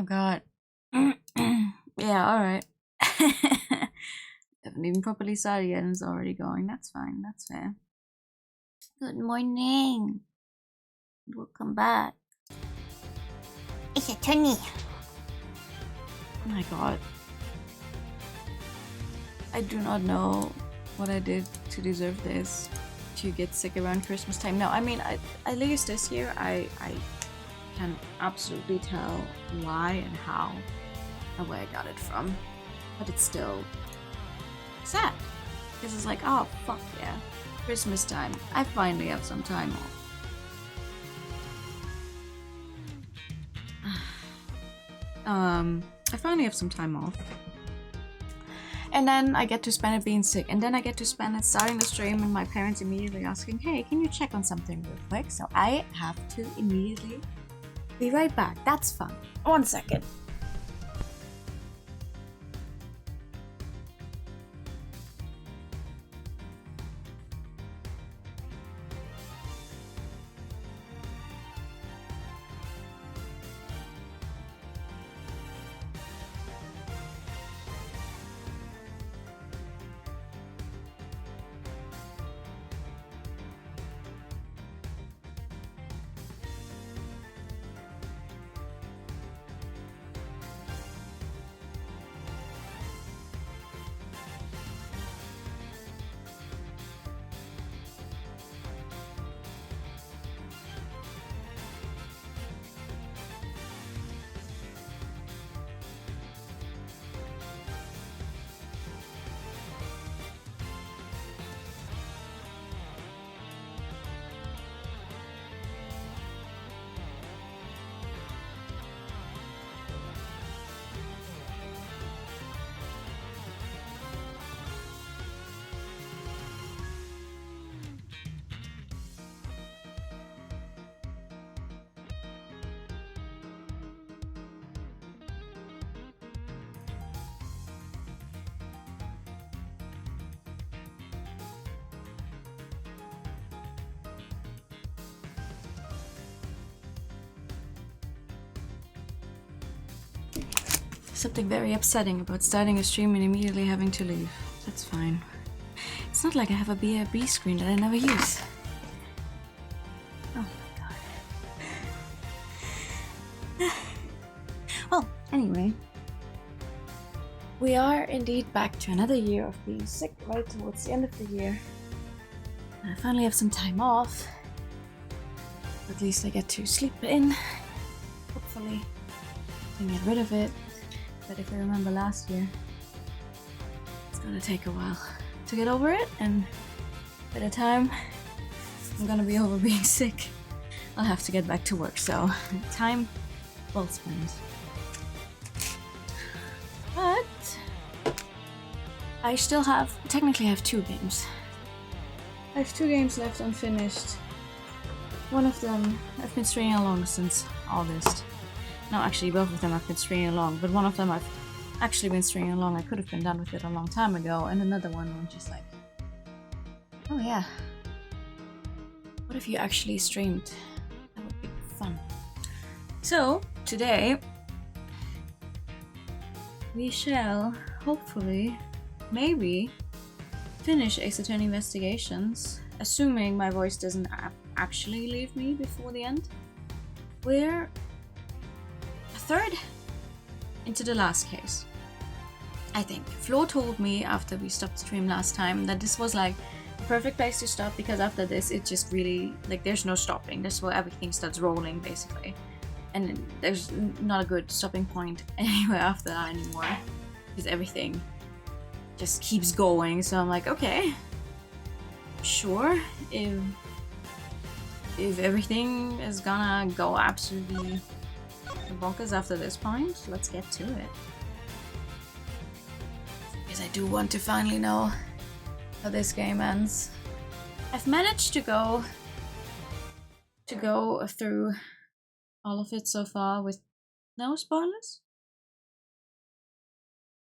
Oh god. Yeah, alright. Haven't even properly started yet and it's already going. That's fine, that's fair. Good morning. Welcome back. It's a Tony. Oh my god. I do not know what I did to deserve this. To get sick around Christmas time. No, I mean, at least this year, I can absolutely tell why and how and where I got it from. But it's still sad. Because it's like, oh, fuck yeah. Christmas time. I finally have some time off. I finally have some time off. And then I get to spend it being sick. And then I get to spend it starting the stream and my parents immediately asking, hey, can you check on something real quick? So I have to immediately be right back. That's fun. 1 second. Something very upsetting about starting a stream and immediately having to leave. That's fine. It's not like I have a BRB screen that I never use. Oh my god. Well, anyway. We are indeed back to another year of being sick right towards the end of the year. I finally have some time off. At least I get to sleep in. Hopefully. And get rid of it. But if I remember last year, it's gonna take a while to get over it, and by the time I'm gonna be over being sick, I'll have to get back to work, so time well spent. But I still technically have 2 games. I have 2 games left unfinished. One of them I've been stringing along since August. No, actually, both of them I've been stringing along, but one of them I've actually been stringing along. I could have been done with it a long time ago, and another one I'm just like, oh yeah, what if you actually streamed? That would be fun. So, today, we shall, hopefully, maybe, finish Ace Attorney Investigations, assuming my voice doesn't actually leave me before the end. We're third into the last case, I think. Flo told me after we stopped the stream last time that this was like the perfect place to stop, because after this it just really, like, there's no stopping. This is where everything starts rolling basically, and there's not a good stopping point anywhere after that anymore, because everything just keeps going. So I'm like, okay, sure, if everything is gonna go absolutely bonkers after this point, let's get to it. Because I do want to finally know how this game ends. I've managed to go through all of it so far with no spoilers.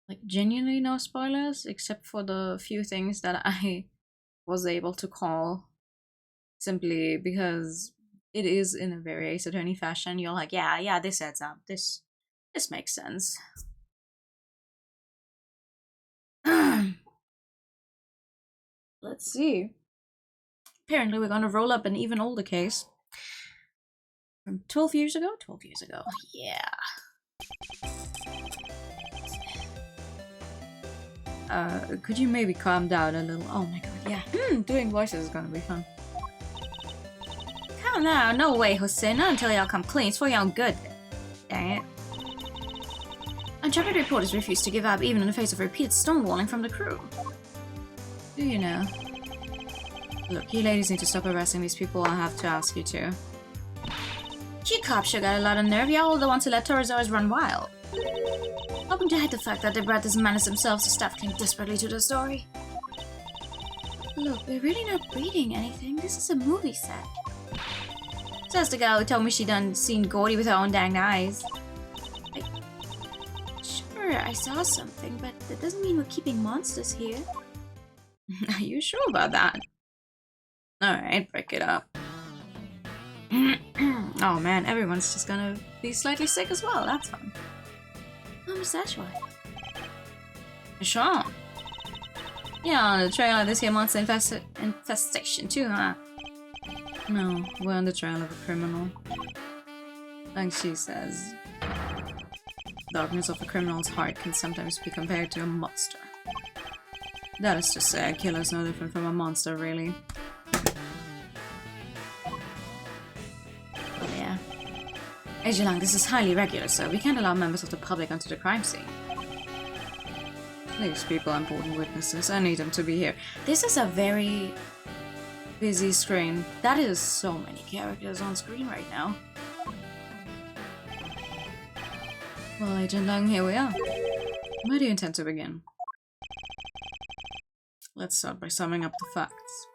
Like, genuinely no spoilers, except for the few things that I was able to call simply because it is in a very Ace Attorney fashion. You're like, yeah, this adds up. This This makes sense. Let's see. Apparently we're gonna roll up an even older case. From 12 years ago? 12 years ago. Yeah. Could you maybe calm down a little? Oh my god, yeah. Doing voices is gonna be fun. Calm down. No way, Jose. Not until y'all come clean. It's for your own good. Dang it. Intrepid reporters refuse to give up, even in the face of repeated stonewalling from the crew. Do you know? Look, you ladies need to stop harassing these people. I'll have to ask you to. You cops sure got a lot of nerve. Y'all all the ones who let Torosaurus run wild. Hoping to hide the fact that they brought this menace themselves to staff cling desperately to the story. Look, we're really not breeding anything. This is a movie set. Says the girl who told me she done seen Gordy with her own dang eyes. Sure, I saw something, but that doesn't mean we're keeping monsters here. Are you sure about that? Alright, break it up. Oh man, everyone's just gonna be slightly sick as well. That's fun. Oh, Miss Ashway. Sean. Yeah, on the trail of this here monster infestation too, huh? No, we're on the trail of a criminal. Like she says, darkness of a criminal's heart can sometimes be compared to a monster. That is to say, a killer is no different from a monster, really. Yeah. Ajilang, this is highly irregular, sir. We can't allow members of the public onto the crime scene. These people are important witnesses. I need them to be here. This is a very busy screen. That is so many characters on screen right now. Well, Agent Lang, here we are. Where do you intend to begin? Let's start by summing up the facts.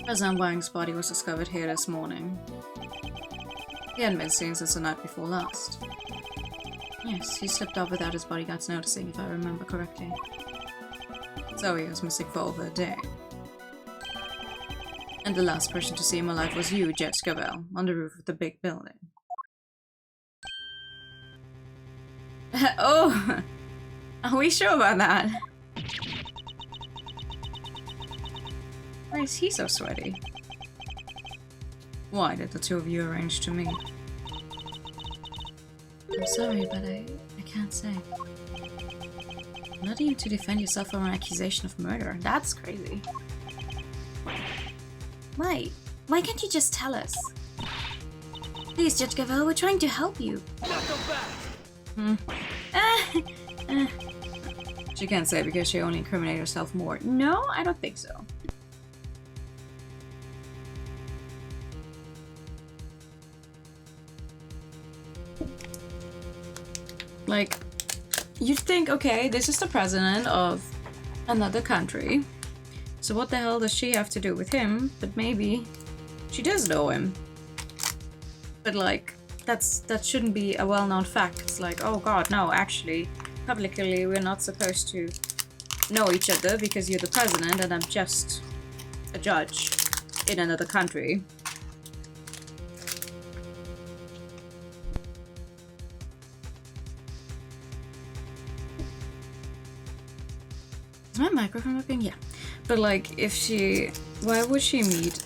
President Wang's body was discovered here this morning. He hadn't been seen since the night before last. Yes, he slipped off without his bodyguards noticing, if I remember correctly. So he was missing for over a day. And the last person to see him alive was you, Jet Scavell, on the roof of the big building. Oh! Are we sure about that? Why is he so sweaty? Why did the two of you arrange to meet? I'm sorry, but I can't say. Not even to defend yourself from an accusation of murder. That's crazy. Why? Why can't you just tell us? Please, Judge Gavel, we're trying to help you. She can't say because she only incriminated herself more. No, I don't think so. Like, you'd think, okay, this is the president of another country. So what the hell does she have to do with him? But maybe she does know him. But like, that shouldn't be a well-known fact. It's like, oh god, no, actually, publicly we're not supposed to know each other because you're the president and I'm just a judge in another country. Is my microphone working? Yeah. But like, if she... Why would she meet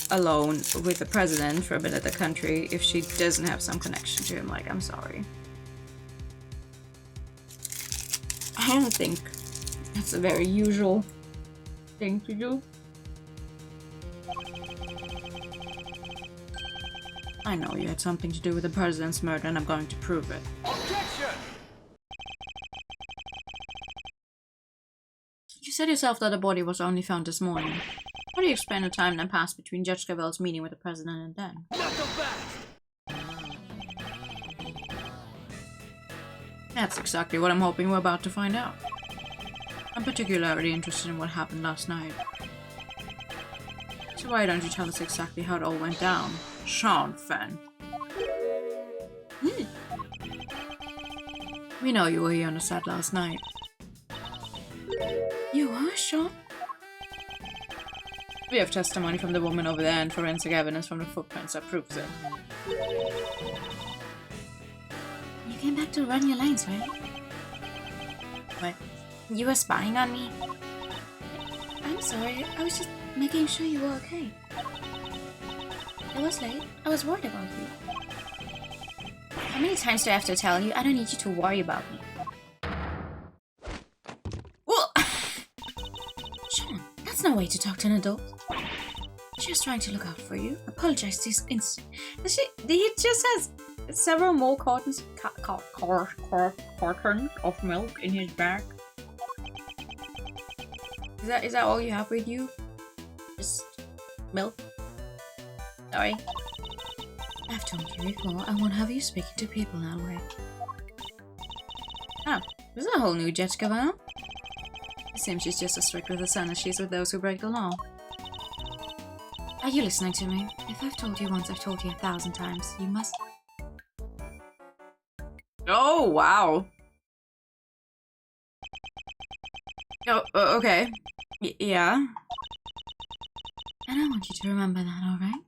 alone with the president from another country if she doesn't have some connection to him? Like, I'm sorry. I don't think that's a very usual thing to do. I know you had something to do with the president's murder and I'm going to prove it. Objection! You said yourself that the body was only found this morning. How do you explain the time that passed between Judge Cavell's meeting with the president and then? That's exactly what I'm hoping we're about to find out. I'm particularly interested in what happened last night. So why don't you tell us exactly how it all went down, Sean Fenn? We know you were here on the set last night. You are, Sean? We have testimony from the woman over there and forensic evidence from the footprints that proves it. came back to run your lines, right? What? You were spying on me? I'm sorry, I was just making sure you were okay. It was late. I was worried about you. How many times do I have to tell you? I don't need you to worry about me. Sean, that's no way to talk to an adult. She was trying to look out for you. Apologize to his instant. He just has several more cartons of milk in his bag. Is that all you have with you? Just milk? Sorry. I've told you before, I won't have you speaking to people that way. Oh, there's a whole new Jessica now. It seems she's just as strict with her son as she is with those who break the law. Are you listening to me? If I've told you once, I've told you 1,000 times. You must... Oh, wow. Oh, okay. Yeah. And I want you to remember that, alright?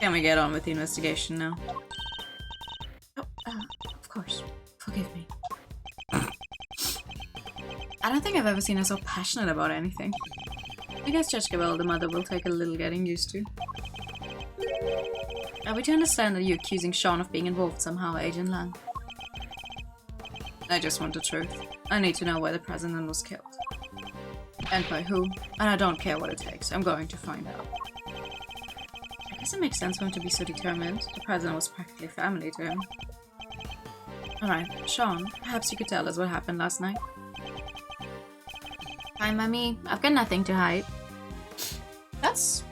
Can we get on with the investigation now? Oh, of course. Forgive me. I don't think I've ever seen her so passionate about anything. I guess Judge Gabel, the mother, will take a little getting used to. Are we to understand that you're accusing Sean of being involved somehow, Agent Lang? I just want the truth. I need to know where the president was killed. And by who. And I don't care what it takes. I'm going to find out. I guess it makes sense for him to be so determined. The president was practically family to him. Alright, Sean, perhaps you could tell us what happened last night? Hi, Mummy. I've got nothing to hide. That's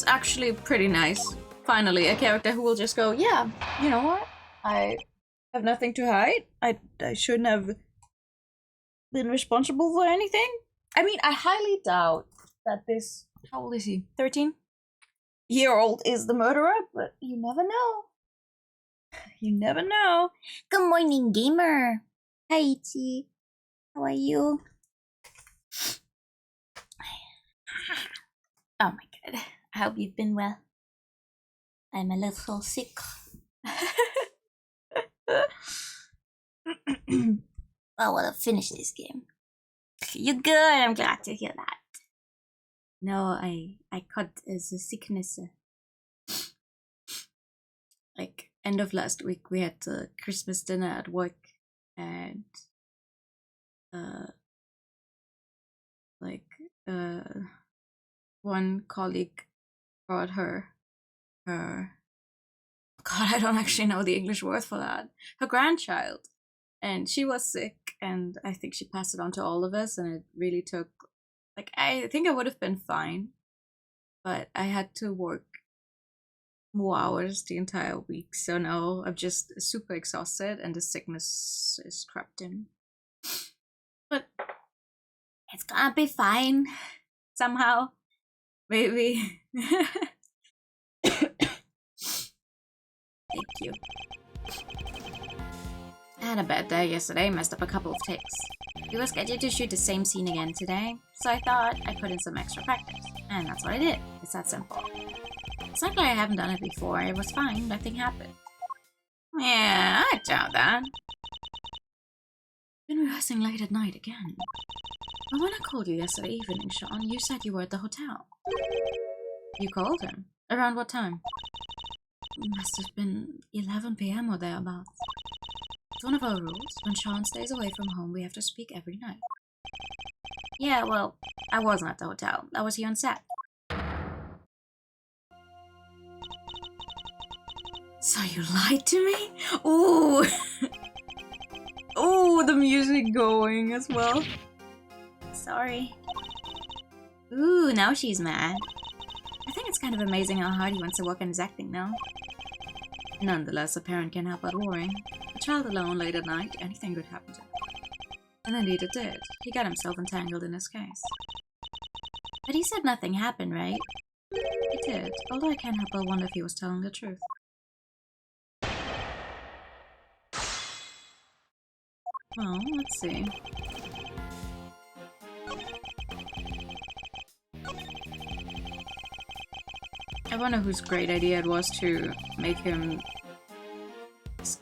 actually pretty nice. Finally, a character who will just go, yeah, you know what? I have nothing to hide. I shouldn't have been responsible for anything. I mean, I highly doubt that this, how old is he? 13-year-old is the murderer, but you never know. You never know. Good morning, gamer. Hi, Ichi. How are you? Oh my god. I hope you've been well. I'm a little sick. Oh, well, I'll finish this game. You're good. I'm glad to hear that. No, I caught as a sickness. Like, end of last week, we had a Christmas dinner at work, and one colleague brought her God, I don't actually know the English word for that. Her grandchild. And she was sick, and I think she passed it on to all of us, and it really took, like, I think I would have been fine, but I had to work more hours the entire week, so now I'm just super exhausted, and the sickness is crept in. But it's gonna be fine. Somehow. Maybe. Thank you. I had a bad day yesterday, messed up a couple of takes. We were scheduled to shoot the same scene again today, so I thought I'd put in some extra practice. And that's what I did. It's that simple. It's not like I haven't done it before. It was fine. Nothing happened. Yeah, I doubt that. Been rehearsing late at night again. But when I called you yesterday evening, Sean, you said you were at the hotel. You called him? Around what time? It must have been 11 p.m. or thereabouts. It's one of our rules. When Sean stays away from home, we have to speak every night. Yeah, well, I wasn't at the hotel. I was here on set. So you lied to me? Ooh! Ooh, the music going as well. Sorry. Ooh, now she's mad. I think it's kind of amazing how hard he wants to work on his acting now. Nonetheless, a parent can't help but worry. A child alone late at night, anything could happen to him. And indeed it did. He got himself entangled in his case. But he said nothing happened, right? He did, although I can't help but wonder if he was telling the truth. Well, let's see. I wonder whose great idea it was to make him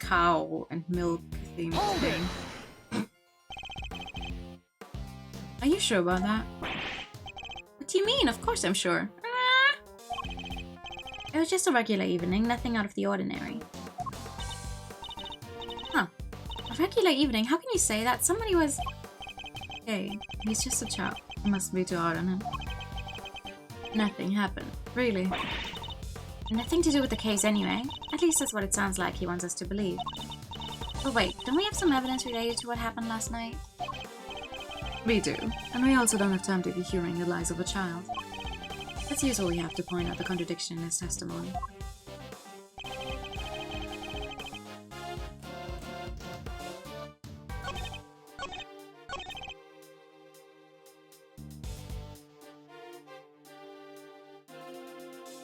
cow and milk themed thing. Are you sure about that? What do you mean? Of course I'm sure. It was just a regular evening, nothing out of the ordinary. Huh. A regular evening? How can you say that? Somebody was... Hey, he's just a chap. It must be too hard on him. Nothing happened. Really? Nothing to do with the case anyway. At least that's what it sounds like he wants us to believe. But wait, don't we have some evidence related to what happened last night? We do. And we also don't have time to be hearing the lies of a child. Let's use all we have to point out the contradiction in his testimony.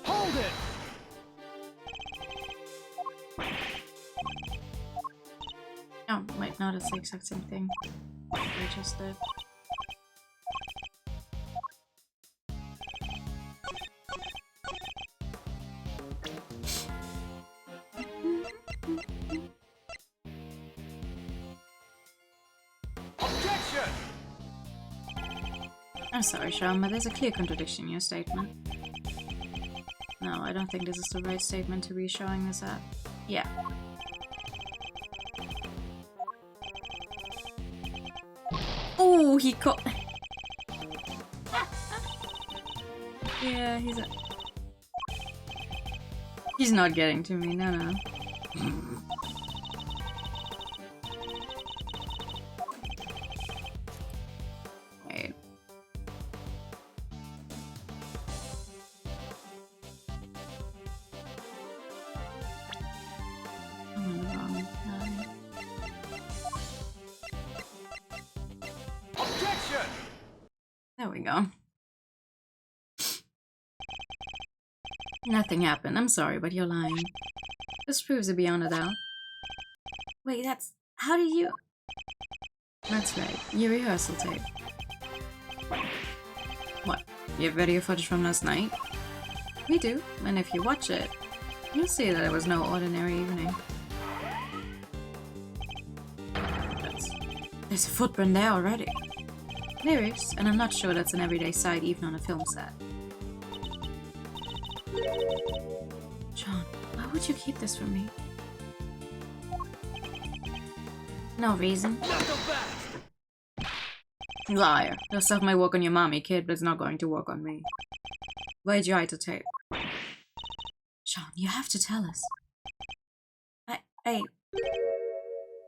Hold it! Oh, wait, no, that's the exact same thing we just did. Objection! I'm sorry, Sean, but there's a clear contradiction in your statement. No, I don't think this is the right statement to be showing this at. Yeah. Oh, he caught... Yeah, he's not getting to me, no. Wait. I'm on the wrong line. Objection! There we go. Nothing happened. I'm sorry, but you're lying. This proves it beyond a doubt. Wait, that's... How do you... That's right. Your rehearsal tape. What? You have video footage from last night? We do. And if you watch it, you'll see that it was no ordinary evening. There's a footprint there already. There is, and I'm not sure that's an everyday sight even on a film set. John, why would you keep this from me? No reason. Liar. It'll stuff my work on your mommy, kid, but it's not going to work on me. Where'd you hide the tape? Sean, you have to tell us.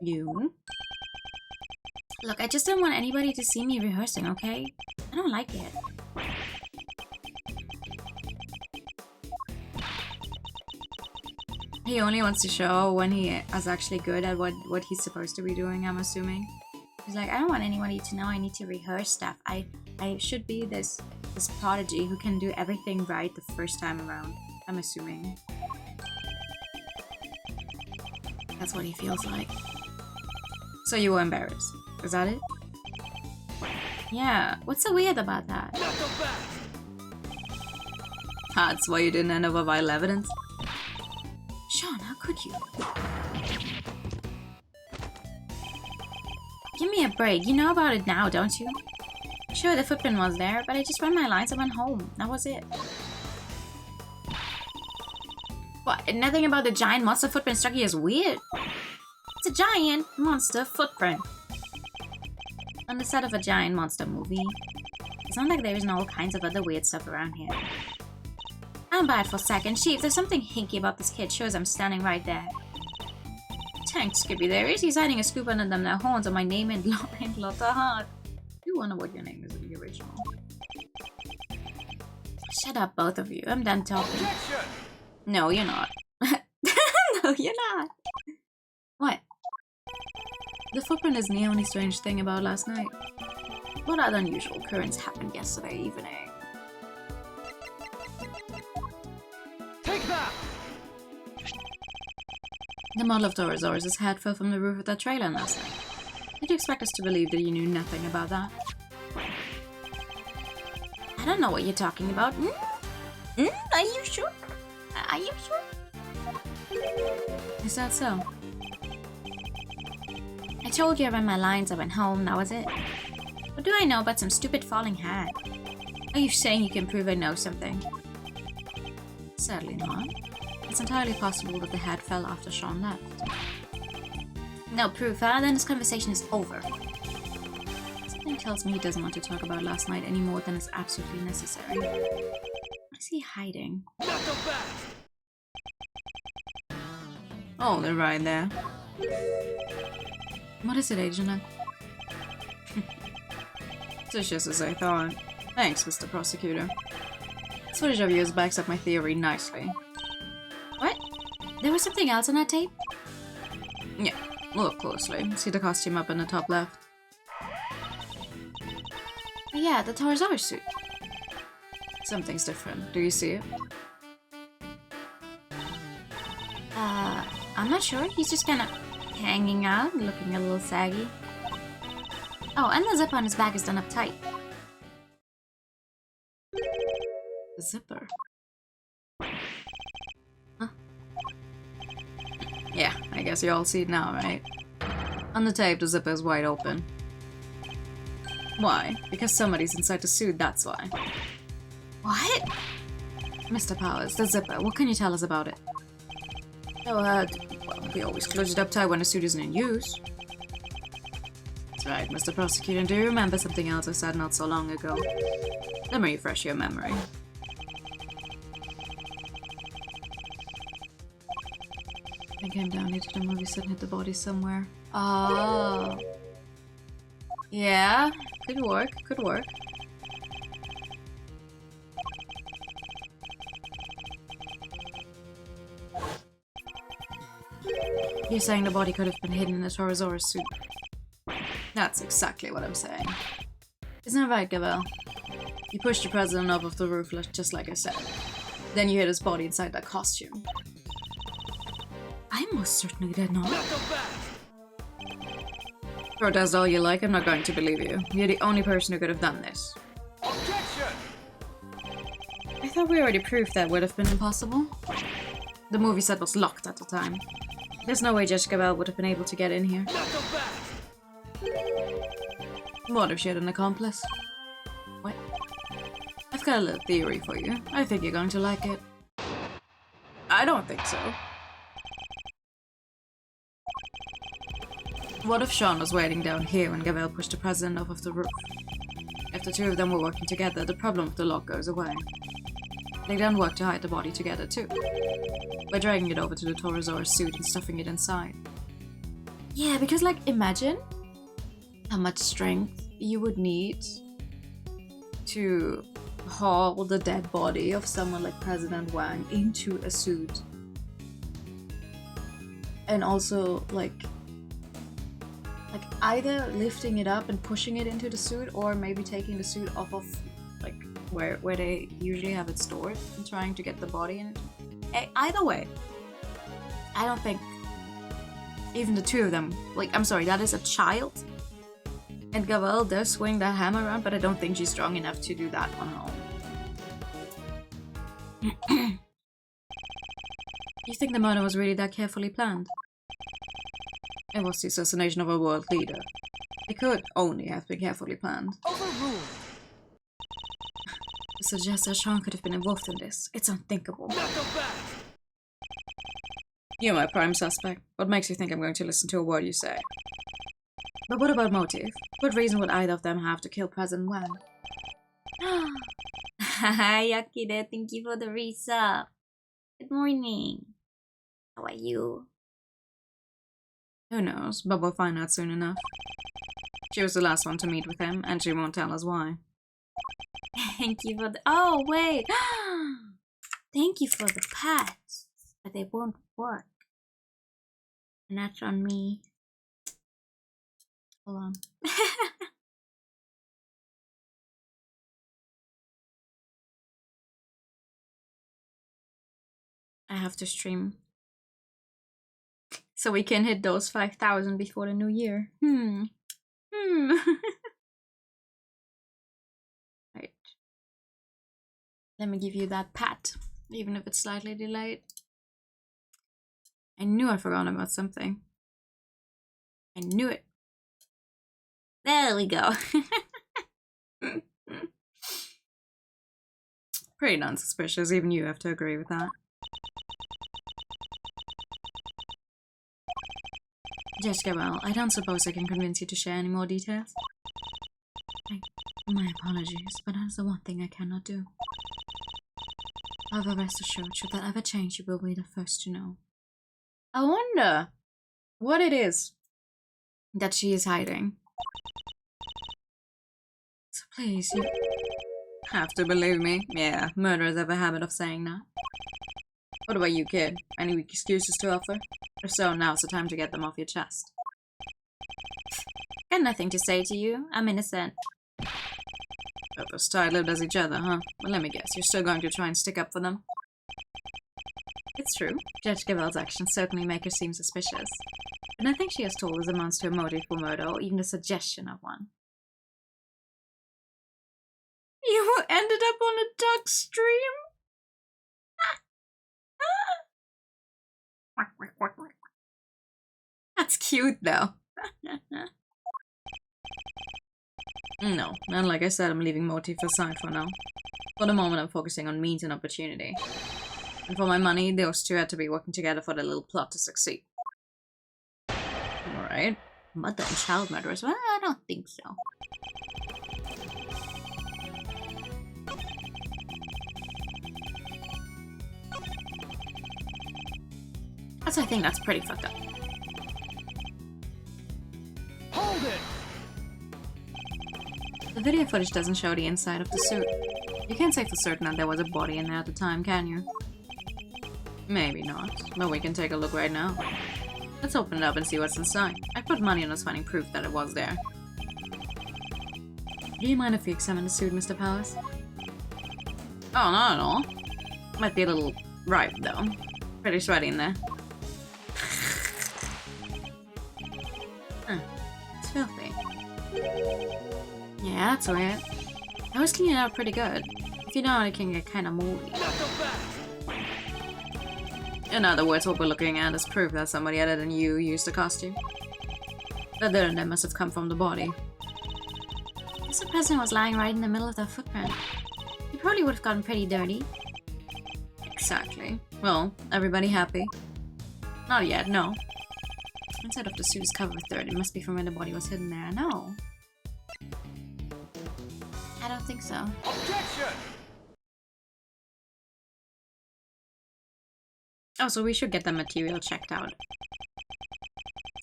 You? Look, I just don't want anybody to see me rehearsing, okay? I don't like it. He only wants to show when he is actually good at what he's supposed to be doing, I'm assuming. He's like, I don't want anybody to know I need to rehearse stuff. I should be this prodigy who can do everything right the first time around, I'm assuming. That's what he feels like. So you were embarrassed. Is that it? Yeah. What's so weird about that? That's why you didn't end up with vital evidence? Sean, how could you? Give me a break. You know about it now, don't you? Sure, the footprint was there, but I just ran my lines and went home. That was it. What? Nothing about the giant monster footprint struck you as weird? It's a giant monster footprint. On the set of a giant monster movie. It's not like there isn't all kinds of other weird stuff around here. I'm bad for second. Chief, there's something hinky about this kid. Shows I'm standing right there. Tank Skippy, there is. He's hiding a scoop under them their horns on my name and Lotta Heart. You wonder what your name is in the original. Shut up, both of you. I'm done talking. Objection! No, you're not. No, you're not. What? The footprint isn't the only strange thing about last night. What other unusual occurrence happened yesterday evening? Take that! The model of Dorosaurus' head fell from the roof of that trailer last night. Did you expect us to believe that you knew nothing about that? I don't know what you're talking about. Are you sure? Are you sure? Is that so? I told you I read my lines, I went home, that was it. What do I know about some stupid falling hat? Are you saying you can prove I know something? Sadly not. It's entirely possible that the hat fell after Sean left. No proof, huh? Then this conversation is over. Something tells me he doesn't want to talk about last night any more than is absolutely necessary. What is he hiding? Oh, they're right there. What is it, Agent? It's just as I thought. Thanks, Mr. Prosecutor. This footage of yours backs up my theory nicely. What? There was something else on that tape? Yeah, look closely. See the costume up in the top left? Oh, yeah, the Torazar suit. Something's different. Do you see it? I'm not sure. He's just kind of hanging out, looking a little saggy. Oh, and the zip on his back is done up tight. The zipper. Huh? Yeah, I guess you all see it now, right? On the tape, the zipper is wide open. Why? Because somebody's inside the suit, that's why. What? Mr. Powers, the zipper, what can you tell us about it? Oh, well, we always close it up tight when the suit isn't in use. That's right, Mr. Prosecutor. Do you remember something else I said not so long ago? Let me refresh your memory. I came down here to the movie set and hit the body somewhere. Oh. Yeah, could work, could work. You're saying the body could have been hidden in the Torazorus suit? That's exactly what I'm saying. Isn't that right, Gavel? You pushed the president off of the roof just like I said. Then you hid his body inside that costume. I most certainly did not. Protest all you like, I'm not going to believe you. You're the only person who could have done this. Objection! I thought we already proved that would have been impossible. The movie set was locked at the time. There's no way Jessica Bell would have been able to get in here. What if she had an accomplice? What? I've got a little theory for you. I think you're going to like it. I don't think so. What if Sean was waiting down here when Gavel pushed the president off of the roof? If the two of them were working together, the problem with the lock goes away. They then work to hide the body together too, by dragging it over to the Torazorus suit and stuffing it inside. Yeah, because like, imagine how much strength you would need to haul the dead body of someone like President Wang into a suit. And also, like either lifting it up and pushing it into the suit, or maybe taking the suit off of like where they usually have it stored and trying to get the body in. Either way, I don't think even the two of them, like, I'm sorry, that is a child, and Gavel does swing that hammer around, but I don't think she's strong enough to do that on her own. You think the murder was really that carefully planned? It was the assassination of a world leader. It could only have been carefully planned. Overruled! To suggest that Sean could have been involved in this, it's unthinkable. You're my prime suspect. What makes you think I'm going to listen to a word you say? But what about motive? What reason would either of them have to kill President Wang? Hi, Akira. Thank you for the resub. Good morning. How are you? Who knows, but we'll find out soon enough. She was the last one to meet with him, and she won't tell us why. Thank you for the— oh, wait! Thank you for the pats, but they won't work. And that's on me. Hold on. I have to stream so we can hit those 5,000 before the new year. Right. Let me give you that pat, even if it's slightly delayed. I knew I forgot about something. I knew it. There we go. Pretty non-suspicious, even you have to agree with that. Jessica, well, I don't suppose I can convince you to share any more details. My apologies, but that is the one thing I cannot do. However, rest assured, should that ever change, you will be the first to know. I wonder what it is that she is hiding. So please, you have to believe me. Yeah, murderers have a habit of saying that. What about you, kid? Any weak excuses to offer? If so, now's the time to get them off your chest. Got nothing to say to you. I'm innocent. Both tight-lipped as each other, huh? Well, let me guess, you're still going to try and stick up for them? It's true. Judge Gabel's actions certainly make her seem suspicious. But nothing she has told us amounts to a motive for murder, or even a suggestion of one. You ended up on a duck stream? That's cute, though. No, and like I said, I'm leaving motive aside for now. For the moment, I'm focusing on means and opportunity. And for my money, those two had to be working together for the little plot to succeed. Alright. Mother and child murderers? Well, I don't think so. I think that's pretty fucked up. Hold it! The video footage doesn't show the inside of the suit. You can't say for certain that there was a body in there at the time, can you? Maybe not, but we can take a look right now. Let's open it up and see what's inside. I put money on us finding proof that it was there. Do you mind if we examine the suit, Mr. Powers? Oh, not at all. Might be a little ripe, though. Pretty sweaty in there. It's filthy. Yeah, that's weird. I was cleaning it out pretty good. If you know, it can get kinda moldy. In other words, what we're looking at is proof that somebody other than you used the costume. The dirt that must have come from the body. This person was lying right in the middle of the footprint. He probably would have gotten pretty dirty. Exactly. Well, everybody happy? Not yet, no. Inside of the suit is covered with dirt. It must be from when the body was hidden there. No. I don't think so. Objection! Oh, so we should get the material checked out.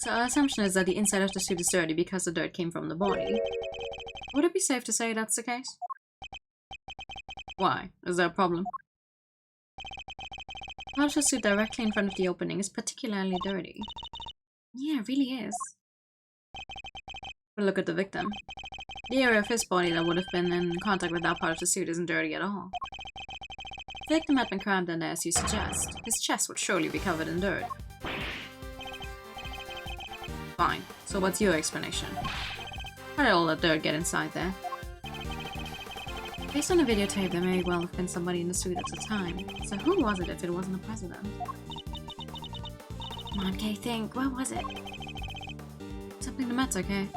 So our assumption is that the inside of the suit is dirty because the dirt came from the body. Would it be safe to say that's the case? Why? Is there a problem? Part of the suit directly in front of the opening is particularly dirty. Yeah, it really is. But look at the victim. The area of his body that would have been in contact with that part of the suit isn't dirty at all. If the victim had been crammed in there as you suggest, his chest would surely be covered in dirt. Fine. So what's your explanation? How did all that dirt get inside there? Based on the videotape, there may well have been somebody in the suit at the time. So who was it if it wasn't the president? Come on, Kay, think. Where was it? Something the matter, okay?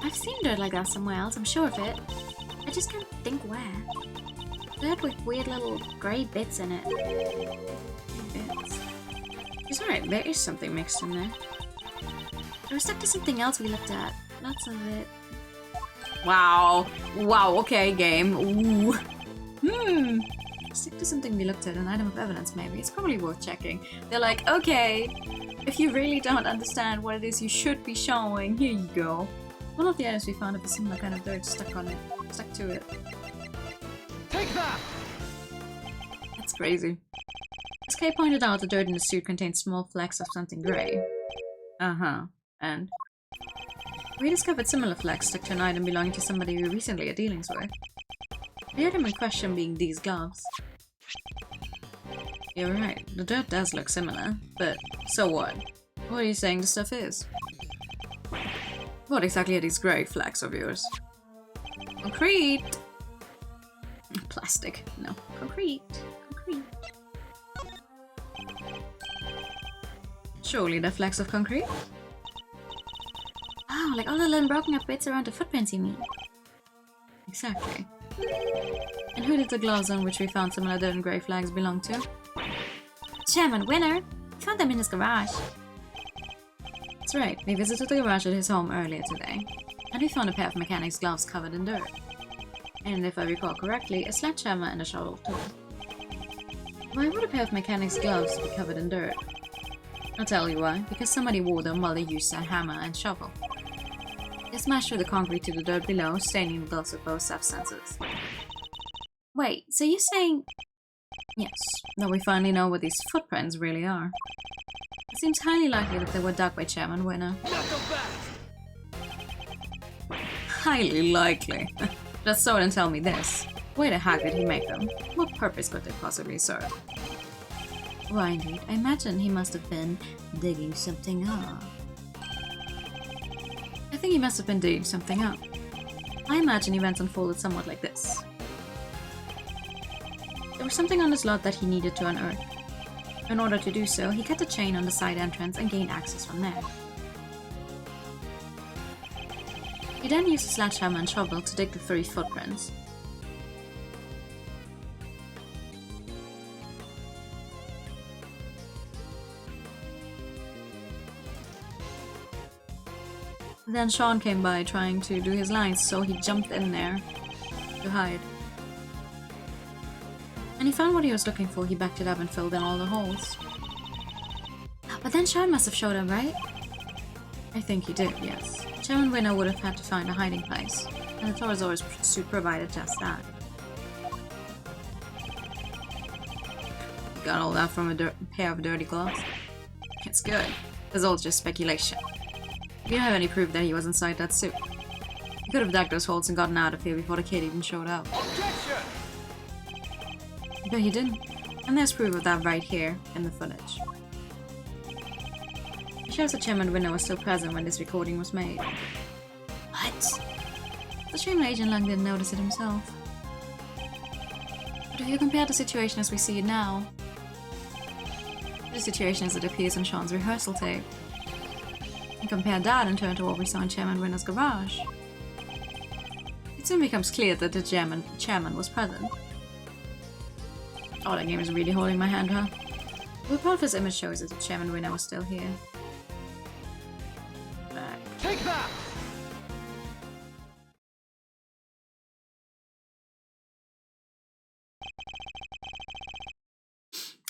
I've seen dirt like that somewhere else, I'm sure of it. I just can't think where. Dirt with weird little grey bits in it. Bits. He's right, there is something mixed in there. It was stuck to something else we looked at. Lots of it. Wow. Wow, okay, game. Ooh. Stick to something we looked at, an item of evidence maybe. It's probably worth checking. They're like, okay, if you really don't understand what it is you should be showing, here you go. One of the items we found had a similar kind of dirt stuck to it. Take that! That's crazy. As Kay pointed out, the dirt in the suit contained small flecks of something grey. Uh-huh. And? We discovered similar flecks stuck to an item belonging to somebody we recently had dealings with. The item in question being these gloves. You're right, the dirt does look similar, but so what? What are you saying the stuff is? What exactly are these grey flecks of yours? Concrete! Plastic. No. Concrete. Concrete. Surely they're flecks of concrete? Oh, Oh, like all the little broken up bits around the footprints, you mean? Exactly. And who did the gloves on which we found similar dirt and grey flags belong to? Chairman Winner! We found them in his garage. That's right, we visited the garage at his home earlier today, and we found a pair of mechanic's gloves covered in dirt. And if I recall correctly, a sledgehammer and a shovel too. Why would a pair of mechanic's gloves be covered in dirt? I'll tell you why, because somebody wore them while they used a hammer and shovel. They smashed through the concrete to the dirt below, staining the gloves with both substances. Wait, so you're saying... Yes, now we finally know what these footprints really are. It seems highly likely that they were dug by Chairman Winner. Highly likely. Just so and tell me this. Why the heck did he make them? What purpose could they possibly serve? Why indeed, I imagine he must have been digging something up. I think he must have been digging something up. I imagine events unfolded somewhat like this. There was something on the slot that he needed to unearth. In order to do so, he cut the chain on the side entrance and gained access from there. He then used a sledgehammer and shovel to dig the 3 footprints. Then Sean came by trying to do his lines, so he jumped in there to hide. And he found what he was looking for, he backed it up and filled in all the holes. But then Sean must have showed up, right? I think he did, yes. Chairman Winner would have had to find a hiding place, and the Torosaurus suit provided just that. Got all that from a pair of dirty gloves? It's good. It's all just speculation. We don't have any proof that he was inside that suit. He could have dug those holes and gotten out of here before the kid even showed up. Objection! But he didn't. And there's proof of that right here in the footage. It shows that Chairman Winner was still present when this recording was made. What? The shame Agent Lang didn't notice it himself. But if you compare the situation as we see it now, the situation as it appears on Sean's rehearsal tape, and compare that in turn to what we saw in Chairman Winner's garage, it soon becomes clear that the chairman was present. Oh, that game is really holding my hand, huh? The report of his image shows that Chairman Winner was still here. Back. Take that!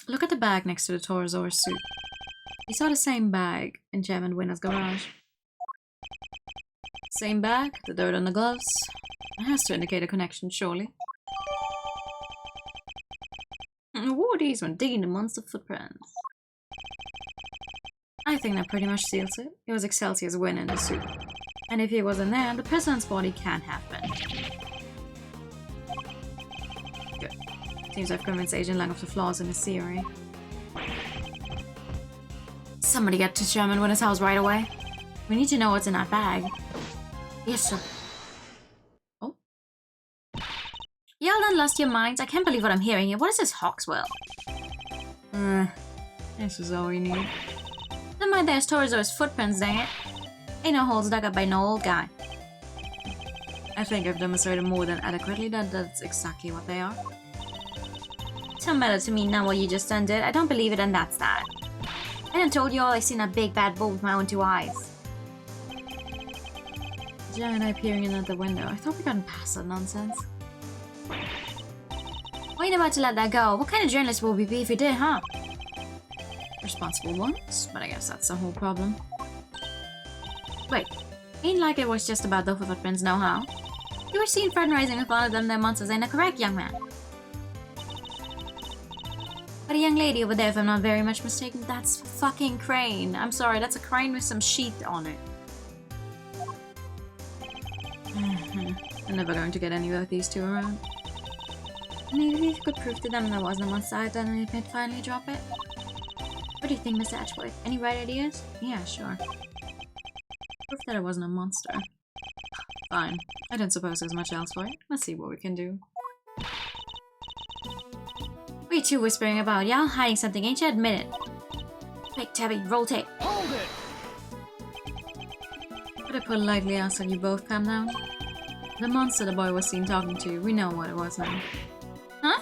Look at the bag next to the Torosaurus suit. We saw the same bag in Chairman Winner's garage. Same bag, the dirt on the gloves. It has to indicate a connection, surely. What are these when digging the monster footprints? I think that pretty much seals it. It was Excelsior's Winner in the suit. And if he wasn't there, the president's body can't have been. Good. Seems I've convinced Agent Lang of the flaws in his theory. Somebody get to Chairman Winner's house right away. We need to know what's in that bag. Yes, sir. Oh? Y'all done lost your minds? I can't believe what I'm hearing here. What is this Hawkswell? This is all we need. Never mind, there's Torosaurus footprints, dang it. Ain't no holes dug up by no old guy. I think I've demonstrated more than adequately that that's exactly what they are. Don't matter to me now what you just undid. I don't believe it and that's that. I done told you all I seen a big bad bull with my own 2 eyes. Jay and I peering in at the window. I thought we gotten past that nonsense. Why ain't about to let that go? What kind of journalist will we be if we did, huh? Responsible ones, but I guess that's the whole problem. Wait, ain't like it was just about the footprints now, huh? You were seen fraternizing with one of them monsters, ain't that correct, young man? But a young lady over there, if I'm not very much mistaken, that's fucking Crane. I'm sorry, that's a crane with some sheath on it. I'm never going to get any of these two around. Maybe if you could prove to them there wasn't a monster out there and they'd finally drop it. What do you think, Mr. Edgeworth? Any right ideas? Yeah, sure. Proof that it wasn't a monster. Fine. I don't suppose there's much else for it. Let's see what we can do. What are you two whispering about? Y'all hiding something, ain't you? Admit it. Quick, Tabby, roll tape. Hold it! But I politely asked that you both calm down. The monster the boy was seen talking to, we know what it was now. Huh?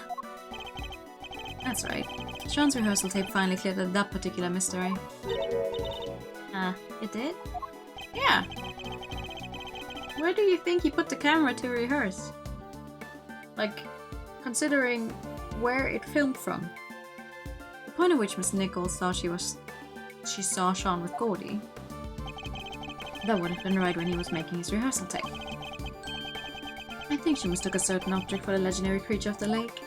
That's right. Sean's rehearsal tape finally cleared up that particular mystery. It did? Yeah. Where do you think he put the camera to rehearse? Like, considering where it filmed from. The point at which Miss Nichols thought she saw Sean with Gordy. That would have been right when he was making his rehearsal tape. I think she mistook a certain object for the legendary creature of the lake.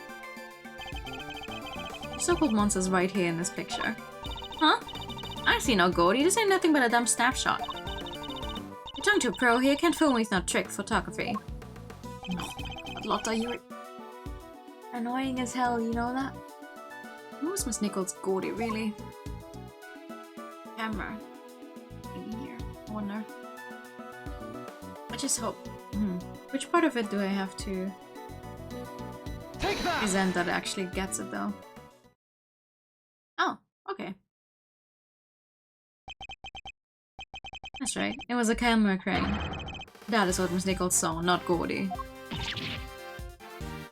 The so-called monster's right here in this picture. Huh? I see no Gordy, this ain't nothing but a dumb snapshot. You're talking to a pro here, can't fool me with no trick photography. No, but Lotta, you're annoying as hell, you know that? What was Miss Nichols' Gordy, really? Camera. In here, I wonder. I just hope. Which part of it do I have to present that it actually gets it, though? Oh, okay. That's right, it was a camera crane. That is what Miss Nichols saw, not Gordy.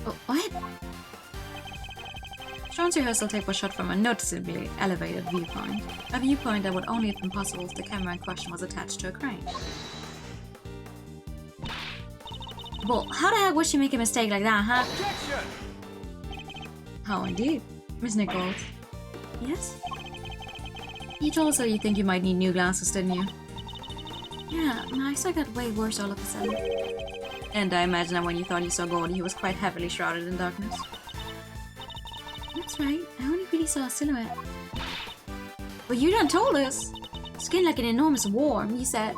Oh, what? Sean's rehearsal tape was shot from a noticeably elevated viewpoint. A viewpoint that would only have been possible if the camera in question was attached to a crane. Well, how the heck would she make a mistake like that, huh? Objection! How indeed, Miss Nichols. Yes? You told us that you think you might need new glasses, didn't you? Yeah, my eyesight got way worse all of a sudden. And I imagine that when you thought you saw Gordy, he was quite heavily shrouded in darkness. That's right, I only really saw a silhouette. Well, you done told us! Skin like an enormous worm, you said.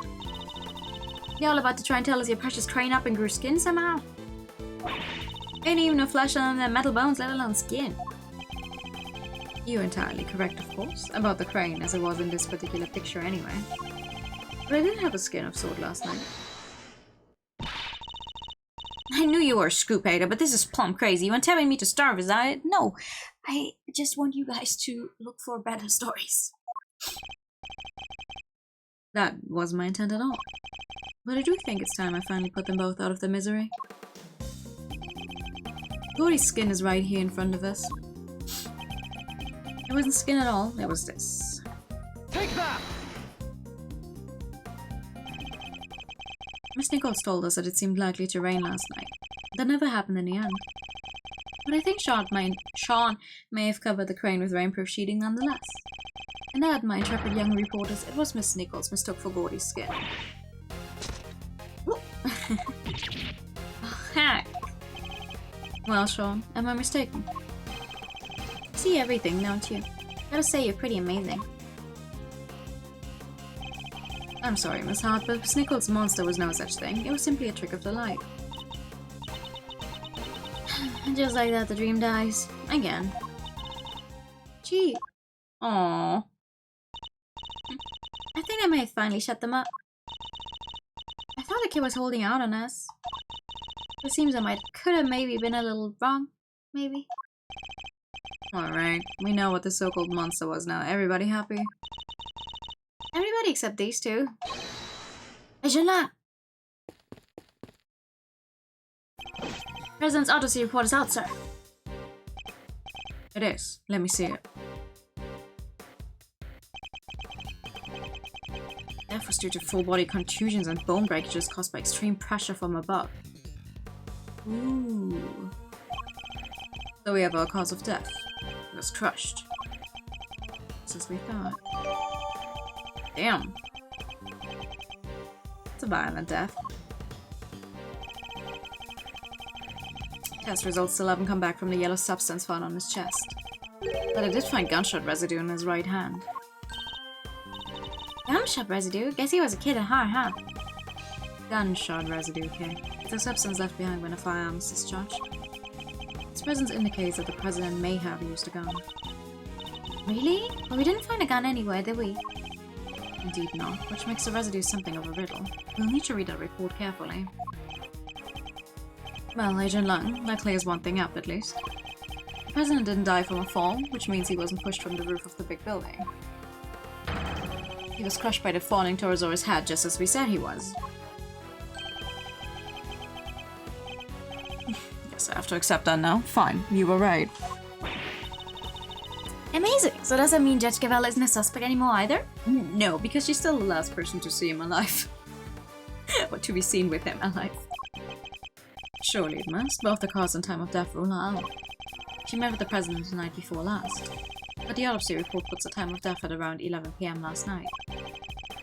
You all about to try and tell us your precious crane up and grew skin somehow? Ain't even no flesh on their metal bones, let alone skin. You're entirely correct, of course, about the crane as it was in this particular picture anyway. But I did have a skin of sort last night. I knew you were a scoop hater, but this is plumb crazy. You weren't telling me to starve, is that it? No, I just want you guys to look for better stories. That wasn't my intent at all. But I do think it's time I finally put them both out of their misery. Gordy's skin is right here in front of us. It wasn't skin at all, it was this. Take that! Miss Nichols told us that it seemed likely to rain last night. That never happened in the end. But I think Sean may have covered the crane with rainproof sheeting nonetheless. And that, my intrepid young reporters, it was Miss Nichols mistook for Gordy's skin. Oh, heck. Well, Sean, am I mistaken? You see everything, don't you? Gotta say, you're pretty amazing. I'm sorry, Miss Hart, but Miss Nichols' monster was no such thing. It was simply a trick of the light. And just like that, the dream dies. Again. Gee. Aww. I think I may have finally shut them up. I thought the kid was holding out on us. It seems I could have maybe been a little wrong. Maybe. Alright, we know what the so-called monster was now. Everybody happy? Everybody except these two. Agent President's autopsy report is out, sir. It is. Let me see it. Death was due to full-body contusions and bone breakages caused by extreme pressure from above. Ooh. So we have our cause of death. It was crushed. Just as we thought. Damn. It's a violent death. Test results still haven't come back from the yellow substance found on his chest. But I did find gunshot residue in his right hand. Gunshot residue? Guess he was a kid at heart, huh? Gunshot residue, okay. It's a substance left behind when a firearm is discharged. Its presence indicates that the president may have used a gun. Really? But we didn't find a gun anywhere, did we? Indeed not, which makes the residue something of a riddle. We'll need to read that report carefully. Well, Agent Lung, that clears one thing up at least. The president didn't die from a fall, which means he wasn't pushed from the roof of the big building. He was crushed by the falling Torosaurus head, just as we said he was. Guess I have to accept that now. Fine, you were right. Amazing! So does that mean Judge Gavella isn't a suspect anymore either? No, because she's still the last person to see him alive. Or to be seen with him alive. Surely it must. Both the cause and time of death rule are out. She met with the president the night before last. But the autopsy report puts the time of death at around 11 PM last night.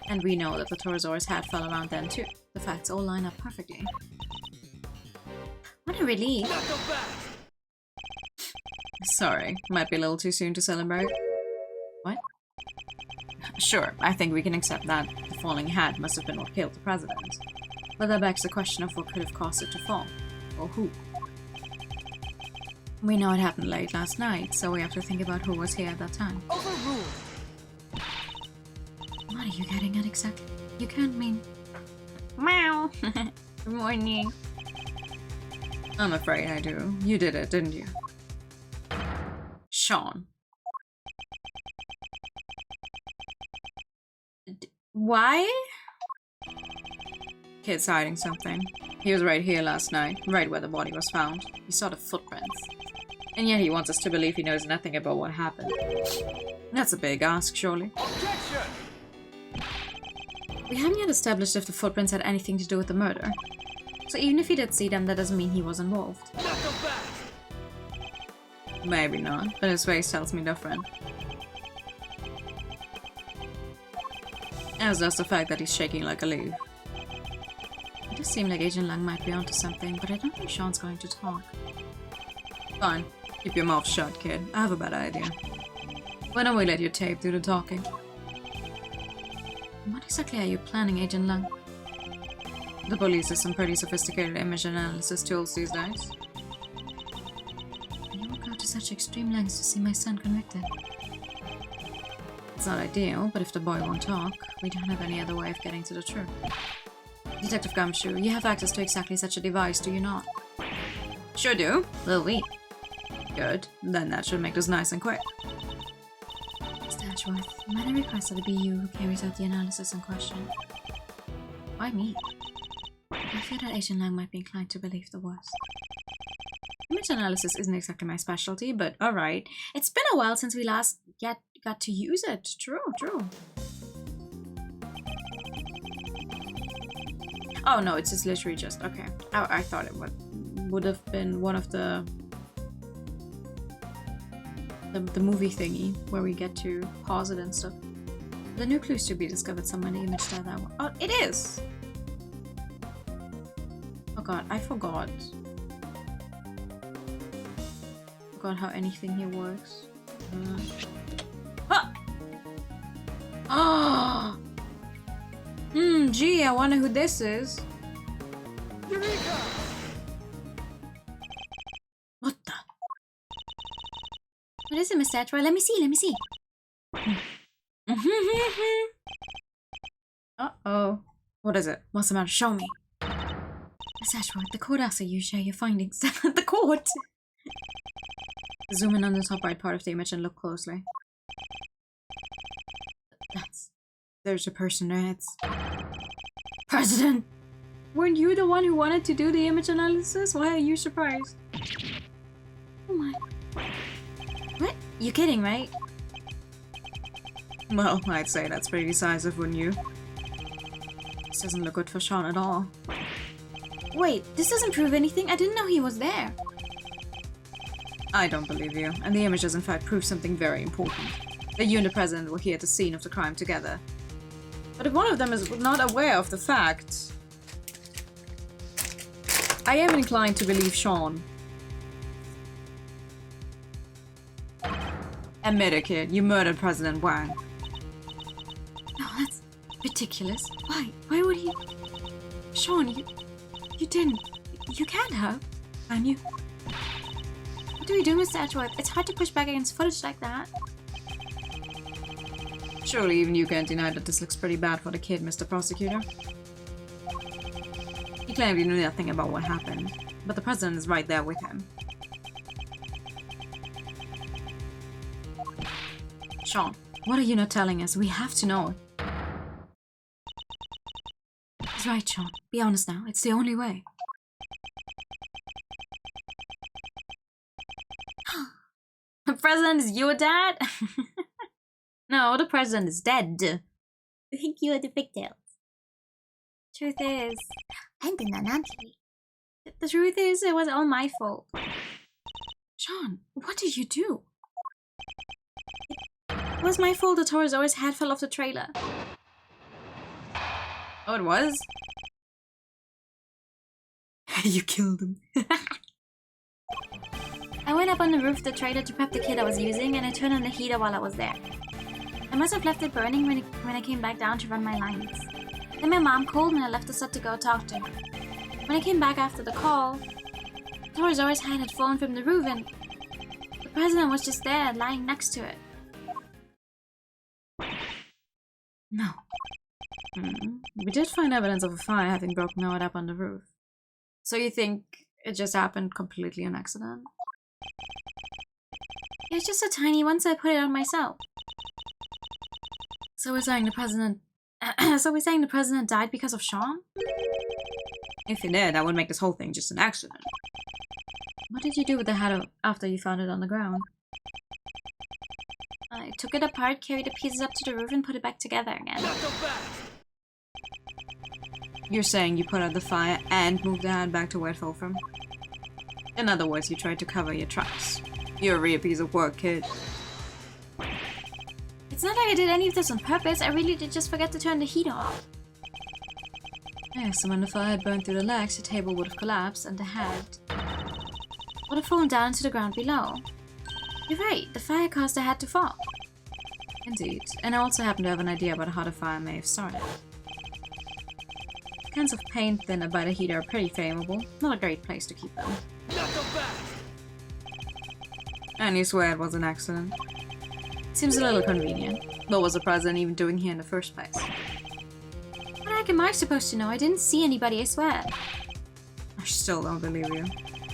And we know that the Torosaurus head fell around then too. The facts all line up perfectly. What a relief. Sorry, might be a little too soon to celebrate. What? Sure, I think we can accept that the falling head must have been what killed the president. But that begs the question of what could have caused it to fall. Or who. We know it happened late last night, so we have to think about who was here at that time. Overruled. What are you getting at exactly? You can't mean... Meow! Good morning. I'm afraid I do. You did it, didn't you? Sean. Why? Kid's hiding something. He was right here last night, right where the body was found. He saw the footprints. And yet he wants us to believe he knows nothing about what happened. That's a big ask, surely. Objection! We haven't yet established if the footprints had anything to do with the murder. So even if he did see them, that doesn't mean he was involved. Knuckle back! Maybe not, but his face tells me different. As does the fact that he's shaking like a leaf. It does seem like Agent Lang might be onto something, but I don't think Sean's going to talk. Fine. Keep your mouth shut, kid. I have a better idea. Why don't we let your tape do the talking? What exactly are you planning, Agent Lang? The police has some pretty sophisticated image analysis tools these days. You will go to such extreme lengths to see my son convicted. It's not ideal, but if the boy won't talk, we don't have any other way of getting to the truth. Detective Gumshoe, you have access to exactly such a device, do you not? Sure do. Will we? Good. Then that should make this nice and quick. Mr. Edgeworth, might I request that it be you who carries out the analysis in question? Why me? I fear that Agent Lang might be inclined to believe the worst. Image analysis isn't exactly my specialty, but alright. It's been a while since we last got to use it. True. Oh no, it's just literally just... Okay. I thought it would have been one of the movie thingy where we get to pause it and stuff. The new clues to be discovered somewhere in the image that one. Oh, it is! Oh god, I forgot. Forgot how anything here works. Ah! Gee, I wonder who this is. Eureka! What the? What is it, Mr. Edgeworth? Let me see. Uh-oh. What is it? What's the matter? Show me. Mr. Edgeworth, the court asks that you share your findings. The court! Zoom in on the top right part of the image and look closely. There's a person there. It's... President! Weren't you the one who wanted to do the image analysis? Why are you surprised? Oh my... What? You kidding, right? Well, I'd say that's pretty decisive, wouldn't you? This doesn't look good for Sean at all. Wait, this doesn't prove anything. I didn't know he was there. I don't believe you, and the images in fact prove something very important. That you and the president were here at the scene of the crime together. But if one of them is not aware of the fact... I am inclined to believe Sean. Admit it, kid. You murdered President Wang. No, that's ridiculous. Why? Why would he... Sean, you didn't. You can't have. Can you? What do we do, Mr. Edgeworth? It's hard to push back against footage like that. Surely even you can't deny that this looks pretty bad for the kid, Mr. Prosecutor. He claimed he knew nothing about what happened, but the president is right there with him. Sean, what are you not telling us? We have to know. right, Sean. Be honest now. It's the only way. The president is your dad? No, the president is dead. I think you are the pigtails. Truth is... I'm the nanantry. The truth is, it was all my fault. Sean, what did you do? It was my fault the Torosaurus head fell off the trailer. Oh, it was? You killed him. I went up on the roof of the trailer to prep the kit I was using, and I turned on the heater while I was there. I must have left it burning when I came back down to run my lines. Then my mom called and I left the set to go talk to her. When I came back after the call, the Torosaurus head had fallen from the roof and the president was just there, lying next to it. No. We did find evidence of a fire having broken out up on the roof. So you think it just happened completely on accident? It was just a tiny one, so I put it on myself. So we're saying the president... so we're saying the president died because of Sean? If he did, that would make this whole thing just an accident. What did you do with the head after you found it on the ground? I took it apart, carried the pieces up to the roof, and put it back together again. Not so fast. You're saying you put out the fire and moved the head back to where it fell from? In other words, you tried to cover your tracks. You're a real piece of work, kid. It's not like I did any of this on purpose. I really did just forget to turn the heat off. Yeah, so when the fire had burned through the legs, the table would have collapsed and the head would have fallen down to the ground below. You're right, the fire caused the head to fall. Indeed, and I also happen to have an idea about how the fire may have started. Cans of paint thinner by the heater are pretty flammable. Not a great place to keep them. Not so fast. And you swear it was an accident? Seems a little convenient. What was the president even doing here in the first place? What the heck am I supposed to know? I didn't see anybody, I swear. I still don't believe you.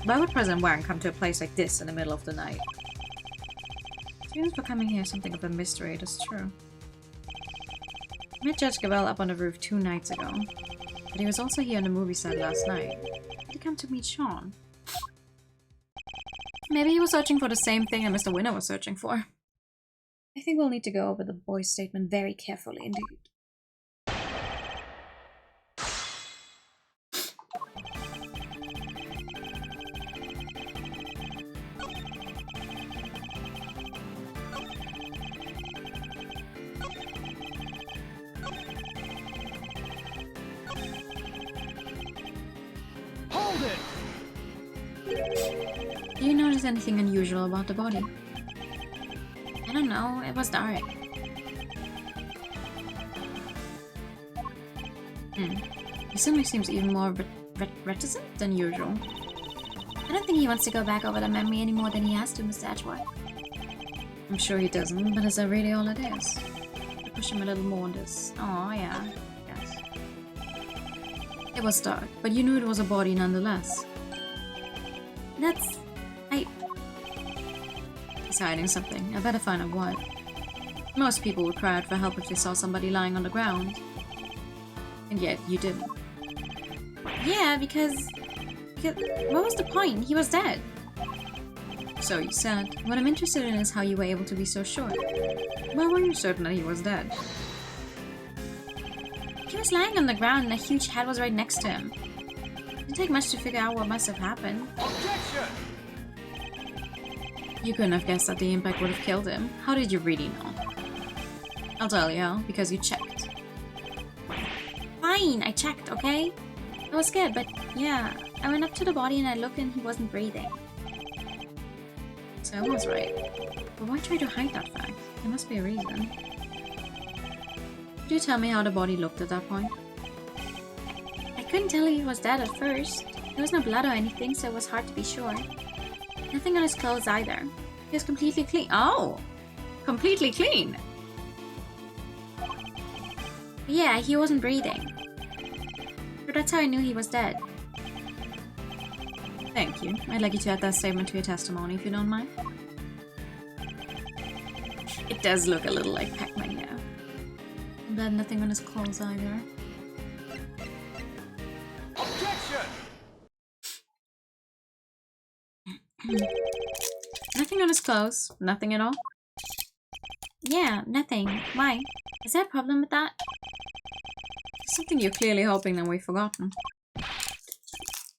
Why would President Wang come to a place like this in the middle of the night? Reasons for coming here is something of a mystery, it is true. I met Judge Gavelle up on the roof 2 nights ago, but he was also here on the movie set last night. Did he come to meet Sean? Maybe he was searching for the same thing that Mr. Winner was searching for. I think we'll need to go over the boy's statement very carefully indeed. Hold it. Do you notice anything unusual about the body? I don't know, it was dark. He suddenly seems even more reticent than usual. I don't think he wants to go back over the memory any more than he has to, Mr. Edgeworth. I'm sure he doesn't, but is that really all it is? I push him a little more on this. Oh, yeah. Yes. It was dark, but you knew it was a body nonetheless. That's... He's hiding something. I better find out what. Most people would cry out for help if they saw somebody lying on the ground. And yet, you didn't. Yeah, because... What was the point? He was dead. So you said. What I'm interested in is how you were able to be so sure. Why were you certain that he was dead? He was lying on the ground and a huge head was right next to him. It didn't take much to figure out what must have happened. Objection. You couldn't have guessed that the impact would have killed him. How did you really know? I'll tell you how, because you checked. Fine, I checked, okay? I was scared, but yeah, I went up to the body and I looked and he wasn't breathing. So I was right. But why try to hide that fact? There must be a reason. Could you tell me how the body looked at that point? I couldn't tell if he was dead at first. There was no blood or anything, so it was hard to be sure. Nothing on his clothes either. He was completely clean. Oh! Completely clean! Yeah, he wasn't breathing. But that's how I knew he was dead. Thank you. I'd like you to add that statement to your testimony if you don't mind. It does look a little like Pac-Man, yeah. But nothing on his clothes either. Nothing on his clothes. Nothing at all. Yeah, nothing. Why? Is there a problem with that? Something you're clearly hoping that we've forgotten.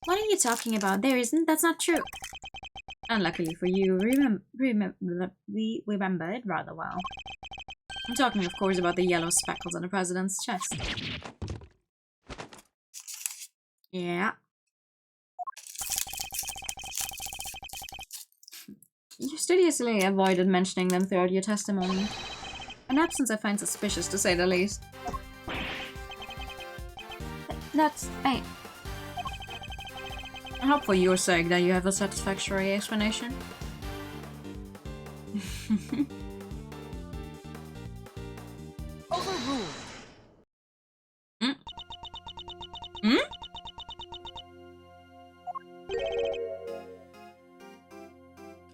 What are you talking about? There isn't. That's not true. Unluckily for you, we remember it rather well. I'm talking, of course, about the yellow speckles on the president's chest. Yeah. You studiously avoided mentioning them throughout your testimony. An absence I find suspicious, to say the least. That's... I hope for your sake that you have a satisfactory explanation. Overruled.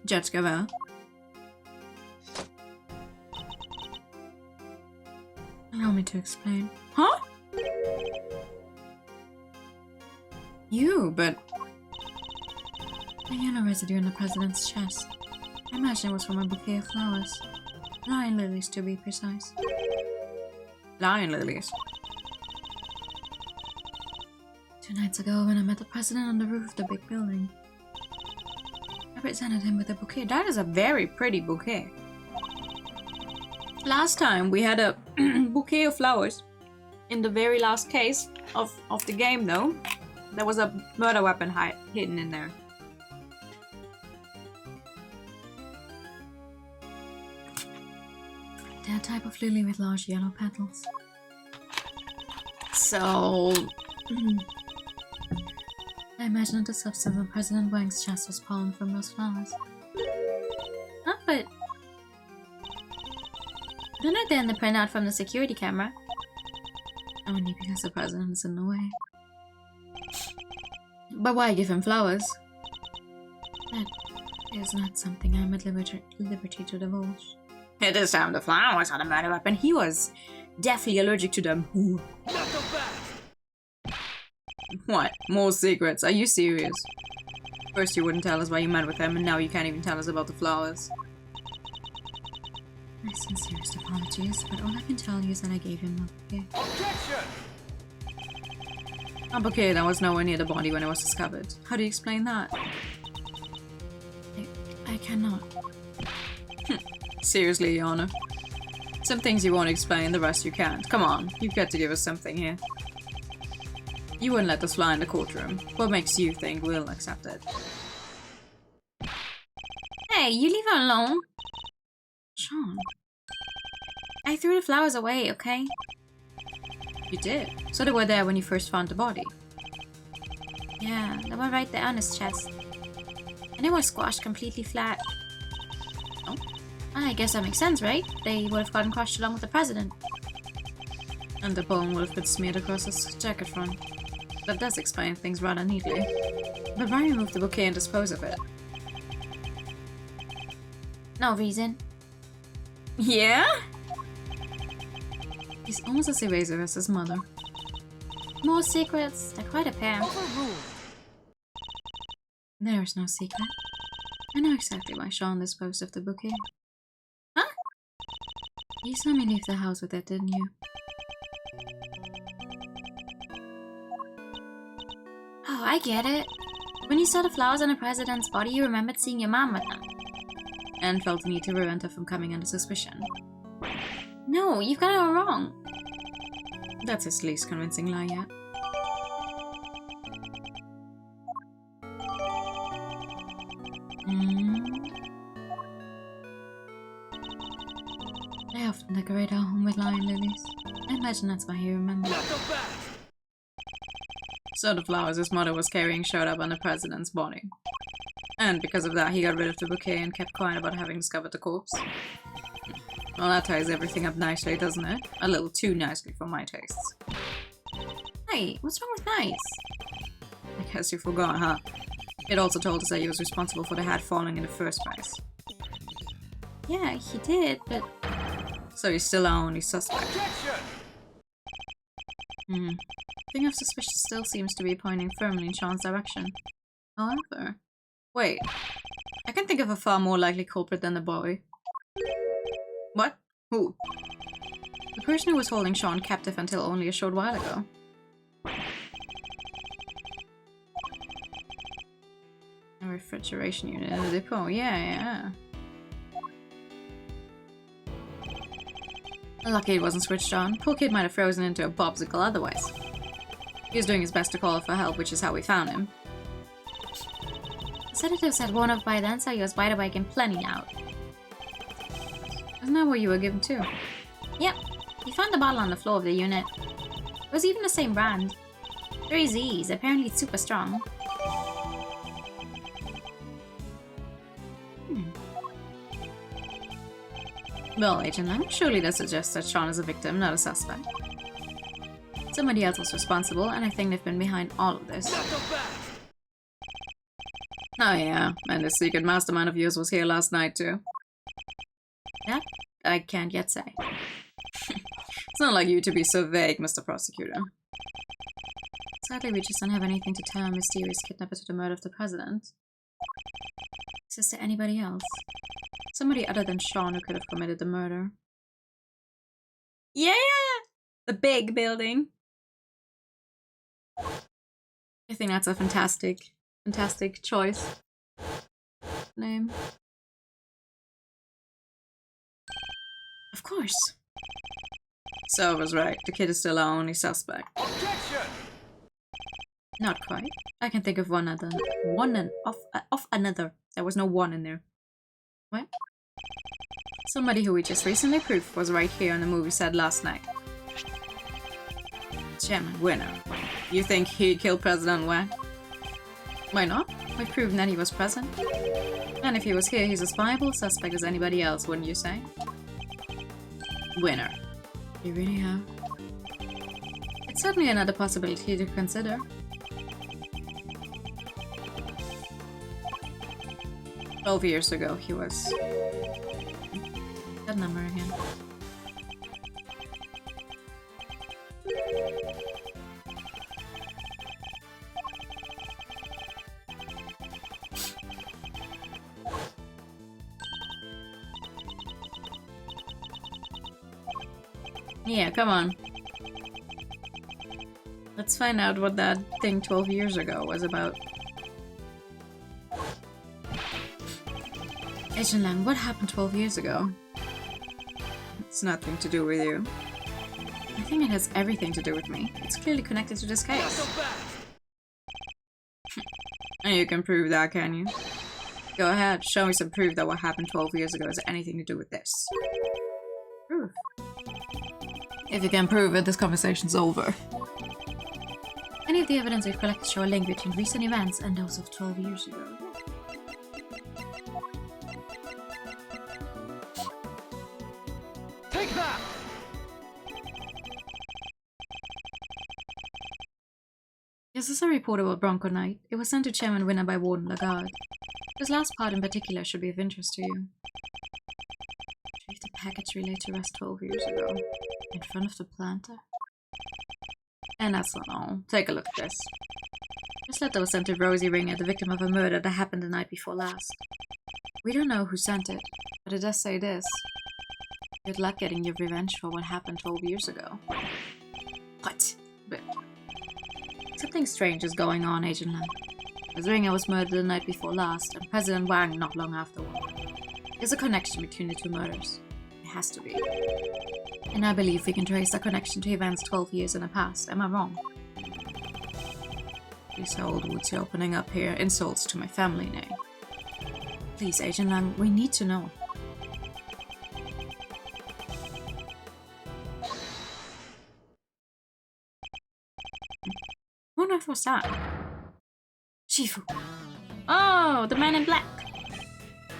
Judge Gavel. Allow me to explain. Huh? But... The yellow residue in the president's chest. I imagine it was from a bouquet of flowers. Lion lilies, to be precise. Lion lilies? 2 nights ago, when I met the president on the roof of the big building, I presented him with a bouquet. That is a very pretty bouquet. Last time we had a bouquet of flowers in the very last case of the game, though. There was a murder weapon hidden in there. They're a type of lily with large yellow petals. So... I imagine that the substance on President Wang's chest was pollen from those flowers. Huh, but... They're not there in the printout from the security camera. Only because the president is in the way. But why give him flowers? That is not something I'm at liberty to divulge. It is the flowers are the murder weapon. He was deathly allergic to them. Not so fast. What? More secrets? Are you serious? First you wouldn't tell us why you met with him, and now you can't even tell us about the flowers. My sincerest apologies, but all I can tell you is that I gave him a bouquet. Objection! A bouquet that was nowhere near the body when it was discovered. How do you explain that? I cannot. Seriously, Your Honor. Some things you won't explain, the rest you can't. Come on, you've got to give us something here. You wouldn't let us fly in the courtroom. What makes you think we'll accept it? Hey, you leave her alone. Sean. I threw the flowers away, okay? You did? So they were there when you first found the body? Yeah, they were right there on his chest. And they were squashed completely flat. Oh? I guess that makes sense, right? They would have gotten crushed along with the president. And the pollen would have been smeared across his jacket front. That does explain things rather neatly. But why remove the bouquet and dispose of it? No reason. Yeah? He's almost as evasive as his mother. More secrets. They're quite a pair. Overruled. There's no secret. I know exactly why Sean disposed of the bouquet. Huh? You saw me leave the house with it, didn't you? Oh, I get it. When you saw the flowers on the president's body, you remembered seeing your mom with them. And felt the need to prevent her from coming under suspicion. No, you've got it all wrong. That's his least convincing lie yet. I often decorate our home with lion lilies. I imagine that's why he remembers. Not so fast. So the flowers his mother was carrying showed up on the president's body. And because of that, he got rid of the bouquet and kept quiet about having discovered the corpse. Well, that ties everything up nicely, doesn't it? A little too nicely for my tastes. Hey, what's wrong with nice? I guess you forgot, huh? It also told us that he was responsible for the hat falling in the first place. Yeah, he did, but... So he's still our only suspect. Objection! Thing of suspicion still seems to be pointing firmly in Sean's direction. However, Wait. I can think of a far more likely culprit than the boy. What? Who? The person who was holding Sean captive until only a short while ago. A refrigeration unit in the depot. Yeah. Lucky it wasn't switched on. Poor kid might have frozen into a popsicle otherwise. He was doing his best to call for help, which is how we found him. The sedatives had worn off by then, so he was wide awake and plenty out. Isn't that what you were given too? Yep. We found the bottle on the floor of the unit. It was even the same brand. 3Z's. Apparently it's super strong. Well, Agent Lang, surely that suggests that Sean is a victim, not a suspect. Somebody else was responsible, and I think they've been behind all of this. Oh yeah, and the secret mastermind of yours was here last night too. That I can't yet say. It's not like you to be so vague, Mr. Prosecutor. Sadly, we just don't have anything to tell a mysterious kidnapper to the murder of the president. Is there anybody else? Somebody other than Sean who could have committed the murder. Yeah! The big building. I think that's a fantastic choice. Name. Of course. So I was right. The kid is still our only suspect. Objection! Not quite. I can think of one other. One and of another. There was no one in there. What? Somebody who we just recently proved was right here on the movie set last night. Chairman Winner. You think he killed President Wang? Why not? We've proven that he was present. And if he was here, he's as viable a suspect as anybody else, wouldn't you say? Winner. You really have? It's certainly another possibility to consider. "12 years ago, he was..." That number again. Yeah, come on. Let's find out what that thing 12 years ago was about. Agent Lang, what happened 12 years ago? It's nothing to do with you. I think it has everything to do with me. It's clearly connected to this case. And you can prove that, can you? Go ahead, show me some proof that what happened 12 years ago has anything to do with this. Proof? If you can prove it, this conversation's over. Any of the evidence we've collected show a link between recent events and those of 12 years ago. Take that! This is a report about Bronco Knight. It was sent to Chairman Winner by Warden Lagarde. This last part in particular should be of interest to you. Retrieve the package relayed to arrest 12 years ago. In front of the planter. And that's not all. Take a look at this. This letter was sent to Rosie Ringer, the victim of a murder that happened the night before last. We don't know who sent it, but it does say this. Good luck getting your revenge for what happened 12 years ago. What? But something strange is going on, Agent Lang. Ms. Ringer was murdered the night before last, and President Wang not long afterward. There's a connection between the two murders. It has to be. And I believe we can trace that connection to events 12 years in the past. Am I wrong? These old woods you're opening up here insults to my family name. Please, Agent Lang, we need to know. Who on earth was that? Shifu. Oh, the man in black.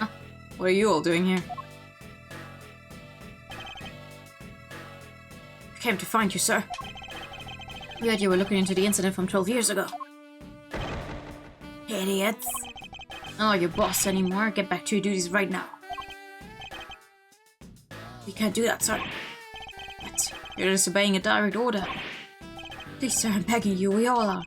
Huh. What are you all doing here? I came to find you, sir. We heard you were looking into the incident from 12 years ago. Idiots. I'm not your boss anymore. Get back to your duties right now. You can't do that, sir. But you're disobeying a direct order. Please, sir, I'm begging you. We all are.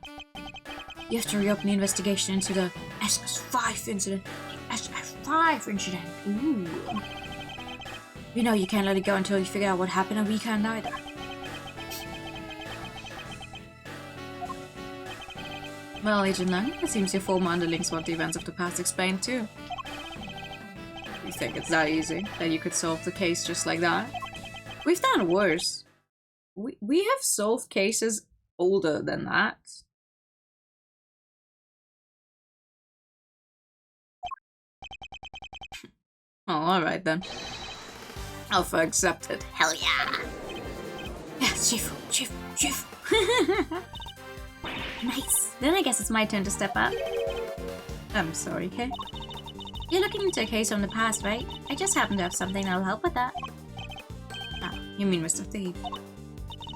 You have to reopen the investigation into the SS5 incident. SS5 incident. Ooh. You know you can't let it go until you figure out what happened, and we can't either. Well, Agent Lang, it seems your former underlings want the events of the past explained too. You think it's that easy? That you could solve the case just like that? We've done worse. We have solved cases older than that. Oh, alright then. Alpha accepted. Hell yeah! Yeah, Shifu. Nice. Then I guess it's my turn to step up. I'm sorry, Kay. You're looking into a case from the past, right? I just happen to have something that'll help with that. Ah, you mean Mr. Thief?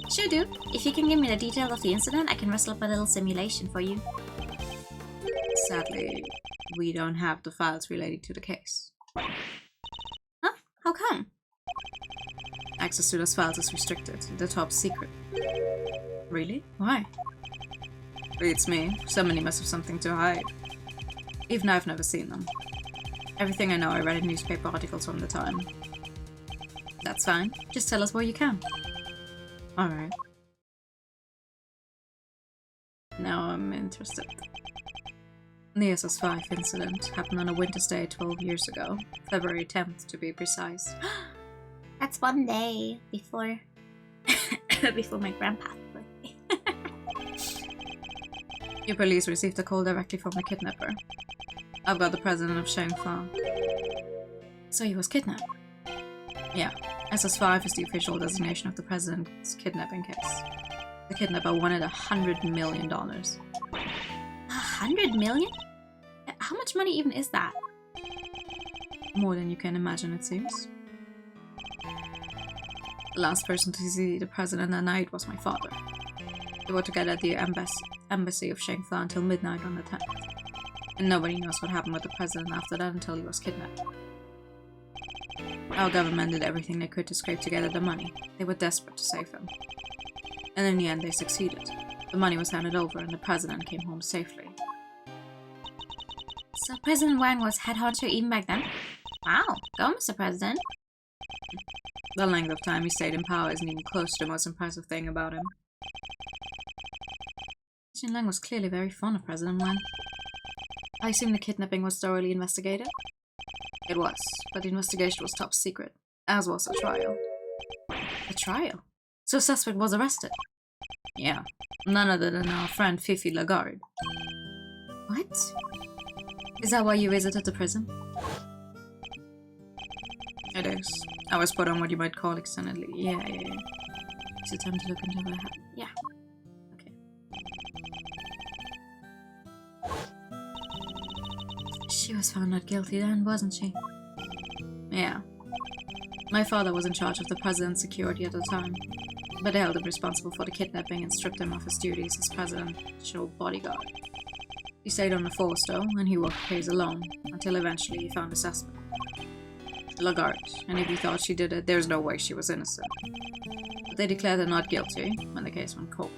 Sure do. If you can give me the details of the incident, I can wrestle up a little simulation for you. Sadly, we don't have the files related to the case. Huh? How come? Access to those files is restricted. The top secret. Really? Why? It's me. Somebody must have something to hide. Even I've never seen them. Everything I know I read in newspaper articles from the time. That's fine. Just tell us where you can. Alright. Now I'm interested. The SS5 incident happened on a winter's day 12 years ago. February 10th to be precise. That's one day before... before my grandpa's birthday. Your police received a call directly from the kidnapper. About the president of Shangfa. So he was kidnapped? Yeah. SS5 is the official designation of the president's kidnapping case. The kidnapper wanted $100 million. $100 million? How much money even is that? More than you can imagine, it seems. The last person to see the president that night was my father. They were together at the embassy of Shangfa until midnight on the 10th. And nobody knows what happened with the president after that until he was kidnapped. Our government did everything they could to scrape together the money. They were desperate to save him. And in the end, they succeeded. The money was handed over and the president came home safely. So President Wang was head honcho even back then? Wow, go Mr. President. The length of time he stayed in power isn't even close to the most impressive thing about him. Xin Lang was clearly very fond of President Wang. I assume the kidnapping was thoroughly investigated? It was, but the investigation was top secret, as was the trial. A trial? So suspect was arrested? Yeah, none other than our friend Fifi Lagarde. What? Is that why you visited the prison? It is. I was put on what you might call extended leave. Yeah. Is it time to look into what happened? Yeah. Okay. She was found not guilty then, wasn't she? Yeah. My father was in charge of the president's security at the time, but they held him responsible for the kidnapping and stripped him of his duties as presidential bodyguard. He stayed on the force though, and he worked the case alone, until eventually he found a suspect. Lagarde, and if he thought she did it, there's no way she was innocent. But they declared her not guilty when the case went cold.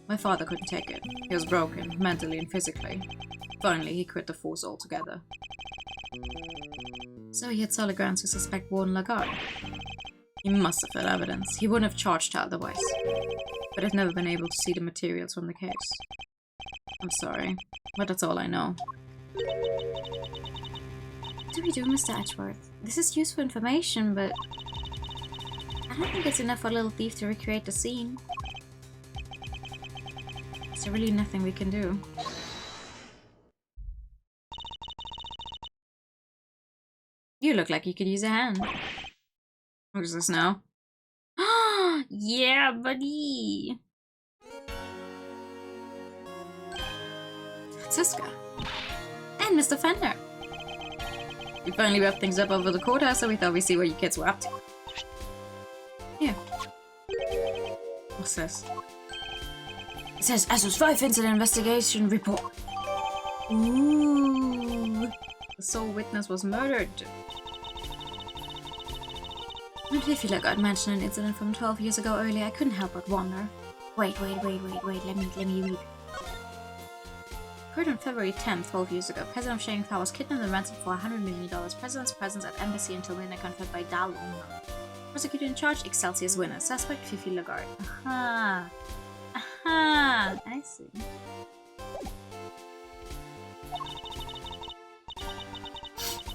My father couldn't take it. He was broken, mentally and physically. Finally, he quit the force altogether. So he had solid grounds to suspect Warden Lagarde. He must have had evidence. He wouldn't have charged her otherwise. But I've never been able to see the materials from the case. I'm sorry, but that's all I know. What do we do, Mr. Edgeworth? This is useful information, but I don't think it's enough for a little thief to recreate the scene. Is there really nothing we can do? You look like you could use a hand. Who's this now? Yeah, buddy! Siska. And Mr. Fender! You finally wrapped things up over the courthouse, so we thought we'd see what you kids were up to. Here. What's this? It says SS5 Incident Investigation Report. Ooh. The sole witness was murdered. When Fifi Lagarde mentioned an incident from 12 years ago earlier, I couldn't help but wonder. Wait, let me read. Occurred on February 10th, 12 years ago. President of Shanghai was kidnapped and ransomed for $100 million. President's presence at embassy until winner confirmed by Da Long. Prosecutor in charge, Excelsior's winner. Suspect, Fifi Lagarde. Aha! Aha! I see.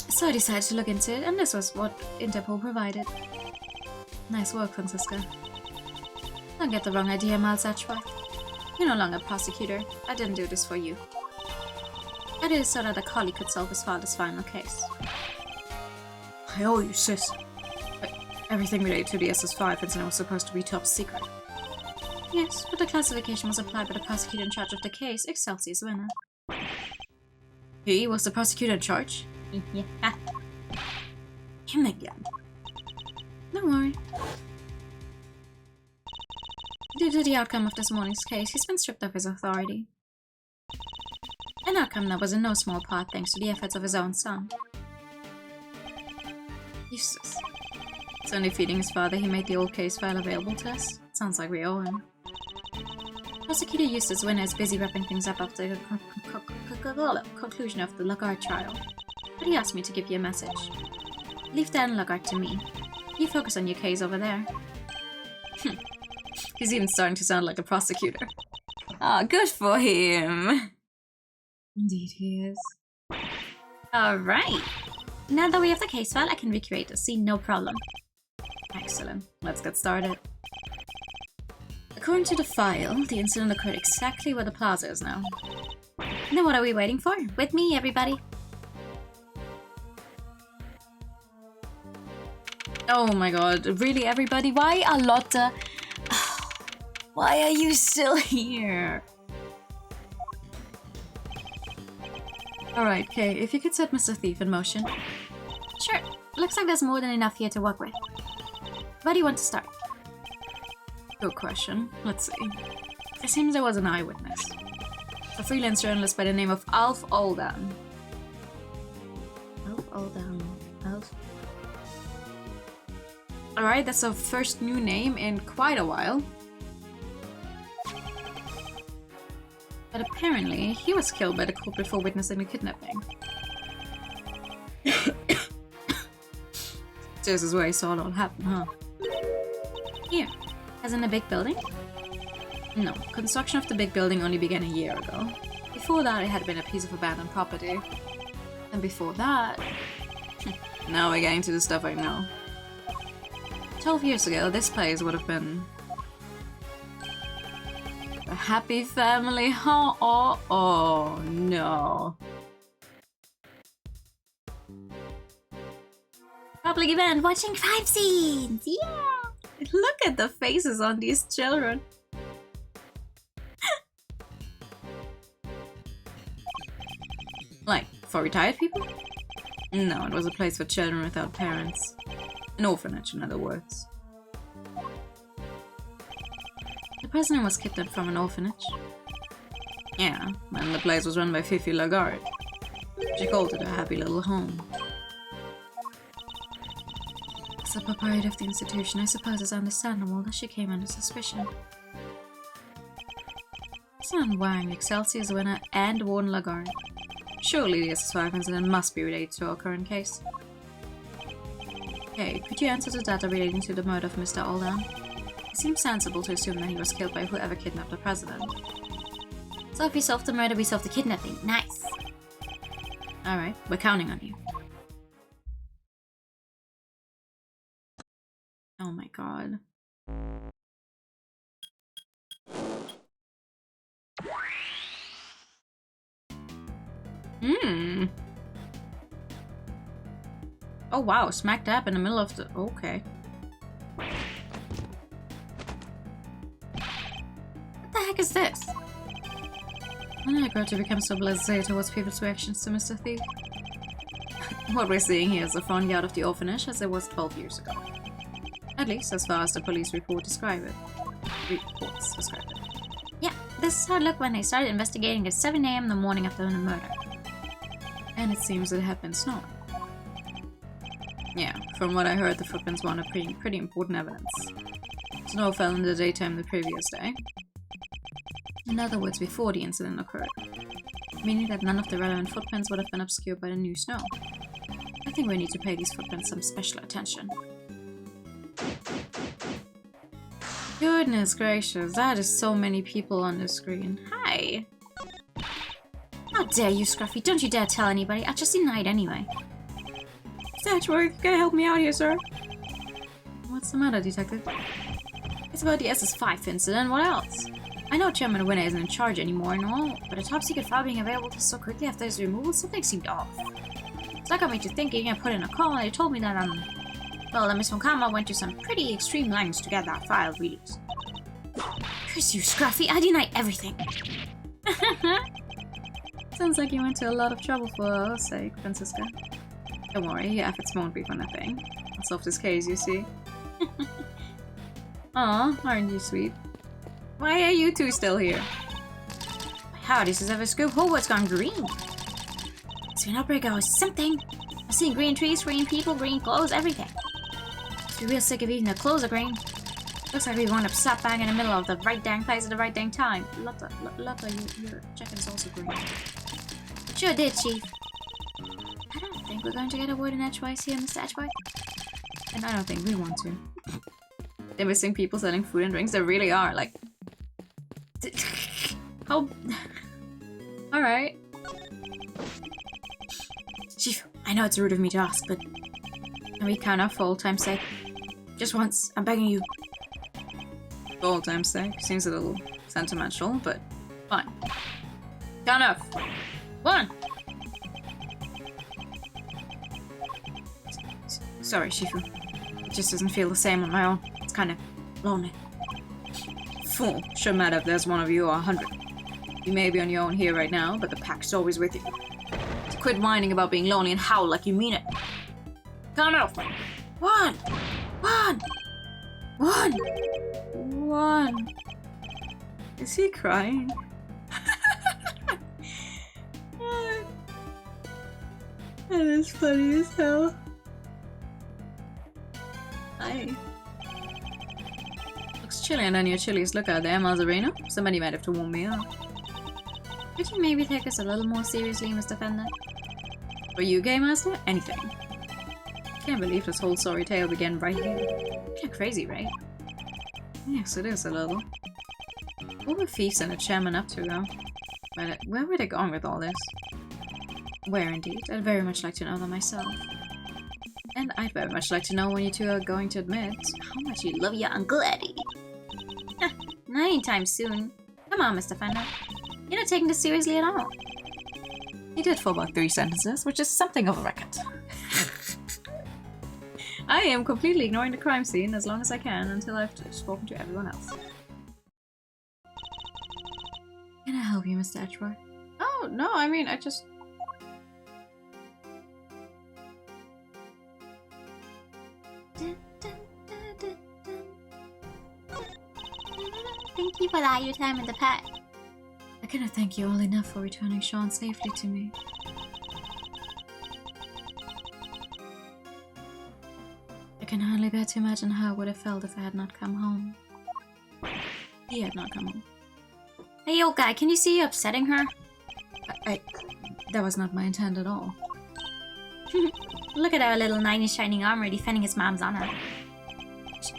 So I decided to look into it, and this was what Interpol provided. Nice work, Francisca. Don't get the wrong idea, Miles Edgeworth. You're no longer a prosecutor. I didn't do this for you. I did it so that a colleague could solve his father's final case. I owe you, sis. Everything related to the SS5 incident was supposed to be top secret. Yes, but the classification was applied by the prosecutor in charge of the case, Excelsior's winner. He was the prosecutor in charge? Yeah. Him again. Don't worry. Due to the outcome of this morning's case, he's been stripped of his authority. An outcome that was in no small part thanks to the efforts of his own son. Useless. It's only feeding his father he made the old case file available to us. Sounds like we owe him. Prosecutor Eustace Winner is busy wrapping things up after the conclusion of the Lagarde trial. But he asked me to give you a message. Leave Dan Lagarde to me. You focus on your case over there. He's even starting to sound like a prosecutor. Ah, good for him. Indeed he is. Alright. Now that we have the case file, I can recreate the scene, no problem. Excellent. Let's get started. According to the file, the incident occurred exactly where the plaza is now. Then what are we waiting for? With me, everybody. Oh my god, really everybody? Why Alotta? Why are you still here? Alright, Kay, if you could set Mr. Thief in motion. Sure, looks like there's more than enough here to work with. Where do you want to start? Good question. Let's see. It seems there was an eyewitness. A freelance journalist by the name of Alf Aldan. Alf Aldan. Alf. Alright, that's our first new name in quite a while. But apparently, he was killed by the culprit for witnessing the kidnapping. This is where he saw it all happen, huh? Here. As in a big building? No, construction of the big building only began a year ago. Before that, it had been a piece of abandoned property. And before that... Now we're getting to the stuff I know. 12 years ago, this place would have been... a happy family home. Oh no. Public event, watching crime scenes! Yeah! Look at the faces on these children. Like, for retired people? No, it was a place for children without parents. An orphanage, in other words. The president was kidnapped from an orphanage. Yeah, and the place was run by Fifi Lagarde. She called it a happy little home. As the proprietor of the institution, I suppose it's understandable that she came under suspicion. Son Wang, Excelsior's winner, and Warden Lagarde. Surely the SS5 incident must be related to our current case. Okay, could you answer the data relating to the murder of Mr. Aldan? It seems sensible to assume that he was killed by whoever kidnapped the president. So if we solve the murder, we solve the kidnapping. Nice! Alright, we're counting on you. Oh my god. Oh wow, smack dab in the middle of the... okay. What the heck is this? When I grow to become so blasé towards people's reactions to Mr. Thief. What we're seeing here is a front yard of the orphanage as it was 12 years ago. At least as far as the police reports describe it. Yeah, this is how it looked when they started investigating at 7 AM the morning after the murder. And it seems it had been snowing. Yeah, from what I heard, the footprints were pretty important evidence. Snow fell in the daytime the previous day. In other words, before the incident occurred. meaning that none of the relevant footprints would have been obscured by the new snow. I think we need to pay these footprints some special attention. Goodness gracious, that is so many people on the screen. Hi! How dare you, Scruffy? Don't you dare tell anybody. I just denied anyway. Statuary, you gotta help me out here, sir. What's the matter, Detective? It's about the SS5 incident, what else? I know Chairman Winner isn't in charge anymore and all, but a top-secret file being available so quickly after his removal, something seemed off. So that got me to thinking. I put in a call and they told me that, well, that Miss Fonkama went to some pretty extreme lengths to get that file released. Curse you, Scruffy. I deny everything. Sounds like you went to a lot of trouble for our sake, Francisca. Don't worry, your efforts won't be for nothing. I'll solve this case, you see. Aw, aren't you sweet? Why are you two still here? How this is ever scoop? Hogwarts gone green. It's an outbreak or something. I've seen green trees, green people, green clothes, everything. Must be real sick of eating the clothes are green. Looks like we wound up slap bang in the middle of the right dang place at the right dang time. Lotta, your jacket is also green. Sure did, Chief. I don't think we're going to get a word in edgewise here, Mr. Edgewise. And I don't think we want to. They're missing people selling food and drinks. There really are, like... How... Alright. Chief, I know it's rude of me to ask, but... can we count off for old time's sake? Just once, I'm begging you. For old time's sake. Seems a little sentimental, but fine. Count off. 1! Sorry, Shifu. It just doesn't feel the same on my own. It's kind of lonely. Fool. Shouldn't matter if there's one of you or 100. You may be on your own here right now, but the pack's always with you. So quit whining about being lonely and howl like you mean it. Count off. 1! 1! 1! 1. Is he crying? That is funny as hell. Hi. Looks chilly on your chilliest lookout there, Mazarino. Somebody might have to warm me up. Could you maybe take us a little more seriously, Mr. Fender? For you, Game Master? Anything. Can't believe this whole sorry tale began right here. Kinda crazy, right? Yes, it is a little. What were Feast and the Chairman up to, though? Where were they going with all this? Where, indeed. I'd very much like to know that myself. And I'd very much like to know when you two are going to admit how much you love your Uncle Eddie. Not anytime soon. Come on, Mr. Fender. You're not taking this seriously at all. He did for about 3 sentences, which is something of a record. I am completely ignoring the crime scene as long as I can until I've spoken to everyone else. Can I help you, Mr. Edgeworth? Oh, no, I mean, I just... Thank you for that, your time in the pet. I cannot thank you all enough for returning Sean safely to me. I can hardly bear to imagine how I would have felt if I had not come home. He had not come home. Hey, old guy, can you see you upsetting her? That was not my intent at all. Look at our little knight in shining armor defending his mom's honor.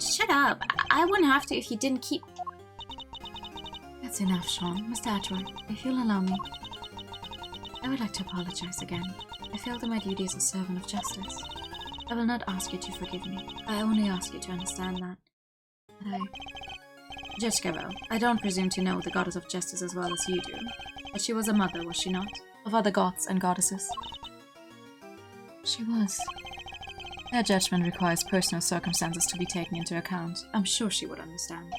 Shut up. I wouldn't have to if you didn't keep... That's enough, Sean. Mr. Atwood, if you'll allow me. I would like to apologize again. I failed in my duty as a servant of justice. I will not ask you to forgive me. I only ask you to understand that Judge Gavel, I don't presume to know the goddess of justice as well as you do. But she was a mother, was she not? Of other gods and goddesses. She was. Her judgment requires personal circumstances to be taken into account. I'm sure she would understand.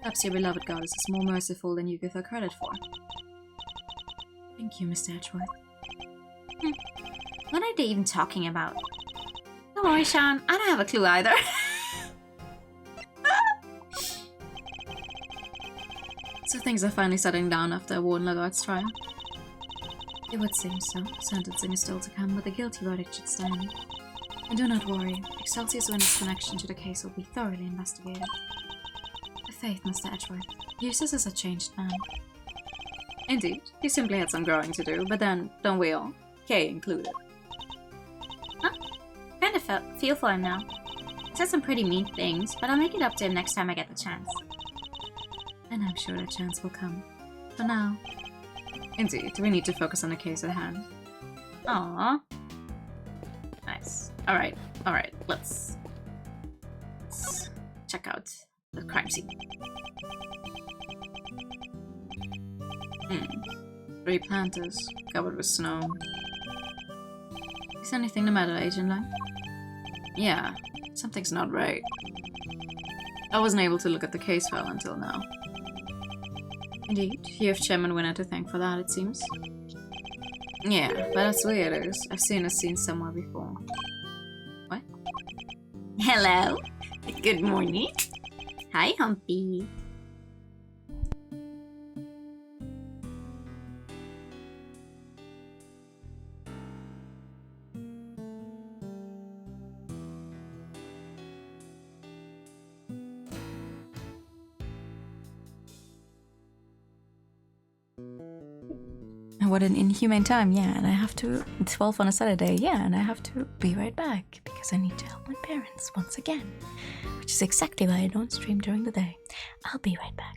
Perhaps your beloved goddess is more merciful than you give her credit for. Thank you, Mr. Edgeworth. What are they even talking about? Don't worry, Sean. I don't have a clue either. So things are finally settling down after Warden Lagarde's trial? It would seem so. Sentencing is still to come, but the guilty verdict should stand. And do not worry. Excelsior's Winner's connection to the case will be thoroughly investigated. With faith, Mr. Edgeworth. Eustace is a changed man. Indeed, he simply had some growing to do, but then, don't we all? Kay included. Huh? Kind of feel for him now. He said some pretty mean things, but I'll make it up to him next time I get the chance. And I'm sure that chance will come. For now. Indeed, we need to focus on the case at hand. Aww. Nice. Alright, let's check out the crime scene. 3 planters, covered with snow. Is anything the matter, Agent Lang? Yeah, something's not right. I wasn't able to look at the case file until now. Indeed, you have Chairman Winner to thank for that, it seems. Yeah, but that's the way it is. I've seen a scene somewhere before. What? Hello. Good morning. Hi, Humpy. What an inhumane time, yeah, and I have to, 12 on a Saturday, yeah, and I have to be right back because I need to help my parents once again, which is exactly why I don't stream during the day. I'll be right back.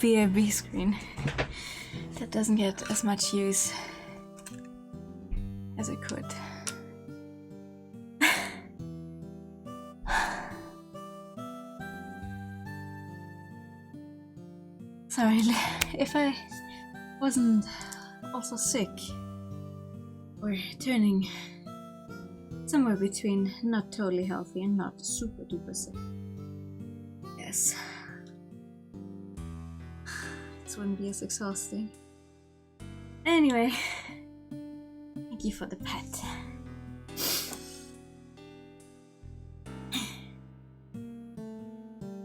BAB screen. That doesn't get as much use as it could. Sorry, if I wasn't also sick, or turning somewhere between not totally healthy and not super duper sick. Yes. This wouldn't be as exhausting. Anyway, thank you for the pet.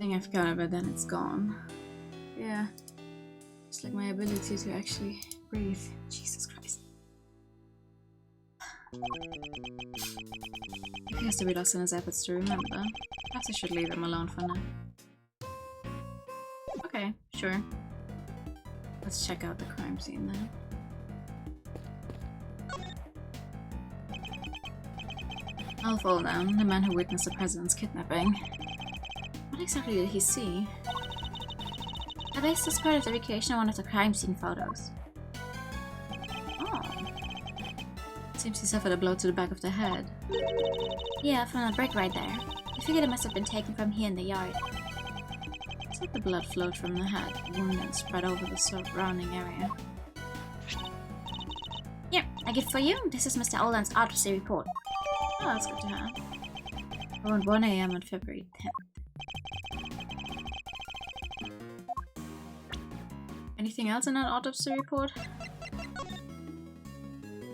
I forgot about then it's gone. Yeah. Just like my ability to actually breathe. Jesus Christ. He appears to be lost in his efforts to remember. Perhaps I should leave him alone for now. Okay, sure. Let's check out the crime scene then. I'll fall down, the man who witnessed the president's kidnapping. What exactly did he see? I based this part of the recreation on one of the crime scene photos. Oh. Seems he suffered a blow to the back of the head. Yeah, from the brick right there. I figured it must have been taken from here in the yard. It's like the blood flowed from the head, wound and spread over the surrounding area. Here, a gift for you. This is Mr. Oland's autopsy report. Oh, that's good to have. Around 1 AM on February 10th. Anything else in that autopsy report?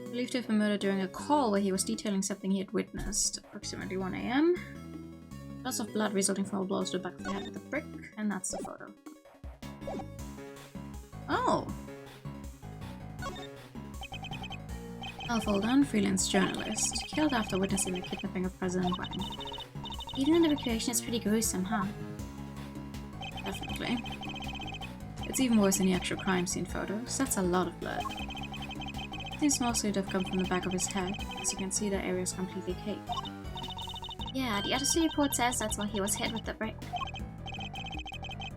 Believed to have been murdered during a call where he was detailing something he had witnessed. Approximately 1 AM. Loss of blood resulting from a blow to the back of the head with a brick, and that's the photo. Oh! Alfoldan, freelance journalist, killed after witnessing the kidnapping of President Wang. Even in the recreation, it's pretty gruesome, huh? Definitely. It's even worse in the actual crime scene photos. That's a lot of blood. Seems mostly to have come from the back of his head. As you can see, the area is completely caked. Yeah, the autopsy report says that's why he was hit with the brick.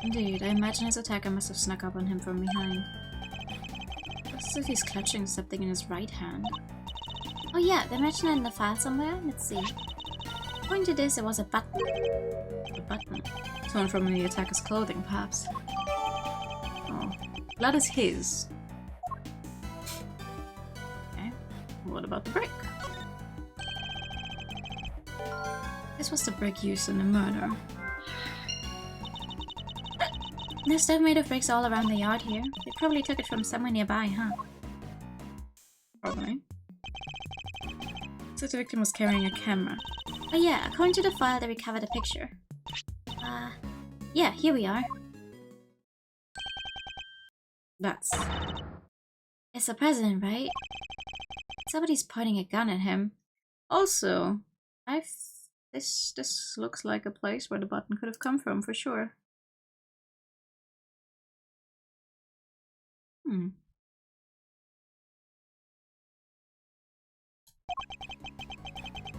Indeed, I imagine his attacker must have snuck up on him from behind. Looks as if he's clutching something in his right hand. Oh yeah, they mentioned it in the file somewhere. Let's see. According to this, it was a button. A button? Torn from the attacker's clothing, perhaps. Oh. Blood is his. Okay. What about the brick? This was the brick used in the murder. There's stuff made of bricks all around the yard here. They probably took it from somewhere nearby, huh? Probably. So the victim was carrying a camera. Oh yeah, according to the file, they recovered a picture. Yeah, here we are. That's... It's the president, right? Somebody's pointing a gun at him. Also, this looks like a place where the button could have come from, for sure.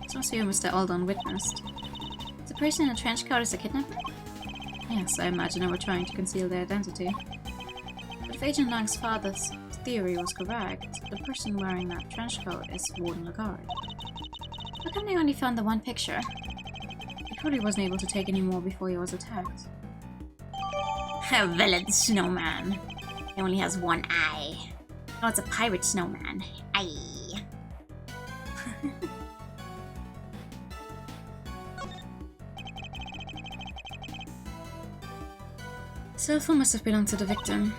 This must be who Mr. Alden witnessed. The person in a trench coat is a kidnapper? Yes, I imagine they were trying to conceal their identity. But if Agent Lang's father's theory was correct, the person wearing that trench coat is Warden Lagarde. How come they only found the one picture? He probably wasn't able to take any more before he was attacked. A villain snowman. He only has one eye. Oh, it's a pirate snowman. Aye. Cell phone must have belonged to the victim.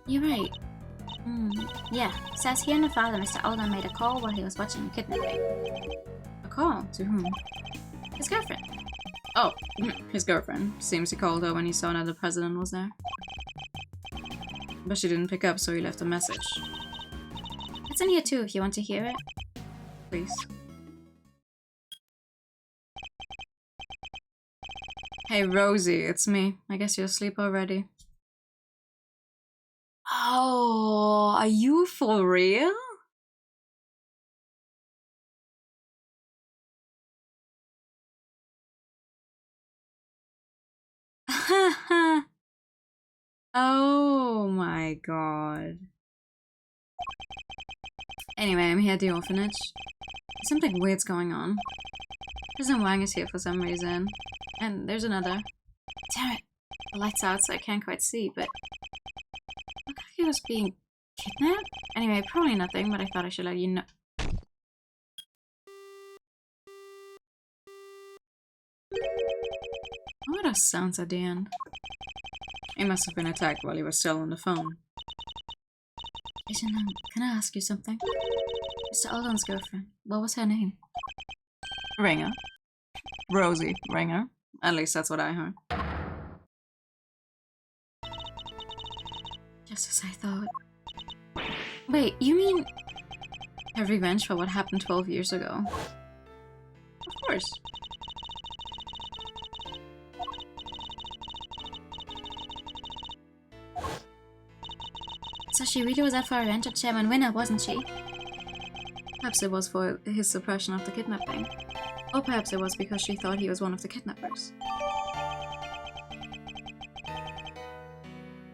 You're right. Yeah, says here in the file that Mr. Alden made a call while he was watching the kidnapping. A call? To whom? His girlfriend. Oh, his girlfriend. Seems he called her when he saw that the president was there. But she didn't pick up, so he left a message. It's in here too if you want to hear it. Please. Hey Rosie, it's me. I guess you're asleep already. Oh, are you for real? Oh my god. Anyway, I'm here at the orphanage. Something weird's going on. President Wang is here for some reason. And there's another. Damn it. The light's out so I can't quite see, but... Looked like he was being kidnapped? Anyway, probably nothing, but I thought I should let you know. What are those sounds at the end? He must have been attacked while he was still on the phone. Listen, can I ask you something? Mr. Alden's girlfriend, what was her name? Ringer. Rosie Ringer. At least that's what I heard. Just as I thought. Wait, you mean... Her revenge for what happened 12 years ago. Of course. So she really was out for revenge at Chairman Winner, wasn't she? Perhaps it was for his suppression of the kidnapping. Or perhaps it was because she thought he was one of the kidnappers.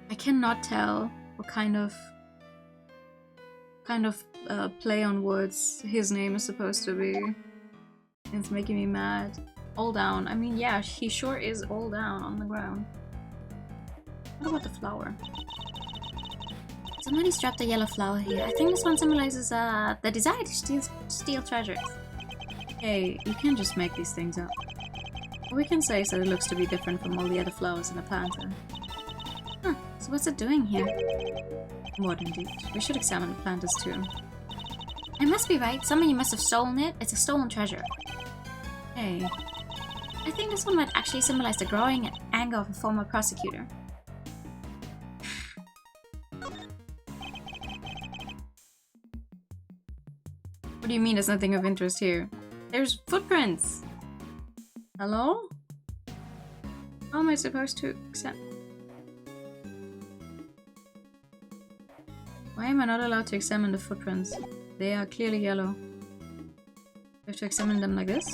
I cannot tell what kind of play on words his name is supposed to be. It's making me mad. All down. I mean, yeah, he sure is all down on the ground. What about the flower? Somebody strapped a yellow flower here. I think this one symbolizes the desire to steal treasures. Hey, you can't just make these things up. What we can say is that it looks to be different from all the other flowers in the planter. Huh, so what's it doing here? What indeed? We should examine the planters too. I must be right. Somebody must have stolen it. It's a stolen treasure. Hey. I think this one might actually symbolize the growing anger of a former prosecutor. What do you mean there's nothing of interest here? There's footprints! Hello? How am I supposed to accept? Why am I not allowed to examine the footprints? They are clearly yellow. I have to examine them like this?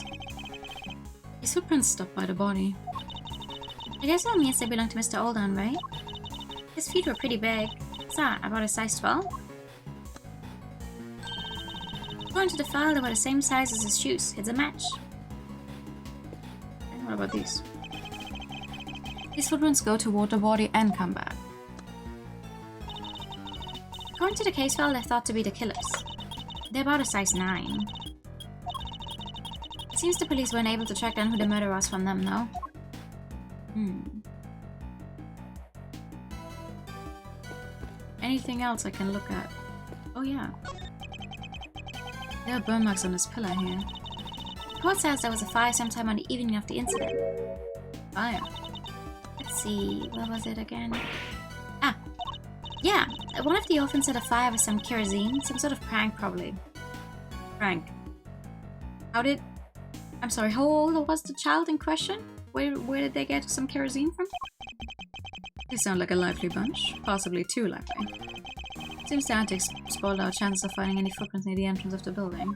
These footprints stop by the body. I guess that means they belong to Mr. Alden, right? His feet were pretty big. What's that, about a size 12? According to the file, they were the same size as his shoes. It's a match. And what about these? These footprints go toward the body and come back. According to the case file, they're thought to be the killers. They're about a size 9. It seems the police weren't able to track down who the murderer was from them, though. Anything else I can look at? Oh yeah. There are burn marks on this pillar here. The report says there was a fire sometime on the evening of the incident. Fire? Let's see, where was it again? Ah! Yeah, one of the orphans set a fire with some kerosene. Some sort of prank, probably. Prank. How old was the child in question? Where did they get some kerosene from? They sound like a lively bunch. Possibly too lively. Seems the antics spoiled our chances of finding any footprints near the entrance of the building.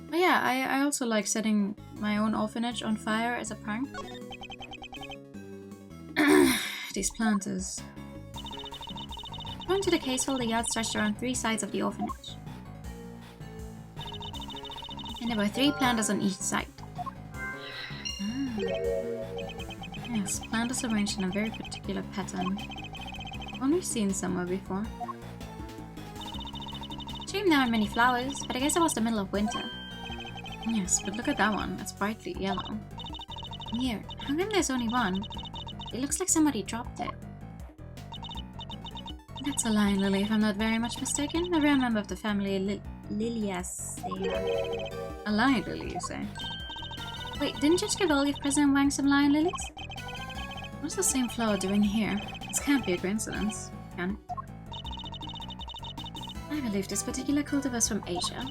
But yeah, I also like setting my own orphanage on fire as a prank. These planters. According to the case file, the yard stretched around 3 sides of the orphanage. And there were 3 planters on each side. Yes, planters arranged in a very particular pattern. One we've seen somewhere before. Shame there aren't many flowers, but I guess it was the middle of winter. Yes, but look at that one. It's brightly yellow. Here, how come there's only one? It looks like somebody dropped it. That's a lion lily, if I'm not very much mistaken. A rare member of the family Liliaceae. A lion lily, you say? Wait, didn't Judge Gavol give President Wang some lion lilies? What's the same flower doing here? This can't be a coincidence, can it? I believe this particular cultivar is from Asia,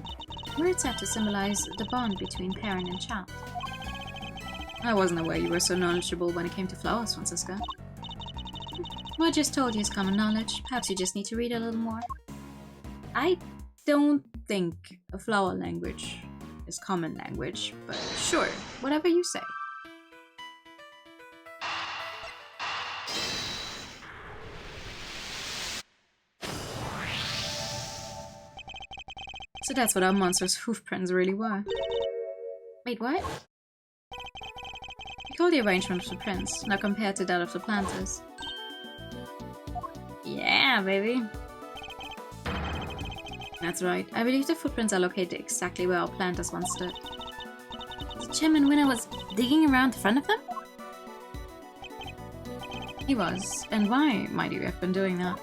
where it's said to symbolize the bond between parent and child. I wasn't aware you were so knowledgeable when it came to flowers, Francisca. What I just told you is common knowledge. Perhaps you just need to read a little more. I don't think a flower language is common language, but sure, whatever you say. So that's what our monster's hoof prints really were. Wait, what? Recall the arrangement of the prints, now compared to that of the planters. Yeah, baby. That's right. I believe the footprints are located exactly where our planters once stood. The Chairman Winner was digging around the front of them? He was. And why might you have been doing that?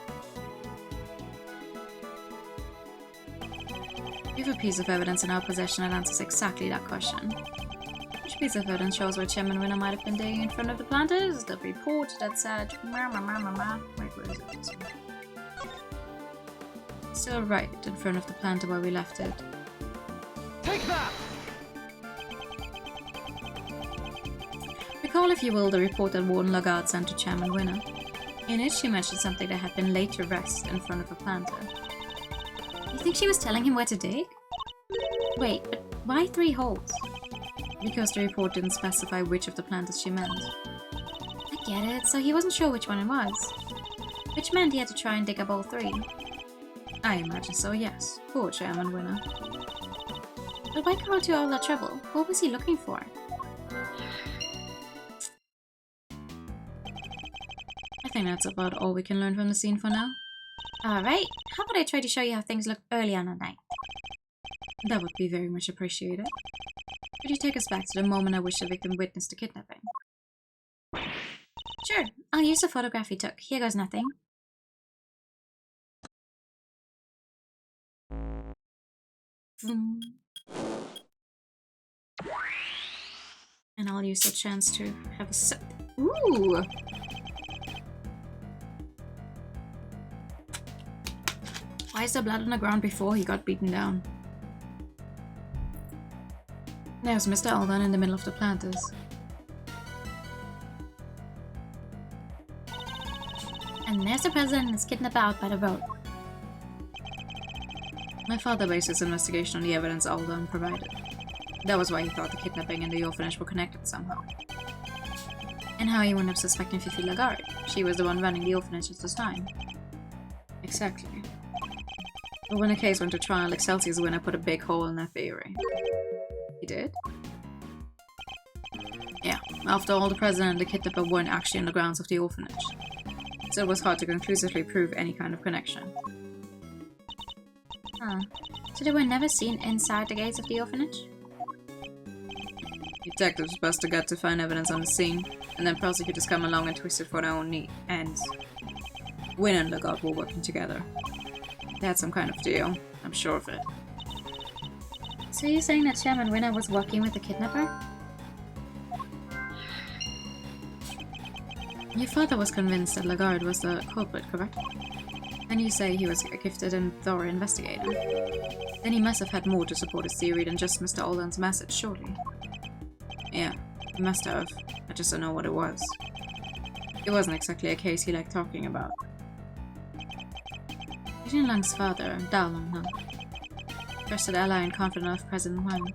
We have a piece of evidence in our possession that answers exactly that question. Which piece of evidence shows what Chairman Winner might have been doing in front of the planters? The report that said... Wait, where is it? This one. Still right in front of the planter where we left it. Take that! Recall, if you will, the report that Warden Lagarde sent to Chairman Winner. In it, she mentioned something that had been laid to rest in front of a planter. You think she was telling him where to dig? Wait, but why 3 holes? Because the report didn't specify which of the planters she meant. I get it, so he wasn't sure which one it was. Which meant he had to try and dig up all 3. I imagine so, yes. Poor Chairman Winner. But why go to all that trouble? What was he looking for? I think that's about all we can learn from the scene for now. Alright, how about I try to show you how things look early on at night? That would be very much appreciated. Could you take us back to the moment at which the victim witnessed the kidnapping? Sure, I'll use the photograph he took. Here goes nothing. And I'll use the chance to have a sip. Ooh! Why is there blood on the ground before he got beaten down? There's Mr. Alden in the middle of the planters. And there's the president and his kidnapper out by the road. My father based his investigation on the evidence Alden provided. That was why he thought the kidnapping and the orphanage were connected somehow. And how he wouldn't have suspected Fifi Lagarde. She was the one running the orphanage at this time. Exactly. But when the case went to trial, Excelsior's winner put a big hole in that theory. He did? Yeah, after all, the president and the kidnapper weren't actually on the grounds of the orphanage. So it was hard to conclusively prove any kind of connection. Huh. So they were never seen inside the gates of the orphanage? Detectives bust a gut to find evidence on the scene, and then prosecutors come along and twist it for their own ends. Winner and Lagarde were working together. They had some kind of deal, I'm sure of it. So you're saying that Chairman Winner was working with the kidnapper? Your father was convinced that Lagarde was the culprit, correct? And you say he was a gifted and thorough investigator. Then he must have had more to support his theory than just Mr. Alden's message, surely. Yeah, he must have. I just don't know what it was. It wasn't exactly a case he liked talking about. Eugene Lang's father, Dao Lang, trusted ally and confidant of President Wang.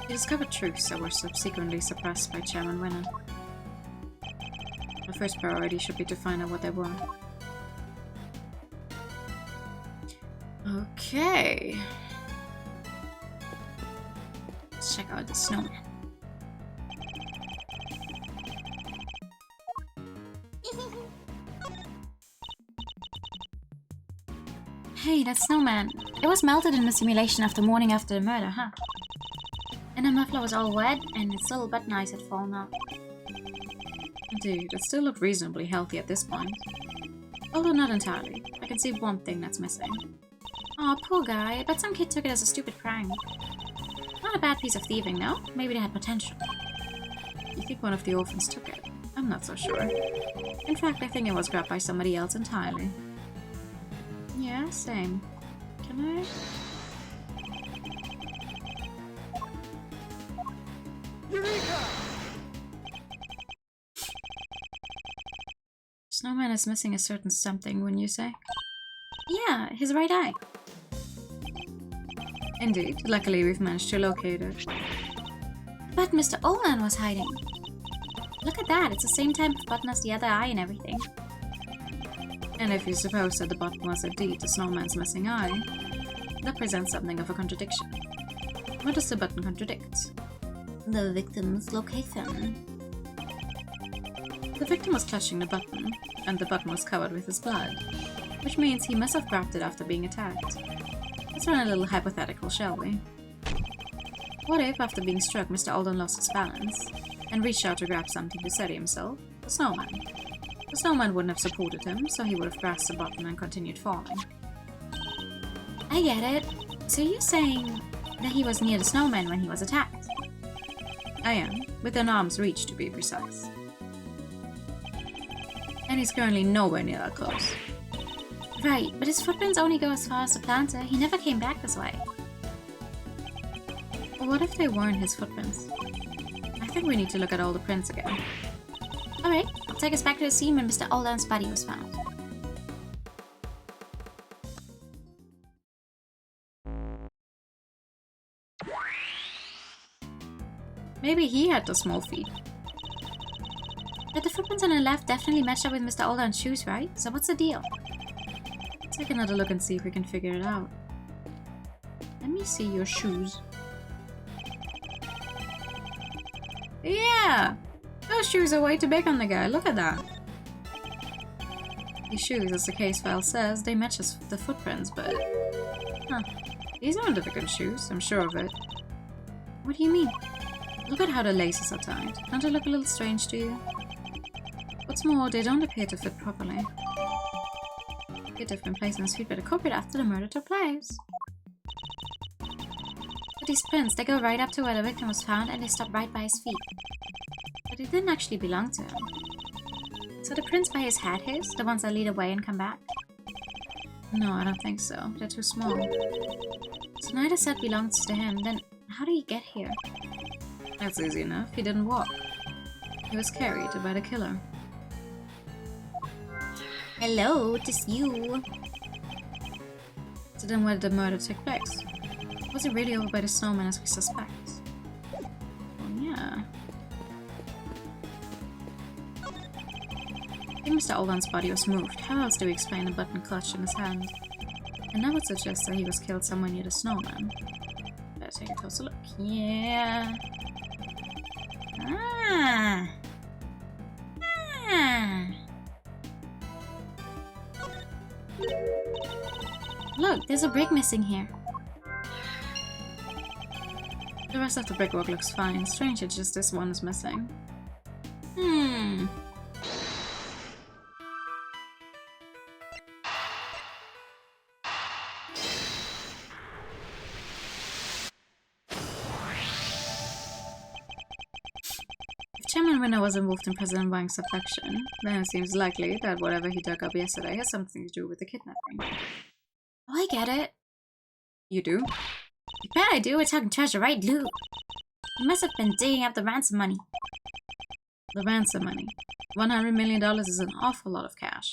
He discovered truths that were subsequently suppressed by Chairman Winner. My first priority should be to find out what they were. Okay. Let's check out the snowman. Hey, that snowman. It was melted in the simulation of the morning after the murder, huh? And the muffler was all wet, and its little button eyes had fallen off. Indeed, it still looked reasonably healthy at this point. Although not entirely. I can see one thing that's missing. Aw, poor guy. I bet some kid took it as a stupid prank. Not a bad piece of thieving, no? Maybe they had potential. You think one of the orphans took it? I'm not so sure. In fact, I think it was grabbed by somebody else entirely. Yeah, same. Can I? Eureka! Snowman is missing a certain something, wouldn't you say? Yeah, his right eye. Indeed. Luckily, we've managed to locate it. But Mr. Olan was hiding. Look at that, it's the same type of button as the other eye and everything. And if you suppose that the button was indeed the snowman's missing eye, that presents something of a contradiction. What does the button contradict? The victim's location. The victim was clutching the button, and the button was covered with his blood, which means he must have grabbed it after being attacked. Let's run a little hypothetical, shall we? What if, after being struck, Mr. Alden lost his balance, and reached out to grab something to steady himself? The snowman. The snowman wouldn't have supported him, so he would have pressed the button and continued falling. I get it. So you're saying that he was near the snowman when he was attacked? I am, within arm's reach to be precise. And he's currently nowhere near that close. Right, but his footprints only go as far as the planter. He never came back this way. What if they weren't his footprints? I think we need to look at all the prints again. Alright, I'll take us back to the scene when Mr. Alden's body was found. Maybe he had the small feet. But the footprints on the left definitely matched up with Mr. Alden's shoes, right? So what's the deal? Let's take another look and see if we can figure it out. Let me see your shoes. Yeah! Those shoes are way too big on the guy, look at that. These shoes, as the case file says, they match the footprints, but... Huh. These aren't difficult shoes, I'm sure of it. What do you mean? Look at how the laces are tied. Don't they look a little strange to you? What's more, they don't appear to fit properly. They have been placed on his feet by the culprit after the murder took place. But these prints, they go right up to where the victim was found and they stop right by his feet. But they didn't actually belong to him. So the prints by his head his, the ones that lead away and come back? No, I don't think so. They're too small. So neither set belongs to him, then how did he get here? That's easy enough. He didn't walk. He was carried by the killer. Hello, it is you. So then where did the murder take place? Was it really over by the snowman as we suspect? Well, yeah. I think Mr. Alden's body was moved. How else do we explain the button clutched in his hand? And that would suggest that he was killed somewhere near the snowman. Better take a closer look. Yeah. Ah. Look, there's a brick missing here. The rest of the brickwork looks fine. Strange, it's just this one is missing. If Chairman Winner was involved in President Wang's abduction, then it seems likely that whatever he dug up yesterday has something to do with the kidnapping. Oh, I get it. You do? You bet I do. We're talking treasure, right, Lou? He must have been digging up the ransom money. The ransom money. $100 million is an awful lot of cash.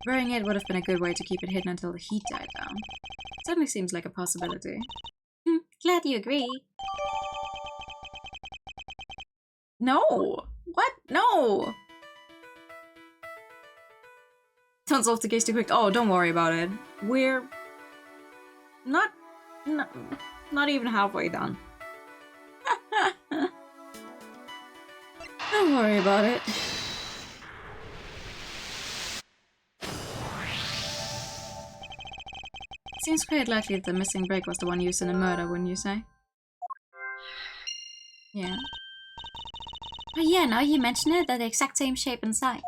Burying it would have been a good way to keep it hidden until the heat died down. Certainly seems like a possibility. Glad you agree. No! What? No! Don't solve the case too quick. Oh, don't worry about it. We're... not even halfway done. Don't worry about it. Seems quite likely that the missing brick was the one used in the murder, wouldn't you say? Yeah. Oh yeah, now you mention it, they're the exact same shape and size.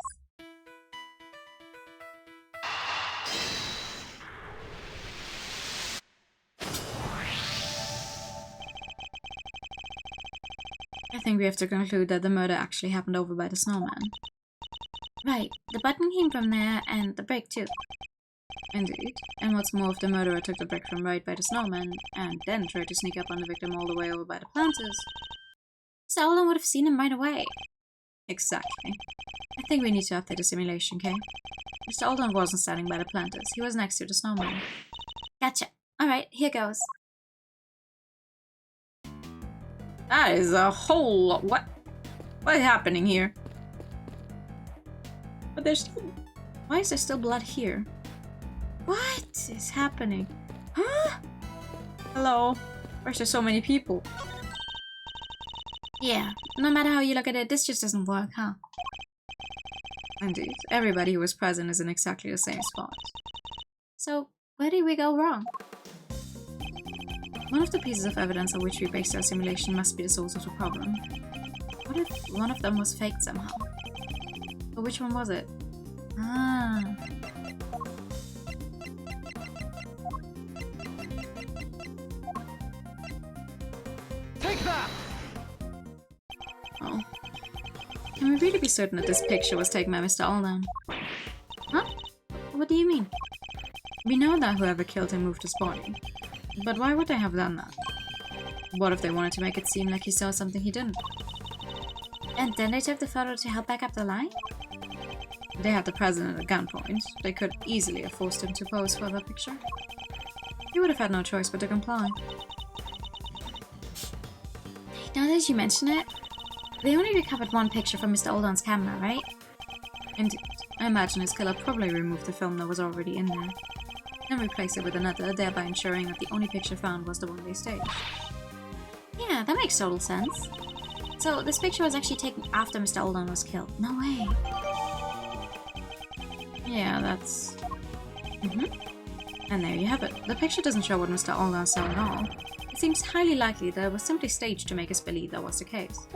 I think we have to conclude that the murder actually happened over by the snowman. Right, the button came from there, and the brick too. Indeed. And what's more, if the murderer took the brick from right by the snowman, and then tried to sneak up on the victim all the way over by the planters, Mr. Alden would have seen him right away. Exactly. I think we need to update the simulation, okay? Mr. Alden wasn't standing by the planters, he was next to the snowman. Gotcha. Alright, here goes. That is a whole lot. What is happening here? But there's still... Why is there still blood here? What is happening? Huh? Hello? Why is there so many people? Yeah, no matter how you look at it, this just doesn't work, huh? Indeed. Everybody who was present is in exactly the same spot. So, where did we go wrong? One of the pieces of evidence on which we based our simulation must be the source of the problem. What if one of them was faked somehow? But which one was it? Ah. Take that! Oh. Can we really be certain that this picture was taken by Mr. Alden? Huh? What do you mean? We know that whoever killed him moved his body. But why would they have done that? What if they wanted to make it seem like he saw something he didn't? And then they took the photo to help back up the lie? They had the president at gunpoint. They could easily have forced him to pose for that picture. He would have had no choice but to comply. Now that you mention it, they only recovered one picture from Mr. Oldon's camera, right? Indeed. I imagine his killer probably removed the film that was already in there, and replaced it with another, thereby ensuring that the only picture found was the one they staged. Yeah, that makes total sense. So this picture was actually taken after Mr. Oldon was killed. No way. Yeah, that's... And there you have it. The picture doesn't show what Mr. Alden saw at all. It seems highly likely that it was simply staged to make us believe that was the case.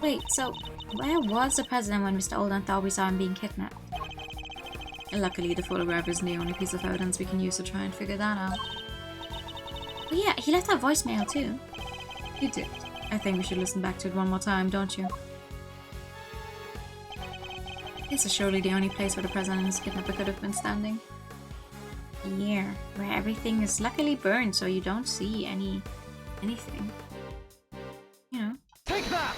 Wait, so where was the president when Mr. Oldon thought we saw him being kidnapped? And luckily, the photograph isn't the only piece of evidence we can use to try and figure that out. Oh yeah, he left that voicemail too. He did. I think we should listen back to it one more time, don't you? This is surely the only place where the president and his kidnapper could have been standing. Yeah, where everything is luckily burned so you don't see anything. You know. Take that!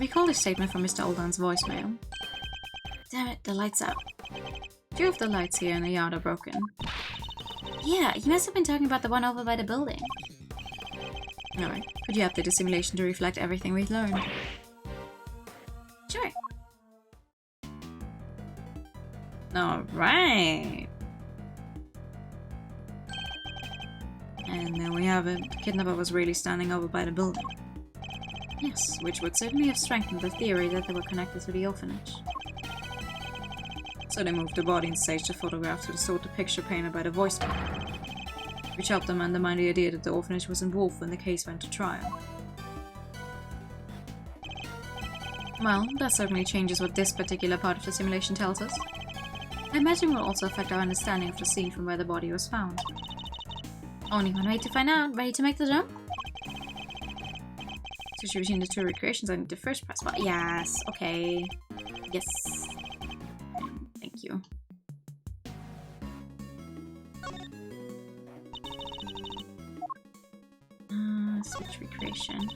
Recall the statement from Mr. Alden's voicemail. Damn it, the light's out. Two of the lights here in the yard are broken. Yeah, he must have been talking about the one over by the building. Alright, could you update the simulation to reflect everything we've learned? Sure. Alright! And there we have it. The kidnapper was really standing over by the building. Yes, which would certainly have strengthened the theory that they were connected to the orphanage. So they moved the body and staged the photograph to distort the picture painted by the voicemail, which helped them undermine the idea that the orphanage was involved when the case went to trial. Well, that certainly changes what this particular part of the simulation tells us. I imagine it will also affect our understanding of the scene from where the body was found. Only one way to find out. Ready to make the jump? Switch between the two recreations, I need to first press button. Yes, okay. Yes. Thank you. Switch recreation.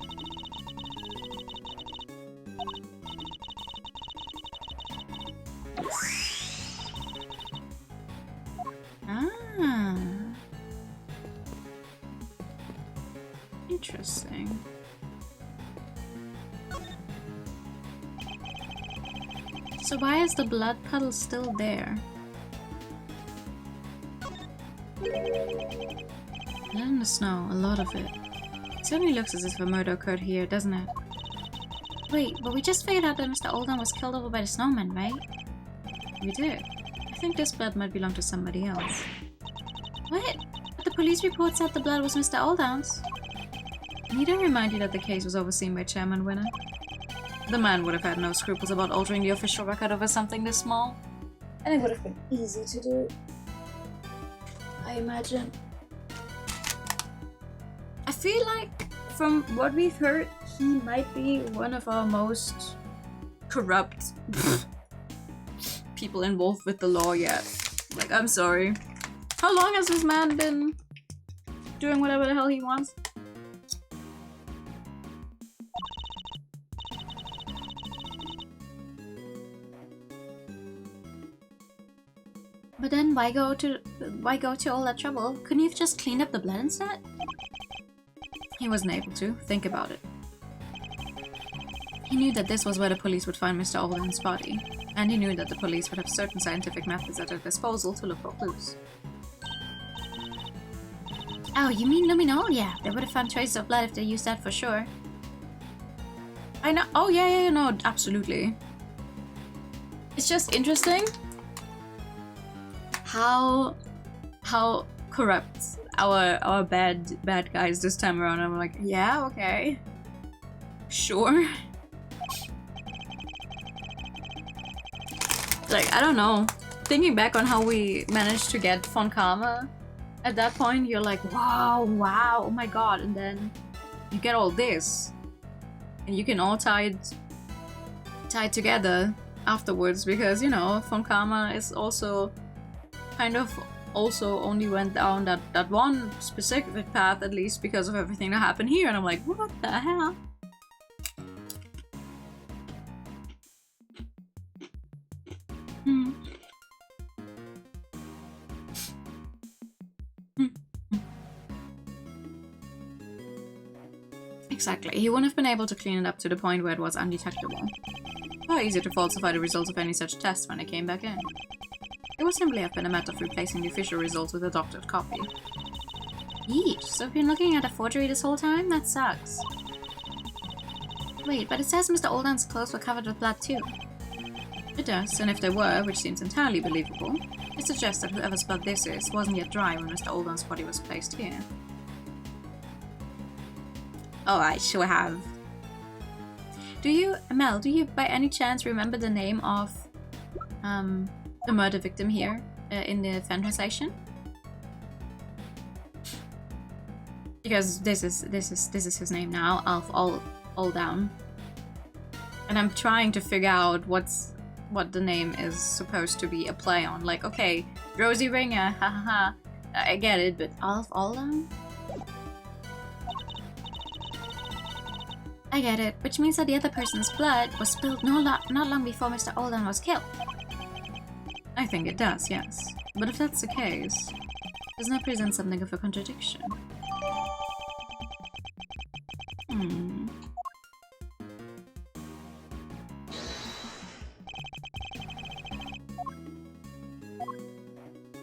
Ah. Interesting. So why is the blood puddle still there? Blood in the snow, a lot of it. It certainly looks as if a murder occurred here, doesn't it? Wait, but we just figured out that Mr. Oldon was killed over by the snowman, right? We did. I think this blood might belong to somebody else. What? But the police report said the blood was Mr. Oldon's. Need I remind you that the case was overseen by Chairman Winner? The man would have had no scruples about altering the official record over something this small. And it would have been easy to do, I imagine. I feel like, from what we've heard, he might be one of our most corrupt people involved with the law yet. Like, I'm sorry. How long has this man been doing whatever the hell he wants? But then why go to all that trouble? Couldn't you have just cleaned up the blood instead? He wasn't able to. Think about it. He knew that this was where the police would find Mr. Alden's body, and he knew that the police would have certain scientific methods at their disposal to look for clues. Oh, you mean luminol? Yeah, they would have found traces of blood if they used that for sure. I know. Oh yeah, no, absolutely. It's just interesting how corrupt our bad guys this time around. I'm like, yeah, okay, sure. Like, I don't know. Thinking back on how we managed to get Von Karma, at that point you're like, wow, oh my god, and then you get all this. And you can all tie it together afterwards because, you know, Von Karma is also kind of also only went down that one specific path, at least because of everything that happened here, and I'm like, what the hell? Exactly. He wouldn't have been able to clean it up to the point where it was undetectable. Far easier to falsify the results of any such test when they came back in. It would simply have been a matter of replacing the official results with a doctored copy. Yeesh, so I've been looking at a forgery this whole time? That sucks. Wait, but it says Mr. Oldan's clothes were covered with blood too. It does, and if they were, which seems entirely believable, it suggests that whoever's blood this is wasn't yet dry when Mr. Oldan's body was placed here. Oh, I sure have. Mel, do you by any chance remember the name of the murder victim here in the fan translation? Because this is his name now, Alf all down. And I'm trying to figure out what the name is supposed to be a play on. Like, okay, Rosie Ringer, hahaha. I get it, but Alf all down? I get it, which means that the other person's blood was spilled not long before Mr. Oldan was killed. I think it does, yes. But if that's the case, doesn't that present something of a contradiction?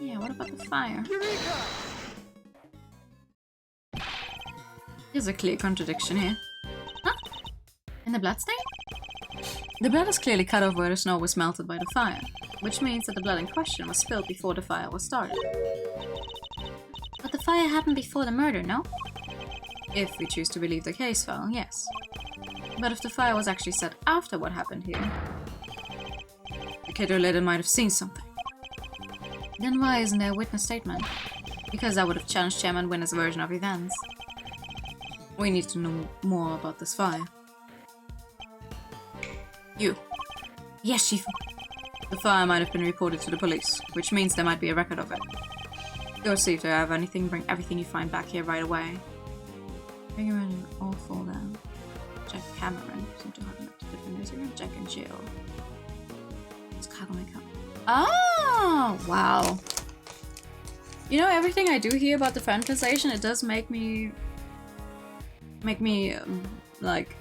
Yeah, what about the fire? Eureka! There's a clear contradiction here. Huh? And the bloodstain? The blood is clearly cut off where the snow was melted by the fire, which means that the blood in question was spilled before the fire was started. But the fire happened before the murder, no? If we choose to believe the case file, yes. But if the fire was actually set after what happened here, the kid who lit it might have seen something. Then why isn't there a witness statement? Because that would have challenged Chairman Winner's version of events. We need to know more about this fire. You. Yes, Shifu. The fire might have been reported to the police, which means there might be a record of it. Go see if they have anything, bring everything you find back here right away. Bring around and all fall down. Jack Cameron. Seem to have met the different newsroom. Jack and Jill. It's Kagome-kan. Oh, wow. You know, everything I do hear about the fan translation, it does make me like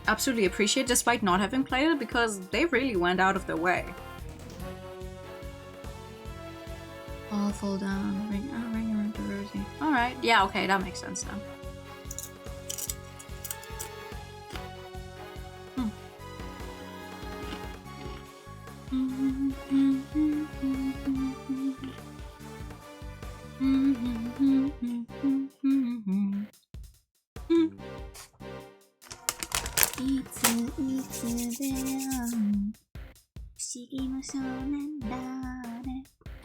absolutely appreciate, despite not having played it, because they really went out of their way. All fall down, ring around to Rosie. Alright, yeah, okay, that makes sense then.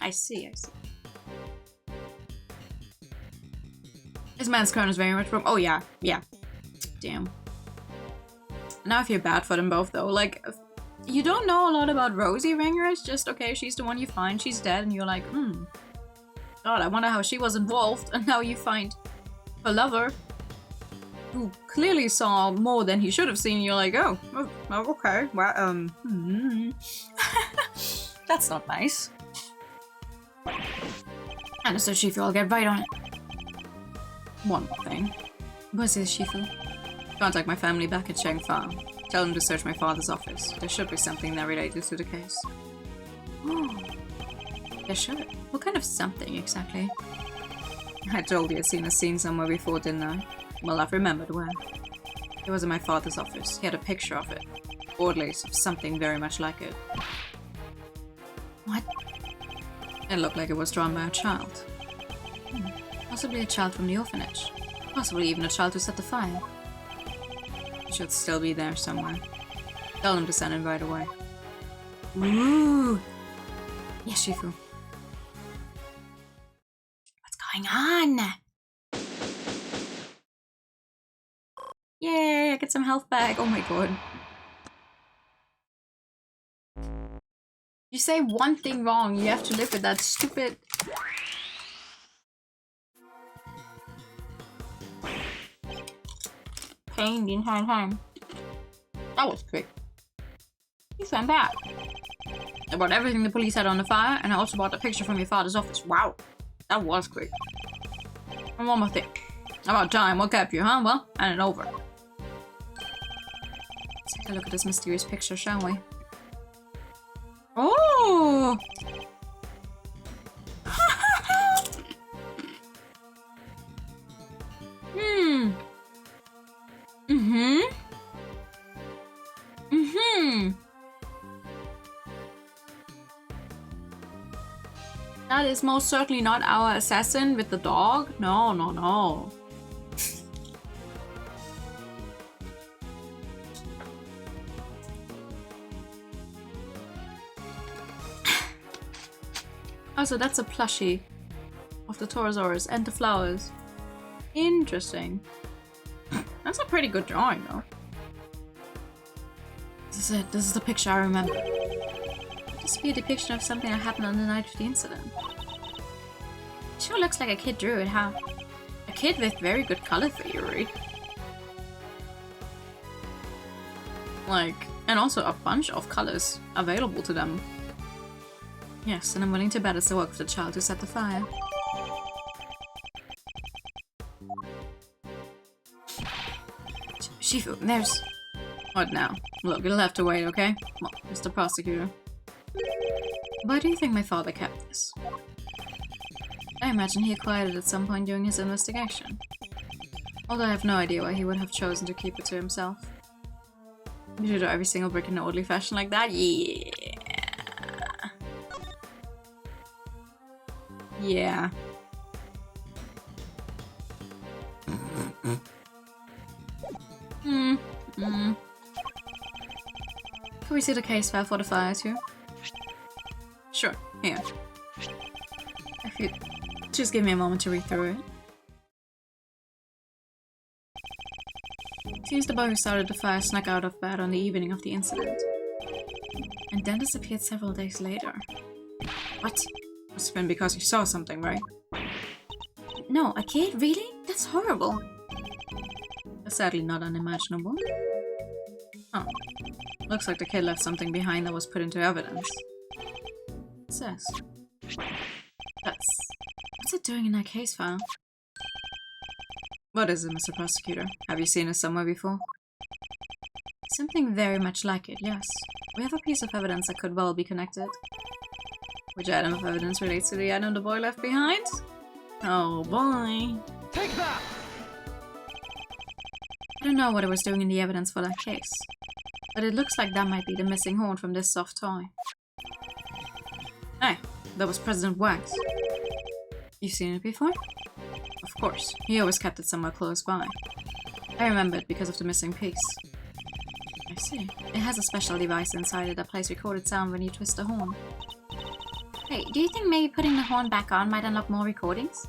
I see. This man's crown is very much from. Oh yeah. Damn. Now I feel bad for them both though. Like, you don't know a lot about Rosie Ringer. It's just okay. She's the one you find. She's dead, and you're like, God, I wonder how she was involved. And now you find her lover, who clearly saw more than he should have seen. You're like, oh okay. Well, that's not nice. And so Shifu, I'll get right on it. One more thing. What's this, Shifu? Contact my family back at Shangfa. Tell them to search my father's office. There should be something there related to the case. Oh. There should. What kind of something, exactly? I told you I'd seen a scene somewhere before, didn't I? Well, I've remembered where. It was in my father's office. He had a picture of it. Or at least of something very much like it. What? It looked like it was drawn by a child. Possibly a child from the orphanage. Possibly even a child who set the fire. It should still be there somewhere. Tell them to send it right away. Ooh! Yes, Shifu. What's going on? Yay, I get some health back. Oh my god. You say one thing wrong, you have to live with that stupid... pain the entire time. That was quick. You sent that. I brought everything the police had on the fire, and I also brought the picture from your father's office. Wow. That was quick. And one more thing. About time, what kept you, huh? Well, and it over. Let's take a look at this mysterious picture, shall we? Oh! That is most certainly not our assassin with the dog. No, no, no. Also, that's a plushie of the Torosaurus and the flowers. Interesting. That's a pretty good drawing, though. This is it. This is the picture I remember. This would be a depiction of something that happened on the night of the incident. It sure looks like a kid drew it, huh? A kid with very good color theory. Like, and also a bunch of colors available to them. Yes, and I'm willing to bet it's the work of the child who set the fire. Shifu, there's... What now? Look, you'll have to wait, okay? Well, Mr. Prosecutor. Why do you think my father kept this? I imagine he acquired it at some point during his investigation. Although I have no idea why he would have chosen to keep it to himself. You should do every single brick in an orderly fashion like that? Yeah. Yeah. Can we see the case file for the fire too? Sure, here. If you just give me a moment to read through it. Seems the boy who started the fire snuck out of bed on the evening of the incident. And then disappeared several days later. What? Must have been because he saw something, right? No, a kid? Really? That's horrible. That's sadly not unimaginable. Oh. Looks like the kid left something behind that was put into evidence. It says. What's it doing in that case file? What is it, Mr. Prosecutor? Have you seen it somewhere before? Something very much like it, yes. We have a piece of evidence that could well be connected. Which item of evidence relates to the item the boy left behind? Oh boy. Take that! I don't know what it was doing in the evidence for that case. But it looks like that might be the missing horn from this soft toy. Hey, that was President Wax. You've seen it before? Of course, he always kept it somewhere close by. I remember it because of the missing piece. I see. It has a special device inside it that plays recorded sound when you twist the horn. Hey, do you think maybe putting the horn back on might unlock more recordings?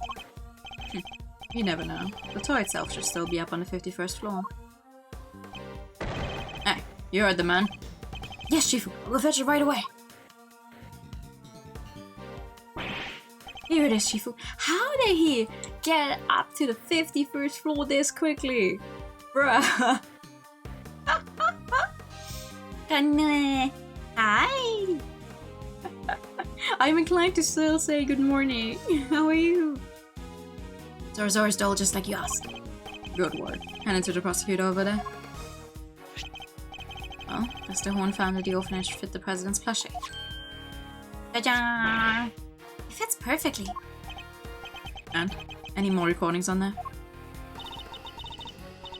You never know. The toy itself should still be up on the 51st floor. Hey, you heard the man. Yes, Shifu. We'll fetch it right away. Here it is, Shifu. How did he get up to the 51st floor this quickly? Bruh. Hi. I'm inclined to still say good morning. How are you? Zoro's doll just like you asked. Good word. Hand it to the prosecutor over there. Well, that's the horn found at the orphanage fit the president's plushie. Ta-da! It fits perfectly. And? Any more recordings on there?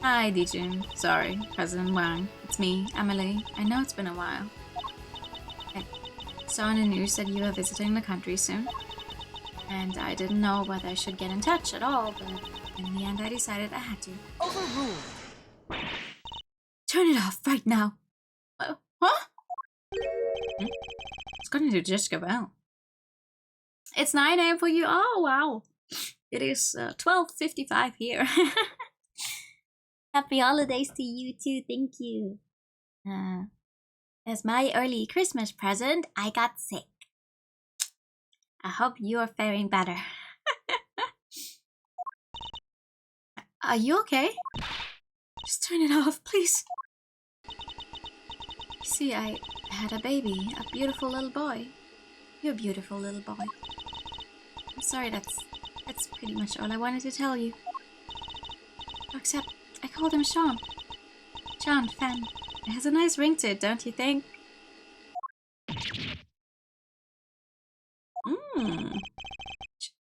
Hi, Dijun. Sorry, President Wang. It's me, Emily. I know it's been a while. I saw in the news that you are visiting the country soon. And I didn't know whether I should get in touch at all, but in the end I decided I had to. Overruled. Turn it off right now. Huh? It's going to just go out. It's 9 a.m. for you. Oh, wow. It is 12:55 here. Happy holidays to you too, thank you. As my early Christmas present, I got sick. I hope you're faring better. Are you okay? Just turn it off, please. See, I had a baby, a beautiful little boy. You're a beautiful little boy. I'm sorry, that's pretty much all I wanted to tell you. Except, I called him Sean. Sean Fenn. It has a nice ring to it, don't you think?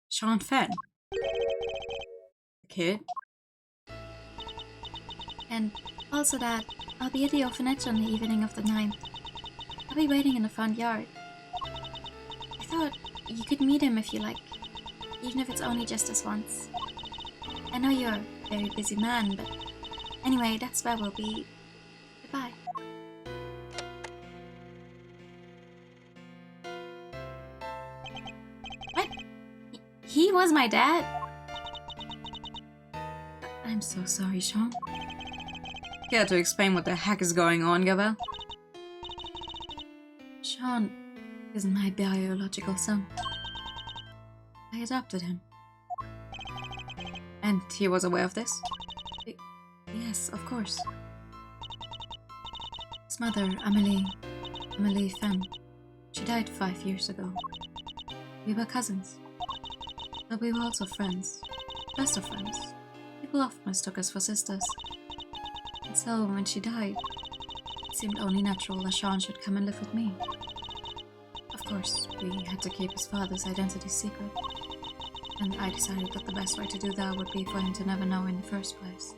Sean Fenn. The kid? And also that I'll be at the orphanage on the evening of the 9th. I'll be waiting in the front yard. I thought you could meet him if you like, even if it's only just this once. I know you're a very busy man, but anyway, that's where we'll be. Goodbye. What? He was my dad? I'm so sorry, Sean. Care to explain what the heck is going on, Gabrielle? Sean is my biological son. I adopted him. And he was aware of this? Yes, of course. His mother, Amelie Fenn, she died 5 years ago. We were cousins. But we were also friends. Best of friends. People often mistook us for sisters. And so, when she died, it seemed only natural that Sean should come and live with me. Of course, we had to keep his father's identity secret. And I decided that the best way to do that would be for him to never know in the first place.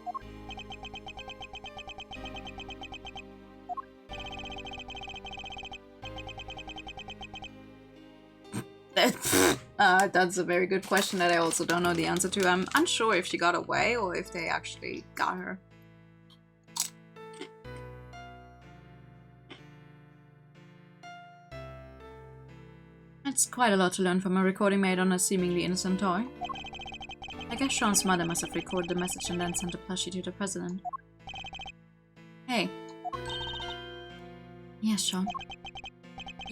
That's a very good question that I also don't know the answer to. I'm unsure if she got away or if they actually got her. It's quite a lot to learn from a recording made on a seemingly innocent toy. I guess Sean's mother must have recorded the message and then sent a plushie to the president. Hey. Yes, Sean.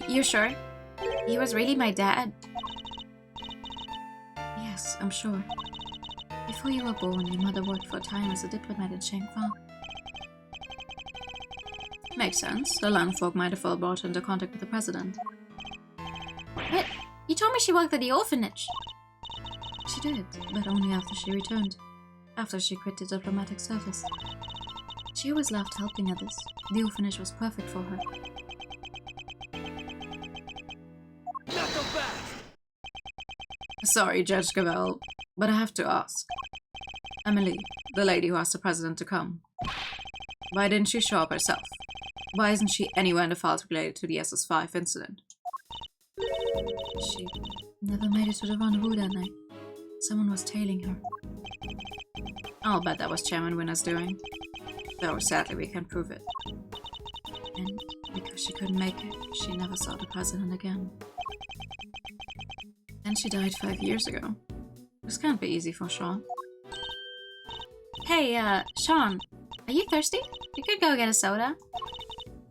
You sure? He was really my dad. Yes, I'm sure. Before you were born, your mother worked for a time as a diplomat in Shangfang. Makes sense. The landfolk might have well brought her into contact with the president. What? You told me she worked at the orphanage. She did, but only after she returned. After she quit the diplomatic service. She always loved helping others. The orphanage was perfect for her. Sorry, Judge Gavel, but I have to ask. Amelie, the lady who asked the president to come. Why didn't she show up herself? Why isn't she anywhere in the files related to the SS5 incident? She never made it to the rendezvous that night. Someone was tailing her. I'll bet that was Chairman Winner's doing. Though sadly we can't prove it. And because she couldn't make it, she never saw the president again. And she died 5 years ago. This can't be easy for Sean. Hey, Sean, are you thirsty? We could go get a soda.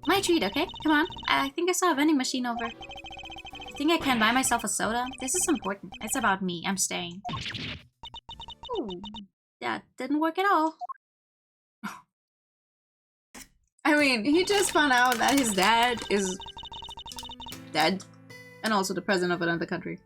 My treat, okay? Come on. I think I saw a vending machine over. I think I can buy myself a soda. This is important. It's about me. I'm staying. Ooh, that didn't work at all. I mean, he just found out that his dad is dead. And also the president of another country.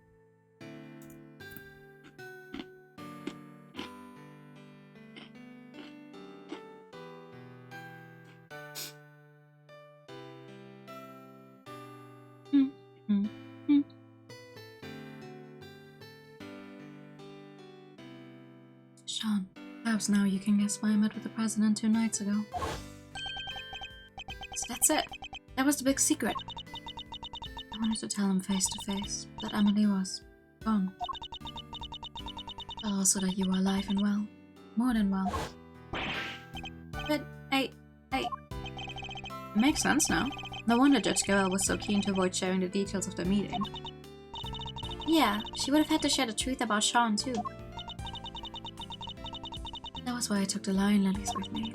Sean, perhaps now you can guess why I met with the president 2 nights ago. So that's it. That was the big secret. I wanted to tell him face to face that Amelie was gone. But also that you were alive and well. More than well. But Makes sense now. No wonder Judge Garrel was so keen to avoid sharing the details of the meeting. Yeah, she would have had to share the truth about Sean too. That was why I took the lion lilies with me.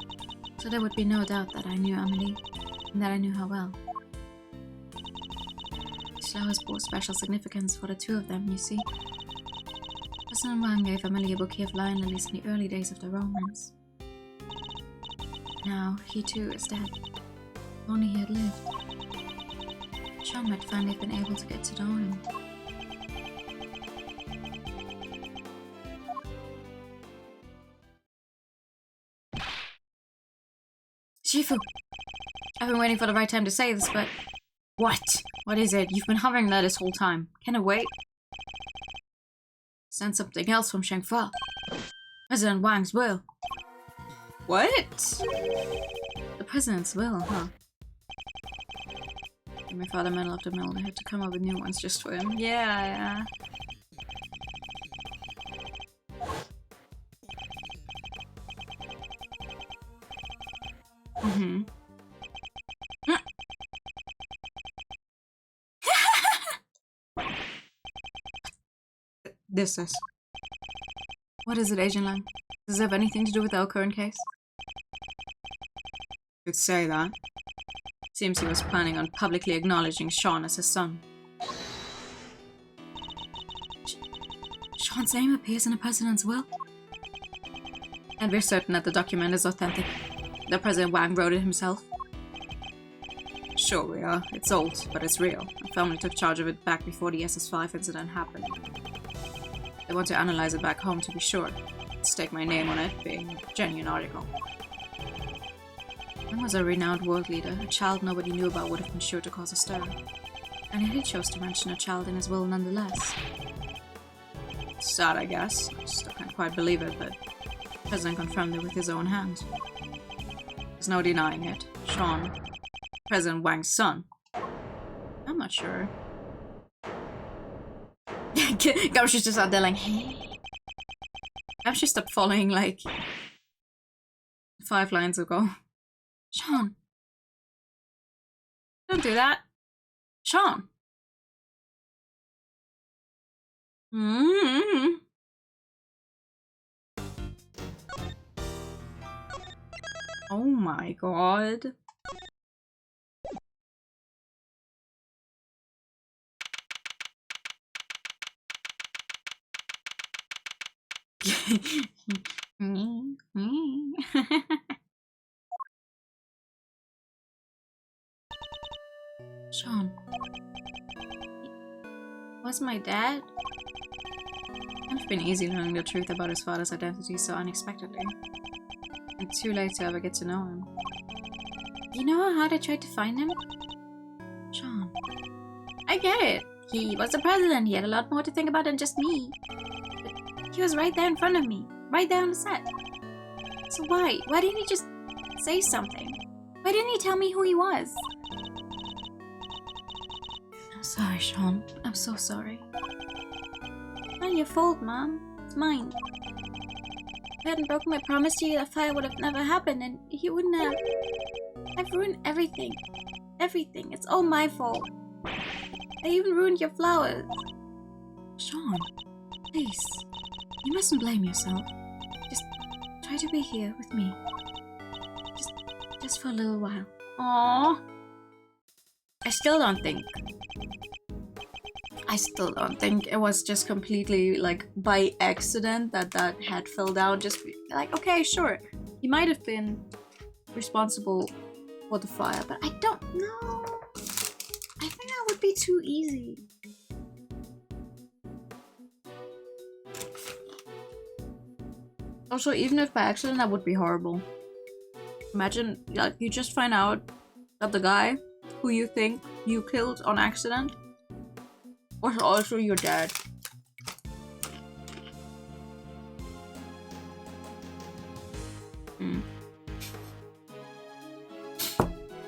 So there would be no doubt that I knew Amelie, and that I knew her well. These flowers bore special significance for the two of them, you see. President Wang gave Amelie a bouquet of lion lilies in the early days of their romance. Now, he too is dead. If only he had lived. Sean might finally have been able to get to know him. Shifu! I've been waiting for the right time to say this, but... What? What is it? You've been hovering there this whole time. Can it wait? Send something else from Shangfa. President Wang's will. What? The president's will, huh? My father meddle of the mill. They had to come up with new ones just for him. Yeah. Mm-hmm. This is. What is it, Agent Lang? Does it have anything to do with our current case? Could say that. Seems he was planning on publicly acknowledging Sean as his son. Sean's name appears in the president's will? And we're certain that the document is authentic. That President Wang wrote it himself? Sure we are. It's old, but it's real. My family took charge of it back before the SS5 incident happened. They want to analyze it back home to be sure. Stake my name on it being a genuine article. Wang was a renowned world leader. A child nobody knew about would have been sure to cause a stir. And yet he chose to mention a child in his will nonetheless. Sad, I guess. Still can't quite believe it, but the president confirmed it with his own hand. There's no denying it. Sean, President Wang's son. I'm not sure. Gamshi's just out there like, hey. Gamshi stopped following like 5 lines ago. Sean. Don't do that. Sean. Mm-hmm. Oh my god. Sean. Was my dad? It's been easy learning the truth about his father's identity so unexpectedly. And too late to ever get to know him. You know how hard I tried to find him? Sean. I get it. He was the president. He had a lot more to think about than just me. But he was right there in front of me. Right there on the set. So why? Why didn't he just say something? Why didn't he tell me who he was? I'm sorry, Sean. I'm so sorry. Not your fault, Mom. It's mine. If I hadn't broken my promise to you, that fire would have never happened, and he wouldn't have... I've ruined everything. Everything. It's all my fault. I even ruined your flowers. Sean, please. You mustn't blame yourself. Just try to be here with me. Just for a little while. Aww. I still don't think it was just completely like by accident that head fell down. Just like, okay, sure, he might have been responsible for the fire, but I don't know. I think that would be too easy. Also, even if by accident, that would be horrible. Imagine, like, you just find out that the guy who you think you killed on accident was also your dad.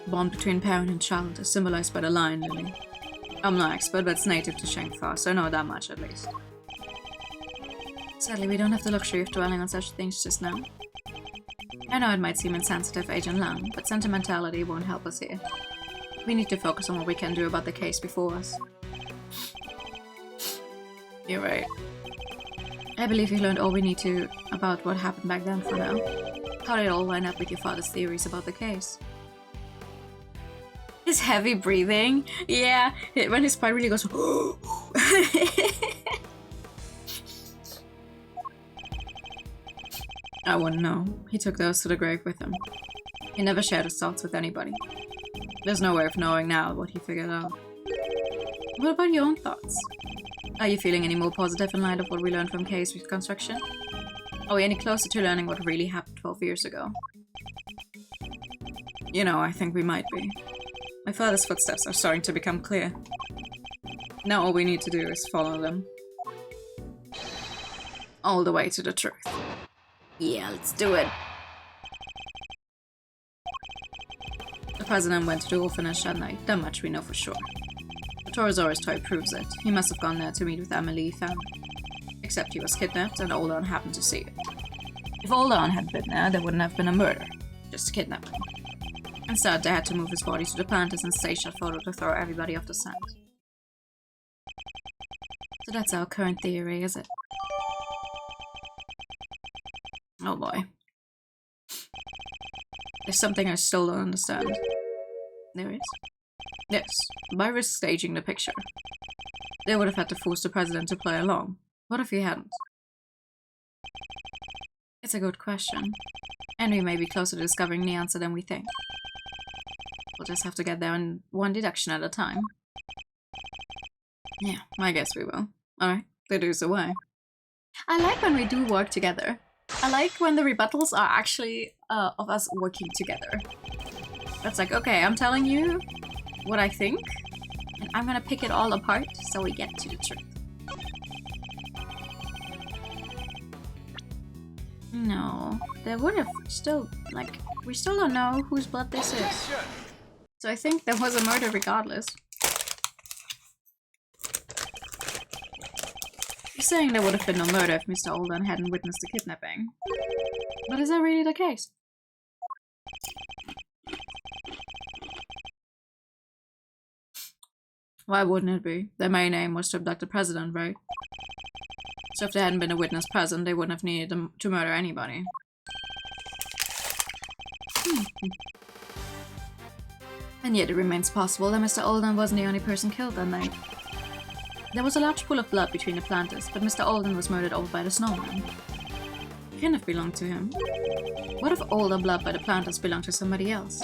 Bond between parent and child is symbolized by the lion lily. I'm no expert, but it's native to Shangfa, so I know that much at least. Sadly, we don't have the luxury of dwelling on such things just now. I know it might seem insensitive, Agent Lang, but sentimentality won't help us here. We need to focus on what we can do about the case before us. You're right. I believe we learned all we need to about what happened back then for now. How did it all line up with your father's theories about the case? His heavy breathing? Yeah, when his spine really goes... I wouldn't know. He took those to the grave with him. He never shared his thoughts with anybody. There's no way of knowing now what he figured out. What about your own thoughts? Are you feeling any more positive in light of what we learned from case reconstruction? Are we any closer to learning what really happened 12 years ago? You know, I think we might be. My father's footsteps are starting to become clear. Now all we need to do is follow them. All the way to the truth. Yeah, let's do it. The president went to the orphanage that night, that much we know for sure. The Torosaurus toy proves it. He must have gone there to meet with Emily family. Except he was kidnapped and Olon happened to see it. If Olon had been there wouldn't have been a murder. Just a kidnapping. Instead, they had to move his body to the planters and stage that photo to throw everybody off the scent. So that's our current theory, is it? Oh boy. There's something I still don't understand. There is? Yes, by risk staging the picture. They would have had to force the president to play along. What if he hadn't? It's a good question. And we may be closer to discovering the answer than we think. We'll just have to get there in one deduction at a time. Yeah, I guess we will. Alright, the dude's away. I like when we do work together. I like when the rebuttals are actually of us working together. That's like, okay, I'm telling you what I think, and I'm gonna pick it all apart so we get to the truth. No, there would have still, like, we still don't know whose blood this is. So I think there was a murder regardless. You're saying there would have been no murder if Mr. Olden hadn't witnessed the kidnapping. But is that really the case? Why wouldn't it be? Their main aim was to abduct the president, right? So if there hadn't been a witness present, they wouldn't have needed them to murder anybody. And yet it remains possible that Mr. Olden wasn't the only person killed that night. There was a large pool of blood between the planters, but Mr. Olden was murdered over by the snowman. It couldn't have belonged to him. What if all the blood by the planters belonged to somebody else?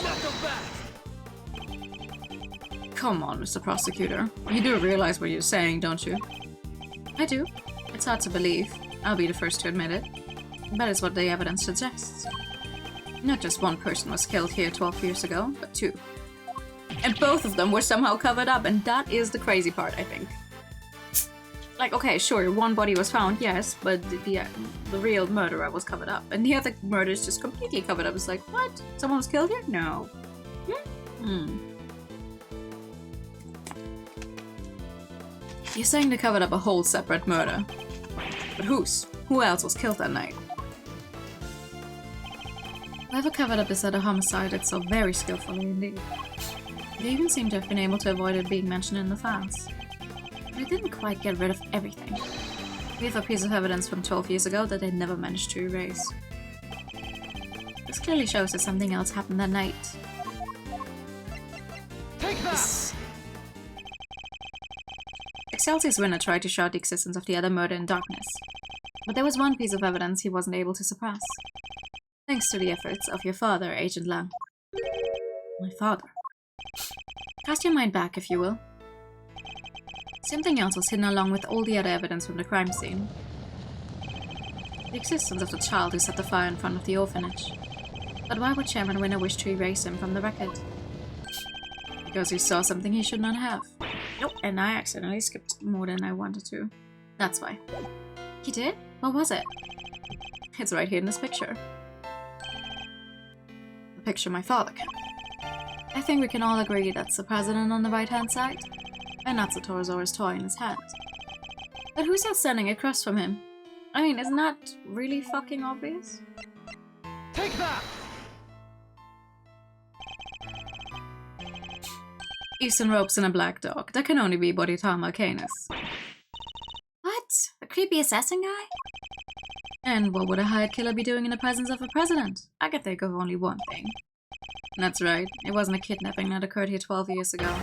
Come on, Mr. Prosecutor. You do realize what you're saying, don't you? I do. It's hard to believe. I'll be the first to admit it. But it's what the evidence suggests. Not just one person was killed here 12 years ago, but two. And both of them were somehow covered up, and that is the crazy part, I think. Like, okay, sure, one body was found, yes, but the real murderer was covered up. And the other murder is just completely covered up. It's like, what? Someone was killed here? No. You're saying they covered up a whole separate murder. But whose? Who else was killed that night? Whoever covered up this other homicide did so very skillfully indeed. They even seem to have been able to avoid it being mentioned in the files. But it didn't quite get rid of everything. We have a piece of evidence from 12 years ago that they never managed to erase. This clearly shows that something else happened that night. Take that! Excelsior's winner tried to shout the existence of the other murder in darkness. But there was one piece of evidence he wasn't able to suppress. Thanks to the efforts of your father, Agent Lang. My father? Cast your mind back, if you will. Something else was hidden along with all the other evidence from the crime scene. The existence of the child who set the fire in front of the orphanage. But why would Chairman Winner wish to erase him from the record? Because he saw something he should not have. Nope, and I accidentally skipped more than I wanted to. That's why. He did? What was it? It's right here in this picture. The picture my father kept. I think we can all agree that's the president on the right-hand side. And that's a Torosaurus toy in his hand. But who's that standing across from him? I mean, isn't that really fucking obvious? Take that! Eastern ropes and a black dog. That can only be Bodhidharma Canis. What? creepy assassin guy? And what would a hired killer be doing in the presence of a president? I can think of only one thing. That's right, it wasn't a kidnapping that occurred here 12 years ago.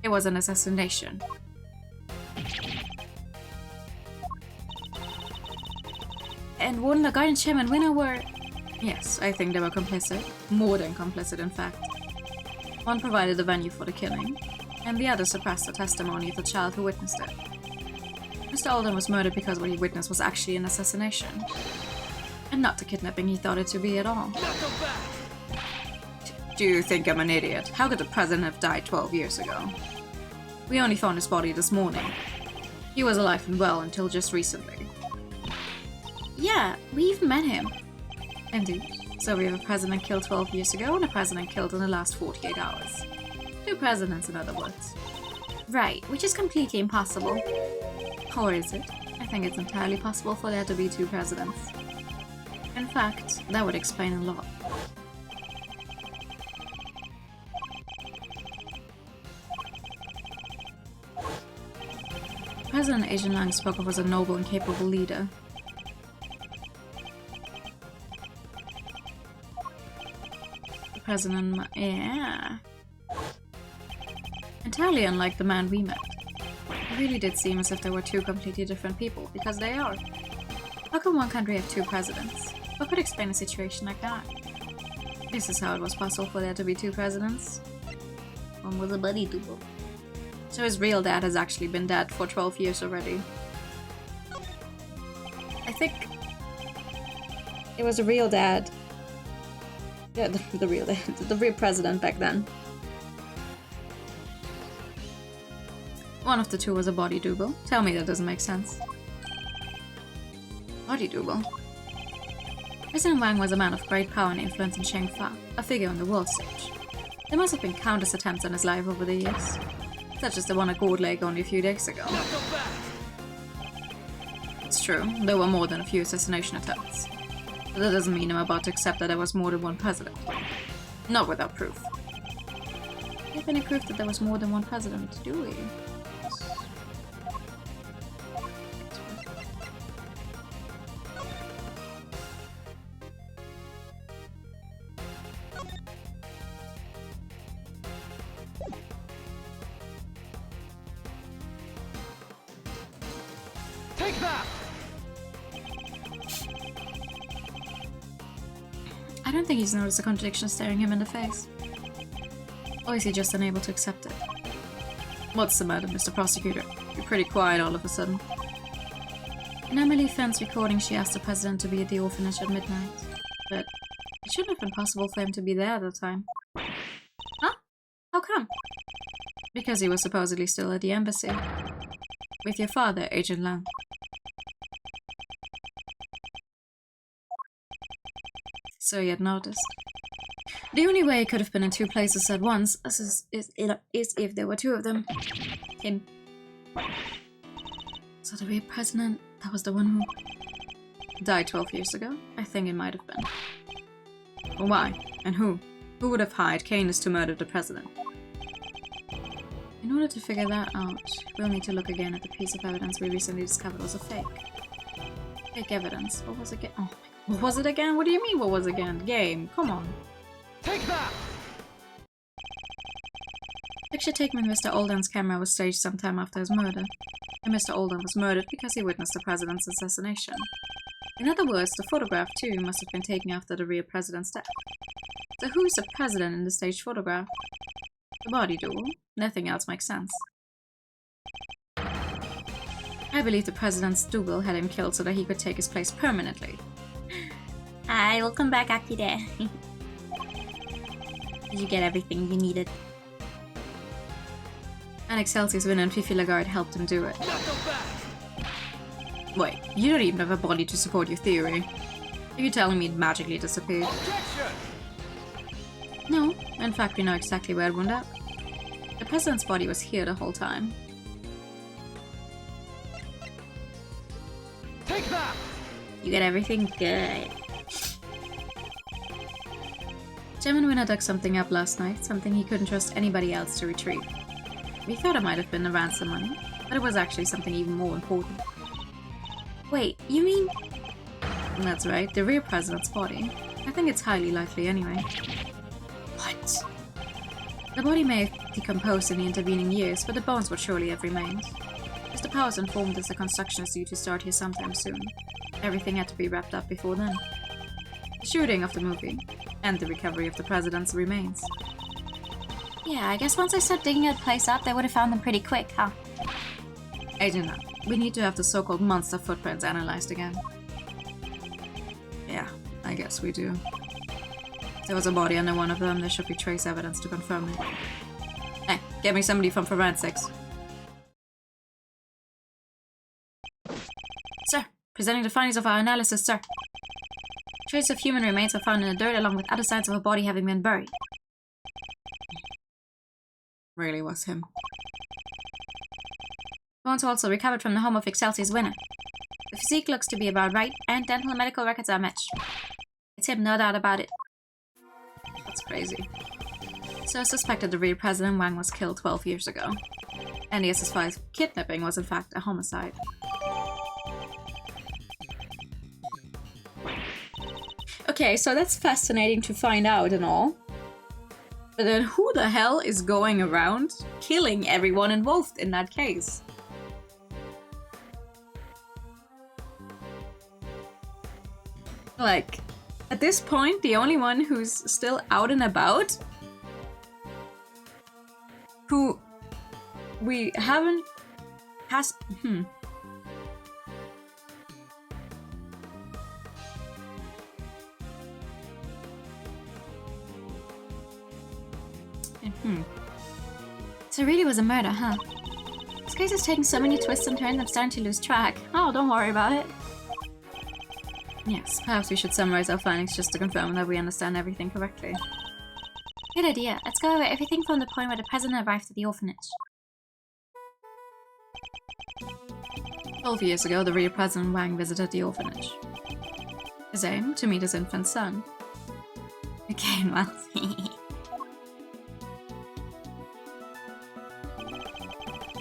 It was an assassination. And wouldn't the guardian chairman winner were... Yes, I think they were complicit. More than complicit, in fact. One provided the venue for the killing, and the other suppressed the testimony of the child who witnessed it. Mr. Alden was murdered because what he witnessed was actually an assassination. And not the kidnapping he thought it to be at all. Do you think I'm an idiot? How could the president have died 12 years ago? We only found his body this morning. He was alive and well until just recently. Yeah, we even met him. Indeed. So we have a president killed 12 years ago and a president killed in the last 48 hours. 2 presidents, in other words. Right, which is completely impossible. Or is it? I think it's entirely possible for there to be 2 presidents. In fact, that would explain a lot. President Asian Lang spoke of as a noble and capable leader. The president, yeah. Entirely unlike the man we met. It really did seem as if there were 2 completely different people, because they are. How can one country have 2 presidents? What could explain a situation like that? This is how it was possible for there to be 2 presidents. One was a buddy double. So his real dad has actually been dead for 12 years already. I think it was a real dad. Yeah, the real dad, the real president back then. One of the 2 was a body double. Tell me that doesn't make sense. Body double? President Wang was a man of great power and influence in Shangfa, a figure on the world stage. There must have been countless attempts on his life over the years, such as the one at Gold Lake only a few days ago. It's true, there were more than a few assassination attempts. But that doesn't mean I'm about to accept that there was more than one president. Not without proof. Do you have any proof that there was more than one president, do we? Take that! I don't think he's noticed the contradiction staring him in the face. Or is he just unable to accept it? What's the matter, Mr. Prosecutor? You're pretty quiet all of a sudden. In Emily Fenn's recording, she asked the president to be at the orphanage at midnight. But it shouldn't have been possible for him to be there at the time. Huh? How come? Because he was supposedly still at the embassy. With your father, Agent Lang. So he had noticed. The only way he could have been in 2 places at once is if there were 2 of them. Him. So the real president, that was the one who died 12 years ago? I think it might have been. But why? And who? Who would have hired Canis to murder the president? In order to figure that out, we'll need to look again at the piece of evidence we recently discovered was a fake. Fake evidence. What was it again? Oh, what was it again? What do you mean what was it again? Game, come on. Take that! Picture taken with Mr. Alden's camera was staged sometime after his murder. And Mr. Alden was murdered because he witnessed the president's assassination. In other words, the photograph too must have been taken after the real president's death. So who's the president in the staged photograph? The body double. Nothing else makes sense. I believe the president's double had him killed so that he could take his place permanently. Hi, welcome back, Akira. Did you get everything you needed? And Excelsior's winner and Fifi Lagarde helped him do it. Wait, you don't even have a body to support your theory. Are you telling me it magically disappeared? Objection! No, in fact we know exactly where it wound up. The president's body was here the whole time. Take that! You get everything good. Chairman Winner dug something up last night, something he couldn't trust anybody else to retrieve. We thought it might have been the ransom money, but it was actually something even more important. Wait, you mean... That's right, the real president's body. I think it's highly likely anyway. What? The body may have decomposed in the intervening years, but the bones would surely have remained. Mr. Powers informed us the construction is due to start here sometime soon. Everything had to be wrapped up before then. The shooting of the movie, and the recovery of the president's remains. Yeah, I guess once I start digging that place up, they would have found them pretty quick, huh? Agent, we need to have the so-called monster footprints analyzed again. Yeah, I guess we do. If there was a body under one of them, there should be trace evidence to confirm it. Hey, get me somebody from forensics. Sir, presenting the findings of our analysis, sir. Traces of human remains were found in the dirt along with other signs of a body having been buried. Really was him. Bones were also recovered from the home of Excelsior's winner. The physique looks to be about right, and dental and medical records are matched. It's him, no doubt about it. That's crazy. So I suspected the real President Wang was killed 12 years ago. And the SS5's kidnapping was in fact a homicide. Okay, so that's fascinating to find out and all. But then who the hell is going around killing everyone involved in that case? Like, at this point, the only one who's still out and about, who we haven't has So it really was a murder, huh? This case is taking so many twists and turns I'm starting to lose track. Oh, don't worry about it. Yes, perhaps we should summarize our findings just to confirm that we understand everything correctly. Good idea. Let's go over everything from the point where the president arrived at the orphanage. 12 years ago, the real President Wang visited the orphanage. His aim? To meet his infant son. Again, well...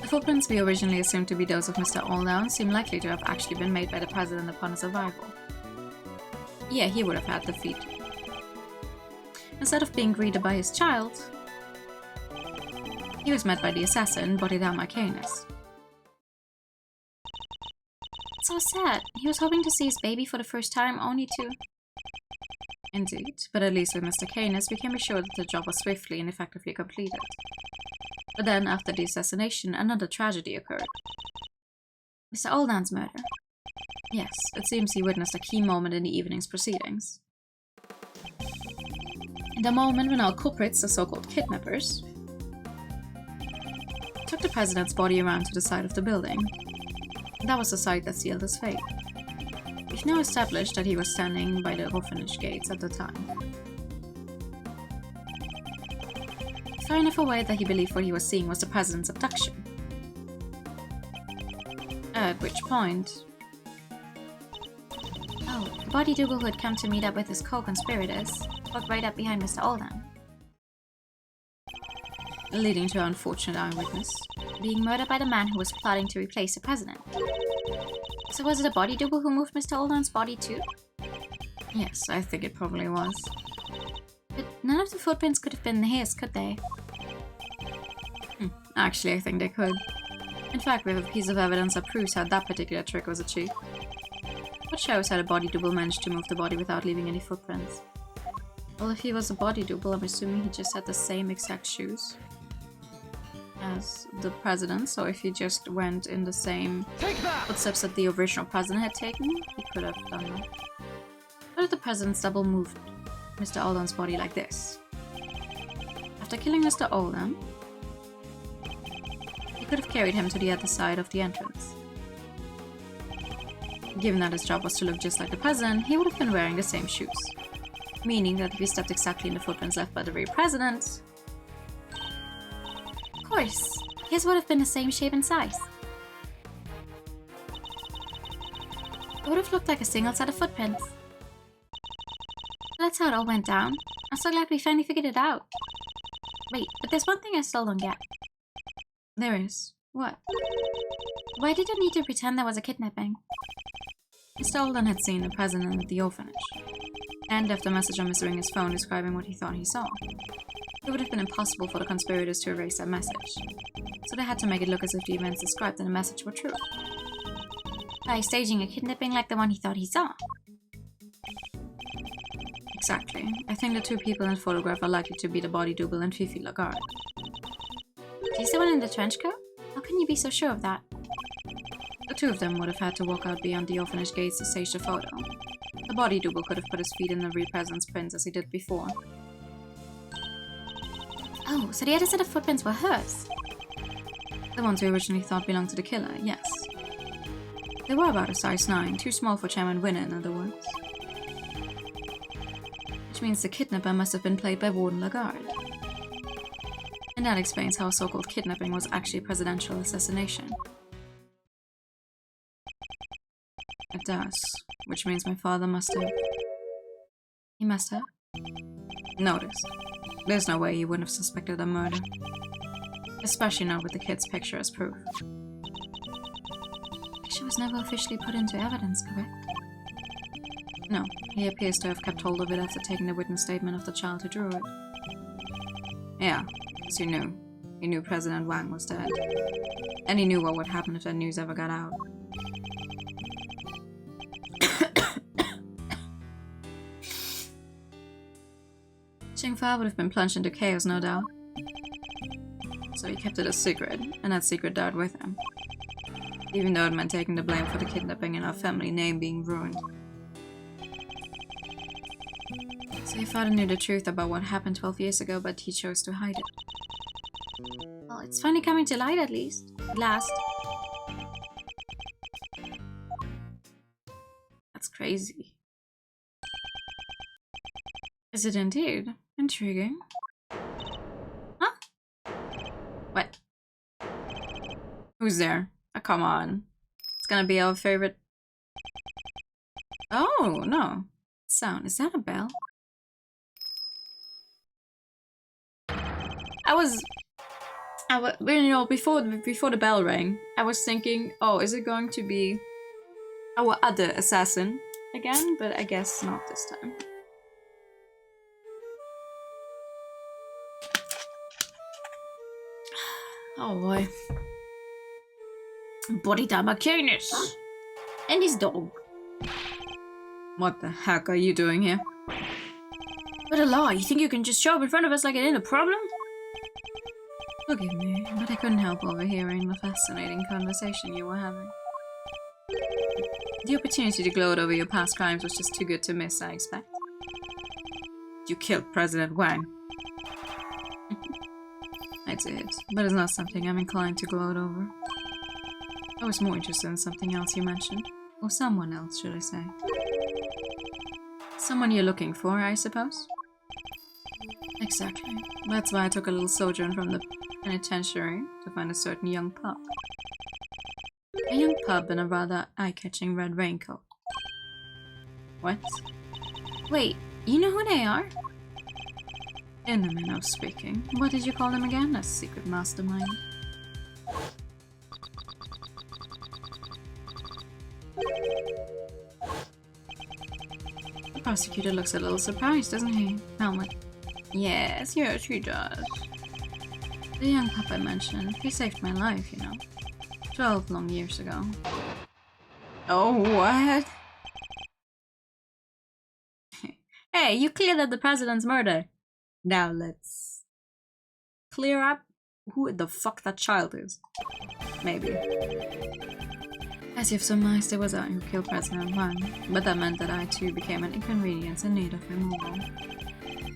The footprints we originally assumed to be those of Mr. Alldown seem likely to have actually been made by the President upon his arrival. Yeah, he would have had the feet. Instead of being greeted by his child, he was met by the assassin, Bodhidharma Canis. It's so sad. He was hoping to see his baby for the first time, only to... Indeed, but at least with Mr. Canis, we can be sure that the job was swiftly and effectively completed. But then, after the assassination, another tragedy occurred. Mr. Alldown's murder. Yes, it seems he witnessed a key moment in the evening's proceedings. In the moment when our culprits, the so-called kidnappers, took the president's body around to the side of the building. That was the site that sealed his fate. We've now established that he was standing by the orphanage gates at the time. Far enough away that he believed what he was seeing was the president's abduction. At which point... Oh, the body double who had come to meet up with his co-conspirators walked right up behind Mr. Alldown. Leading to our unfortunate eyewitness being murdered by the man who was plotting to replace the president. So was it a body double who moved Mr. Alldown's body too? Yes, I think it probably was. But none of the footprints could have been his, could they? Actually, I think they could. In fact, we have a piece of evidence that proves how that particular trick was achieved. What shows how the body double managed to move the body without leaving any footprints? Well, if he was a body double, I'm assuming he just had the same exact shoes as the president, so if he just went in the same footsteps that the original president had taken, he could have done that. What if the president's double moved Mr. Alldown's body like this? After killing Mr. Alldown, he could have carried him to the other side of the entrance. Given that his job was to look just like the president, he would have been wearing the same shoes. Meaning that if he stepped exactly in the footprints left by the real president... Of course! His would have been the same shape and size. It would have looked like a single set of footprints. That's how it all went down. I'm so glad we finally figured it out. Wait, but there's one thing I still don't get. There is. What? Why did you need to pretend there was a kidnapping? Mr. Alden had seen the president at the orphanage, and left a message on Mr. Ringer's phone describing what he thought he saw. It would have been impossible for the conspirators to erase that message, so they had to make it look as if the events described in the message were true. By staging a kidnapping like the one he thought he saw. Exactly. I think the two people in the photograph are likely to be the body double and Fifi Lagarde. He's the one in the trench coat? How can you be so sure of that? The two of them would have had to walk out beyond the orphanage gates to stage the photo. The body double could have put his feet in the real president's prints as he did before. Oh, so the other set of footprints were hers? The ones we originally thought belonged to the killer, yes. They were about a size 9, too small for Chairman Winner, in other words. Which means the kidnapper must have been played by Warden Lagarde. And that explains how a so-called kidnapping was actually a presidential assassination. It does. Which means my father must have... He must have? Noticed. There's no way he wouldn't have suspected a murder. Especially not with the kid's picture as proof. The picture was never officially put into evidence, correct? No, he appears to have kept hold of it after taking the witness statement of the child who drew it. Yeah, because he knew. He knew President Wang was dead. And he knew what would happen if that news ever got out. Xingfa would have been plunged into chaos, no doubt. So he kept it a secret, and that secret died with him. Even though it meant taking the blame for the kidnapping and our family name being ruined. So your father knew the truth about what happened 12 years ago, but he chose to hide it. Well, it's finally coming to light at least. At last. That's crazy. Is it indeed? Intriguing. Huh? What? Who's there? Oh, come on. It's gonna be our favorite... Oh, no. Sound. Is that a bell? You know, before the bell rang, I was thinking, oh, is it going to be our other assassin again? But I guess not this time. Oh boy. Body Damacanus! And his dog. What the heck are you doing here? But Allah, you think you can just show up in front of us like it ain't a problem? Forgive me, but I couldn't help overhearing the fascinating conversation you were having. The opportunity to gloat over your past crimes was just too good to miss, I expect. You killed President Wang. I did, but it's not something I'm inclined to gloat over. I was more interested in something else you mentioned. Or someone else, should I say. Someone you're looking for, I suppose? Exactly. That's why I took a little sojourn from the penitentiary to find a certain young pup. A young pup in a rather eye-catching red raincoat. What? Wait, you know who they are? In the manner of speaking. What did you call them again? A secret mastermind? The prosecutor looks a little surprised, doesn't he? Helmet. Yes, he does. The young pup I mentioned, he saved my life, you know. 12 long years ago. Oh, what? Hey, you cleared up the president's murder. Now let's clear up who the fuck that child is. Maybe. As you've surmised, it was I who killed President Wang, but that meant that I too became an inconvenience in need of removal.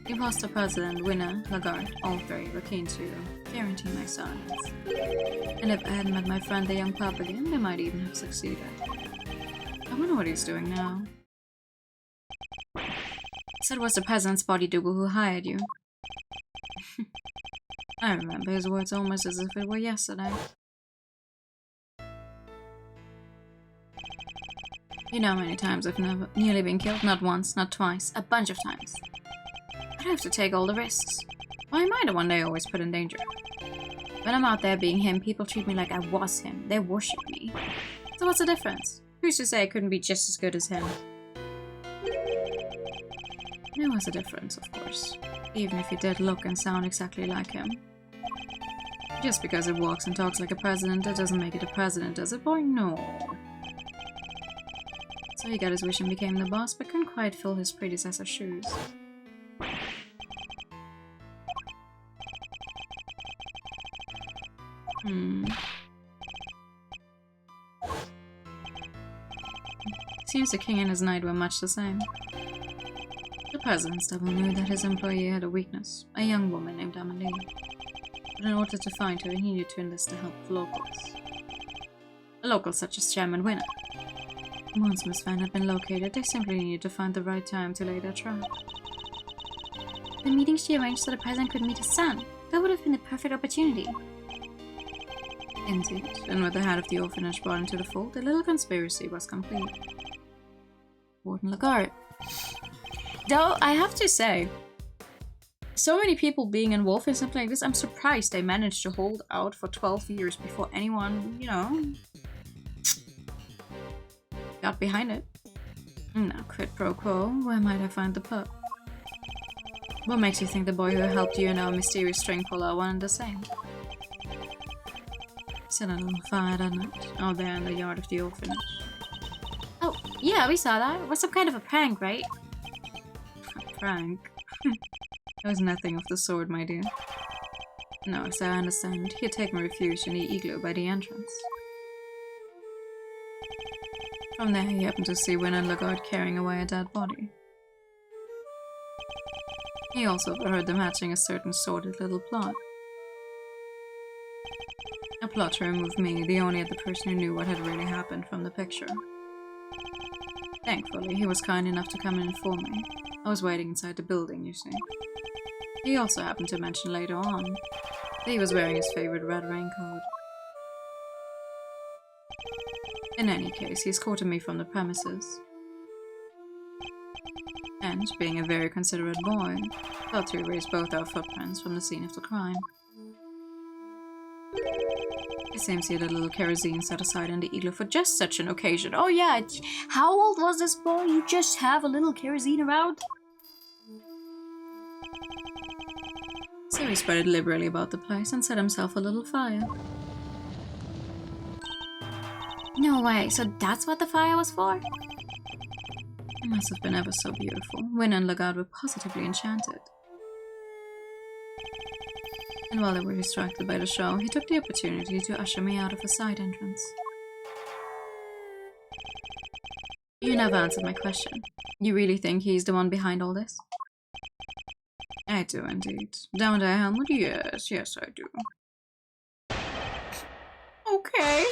Imposter President, Winner, Lagarde, all three were keen to guarantee my silence. And if I hadn't met my friend the young pup again, they might even have succeeded. I wonder what he's doing now. Said it was the president's body double who hired you. I remember his words almost as if it were yesterday. You know how many times I've nearly been killed? Not once, not twice, a bunch of times. I'd have to take all the risks. Why am I the one they always put in danger? When I'm out there being him, people treat me like I was him. They worship me. So what's the difference? Who's to say it couldn't be just as good as him? There was a difference, of course. Even if he did look and sound exactly like him. Just because it walks and talks like a president, that doesn't make it a president, does it, boy? No. So he got his wish and became the boss, but couldn't quite fill his predecessor's shoes. Seems the king and his knight were much the same. The president's double knew that his employee had a weakness, a young woman named Amelie. But in order to find her, he needed to enlist the help of locals. A local such as Chairman Winner. Once Miss Van had been located, they simply needed to find the right time to lay their trap. The meeting she arranged so the president could meet his son. That would have been the perfect opportunity. Indeed, and with the head of the orphanage brought into the fold, the little conspiracy was complete. Warden Lagarde. Though, I have to say, so many people being involved in something like this, I'm surprised they managed to hold out for 12 years before anyone, you know, got behind it. Now, quid pro quo, where might I find the pup? What makes you think the boy who helped you and our mysterious string puller are one and the same? Set a little fire that night, out there in the yard of the orphanage. Oh, yeah, we saw that. It was some kind of a prank, right? A prank? There was nothing of the sort, my dear. No, as I understand, he had taken refuge in the igloo by the entrance. From there, he happened to see Win and Lagarde carrying away a dead body. He also overheard them hatching a certain sordid little plot. A plot to remove me, the only other person who knew what had really happened, from the picture. Thankfully, he was kind enough to come and inform me. I was waiting inside the building, you see. He also happened to mention later on that he was wearing his favorite red raincoat. In any case, he escorted me from the premises. And, being a very considerate boy, felt to erase both our footprints from the scene of the crime. It seems he had a little kerosene set aside in the igloo for just such an occasion. Oh yeah, how old was this boy? You just have a little kerosene around? So he spread it liberally about the place and set himself a little fire. No way, so that's what the fire was for? It must have been ever so beautiful. Win and Lagarde were positively enchanted. And while they were distracted by the show, he took the opportunity to usher me out of a side entrance. You never answered my question. You really think he's the one behind all this? I do indeed. Don't I, Helmut? Yes, yes I do. Okay.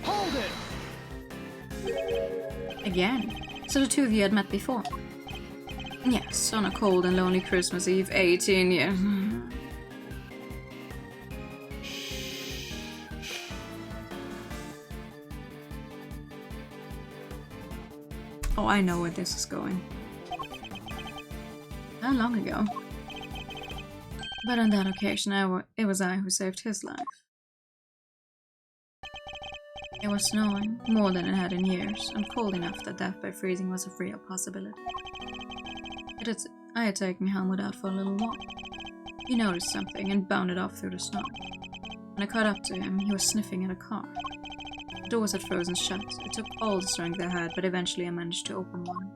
Hold it! Again. So the two of you had met before? Yes, on a cold and lonely Christmas Eve, 18 years. Oh, I know where this is going. How long ago? But on that occasion, it was I who saved his life. It was snowing, more than it had in years, and cold enough that death by freezing was a real possibility. I had taken Helmut out for a little walk. He noticed something and bounded off through the snow. When I caught up to him, he was sniffing at a car. The doors had frozen shut. It took all the strength I had, but eventually I managed to open one.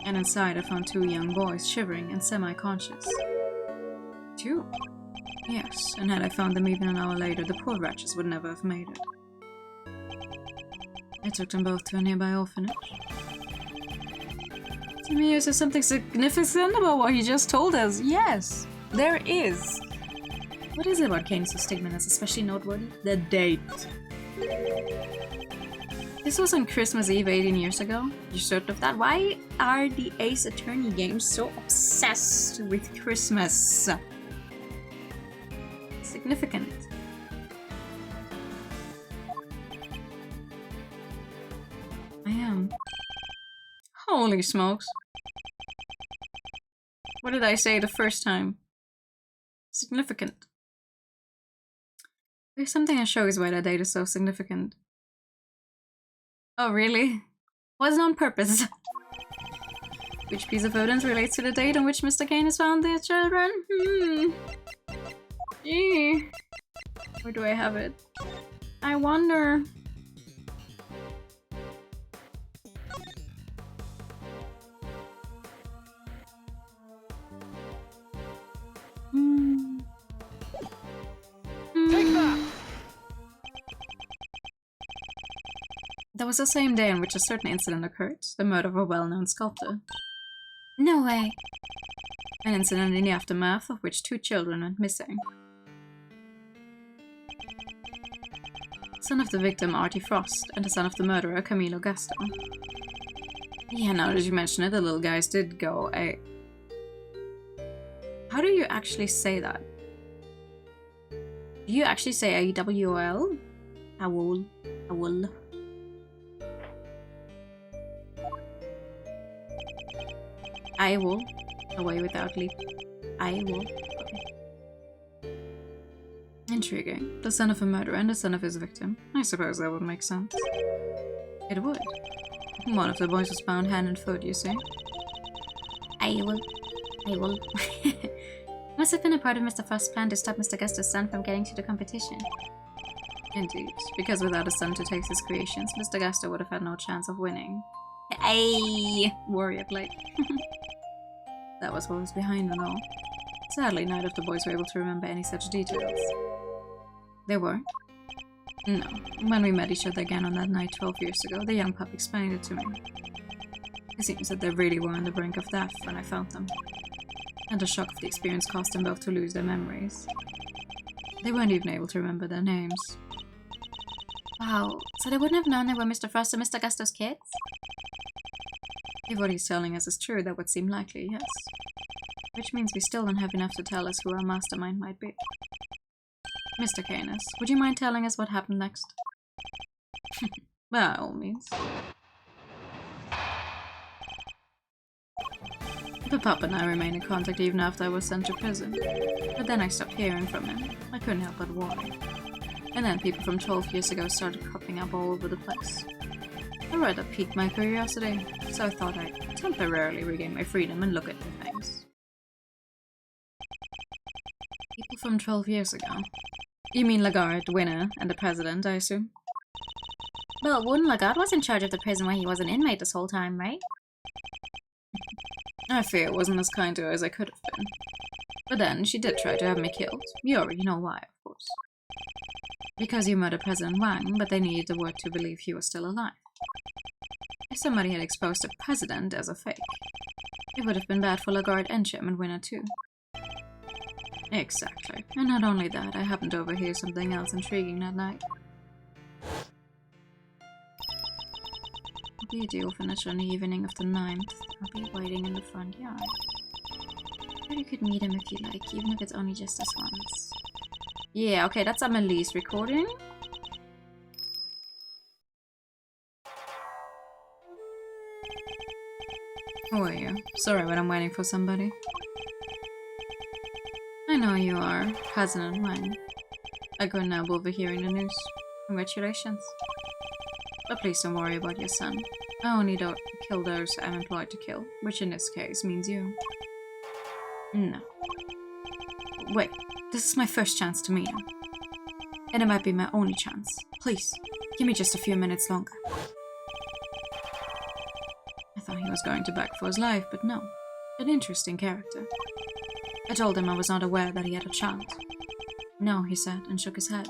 And inside I found two young boys, shivering and semi-conscious. Two? Yes, and had I found them even an hour later, the poor wretches would never have made it. I took them both to a nearby orphanage. To me, is there something significant about what he just told us? Yes, there is. What is it about Canis' stigma that's especially noteworthy? The date. This was on Christmas Eve 18 years ago. You certain of that? Why are the Ace Attorney games so obsessed with Christmas? Significant. I am. Holy smokes. What did I say the first time? Significant. There's something that shows why that date is so significant. Oh, really? Wasn't on purpose. Which piece of evidence relates to the date on which Mr. Kane has found their children? Gee. Where do I have it? I wonder. Take that! That was the same day on which a certain incident occurred, the murder of a well-known sculptor. No way. An incident in the aftermath of which 2 children went missing. Son of the victim, Artie Frost, and the son of the murderer, Camilo Gaston. Yeah, now that you mention it, the little guys did go How do you actually say that? Do you actually say A-W-O-L? Owl. Owl. I will. Away without leap. I will. Okay. Intriguing. The son of a murderer and the son of his victim. I suppose that would make sense. It would. One of the boys was bound hand and foot, you see. I will. Must have been a part of Mr. Frost's plan to stop Mr. Gusto's son from getting to the competition. Indeed. Because without a son to taste his creations, Mr. Gusto would have had no chance of winning. Ay, Warrior Blake. That was what was behind it all. Sadly, neither of the boys were able to remember any such details. They were? No. When we met each other again on that night 12 years ago, the young pup explained it to me. It seems that they really were on the brink of death when I found them. And the shock of the experience caused them both to lose their memories. They weren't even able to remember their names. wow. So they wouldn't have known they were Mr. Frost and Mr. Gusto's kids? If what he's telling us is true, that would seem likely, yes. Which means we still don't have enough to tell us who our mastermind might be. Mr. Canis, would you mind telling us what happened next? By all means. The pup and I remained in contact even after I was sent to prison. But then I stopped hearing from him. I couldn't help but worry. And then people from 12 years ago started cropping up all over the place. I rather piqued my curiosity, so I thought I'd temporarily regain my freedom and look at new things. People from 12 years ago? You mean Lagarde, the winner, and the president, I assume? Well, Warden Lagarde was in charge of the prison where he was an inmate this whole time, right? I fear it wasn't as kind to her as I could have been. But then, she did try to have me killed. You already know why, of course. Because you murdered President Wang, but they needed the word to believe he was still alive. If somebody had exposed the president as a fake, it would have been bad for Lagarde and Chairman Winner too. Exactly. And not only that, I happened to overhear something else intriguing that night. I'll be at the orphanage on the evening of the 9th. I'll be waiting in the front yard. Or you could meet him if you like, even if it's only just this once. Yeah, okay, that's Amelie's recording. Who are you? Sorry, but I'm waiting for somebody. I know you are. President Wang. I couldn't help overhearing the news. Congratulations. But please don't worry about your son. I only don't kill those I'm employed to kill, which in this case means you. No. Wait, this is my first chance to meet him. And it might be my only chance. Please, give me just a few minutes longer. I thought he was going to beg for his life, but no. An interesting character. I told him I was not aware that he had a child. No, he said, and shook his head.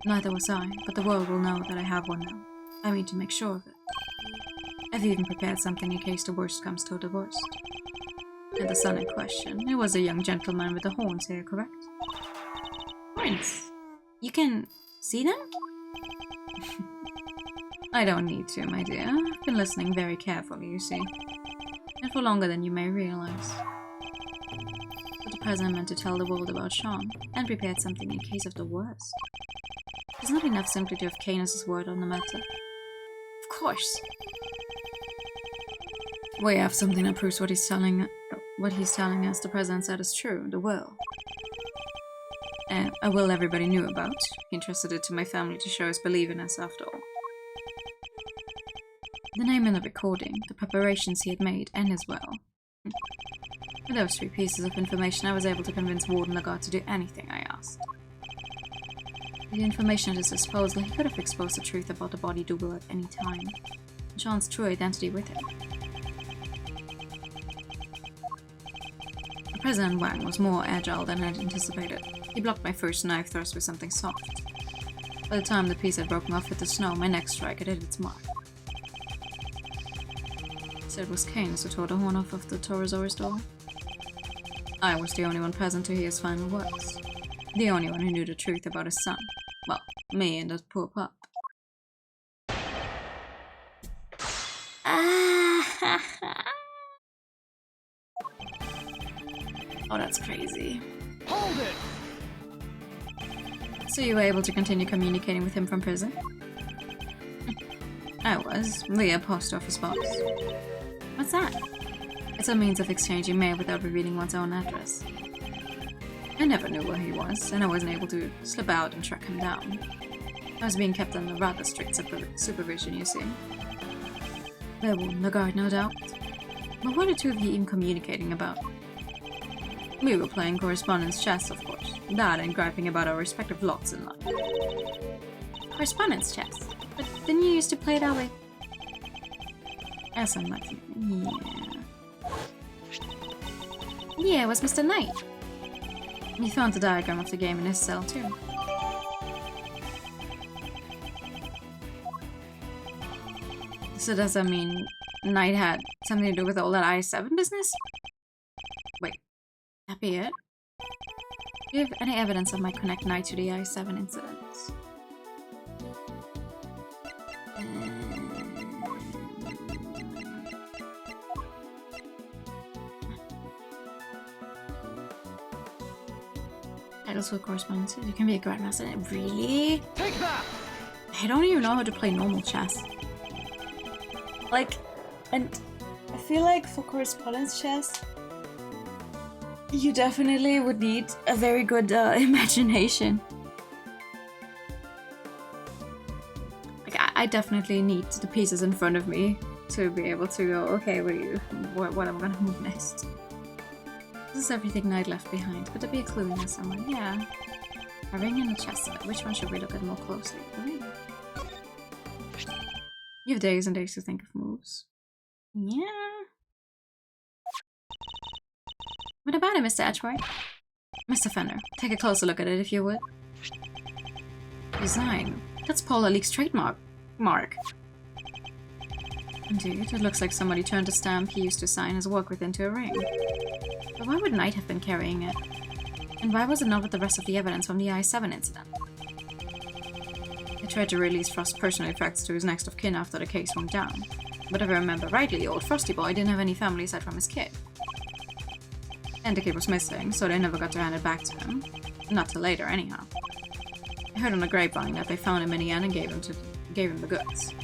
Neither was I, but the world will know that I have one now. I mean to make sure of it. I've even prepared something in case the worst comes to the worst. And the son in question, it was a young gentleman with the horns here, correct? Horns? You can see them? I don't need to, my dear. I've been listening very carefully, you see. And for longer than you may realize. But the president meant to tell the world about Sean, and prepared something in case of the worst. It's not enough simply to have Canis' word on the matter. Of course. We have something that proves what he's telling us the president said is true, the will. A will everybody knew about. He entrusted it to my family to show his belief in us after all. The name in the recording, the preparations he had made, and his will. With those 3 pieces of information, I was able to convince Warden Lagarde to do anything I asked. With the information at his disposal, he could have exposed the truth about the body double at any time. John's true identity with him. President Wang was more agile than I'd anticipated. He blocked my first knife thrust with something soft. By the time the piece had broken off with the snow, my next strike had hit its mark. So it was Keynes who tore the horn off of the Torosaurus doll. I was the only one present to hear his final words. The only one who knew the truth about his son. Well, me and that poor pup. Oh, that's crazy. Hold it! So you were able to continue communicating with him from prison? I was, via post office box. What's that? It's a means of exchanging mail without revealing one's own address. I never knew where he was, and I wasn't able to slip out and track him down. I was being kept under rather strict supervision, you see. There will Lagarde, no doubt. But what are 2 of you even communicating about? We were playing correspondence chess, of course. That and griping about our respective lots in life. Correspondence chess? But didn't you used to play that way? As I'm lucky. Yeah, it was Mr. Knight. He found the diagram of the game in his cell, too. So does that mean Knight had something to do with all that I-7 business? Wait, that be it? Do you have any evidence of my connect Knight to the I-7 incidents? Titles for correspondences. You can be a grandmaster. Really? Take that! I don't even know how to play normal chess. Like, and I feel like for correspondence chess, you definitely would need a very good imagination. Like, I definitely need the pieces in front of me to be able to go, okay, what am I gonna move next? This is everything Knight left behind. Could there be a clue in there somewhere? Yeah. A ring and a chest. Which one should we look at more closely? The ring. You have days and days to think of moves. Yeah. What about it, Mr. Edgeworth? Mr. Fender, take a closer look at it if you would. Design. That's Paula Leake's trademark. Indeed, it looks like somebody turned a stamp he used to sign his work with into a ring. But why would Knight have been carrying it? And why was it not with the rest of the evidence from the I-7 incident? They tried to release Frost's personal effects to his next of kin after the case went down. But if I remember rightly, old Frosty Boy didn't have any family aside from his kid. And the kid was missing, so they never got to hand it back to him. Not till later, anyhow. I heard on the grapevine that they found him in the end and gave him the goods.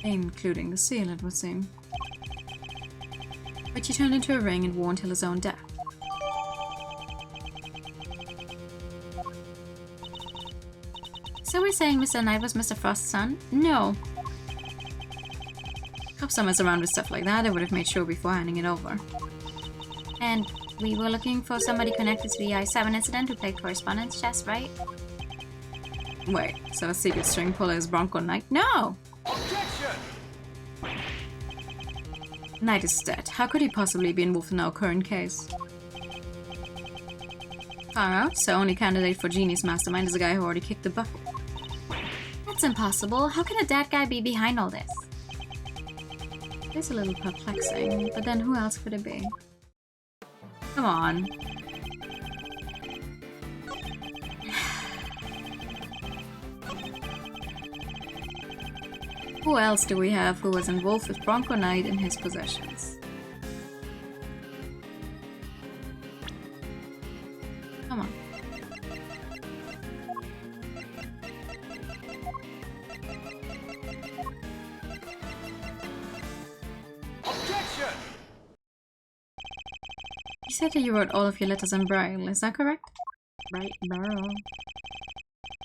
Including the seal, it would seem. But he turned into a ring and wore until his own death. So we're saying Mr. Knight was Mr. Frost's son? No. Cop summers around with stuff like that, I would have made sure before handing it over. And we were looking for somebody connected to the I-7 incident who played correspondence chess, right? Wait, so a secret string puller is Bronco Knight? No! Objection! Knight is dead. How could he possibly be involved in our current case? Far out, so only candidate for Genie's mastermind is a guy who already kicked the bucket. That's impossible. How can a dead guy be behind all this? It's a little perplexing, but then who else could it be? Come on. Who else do we have who was involved with Bronco Knight and his possessions? Come on. Objection! You said that you wrote all of your letters in Braille, is that correct? Right, Braille.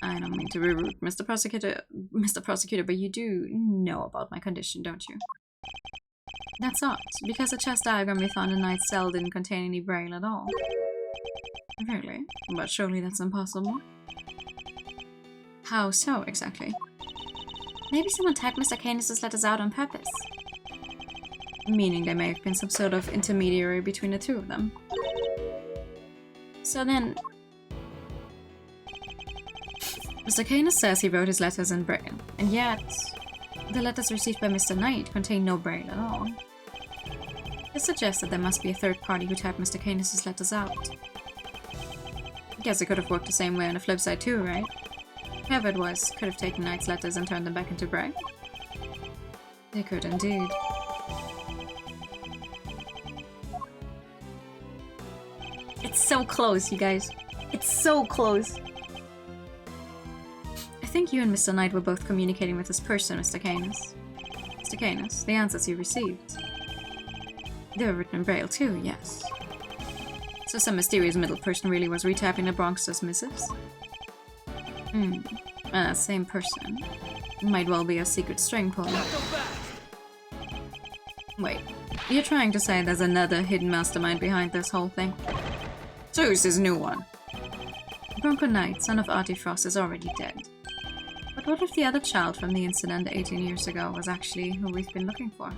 I don't mean to be rude, Mr. Prosecutor, but you do know about my condition, don't you? That's odd, because the chess diagram we found in Knight's cell didn't contain any Braille at all. Really? But surely that's impossible. How so, exactly? Maybe someone typed Mr. Canis' letters out on purpose. Meaning there may have been some sort of intermediary between the two of them. So then... Mr. Canis says he wrote his letters in Braille, and yet the letters received by Mr. Knight contain no Braille at all. This suggests that there must be a third party who typed Mr. Canis' letters out. Guess it could have worked the same way on the flip side too, right? Whoever it was could have taken Knight's letters and turned them back into Braille. They could indeed. It's so close, you guys. It's so close. I think you and Mr. Knight were both communicating with this person, Mr. Canis. Mr. Canis, the answers you received. They were written in Braille too, yes. So some mysterious middle person really was retyping the Bronx's missives? Same person. Might well be a secret string puller. Wait, you're trying to say there's another hidden mastermind behind this whole thing? So who's this new one? Bronco Knight, son of Artie Frost, is already dead. But what if the other child from the incident 18 years ago was actually who we've been looking for?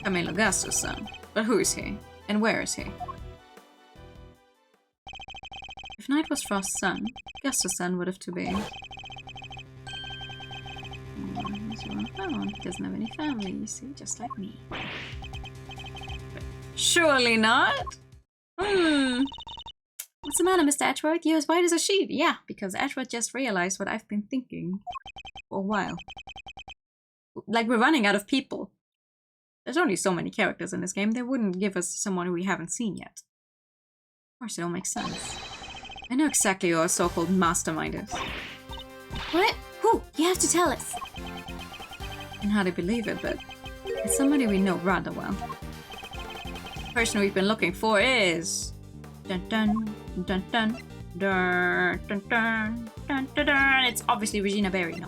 Camilo Gasto's son. But who is he? And where is he? If Knight was Frost's son, Gasto's son would have to be... He doesn't have any family, you see, just like me. But surely not? What's the matter, Mr. Edgeworth? You're as white as a sheet. Yeah, because Edgeworth just realized what I've been thinking for a while. Like, we're running out of people. There's only so many characters in this game, they wouldn't give us someone who we haven't seen yet. Of course, it all makes sense. I know exactly who our so-called mastermind is. What? Who? You have to tell us. I can hardly believe it, but it's somebody we know rather well. The person we've been looking for is... Dun dun dun dun dun dun dun dun dun dun. It's obviously Regina Berry, no.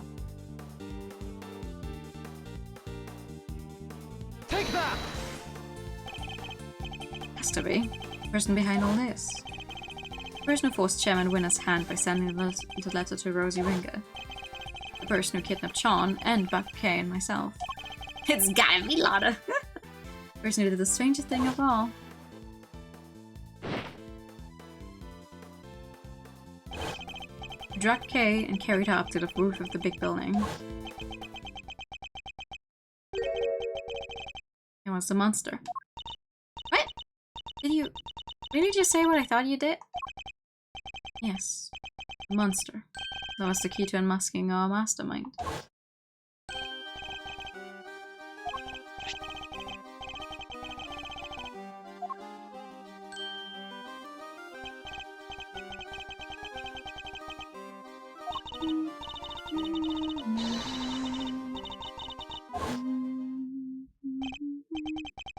Take that! Has to be. The person behind all this. The person who forced Chairman Winner's hand by sending the letter to Rosie Ringer. The person who kidnapped Sean and Buck Kay and myself. It's gotta be Lotta. The person who did the strangest thing of all. Dragged Kay and carried her up to the roof of the big building. It was the monster. What? Did you really just say what I thought you did? Yes. The monster. That was the key to unmasking our mastermind.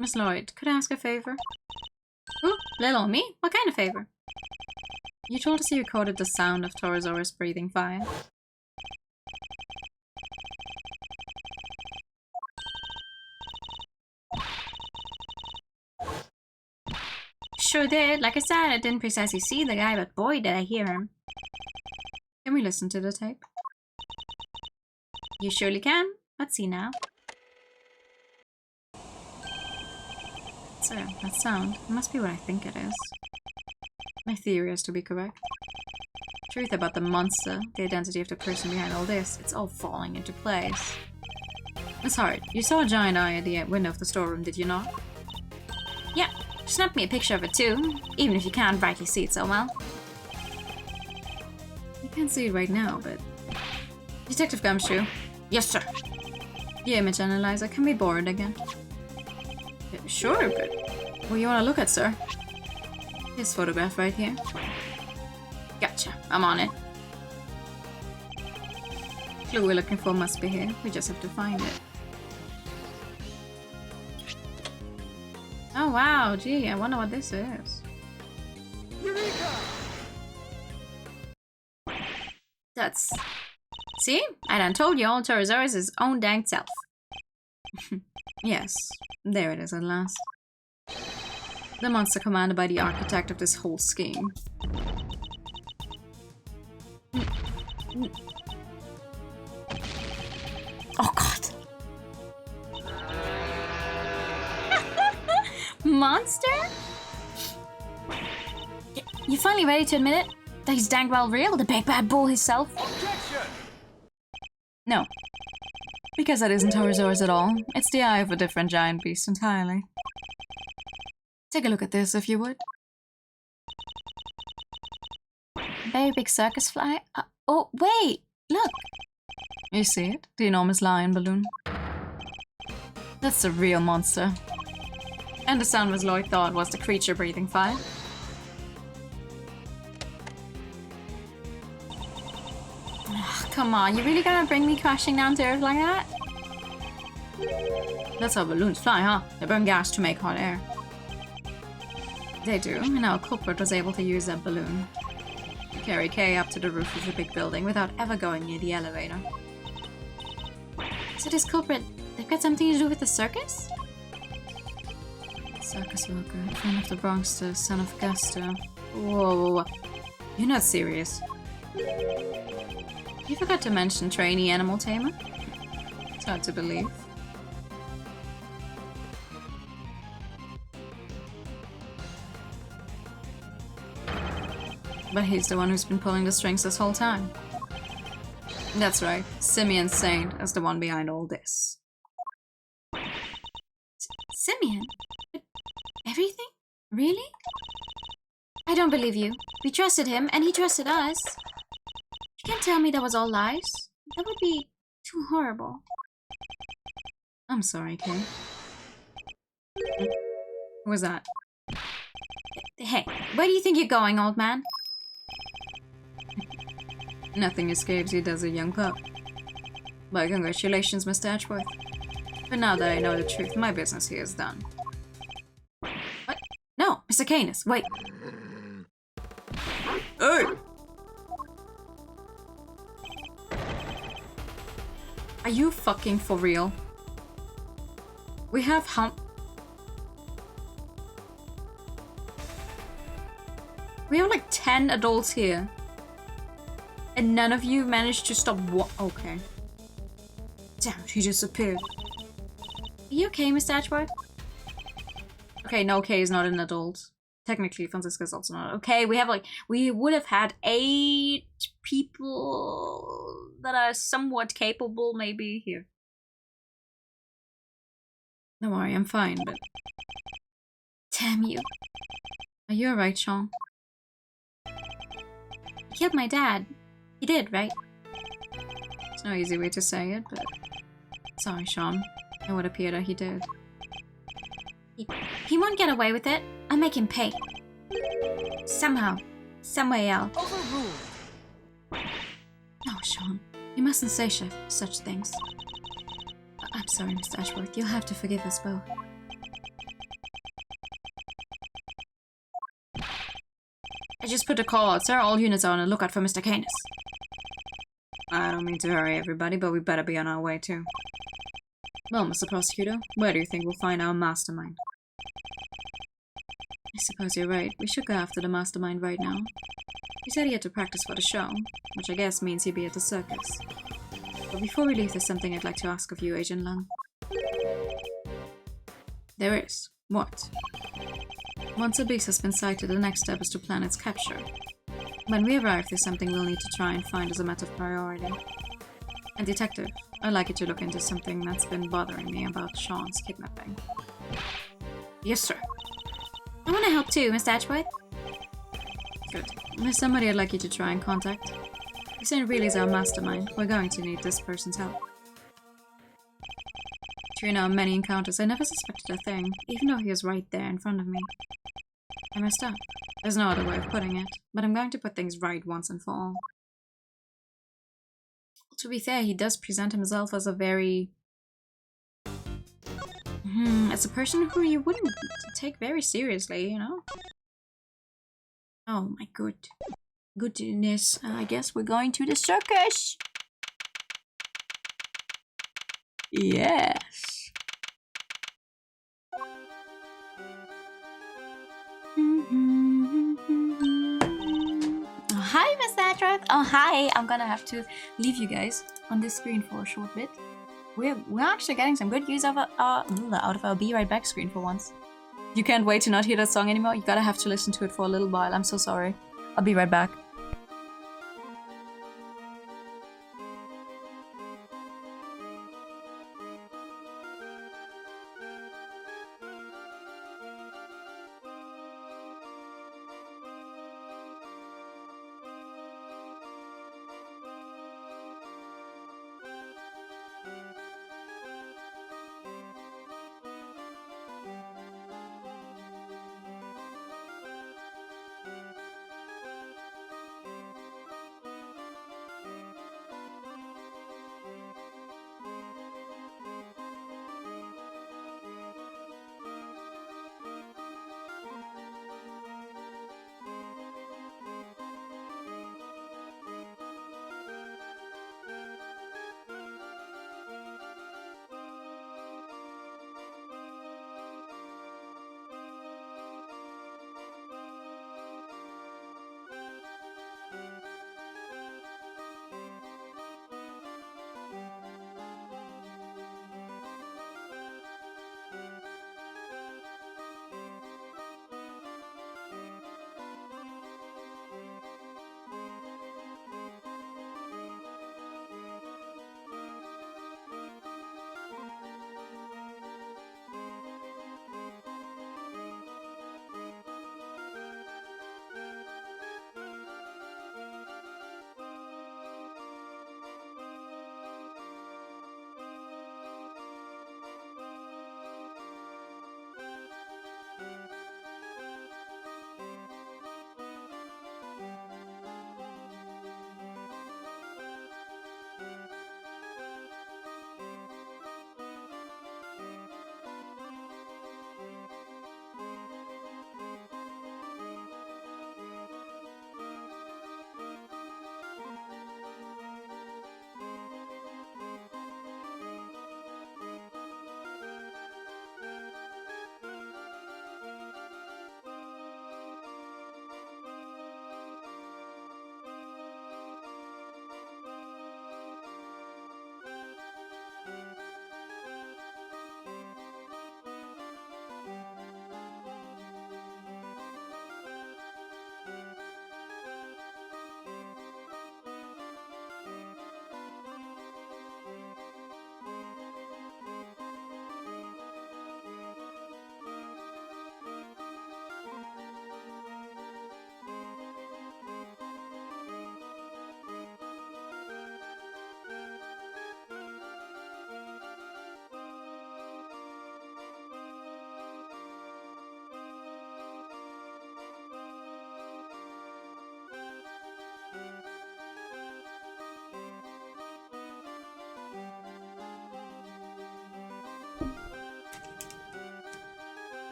Miss Lloyd, could I ask a favor? Ooh, little me? What kind of favor? You told us you recorded the sound of Torosaurus breathing fire. Sure did. Like I said, I didn't precisely see the guy, but boy did I hear him. Can we listen to the tape? You surely can. Let's see now. So, that sound. It must be what I think it is. My theory is to be correct. Truth about the monster, the identity of the person behind all this, it's all falling into place. Miss Hart, you saw a giant eye at the window of the storeroom, did you not? Yeah, she snapped me a picture of it too, even if you can't brightly see it so well. You can't see it right now, but... Detective Gumshoe. Yes, sir. The image analyzer can be borrowed again. Sure, but what you want to look at, sir? This photograph right here. Gotcha. I'm on it. The clue we're looking for must be here. We just have to find it. Oh wow, gee, I wonder what this is. Eureka! That's... See? I done told you all Torosaurus is his own dang self. Yes, there it is at last. The monster commanded by the architect of this whole scheme. Oh god. Monster? You finally ready to admit it? That he's dang well real, the big bad bull himself? Objection! No. Because that isn't Torosaurus at all. It's the eye of a different giant beast entirely. Take a look at this, if you would. Very big circus fly? Oh, wait! Look! You see it? The enormous lion balloon. That's the real monster. And the sound was Lloyd thought was the creature breathing fire. Ugh, come on, you really gonna bring me crashing down to earth like that? That's how balloons fly, huh? They burn gas to make hot air. They do, and our culprit was able to use that balloon to carry Kay up to the roof of the big building without ever going near the elevator. So this culprit, they've got something to do with the circus? Circus worker, friend of the Bronxster, son of Gusto. Whoa. You're not serious. You forgot to mention trainee animal tamer? It's hard to believe. But he's the one who's been pulling the strings this whole time. That's right, Simeon Saint is the one behind all this. Simeon? But everything? Really? I don't believe you. We trusted him, and he trusted us. You can't tell me that was all lies. That would be too horrible. I'm sorry, Kay. Who was that? Hey, where do you think you're going, old man? Nothing escapes you, does a young pup. But congratulations, Mr. Edgeworth. But now that I know the truth, my business here is done. What? No, Mr. Canis, wait. Hey! Are you fucking for real? We have We have like 10 adults here. And none of you managed to stop Okay. Damn it, he disappeared. Are you okay, Mr. Edgeworth? Okay, no, Kay is not an adult. Technically, Francisca's also not. Okay, we would have had 8 people that are somewhat capable, maybe, here. Don't worry, I'm fine, but... Damn you. Are you alright, Sean? You killed my dad. You did, right? It's no easy way to say it, but... Sorry, Sean. It would appear that he did. He won't get away with it. I'll make him pay. Somehow. Some way else. Overruled. No, Sean. You mustn't say such things. I'm sorry, Mr. Ashworth. You'll have to forgive us both. I just put a call out, sir. All units are on the lookout for Mr. Canis. I don't mean to hurry everybody, but we better be on our way too. Well, Mr. Prosecutor, where do you think we'll find our mastermind? I suppose you're right. We should go after the mastermind right now. He said he had to practice for the show, which I guess means he'd be at the circus. But before we leave, there's something I'd like to ask of you, Agent Lung. There is. What? Once a beast has been sighted, the next step is to plan its capture. When we arrive, there's something we'll need to try and find as a matter of priority. And Detective, I'd like you to look into something that's been bothering me about Sean's kidnapping. Yes, sir. I want to help too, Mr. Edgeworth. Good. There's somebody I'd like you to try and contact. If Saint really is our mastermind, we're going to need this person's help. During our many encounters, I never suspected a thing, even though he was right there in front of me. I messed up. There's no other way of putting it, but I'm going to put things right once and for all. To be fair, he does present himself as a very... As a person who you wouldn't take very seriously, you know? Oh my goodness. I guess we're going to the circus! Yes! Oh, hi, Miss Adric! Oh, hi! I'm gonna have to leave you guys on this screen for a short bit. We're actually getting some good use of out of our Be Right Back screen for once. You can't wait to not hear that song anymore? You gotta have to listen to it for a little while. I'm so sorry. I'll be right back.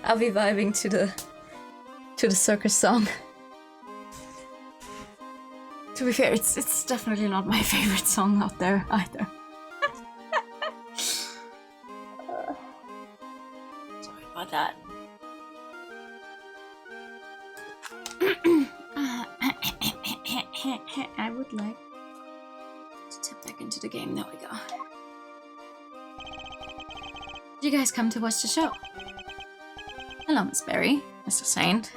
I'll be vibing to the circus song. To be fair, it's definitely not my favorite song out there either. Sorry about that. I would like to tip back into the game. There we go. Did you guys come to watch the show? Hello, Miss Berry. Mr. Saint.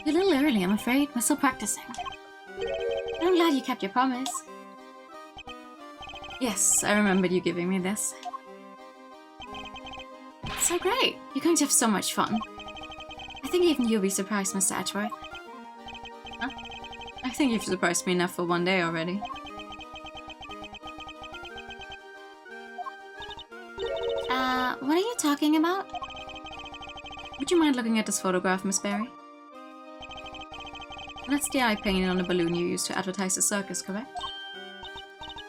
You're a little early, I'm afraid. We're still practicing. I'm glad you kept your promise. Yes, I remembered you giving me this. It's so great. You're going to have so much fun. I think even you'll be surprised, Mr. Edgeworth. Huh? I think you've surprised me enough for one day already. What are you talking about? Would you mind looking at this photograph, Miss Berry? That's the eye painted on the balloon you used to advertise the circus, correct?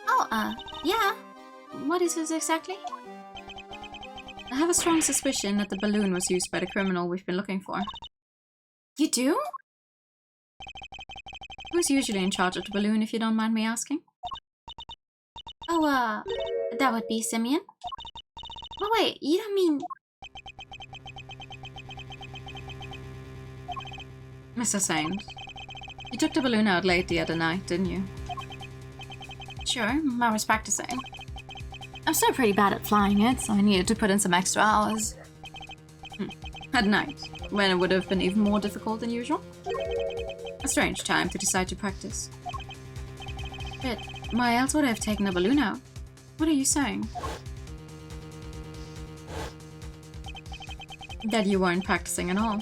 Oh, yeah. What is this exactly? I have a strong suspicion that the balloon was used by the criminal we've been looking for. You do? Who's usually in charge of the balloon, if you don't mind me asking? Oh, that would be Simeon. Oh wait, you don't mean... Mr. Saint, you took the balloon out late the other night, didn't you? Sure, I was practicing. I'm still pretty bad at flying it, so I needed to put in some extra hours. At night, when it would have been even more difficult than usual? A strange time to decide to practice. But why else would I have taken the balloon out? What are you saying? That you weren't practicing at all.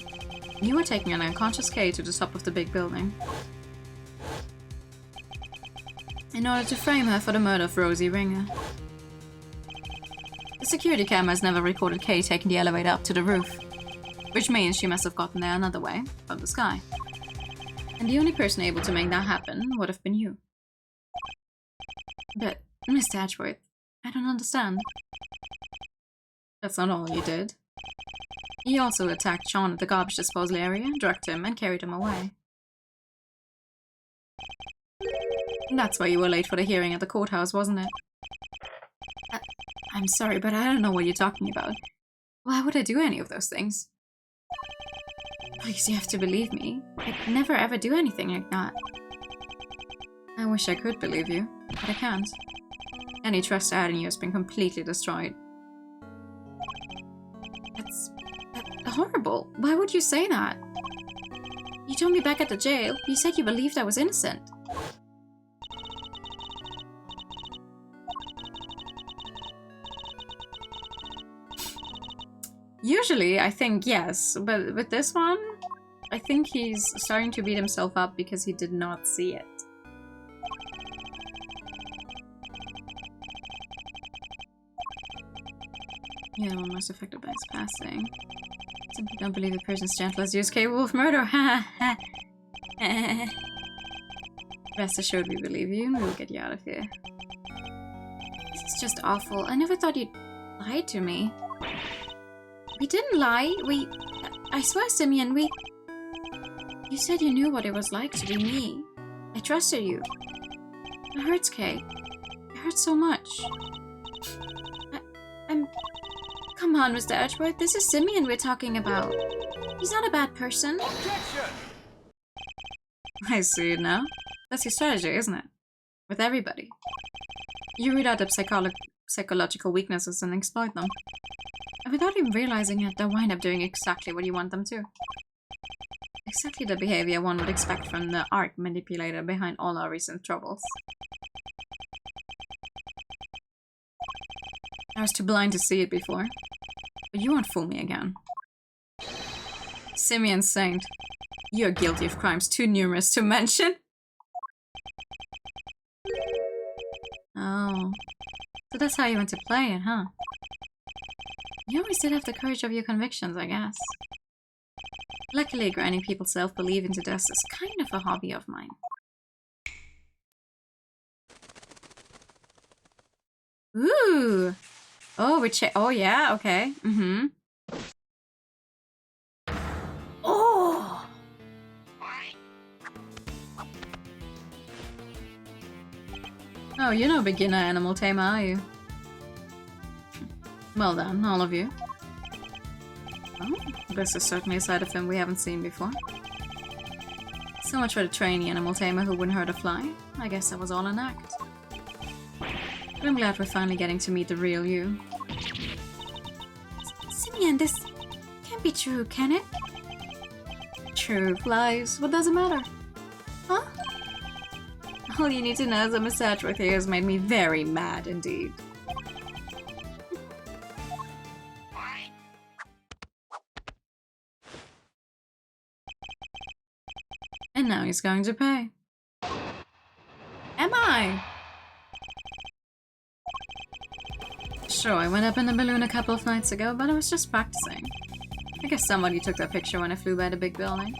You were taking an unconscious Kay to the top of the big building. In order to frame her for the murder of Rosie Ringer. The security cameras never recorded Kay taking the elevator up to the roof. Which means she must have gotten there another way, from the sky. And the only person able to make that happen would have been you. But, Mr. Edgeworth, I don't understand. That's not all you did. You also attacked Sean at the garbage disposal area, drugged him, and carried him away. That's why you were late for the hearing at the courthouse, wasn't it? I'm sorry, but I don't know what you're talking about. Why would I do any of those things? Please, you have to believe me. I'd never ever do anything like that. I wish I could believe you, but I can't. Any trust I had in you has been completely destroyed. That's horrible. Why would you say that? You told me back at the jail. You said you believed I was innocent. Usually, I think yes, but with this one, I think he's starting to beat himself up because he did not see it. Yeah, one most affected by his passing. Simply don't believe a person's gentle as you is capable of murder. Rest assured we believe you and we'll get you out of here. This is just awful. I never thought you'd lie to me. We didn't lie. I swear, Simeon, You said you knew what it was like to be me. I trusted you. It hurts, Kay. It hurts so much. Come on, Mr. Edgeworth. This is Simeon we're talking about. He's not a bad person. Objection! I see it now. That's your strategy, isn't it? With everybody. You read out the psychological weaknesses and exploit them. And without even realizing it, they'll wind up doing exactly what you want them to. Exactly the behavior one would expect from the art manipulator behind all our recent troubles. I was too blind to see it before. But you won't fool me again. Simeon Saint, you're guilty of crimes too numerous to mention. Oh, so that's how you want to play it, huh? You always did have the courage of your convictions, I guess. Luckily, grinding people's self-belief into dust is kind of a hobby of mine. Ooh! Oh, oh yeah, okay. Mm-hmm. Oh! Oh, you're no beginner animal tamer, are you? Well done, all of you. Oh, this is certainly a side of him we haven't seen before. So much for the trainee animal tamer who wouldn't hurt a fly. I guess that was all an act. But I'm glad we're finally getting to meet the real you. Simeon, this can't be true, can it? Truth lies. What does it matter? Huh? All you need to know is that Miss Edgeworth here has made me very mad indeed. And now he's going to pay. Am I? Sure, I went up in the balloon a couple of nights ago, but I was just practicing. I guess somebody took that picture when I flew by the big building.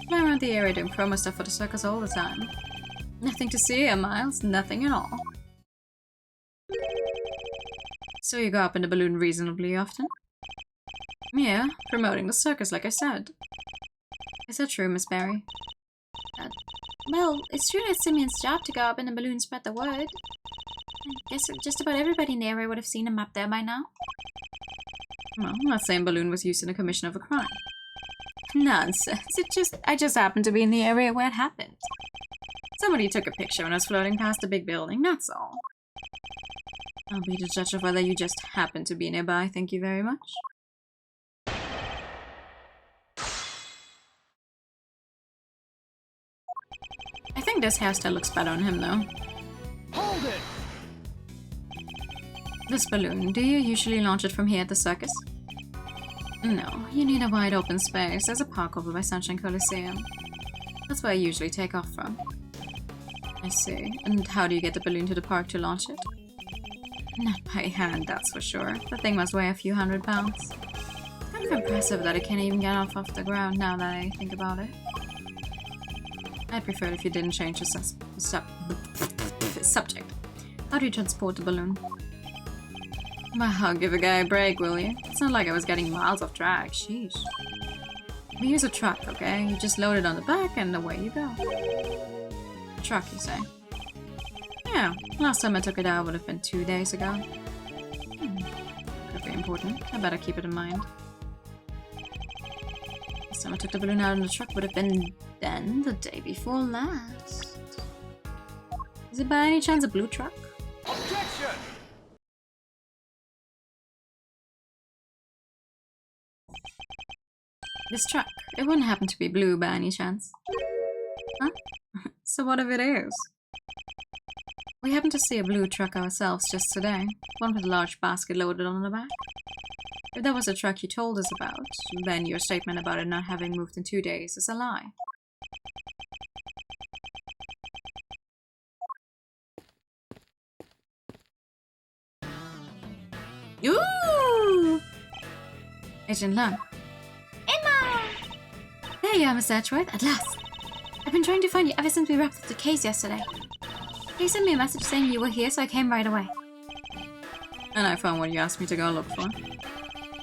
Fly around the area doing promo stuff for the circus all the time. Nothing to see here, Miles. Nothing at all. So you go up in the balloon reasonably often? Yeah, promoting the circus, like I said. Is that true, Miss Barry? Well, it's true that Simeon's job to go up in a balloon and spread the word. I guess just about everybody in the area would have seen him up there by now. Well, that same balloon was used in the commission of a crime. Nonsense. I just happened to be in the area where it happened. Somebody took a picture when I was floating past the big building, that's all. I'll be the judge of whether you just happened to be nearby, thank you very much. I think this hairstyle looks better on him, though. Hold it! This balloon, do you usually launch it from here at the circus? No, you need a wide open space. There's a park over by Sunshine Coliseum. That's where I usually take off from. I see. And how do you get the balloon to the park to launch it? Not by hand, that's for sure. The thing must weigh a few hundred pounds. It's kind of impressive that it can't even get off the ground now that I think about it. I'd prefer it if you didn't change the subject. How do you transport the balloon? Well, give a guy a break, will you? It's not like I was getting miles off track, sheesh. We use a truck, okay? You just load it on the back and away you go. A truck, you say? Yeah, last time I took it out would have been 2 days ago. Could be important. I better keep it in mind. Last time I took the balloon out in the truck would have been then, the day before last. Is it by any chance a blue truck? Objection! This truck, it wouldn't happen to be blue by any chance. Huh? So what if it is? We happened to see a blue truck ourselves just today. One with a large basket loaded on the back. If that was the truck you told us about, then your statement about it not having moved in 2 days is a lie. Ooh! Agent Lung. Emma! There you are, Miss Edgeworth, at last. I've been trying to find you ever since we wrapped up the case yesterday. You sent me a message saying you were here, so I came right away. And I found what you asked me to go look for.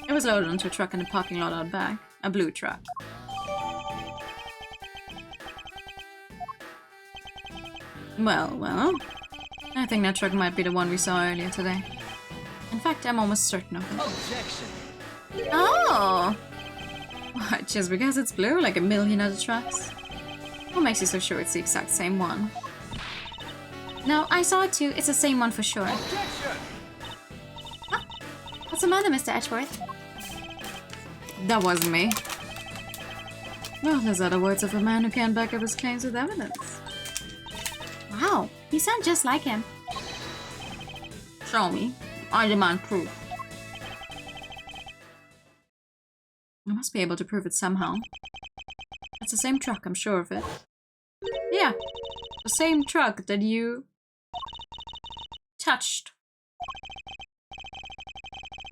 It was loaded onto a truck in the parking lot out back. A blue truck. Well. I think that truck might be the one we saw earlier today. In fact, I'm almost certain of it. Objection! Oh! What, just because it's blue like a million other trucks? What makes you so sure it's the exact same one? No, I saw it too. It's the same one for sure. Objection! Huh? What's the matter, Mr. Edgeworth? That wasn't me. Well, those are the words of a man who can't back up his claims with evidence. Wow, you sound just like him. Show me. I demand proof. I must be able to prove it somehow. It's the same truck, I'm sure of it. Yeah, the same truck that you touched.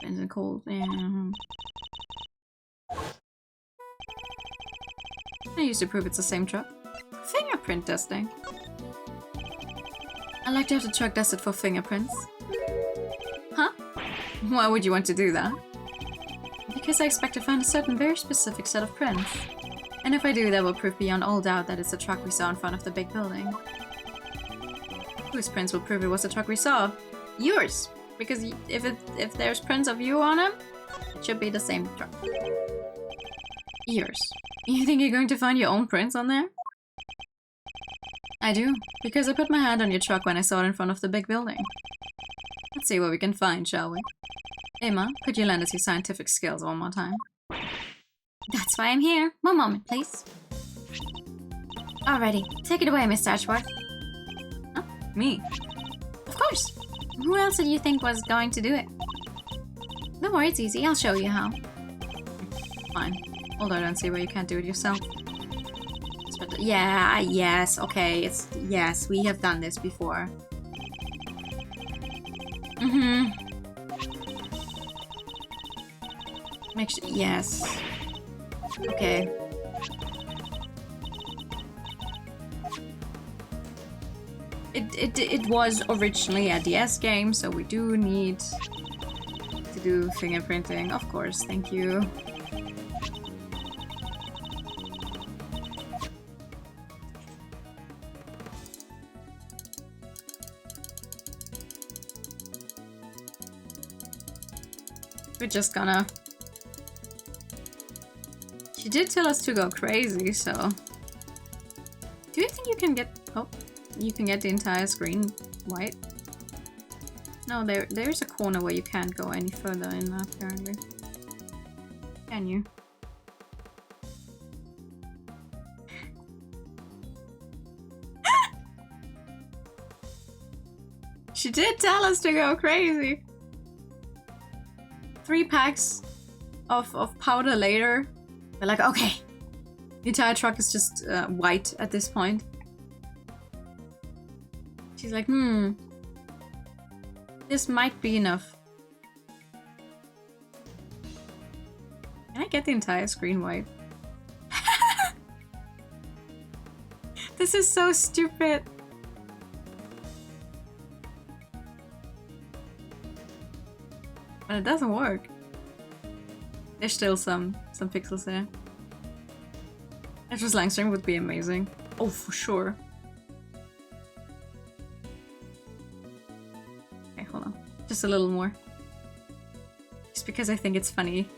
Is it cold? Yeah. I used to prove it's the same truck. Fingerprint testing. I like to have the truck tested for fingerprints. Huh? Why would you want to do that? Because I expect to find a certain very specific set of prints. And if I do, that will prove beyond all doubt that it's the truck we saw in front of the big building. Whose prints will prove it was the truck we saw? Yours! Because if there's prints of you on him, it should be the same truck. Yours. You think you're going to find your own prints on there? I do, because I put my hand on your truck when I saw it in front of the big building. Let's see what we can find, shall we? Emma, could you lend us your scientific skills one more time? That's why I'm here. One moment, please. Alrighty, take it away, Mr. Edgeworth. Huh? Me? Of course. Who else did you think was going to do it? Don't worry, it's easy. I'll show you how. Fine. Although I don't see why you can't do it yourself. Yeah, yes, okay, yes, we have done this before. Make sure, yes. Okay. It was originally a DS game, so we do need to do fingerprinting. Of course, thank you. We're just gonna... She did tell us to go crazy, so... Do you think you can get... Oh, you can get the entire screen white? No, there's a corner where you can't go any further in that, apparently. Can you? She did tell us to go crazy! 3 packs of powder later. They're like, okay. The entire truck is just white at this point. She's like, this might be enough. Can I get the entire screen white? This is so stupid. But it doesn't work. There's still some pixels there. Extra Langstrom would be amazing. Oh, for sure. Okay, hold on. Just a little more. Just because I think it's funny.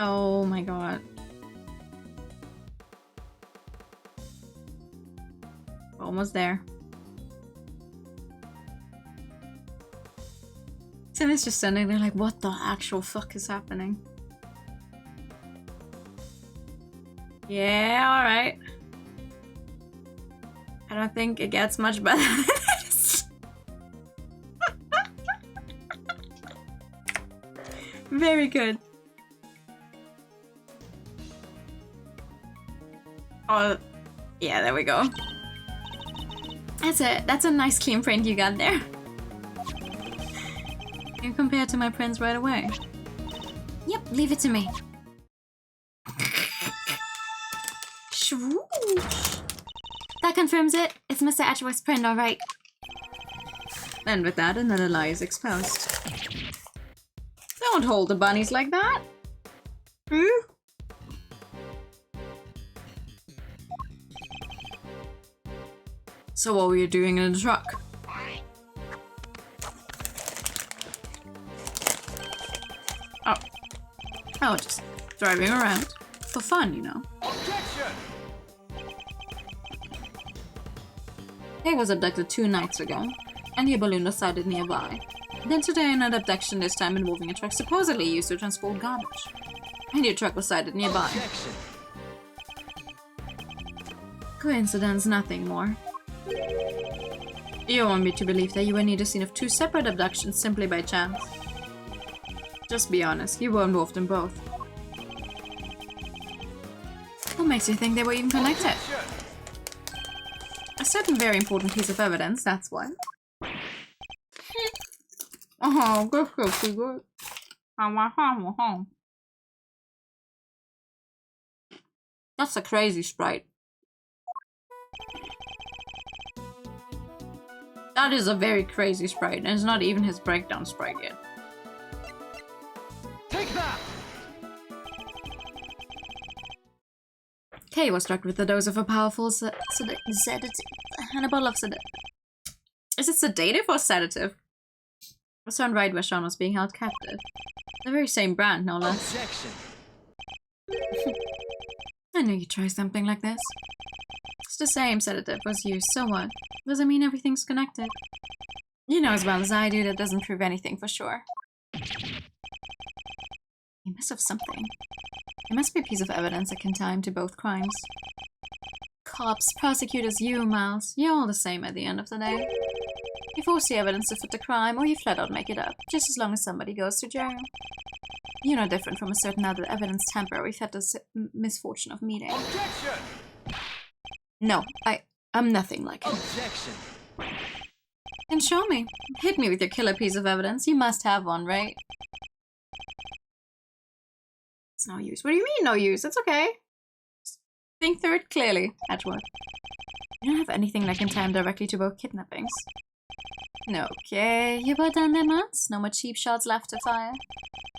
Oh my god. We're almost there. Simon's just standing there like, what the actual fuck is happening? Yeah, alright. I don't think it gets much better than this. Very good. Oh, yeah, there we go. That's a nice clean print you got there. You compare to my prints right away. Yep, leave it to me. Swoosh. That confirms it. It's Mr. Ashworth's print, alright. And with that, another lie is exposed. Don't hold the bunnies like that. So what were you doing in the truck? Oh, just driving around. For fun, you know. Objection! Kay was abducted 2 nights ago, and your balloon was sighted nearby. Then today another abduction, this time involving a truck supposedly used to transport garbage. And your truck was sighted nearby. Objection! Coincidence, nothing more. You want me to believe that you were near the scene of 2 separate abductions simply by chance. Just be honest, you were involved in both. What makes you think they were even connected? Objection! A certain very important piece of evidence, that's what. Oh, good. That's a crazy sprite. That is a very crazy sprite, and it's not even his breakdown sprite yet. Take that! Kay was struck with a dose of a powerful sedative and a bottle of sedative. Is it sedative or sedative? Was turned right where Sean was being held captive. The very same brand, no less. Objection! I knew you'd try something like this. It's the same sedative was used, so what? Doesn't mean everything's connected. You know as well as I do that doesn't prove anything for sure. You must have something. There must be a piece of evidence that can tie him to both crimes. Cops, prosecutors, you, Miles. You're all the same at the end of the day. You force the evidence to fit the crime, or you flat out make it up, just as long as somebody goes to jail. You're no different from a certain other evidence tamperer we've had the misfortune of meeting. Objection! No, I'm nothing like him. Objection! And show me. Hit me with your killer piece of evidence. You must have one, right? It's no use. What do you mean no use? It's okay. Think through it clearly, Edgeworth. You don't have anything that can tie him directly to both kidnappings. Okay, you both done their months? No more cheap shots left to fire.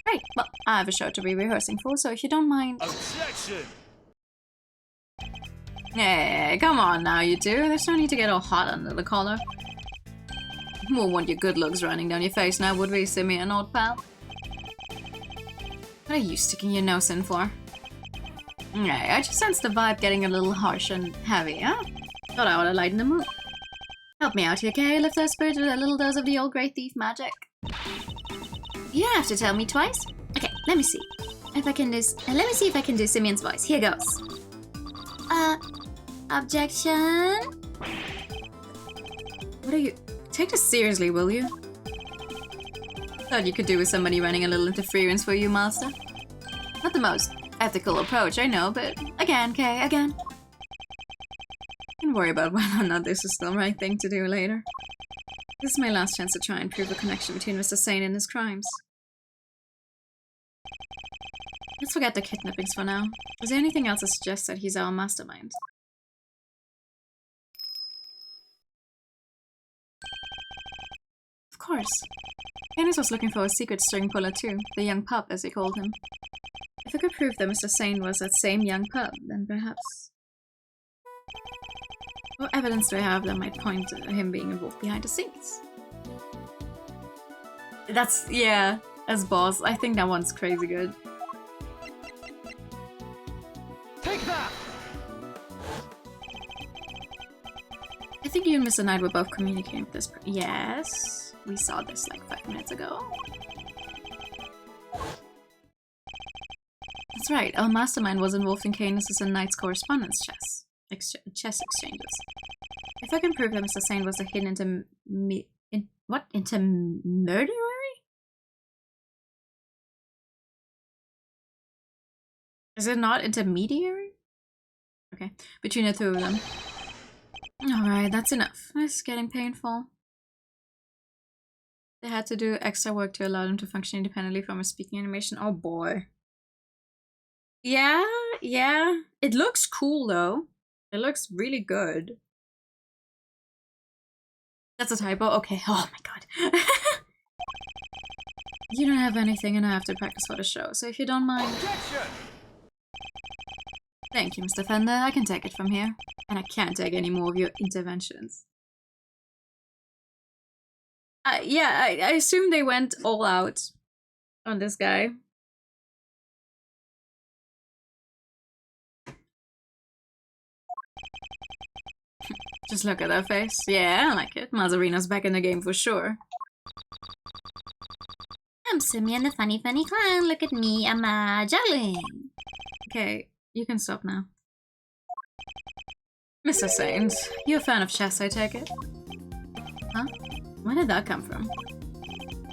Great, well, I have a show to be rehearsing for, so if you don't mind... Objection! Hey, come on now, you two. There's no need to get all hot under the collar. We won't want your good looks running down your face now, would we, Simeon, old pal? What are you sticking your nose in for? Hey, I just sensed the vibe getting a little harsh and heavy, huh? Thought I ought to lighten the mood. Help me out here, okay? Lift their spirit with a little dose of the old great thief magic. You don't have to tell me twice. Okay, let me see. If I can do... let me see if I can do Simeon's voice. Here goes. Objection? What are you... Take this seriously, will you? Thought you could do with somebody running a little interference for you, master. Not the most ethical approach, I know, but again, Kay, again. Don't worry about whether or not this is the right thing to do later. This is my last chance to try and prove the connection between Mr. Sane and his crimes. Let's forget the kidnappings for now. Is there anything else that suggests that he's our mastermind? Of course. Canis was looking for a secret string puller too, the young pup as he called him. If I could prove that Mr. Sane was that same young pup, then perhaps... What evidence do I have that might point to him being involved behind the scenes? That's, yeah, as boss, I think that one's crazy good. Take that! I think you and Mr. Knight were both communicating with this yes, we saw this like 5 minutes ago. That's right, our mastermind was involved in Canis' and Knight's correspondence chess exchanges. If I can prove that Mr. Sane was a hidden intermediary? Is it not intermediary? Okay, between the two of them. Alright, that's enough. This is getting painful. They had to do extra work to allow them to function independently from a speaking animation. Oh boy. Yeah. It looks cool though. It looks really good. That's a typo? Okay. Oh my god. You don't have anything and I have to practice for the show, so if you don't mind... Objection! Thank you, Mr. Fender. I can take it from here. And I can't take any more of your interventions. Yeah, I assume they went all out on this guy. Just look at that face. Yeah, I like it. Mazarino's back in the game for sure. I'm Simeon the funny clown. Look at me, I'm juggling. Okay, you can stop now. Mr. Saint, you're a fan of chess, I take it? Huh? Where did that come from?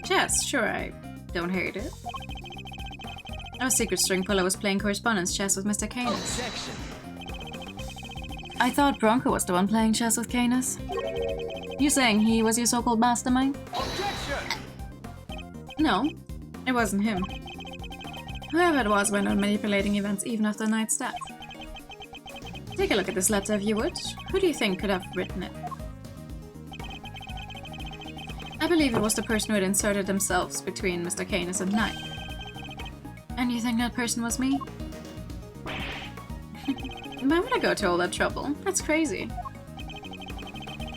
Chess, sure, I don't hate it. Our secret string puller was playing correspondence chess with Mr. Canis. Objection! I thought Bronco was the one playing chess with Canis. You saying he was your so-called mastermind? Objection! No, it wasn't him. Whoever it was went on manipulating events even after Knight's death. Take a look at this letter if you would. Who do you think could have written it? I believe it was the person who had inserted themselves between Mr. Canis and Knight. And you think that person was me? Why would I go to all that trouble? That's crazy.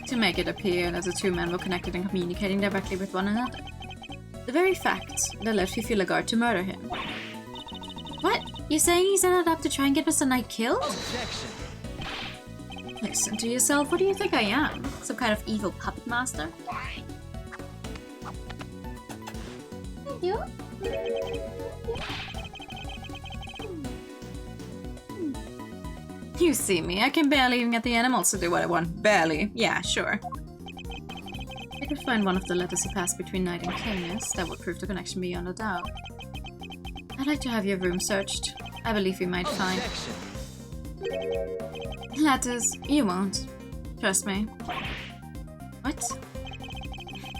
To make it appear that the two men were connected and communicating directly with one another. The very fact that led Fifi Lagarde to murder him. What? You're saying he set it up to try and get Mr. Knight killed? Objection! Listen to yourself, what do you think I am? Some kind of evil puppet master? You? You see me, I can barely even get the animals to do what I want. Barely. Yeah, sure. I could find one of the letters he passed between Knight and Canis. That would prove the connection beyond a doubt. I'd like to have your room searched. I believe we might find... Objection! Letters. You won't. Trust me. What?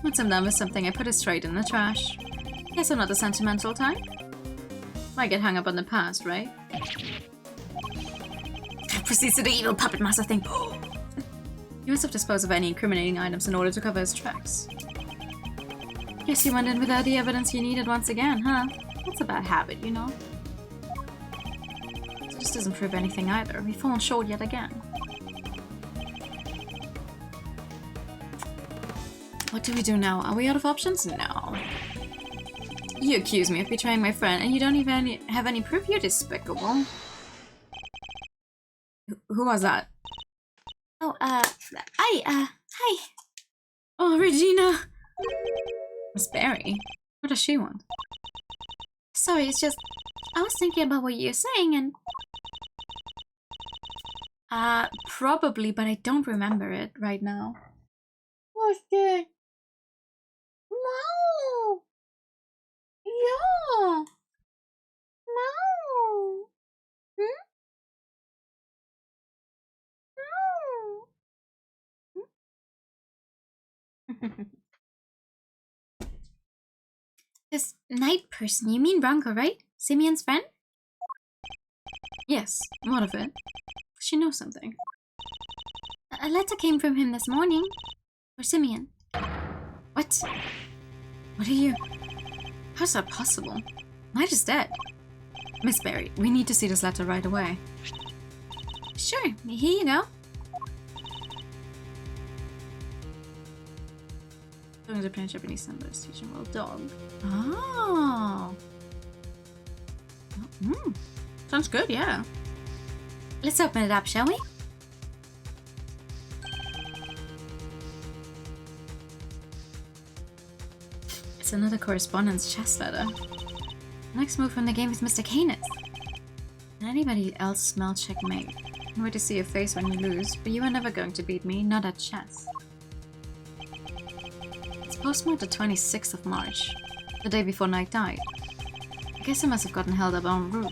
Once I'm done with something, I put it straight in the trash. Guess I'm not a sentimental type. Might get hung up on the past, right? Proceeds to the evil puppet master thing. He must have disposed of any incriminating items in order to cover his tracks. Guess you went in without the evidence you needed once again, huh? That's a bad habit, you know? It just doesn't prove anything either. We've fallen short yet again. What do we do now? Are we out of options? No. You accuse me of betraying my friend, and you don't even have any proof. You're despicable. Who was that? Oh, hi. Oh, Regina! Miss Barry? What does she want? Sorry, it's just, I was thinking about what you're saying and... Probably, but I don't remember it right now. What's that? No! Yeah! No! No! This night person, you mean Bronco, right? Simeon's friend? Yes, what of it? She knows something. A letter came from him this morning. For Simeon. What? What are you... How's that possible? Knight is dead. Miss Barry, we need to see this letter right away. Sure, here you go. Going to play Japanese numbers, teaching world dog. Oh. Sounds good, yeah. Let's open it up, shall we? It's another correspondence chess letter. Next move from the game is Mr. Canis. Can anybody else smell checkmate? I'm wait to see your face when you lose, but you are never going to beat me, not at chess. It's postmarked the 26th of March, the day before Knight died. I guess I must have gotten held up en route.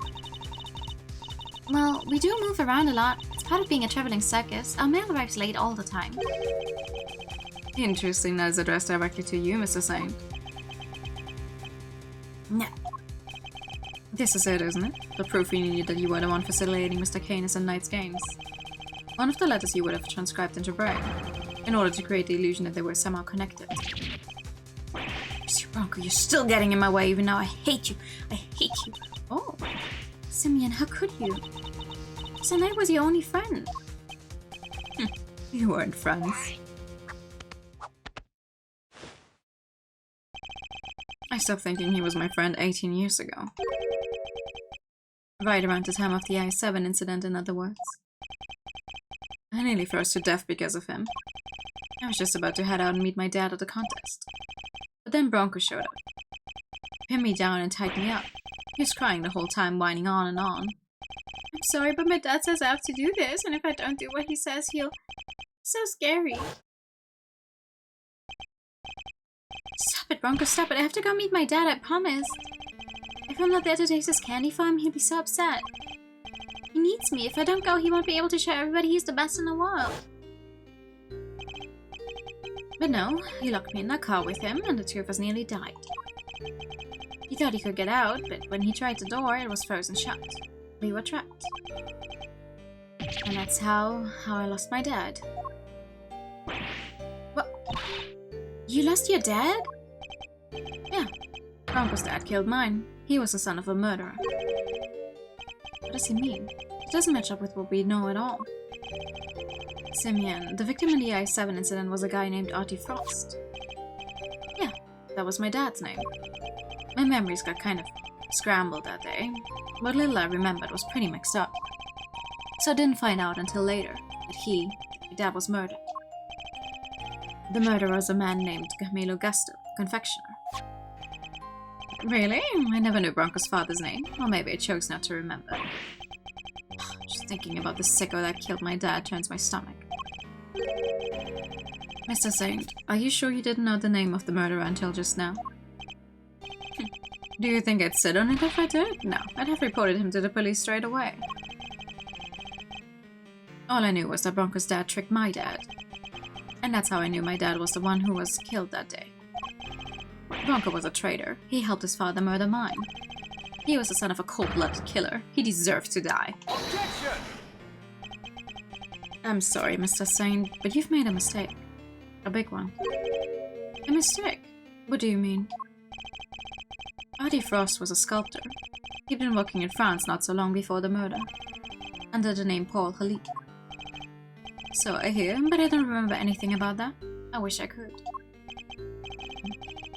Well, we do move around a lot. It's part of being a traveling circus. Our mail arrives late all the time. Interesting that it's addressed directly to you, Mr. Saint. No. This is it, isn't it? The proof we needed that you were the one facilitating Mr. Canis and Knight's games. One of the letters you would have transcribed into braille, in order to create the illusion that they were somehow connected. Mr. Bronco, you're still getting in my way even now. I hate you. I hate you. Oh. Simeon, how could you? So Knight was your only friend. You weren't friends. I stopped thinking he was my friend 18 years ago. Right around the time of the I-7 incident, in other words. I nearly froze to death because of him. I was just about to head out and meet my dad at the contest. But then Bronco showed up. Pinned me down and tied me up. He was crying the whole time, whining on and on. I'm sorry, but my dad says I have to do this, and if I don't do what he says, he'll... So scary. Stop it, Bronco, stop it. I have to go meet my dad, I promise. If I'm not there to taste his candy for him, he'll be so upset. He needs me. If I don't go, he won't be able to show everybody he's the best in the world. But no, he locked me in the car with him, and the two of us nearly died. He thought he could get out, but when he tried the door, it was frozen shut. We were trapped. And that's how I lost my dad. What? You lost your dad? Yeah. Bronco's dad killed mine. He was the son of a murderer. What does he mean? It doesn't match up with what we know at all. Simeon, the victim in the I-7 incident was a guy named Artie Frost. Yeah, that was my dad's name. My memories got kind of scrambled that day. What little I remembered was pretty mixed up. So I didn't find out until later that my dad was murdered. The murderer was a man named Camilo Gusto, confectioner. Really? I never knew Bronco's father's name. Or maybe I chose not to remember. Just thinking about the sicko that killed my dad turns my stomach. Mr. Saint, are you sure you didn't know the name of the murderer until just now? Do you think I'd sit on it if I did? No, I'd have reported him to the police straight away. All I knew was that Bronco's dad tricked my dad. And that's how I knew my dad was the one who was killed that day. Bronco was a traitor. He helped his father murder mine. He was the son of a cold-blooded killer. He deserved to die. Objection! I'm sorry, Mr. Saint, but you've made a mistake. A big one. A mistake? What do you mean? Artie Frost was a sculptor. He'd been working in France not so long before the murder, under the name Paul Halik. So I hear, but I don't remember anything about that. I wish I could.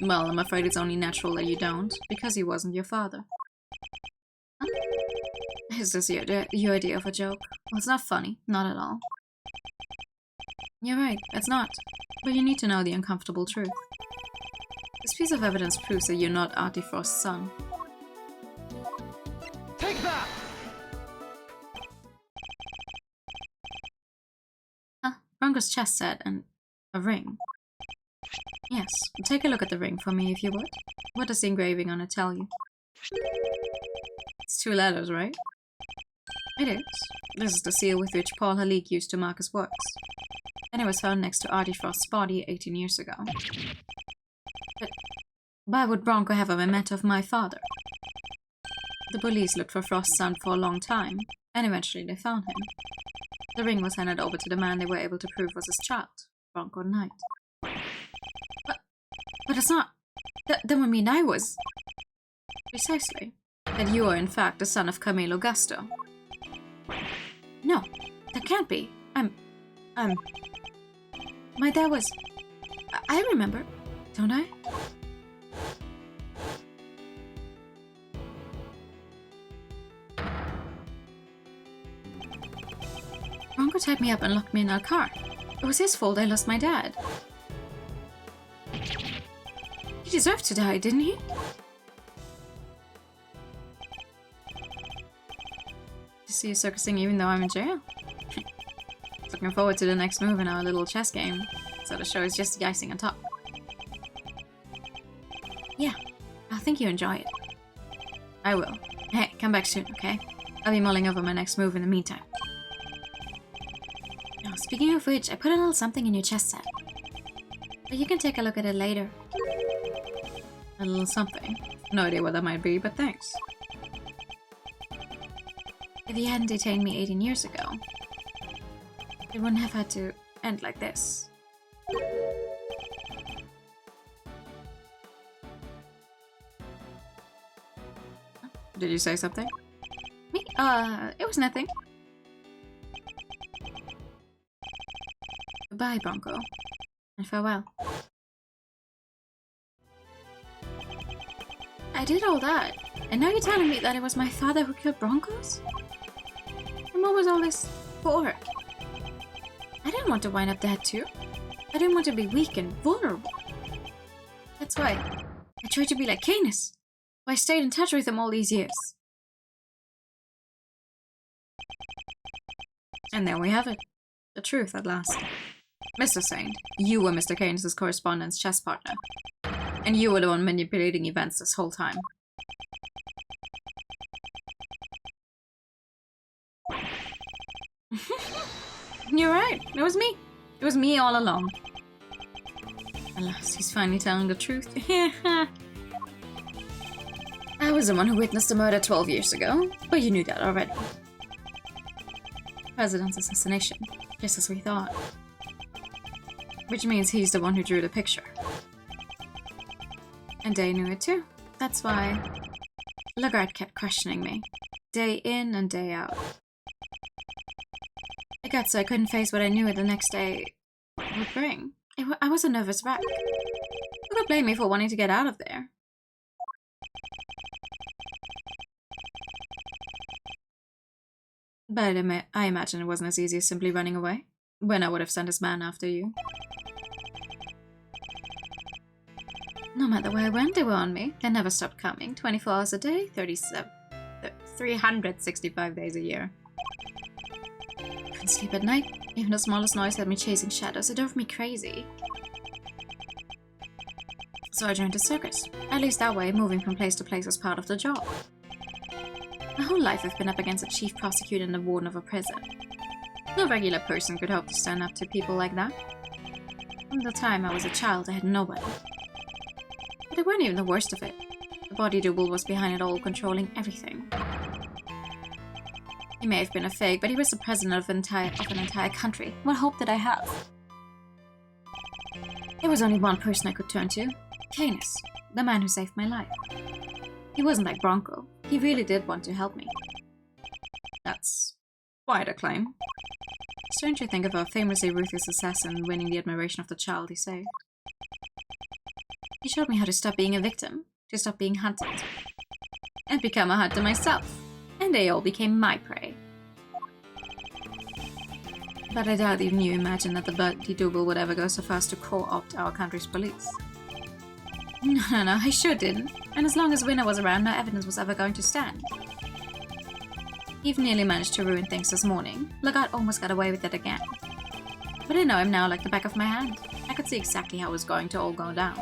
Well, I'm afraid it's only natural that you don't, because he wasn't your father. Huh? Is this your idea of a joke? Well, it's not funny. Not at all. You're right, it's not. But you need to know the uncomfortable truth. This piece of evidence proves that you're not Artie Frost's son. Take that! Huh? Bronco's chest set and a ring. Yes, take a look at the ring for me if you would. What does the engraving on it tell you? It's 2 letters, right? It is. This is the seal with which Paul Halik used to mark his works. And it was found next to Artie Frost's body 18 years ago. But why would Bronco have a memento of my father? The police looked for Frost's son for a long time, and eventually they found him. The ring was handed over to the man they were able to prove was his child, Bronco Knight. But it's not... That would mean I was... Precisely. That you are in fact the son of Camilo Gasto. No, that can't be. My dad was... I remember, don't I? Bronco tied me up and locked me in our car. It was his fault I lost my dad. He deserved to die, didn't he? To see you circusing even though I'm in jail. Looking forward to the next move in our little chess game, so the show is just the icing on top. Yeah, I think you enjoy it. I will. Hey, come back soon, okay? I'll be mulling over my next move in the meantime. Oh, speaking of which, I put a little something in your chess set. But you can take a look at it later. A little something. No idea what that might be, but thanks. If you hadn't detained me 18 years ago, it wouldn't have had to end like this. Did you say something? Me? It was nothing. Goodbye, Bronco. And farewell. I did all that, and now you're telling me that it was my father who killed Broncos? And what was all this for? I didn't want to wind up dead too. I didn't want to be weak and vulnerable. That's why I tried to be like Canis. Why I stayed in touch with him all these years. And there we have it. The truth at last. Mr. Saint, you were Mr. Canis' correspondence chess partner. And you were the one manipulating events this whole time. You're right. It was me. It was me all along. Alas, he's finally telling the truth. I was the one who witnessed the murder 12 years ago, but you knew that already. President's assassination, just as we thought. Which means he's the one who drew the picture. And Day knew it too. That's why Lagarde kept questioning me, day in and day out. I got so I couldn't face what I knew the next day would bring. I was a nervous wreck. Who could blame me for wanting to get out of there? But I imagine it wasn't as easy as simply running away, when I would have sent his man after you. No matter where I went, they were on me. They never stopped coming. 24 hours a day, 365 days a year. Couldn't sleep at night. Even the smallest noise had me chasing shadows. It drove me crazy. So I joined a circus. At least that way, moving from place to place was part of the job. My whole life I've been up against a chief prosecutor and the warden of a prison. No regular person could hope to stand up to people like that. From the time I was a child, I had nobody. But it weren't even the worst of it. The body double was behind it all, controlling everything. He may have been a fake, but he was the president of an entire country. What hope did I have? There was only one person I could turn to. Canis, the man who saved my life. He wasn't like Bronco. He really did want to help me. That's quite a claim. Strange to think of a famously ruthless assassin winning the admiration of the child he saved. He showed me how to stop being a victim, to stop being hunted, and become a hunter myself. And they all became my prey. But I doubt even you imagine that the body double would ever go so far as to co-opt our country's police. No, I sure didn't. And as long as Winner was around, no evidence was ever going to stand. Eve nearly managed to ruin things this morning. Lagarde almost got away with it again. But I know him now like the back of my hand. I could see exactly how it was going to all go down.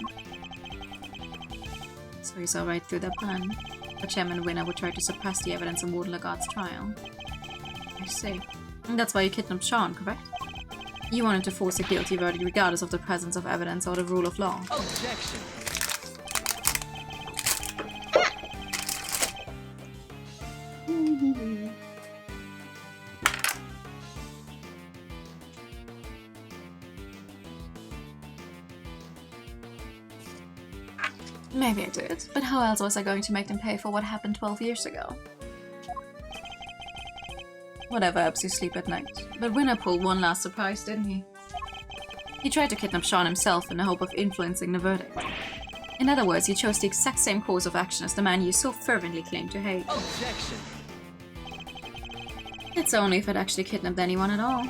So he saw right through their plan. But Chairman Winner would try to suppress the evidence and warn Lagarde's trial. I see. And that's why you kidnapped Sean, correct? You wanted to force a guilty verdict regardless of the presence of evidence or the rule of law. Objection. Maybe I did, but how else was I going to make them pay for what happened 12 years ago? Whatever helps you sleep at night. But Winner pulled one last surprise, didn't he? He tried to kidnap Sean himself in the hope of influencing the verdict. In other words, he chose the exact same course of action as the man you so fervently claimed to hate. Objection. It's only if I'd actually kidnapped anyone at all.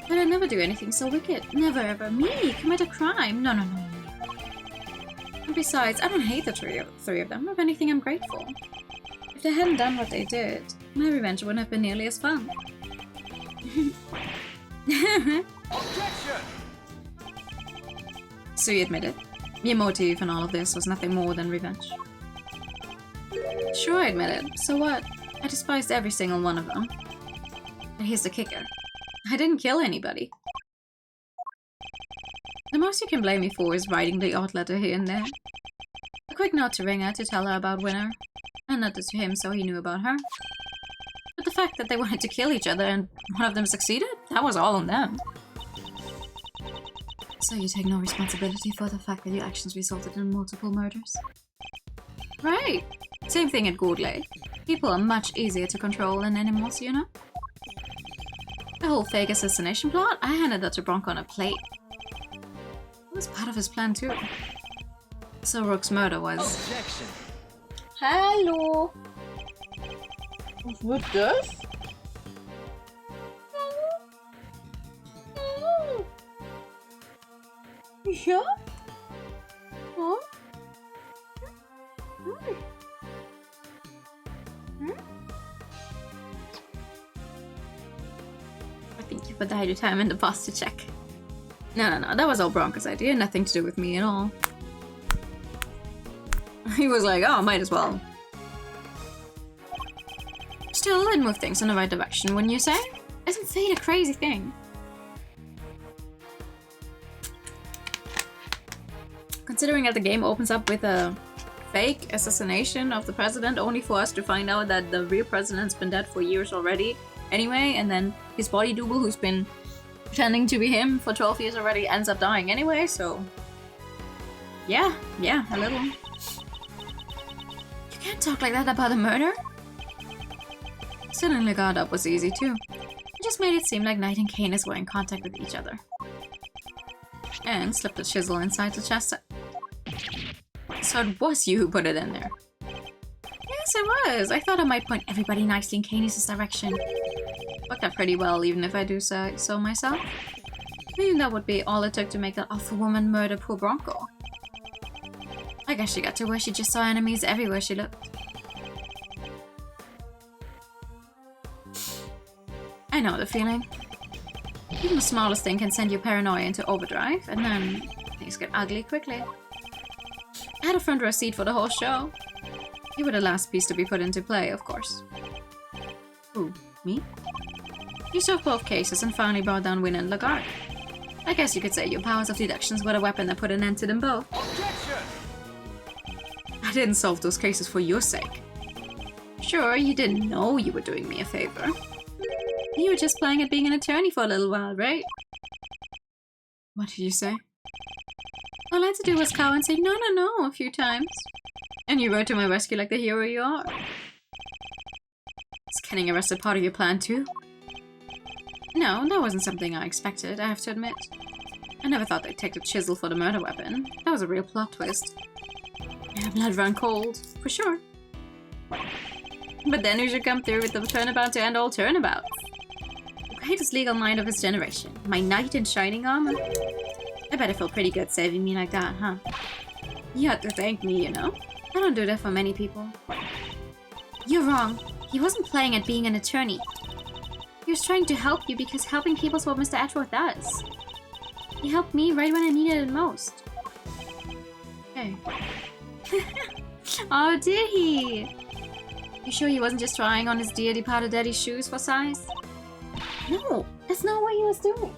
But I'd never do anything so wicked. Never ever. Me, commit a crime. No. And besides, I don't hate the three of them. If anything, I'm grateful. If they hadn't done what they did, my revenge wouldn't have been nearly as fun. Objection. So you admit it? Your motive in all of this was nothing more than revenge. Sure, I admit it. So what? I despised every single one of them. But here's the kicker. I didn't kill anybody. The most you can blame me for is writing the odd letter here and there. A quick note to Ringer to tell her about Winner, and not to him so he knew about her. But the fact that they wanted to kill each other and one of them succeeded, that was all on them. So you take no responsibility for the fact that your actions resulted in multiple murders? Right. Same thing at Gourd Lake. People are much easier to control than animals, you know? The whole fake assassination plot, I handed that to Bronco on a plate. It was part of his plan too. So Rook's murder was... Objection. Hallo! Was wird das? Ja? Oh? I think you put the idle time in the past to check. No, that was all Bronco's idea, nothing to do with me at all. He was like, oh, might as well. Still, it moved things in the right direction, wouldn't you say? Isn't fate a crazy thing? Considering that the game opens up with a fake assassination of the president, only for us to find out that the real president's been dead for years already anyway, and then his body double, who's been pretending to be him for 12 years already, ends up dying anyway, so... Yeah, a little. You can't talk like that about a murder. Setting Lagarde up was easy too. It just made it seem like Knight and Canis were in contact with each other. And slipped a chisel inside the chest. So it was you who put it in there. Yes, it was. I thought I might point everybody nicely in Canis' direction. Worked out pretty well, even if I do say so myself. Maybe that would be all it took to make that awful woman murder poor Bronco. I guess she got to where she just saw enemies everywhere she looked. I know the feeling. Even the smallest thing can send your paranoia into overdrive, and then things get ugly quickly. I had a front row seat for the whole show. You were the last piece to be put into play, of course. Who? Me? You solved both cases and finally brought down Win and Lagarde. I guess you could say your powers of deductions were the weapon that put an end to them both. Objection. I didn't solve those cases for your sake. Sure, you didn't know you were doing me a favor. You were just playing at being an attorney for a little while, right? What did you say? All I had to do was cower and say no, no, no a few times. And you rode to my rescue like the hero you are. Is getting arrested part of your plan too? No, that wasn't something I expected, I have to admit. I never thought they'd take the chisel for the murder weapon. That was a real plot twist. Yeah, blood run cold, for sure. But then who should come through with the turnabout to end all turnabouts? The greatest legal mind of his generation. My knight in shining armor. I bet it felt pretty good saving me like that, huh? You had to thank me, you know? I don't do that for many people. You're wrong. He wasn't playing at being an attorney. He was trying to help you because helping people is what Mr. Edgeworth does. He helped me right when I needed it most. Hey. Oh, did he? You sure he wasn't just trying on his dear departed daddy's shoes for size? No, that's not what he was doing.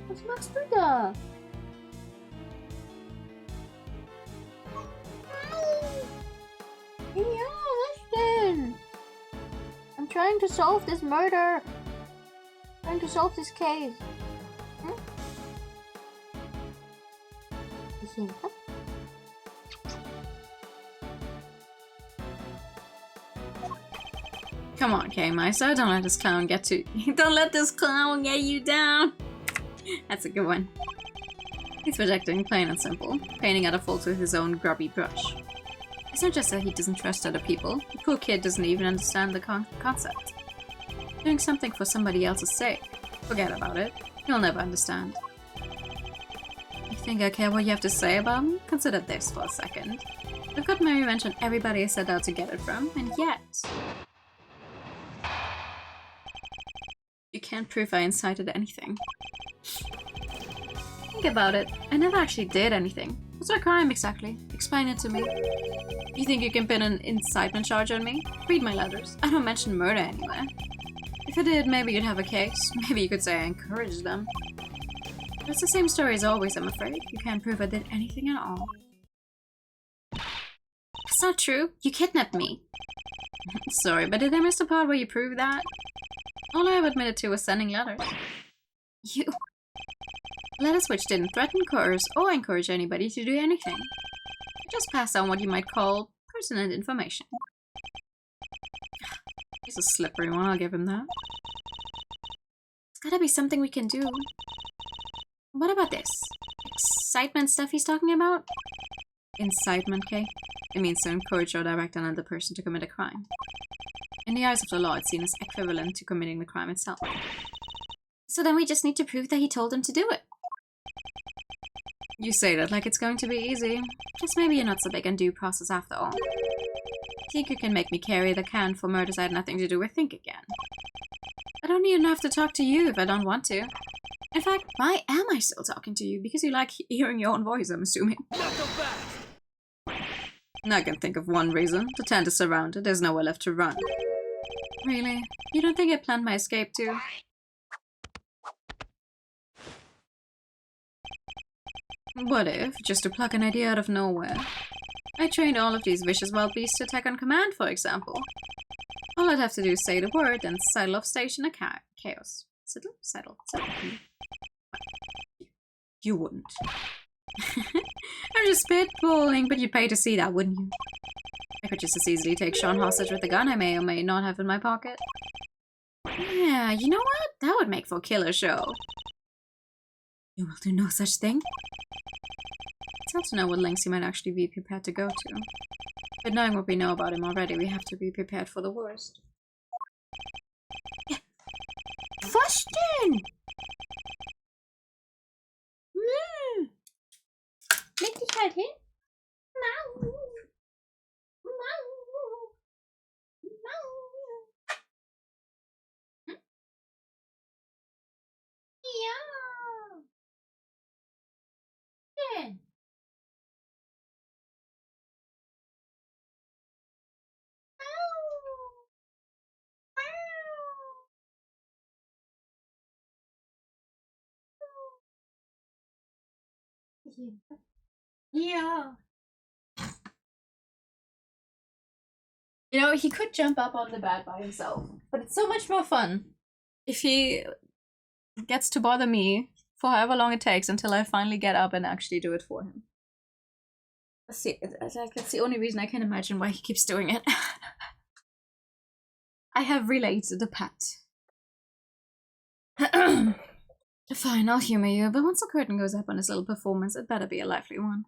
What's Max Buddha? Yeah, listen. I'm trying to solve this murder. Trying to solve this case. Come on, K-Meister, don't let this clown get to- Don't let this clown get you down! That's a good one. He's projecting, plain and simple, painting out a fault with his own grubby brush. It's not just that he doesn't trust other people, the poor kid doesn't even understand the concept. Doing something for somebody else's sake. Forget about it. He'll never understand. You think I care what you have to say about me? Consider this for a second. I've got my revenge on everybody I set out to get it from, and yet... You can't prove I incited anything. Think about it. I never actually did anything. What's my crime exactly? Explain it to me. You think you can pin an incitement charge on me? Read my letters. I don't mention murder anywhere. If I did, maybe you'd have a case. Maybe you could say I encouraged them. But it's the same story as always, I'm afraid. You can't prove I did anything at all. That's not true. You kidnapped me. Sorry, but did I miss the part where you proved that? All I have admitted to was sending letters. You... Letters which didn't threaten, coerce, or encourage anybody to do anything. I just passed on what you might call pertinent information. He's a slippery one, I'll give him that. There's gotta be something we can do. What about this? Excitement stuff he's talking about? Incitement, Kay? It means to encourage or direct another person to commit a crime. In the eyes of the law, it's seen as equivalent to committing the crime itself. So then we just need to prove that he told him to do it. You say that like it's going to be easy. Just maybe you're not so big on due process after all. Think you can make me carry the can for murders I had nothing to do with? Think again. I don't even have to talk to you if I don't want to. In fact, why am I still talking to you? Because you like hearing your own voice, I'm assuming. I can think of one reason. The tent is surrounded, there's nowhere left to run. Really? You don't think I planned my escape too? What if, just to pluck an idea out of nowhere, I trained all of these vicious wild beasts to attack on command, for example? All I'd have to do is say the word and settle off station a chaos. Settle. You wouldn't. I'm just spitballing, but you'd pay to see that, wouldn't you? I could just as easily take Sean hostage with the gun I may or may not have in my pocket. Yeah, you know what? That would make for a killer show. You will do no such thing? It's hard to know what lengths he might actually be prepared to go to. But knowing what we know about him already, we have to be prepared for the worst. Yeah. Fasten! Leg dich halt hin. Mau. Mau. Mau. Ja. Denn. Ja. You know, he could jump up on the bed by himself, but it's so much more fun if he gets to bother me for however long it takes until I finally get up and actually do it for him. See, that's the only reason I can imagine why he keeps doing it. I have related the pet. Fine, I'll humor you, but once the curtain goes up on his little performance, it better be a lively one.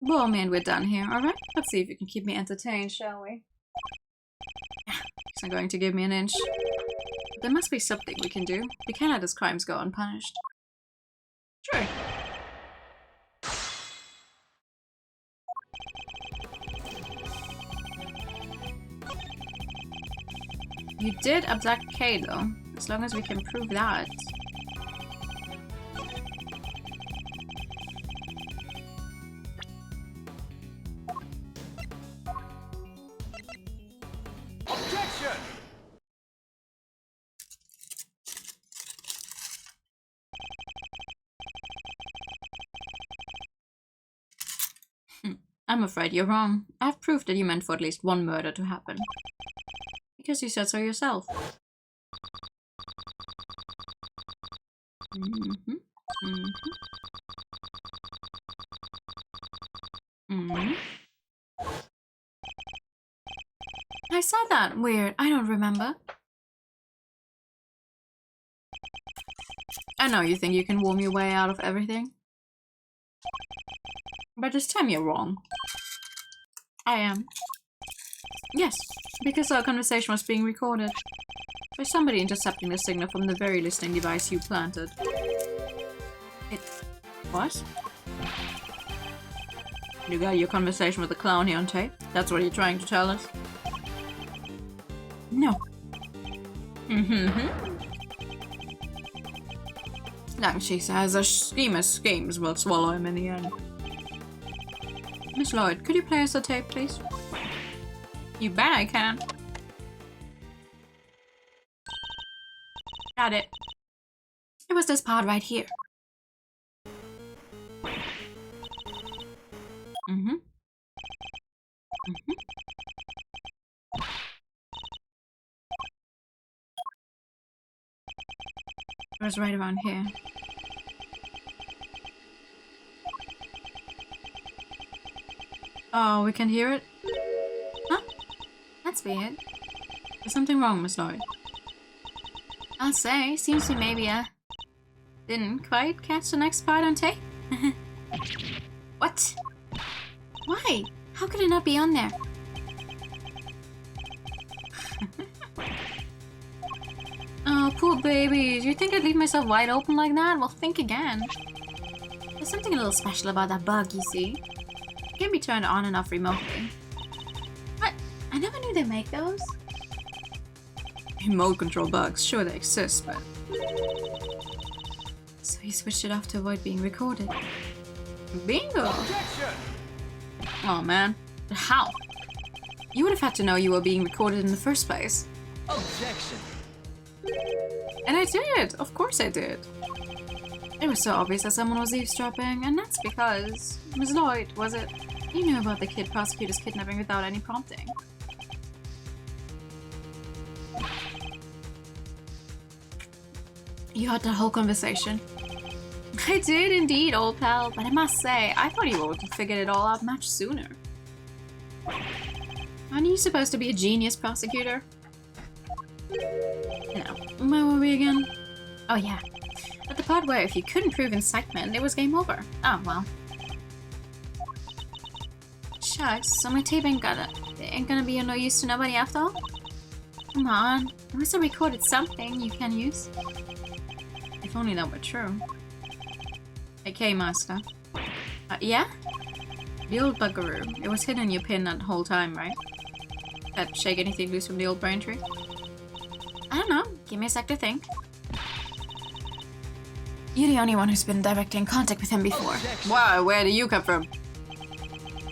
Well, man, we're done here, alright? Let's see if you can keep me entertained, shall we? He's not going to give me an inch. But there must be something we can do. We can't let his crimes go unpunished. Sure. You did abduct Kay, though. As long as we can prove that. Objection! I'm afraid you're wrong. I've proved that you meant for at least one murder to happen. Because you said so yourself. I said that. Weird. I don't remember. I know you think you can warm your way out of everything. But this time you're wrong. I am. Yes, because our conversation was being recorded. By somebody intercepting the signal from the very listening device you planted. It... what? You got your conversation with the clown here on tape? That's what you're trying to tell us? No. Like she says, a scheme of schemes will swallow him in the end. Miss Lloyd, could you play us the tape, please? You bet I can. Got it. It was this part right here. It was right around here. Oh, we can hear it? Huh? That's weird. There's something wrong, Miss Lloyd. I'll say, seems we maybe, didn't quite catch the next part on tape. What? Why? How could it not be on there? Oh, poor babies. You think I'd leave myself wide open like that? Well, think again. There's something a little special about that bug, you see. It can be turned on and off remotely. What? I never knew they make those. Remote control bugs, sure they exist, but... So he switched it off to avoid being recorded. Bingo! Objection! Oh man, but how? You would have had to know you were being recorded in the first place. Objection! And I did! Of course I did. It was so obvious that someone was eavesdropping, and that's because... Miss Lloyd, was it? You knew about the kid prosecutor's kidnapping without any prompting. You had that whole conversation. I did indeed, old pal, but I must say, I thought you would have figured it all out much sooner. Aren't you supposed to be a genius prosecutor? No. Where were we again? Oh yeah. At the part where if you couldn't prove incitement, it was game over. Oh, well. Shucks, so my tape ain't gonna be of no use to nobody after all? Come on, I must have recorded something you can use. If only that were true. Okay, Master. Yeah? The old buggeroo. It was hidden in your pin that whole time, right? That shake anything loose from the old brain tree? I don't know. Give me a sec to think. You're the only one who's been directly in contact with him before. Wow, where do you come from?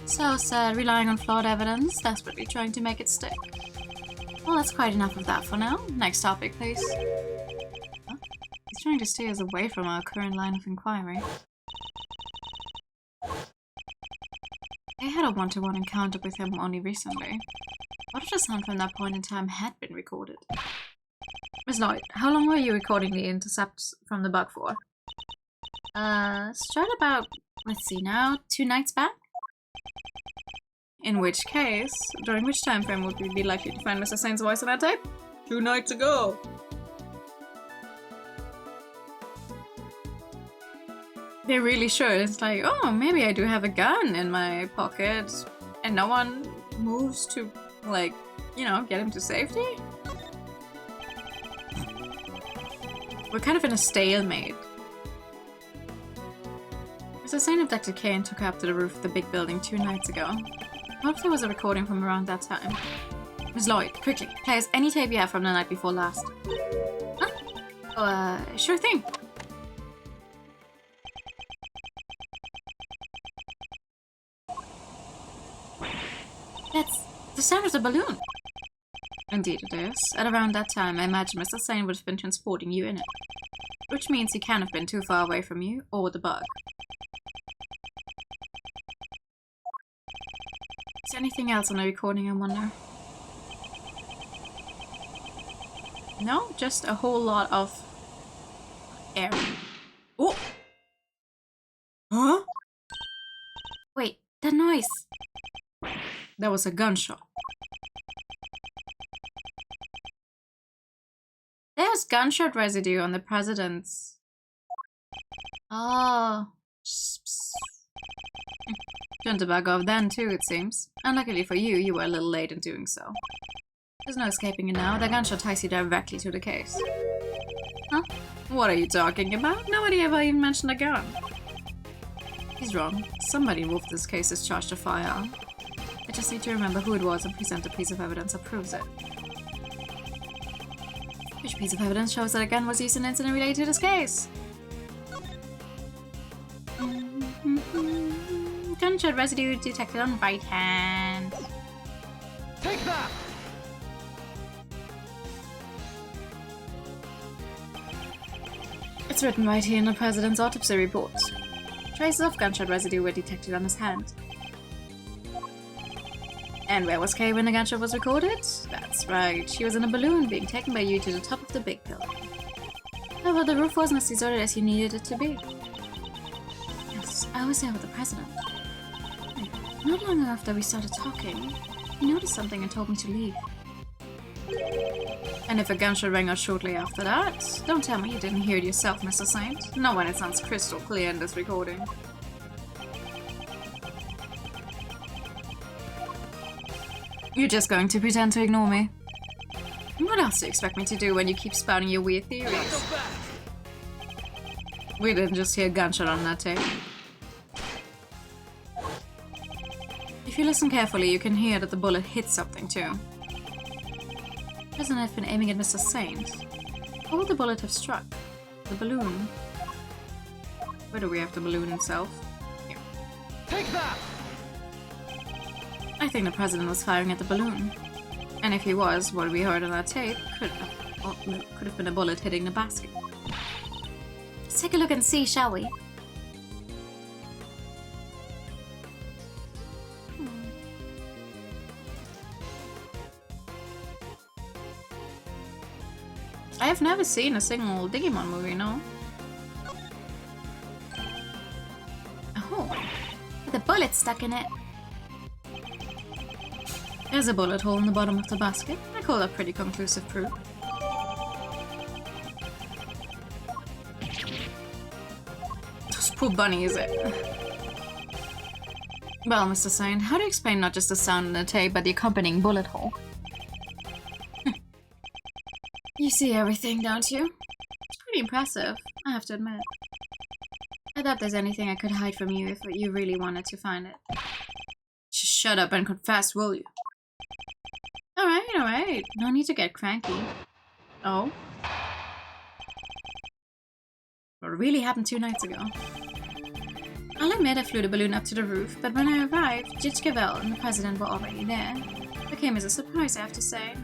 So sad, relying on flawed evidence, desperately trying to make it stick. Well, that's quite enough of that for now. Next topic, please. Huh? He's trying to stay us away from our current line of inquiry. I had a one-to-one encounter with him only recently. What if the sound from that point in time had been recorded? Miss Lloyd, how long were you recording the intercepts from the bug for? Start about, let's see now, 2 nights back? In which case, during which time frame would we be likely to find Mr. Saint's voice on that tape? 2 nights ago! They're really sure. It's like, oh, maybe I do have a gun in my pocket, and no one moves to, like, you know, get him to safety? We're kind of in a stalemate. Mr. Saint abducted Kay and took her up to the roof of the big building 2 nights ago. What if there was a recording from around that time? Miss Lloyd, quickly, play us any tape you have from the night before last. Huh? Oh, sure thing. That's the sound of the balloon. Indeed it is. At around that time, I imagine Mr. Saint would have been transporting you in it. Which means he can't have been too far away from you, or the bug. Is there anything else on the recording, I wonder? No, just a whole lot of air. Oh! Huh? Wait, that noise. That was a gunshot. There's gunshot residue on the president's. Oh. Turned the bug off then too, it seems. Unluckily for you, you were a little late in doing so. There's no escaping it now. The gunshot ties you directly to the case. Huh? What are you talking about? Nobody ever even mentioned a gun. He's wrong. Somebody involved in this case has charged a firearm. I just need to remember who it was and present a piece of evidence that proves it. Which piece of evidence shows that a gun was used in an incident related to this case? Gunshot residue detected on right hand. Take that! It's written right here in the president's autopsy report. Traces of gunshot residue were detected on his hand. And where was Kay when the gunshot was recorded? That's right, she was in a balloon being taken by you to the top of the big building. However, the roof wasn't as deserted as you needed it to be. Yes, I was there with the president. Not long after we started talking, he noticed something and told me to leave. And if a gunshot rang out shortly after that, don't tell me you didn't hear it yourself, Mr. Saint. Not when it sounds crystal clear in this recording. You're just going to pretend to ignore me. What else do you expect me to do when you keep spouting your weird theories? We didn't just hear a gunshot on that tape. If you listen carefully, you can hear that the bullet hit something too. Doesn't have been aiming at Mr. Saint. What would the bullet have struck? The balloon. Where do we have the balloon itself? Here. Take that! I think the president was firing at the balloon. And if he was, what we heard on that tape could have been a bullet hitting the basket. Let's take a look and see, shall we? I have never seen a single Digimon movie, no? Oh, with a bullet stuck in it. There's a bullet hole in the bottom of the basket. I call that pretty conclusive proof. Those poor bunnies. Well, Mr. Saint, how do you explain not just the sound in the tape, but the accompanying bullet hole? You see everything, don't you? It's pretty impressive, I have to admit. I doubt there's anything I could hide from you if you really wanted to find it. Just shut up and confess, will you? Alright. No need to get cranky. Oh? What really happened 2 nights ago? I'll admit I flew the balloon up to the roof, but when I arrived, Judge Cavell and the president were already there. It came as a surprise, I have to say.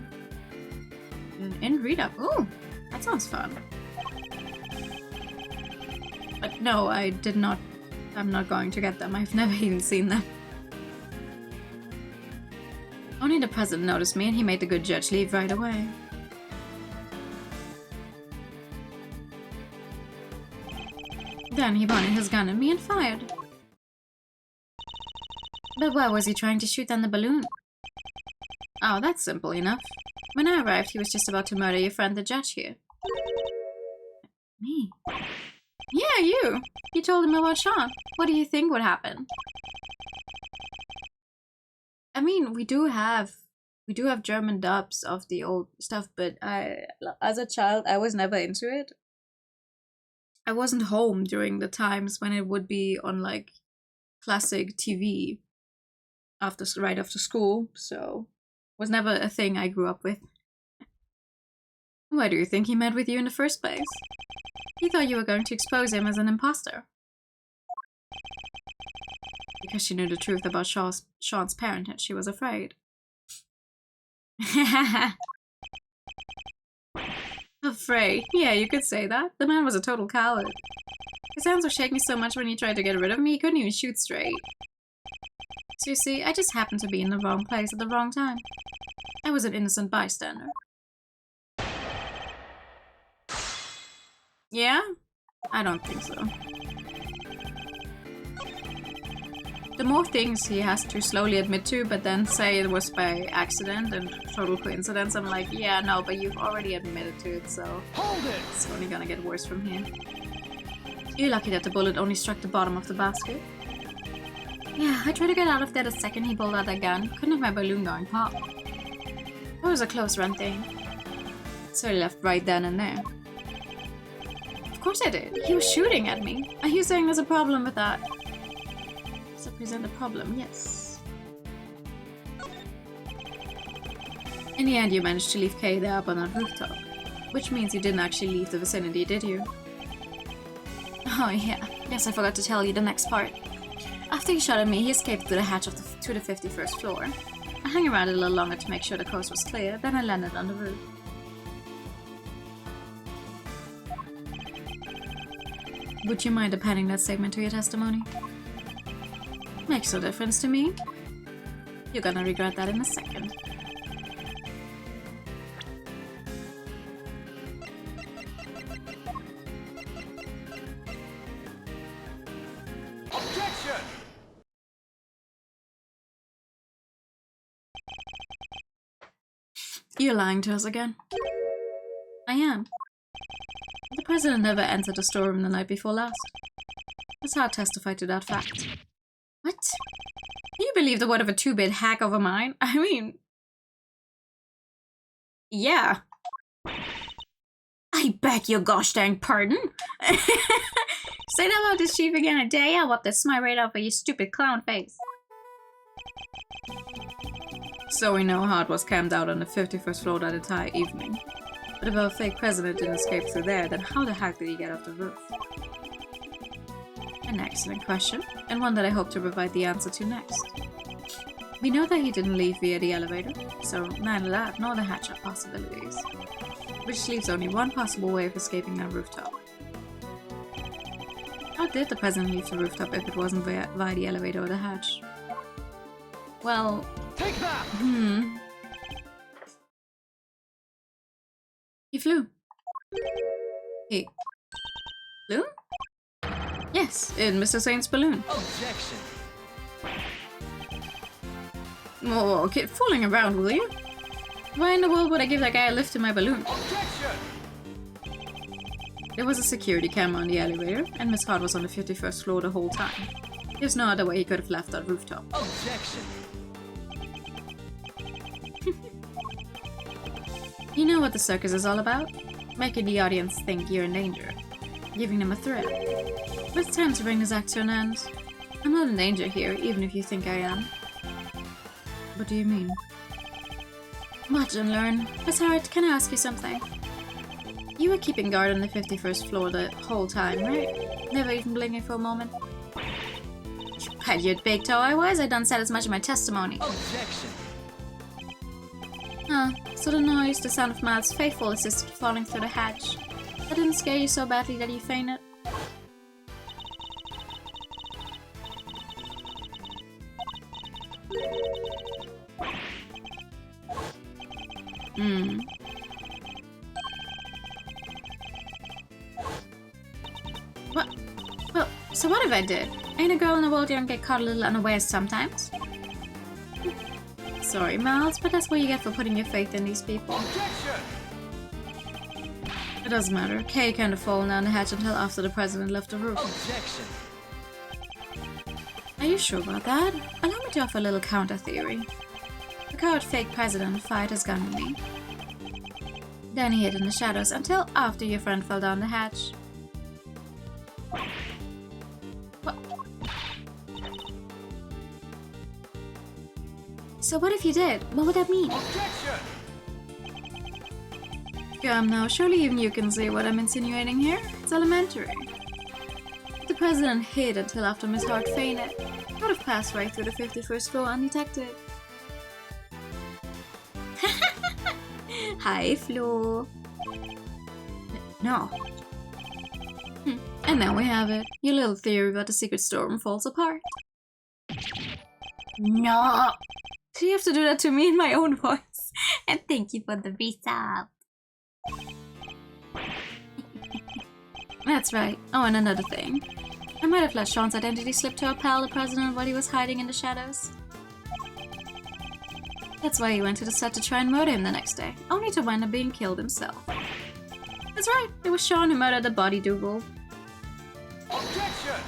In read-up. Ooh, that sounds fun. But no, I did not. I'm not going to get them. I've never even seen them. Only Only the president noticed me and he made the good judge leave right away. Then he pointed his gun at me and fired. But why was he trying to shoot down the balloon? Oh, that's simple enough. When I arrived, he was just about to murder your friend the judge here. Me? Yeah, you! You told him about Sean. What do you think would happen? I mean, we do have German dubs of the old stuff, but as a child, I was never into it. I wasn't home during the times when it would be on like classic TV right after school, so it was never a thing I grew up with. Why do you think he met with you in the first place? He thought you were going to expose him as an imposter. Because she knew the truth about Sean's parentage, she was afraid. Afraid? Yeah, you could say that. The man was a total coward. His hands were shaking so much when he tried to get rid of me, he couldn't even shoot straight. So you see, I just happened to be in the wrong place at the wrong time. I was an innocent bystander. Yeah? I don't think so. The more things he has to slowly admit to, but then say it was by accident and total coincidence, I'm like, yeah, no, but you've already admitted to it, so Hold it! it's only gonna get worse from here. You're lucky that the bullet only struck the bottom of the basket. Yeah, I tried to get out of there the second he pulled out that gun. Couldn't have my balloon going pop. It was a close run thing. So I left right then and there. Of course I did. He was shooting at me. Are you saying there's a problem with that? Does it present a problem? Yes. In the end, you managed to leave Kay there up on that rooftop. Which means you didn't actually leave the vicinity, did you? Oh yeah. Yes, I forgot to tell you the next part. After he shot at me, he escaped through the hatch to the 51st floor. I hung around a little longer to make sure the coast was clear, then I landed on the roof. Would you mind appending that segment to your testimony? Makes no difference to me. You're gonna regret that in a second. Objection! You're lying to us again. I am. The president never entered the storeroom the night before last. His heart testified to that fact. What? Can you believe the word of a two-bit hack over mine? I mean... yeah. I beg your gosh dang pardon? Say that about this chief again, I dare you. I'll wipe the smile right out of your stupid clown face. So we know how it was camped out on the 51st floor that entire evening. But if our fake president didn't escape through there, then how the heck did he get off the roof? An excellent question, and one that I hope to provide the answer to next. We know that he didn't leave via the elevator, so neither that nor the hatch are possibilities. Which leaves only one possible way of escaping that rooftop. How did the president leave the rooftop if it wasn't via the elevator or the hatch? Well... Take that! He flew. He flew? Yes, in Mr. Saint's balloon. Objection! Whoa, kid, fooling around, will you? Why in the world would I give that guy a lift in my balloon? Objection! There was a security camera on the elevator, and Miss Hart was on the 51st floor the whole time. There's no other way he could have left that rooftop. Objection! You know what the circus is all about? Making the audience think you're in danger. Giving them a thrill. But it's time to bring this act to an end. I'm not in danger here, even if you think I am. What do you mean? Watch and learn. Miss Hart, can I ask you something? You were keeping guard on the 51st floor the whole time, right? Never even blinking for a moment? You bet you'd big toe I was. I done said as much in my testimony. Objection! Huh, so the noise, the sound of Miles' faithful assistant falling through the hatch. That didn't scare you so badly that you fainted? What? Well, so what if I did? Ain't a girl in the world you don't get caught a little unawares sometimes? Sorry, Miles, but that's what you get for putting your faith in these people. Objection! It doesn't matter. Kay can't have fallen down the hatch until after the president left the roof. Objection! Are you sure about that? Allow me to offer a little counter theory. The coward fake president fired his gun at me. Then he hid in the shadows until after your friend fell down the hatch. What? So what if you did? What would that mean? Objection! Come now, surely even you can see what I'm insinuating here. It's elementary. The president hid until after Miss Hart fainted. Would have passed right through the 51st floor undetected. Hi, Flo. No. And now we have it. Your little theory about the secret storeroom falls apart. No. Do you have to do that to me in my own voice? And thank you for the visa. That's right. Oh, and another thing. I might have let Sean's identity slip to our pal, the president, while he was hiding in the shadows. That's why he went to the set to try and murder him the next day, only to wind up being killed himself. That's right, it was Sean who murdered the body double. Objection!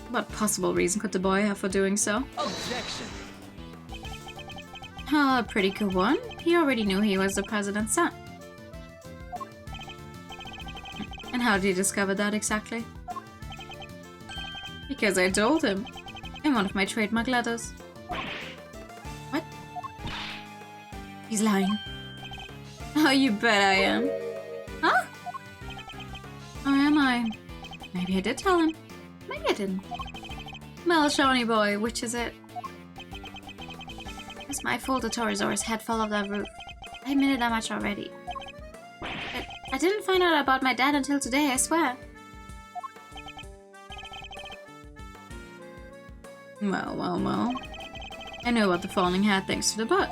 What possible reason could the boy have for doing so? Objection! Ah, a pretty good one. He already knew he was the president's son. And how did he discover that exactly? Because I told him. In one of my trademark letters. What? He's lying. Oh, you bet I am. Huh? Or am I? Maybe I did tell him. Maybe I didn't. Well, Shawnee boy, which is it? It's my fault the Torosaurus head fell off that roof. I admitted that much already. But I didn't find out about my dad until today, I swear. Well. I know about the falling hat thanks to the butt.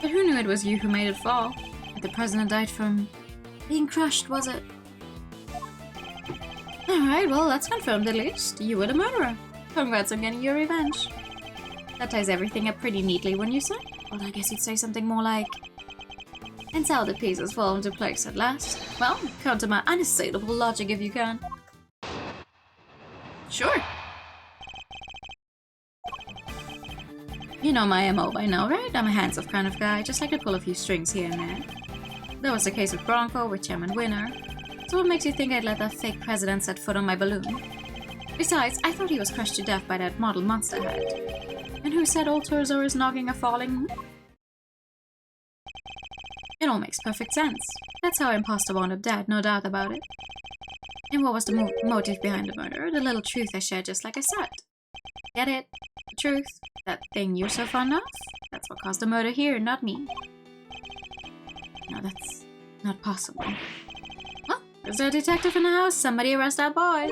But who knew it was you who made it fall? That the president died from being crushed, was it? Alright, well, that's confirmed at least. You were the murderer. Congrats on getting your revenge. That ties everything up pretty neatly, wouldn't you say? Well, I guess you'd say something more like... And so the pieces fall into place at last. Well, counter my unassailable logic if you can. Sure. You know my MO by now, right? I'm a hands-off kind of guy, just like to pull a few strings here and there. That was the case with Bronco, with Chairman Winner. So what makes you think I'd let that fake president set foot on my balloon? Besides, I thought he was crushed to death by that model monster head. And who said old Torosaurus knocking a falling? It all makes perfect sense. That's how Imposter wound up dead, no doubt about it. And what was the motive behind the murder? The little truth I shared just like I said. Get it? The truth? That thing you're so fond of? That's what caused the murder here, not me. No, that's not possible. Well, is there a detective in the house? Somebody arrest that boy.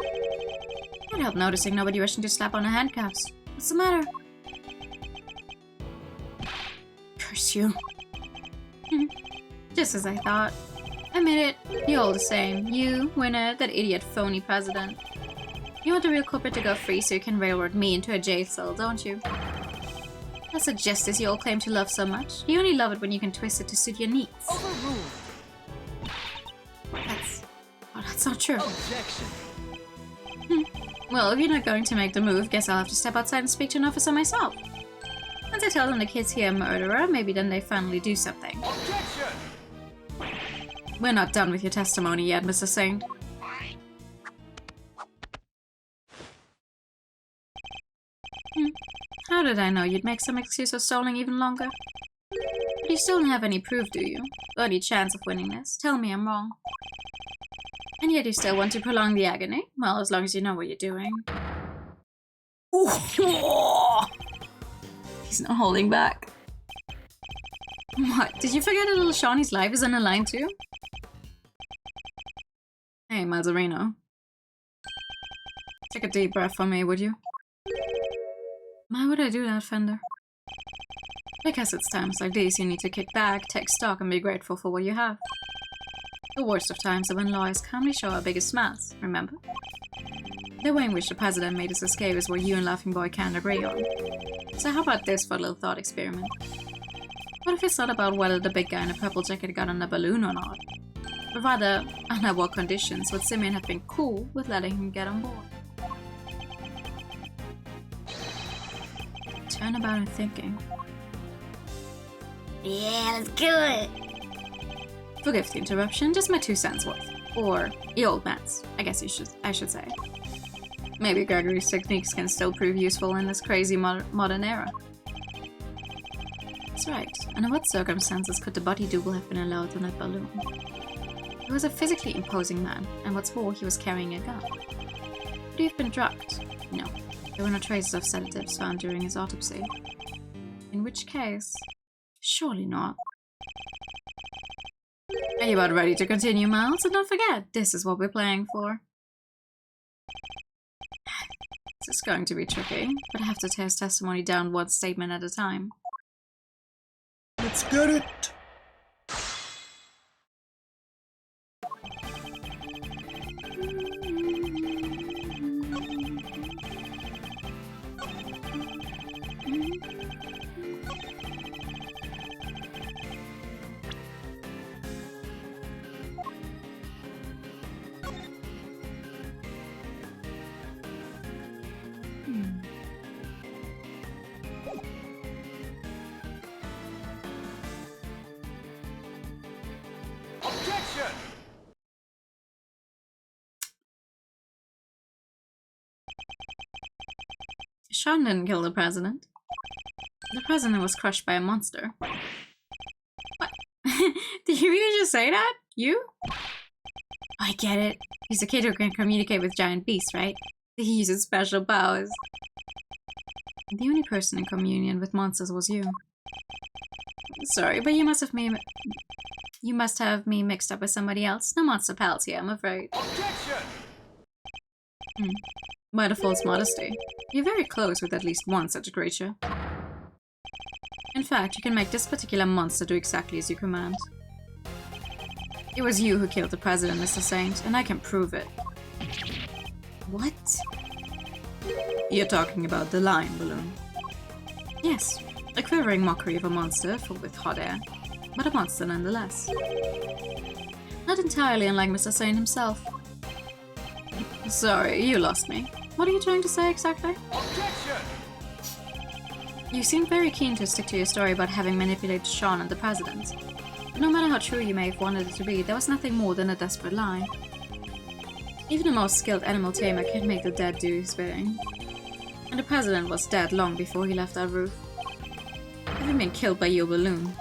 Can't help noticing nobody rushing to slap on the handcuffs. What's the matter? Curse you. Just as I thought. Admit it, you're all the same. You, Winner, that idiot phony president. You want the real culprit to go free so you can railroad me into a jail cell, don't you? That's the justice you all claim to love so much. You only love it when you can twist it to suit your needs. Overruled. That's not true. Objection. Well, if you're not going to make the move, guess I'll have to step outside and speak to an officer myself. Once I tell them the kid's here a murderer, maybe then they finally do something. Objection. We're not done with your testimony yet, Mr. Saint. How did I know you'd make some excuse for stalling even longer? But you still don't have any proof, do you? Or any chance of winning this? Tell me I'm wrong. And yet you still want to prolong the agony? Well, as long as you know what you're doing. He's not holding back. What? Did you forget that little Shawnee's life is on the line too? Hey, Mazzarino. Take a deep breath for me, would you? Why would I do that, Fender? Because it's times like these you need to kick back, take stock, and be grateful for what you have. The worst of times are when lawyers calmly show our biggest mouths, remember? The way in which the president made his escape is what you and Laughing Boy can't agree on. So how about this for a little thought experiment? What if it's not about whether the big guy in a purple jacket got on the balloon or not, but rather under what conditions would Simeon have been cool with letting him get on board? Turn about and thinking. Yeah, let's do it. Forgive the interruption, just my 2 cents worth. Or the old man's, I guess I should say. Maybe Gregory's techniques can still prove useful in this crazy modern era. That's right. Under what circumstances could the body double have been allowed on that balloon? He was a physically imposing man, and what's more, he was carrying a gun. Would he have been drugged? No. There were no traces of sedatives found during his autopsy. In which case, surely not. Are you about ready to continue, Miles? And don't forget, this is what we're playing for. This is going to be tricky, but I have to tear his testimony down one statement at a time. Let's get it! Objection! Sean didn't kill the president. The president was crushed by a monster. What? Did you really just say that? You? I get it. He's a kid who can communicate with giant beasts, right? He uses special powers. The only person in communion with monsters was you. Sorry, but you must have me mixed up with somebody else. No monster pals here, I'm afraid. Objection! By the false modesty. You're very close with at least one such creature. In fact, you can make this particular monster do exactly as you command. It was you who killed the president, Mr. Saint, and I can prove it. What? You're talking about the lion balloon. Yes, a quivering mockery of a monster filled with hot air, but a monster nonetheless. Not entirely unlike Mr. Saint himself. Sorry, you lost me. What are you trying to say exactly? Objection! You seemed very keen to stick to your story about having manipulated Sean and the president. But no matter how true you may have wanted it to be, there was nothing more than a desperate lie. Even the most skilled animal tamer can make the dead do his bidding. And the president was dead long before he left our roof. Having been killed by your balloon.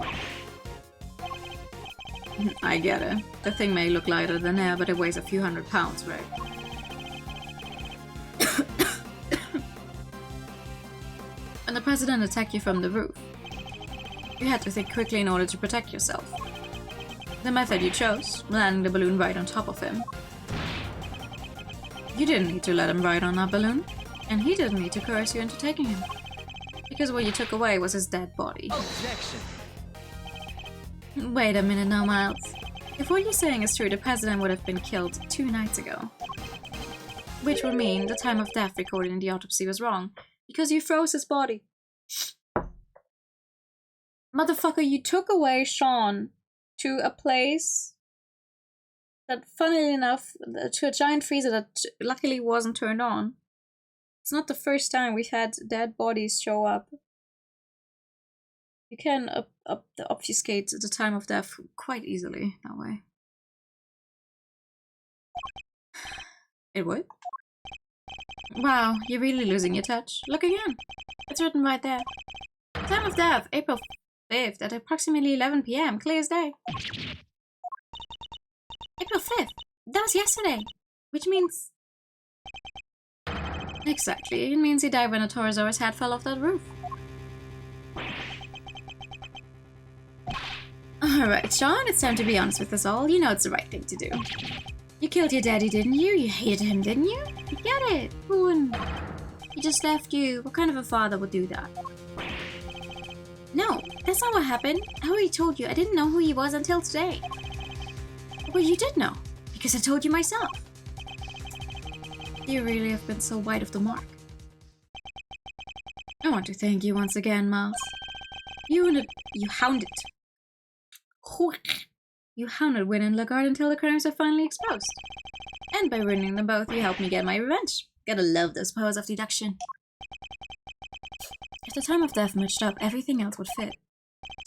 I get it. The thing may look lighter than air, but it weighs a few hundred pounds, right? When the president attacked you from the roof, you had to think quickly in order to protect yourself. The method you chose, landing the balloon right on top of him. You didn't need to let him ride on that balloon, and he didn't need to coerce you into taking him. Because what you took away was his dead body. Objection! Wait a minute now, Miles. If what you're saying is true, the president would have been killed 2 nights ago. Which would mean the time of death recorded in the autopsy was wrong, because you froze his body. Motherfucker, you took away Sean to a place that, funnily enough, to a giant freezer that luckily wasn't turned on. It's not the first time we've had dead bodies show up. You can obfuscate the time of death quite easily that way. It would? Wow, you're really losing your touch. Look again. It's written right there. Time of death, April 5th at approximately 11 PM, clear as day. April 5th? That was yesterday. Which means... Exactly, it means he died when a Taurosaurus head fell off that roof. Alright, Sean, it's time to be honest with us all. You know it's the right thing to do. You killed your daddy, didn't you? You hated him, didn't you? You get it. Who wouldn't? He just left you. What kind of a father would do that? No, that's not what happened. I already told you I didn't know who he was until today. Well, you did know, because I told you myself. You really have been so wide of the mark. I want to thank you once again, Miles. You hounded Win and Lagarde until the crimes are finally exposed. And by ruining them both, you helped me get my revenge. Gotta love those powers of deduction. If the time of death matched up, everything else would fit.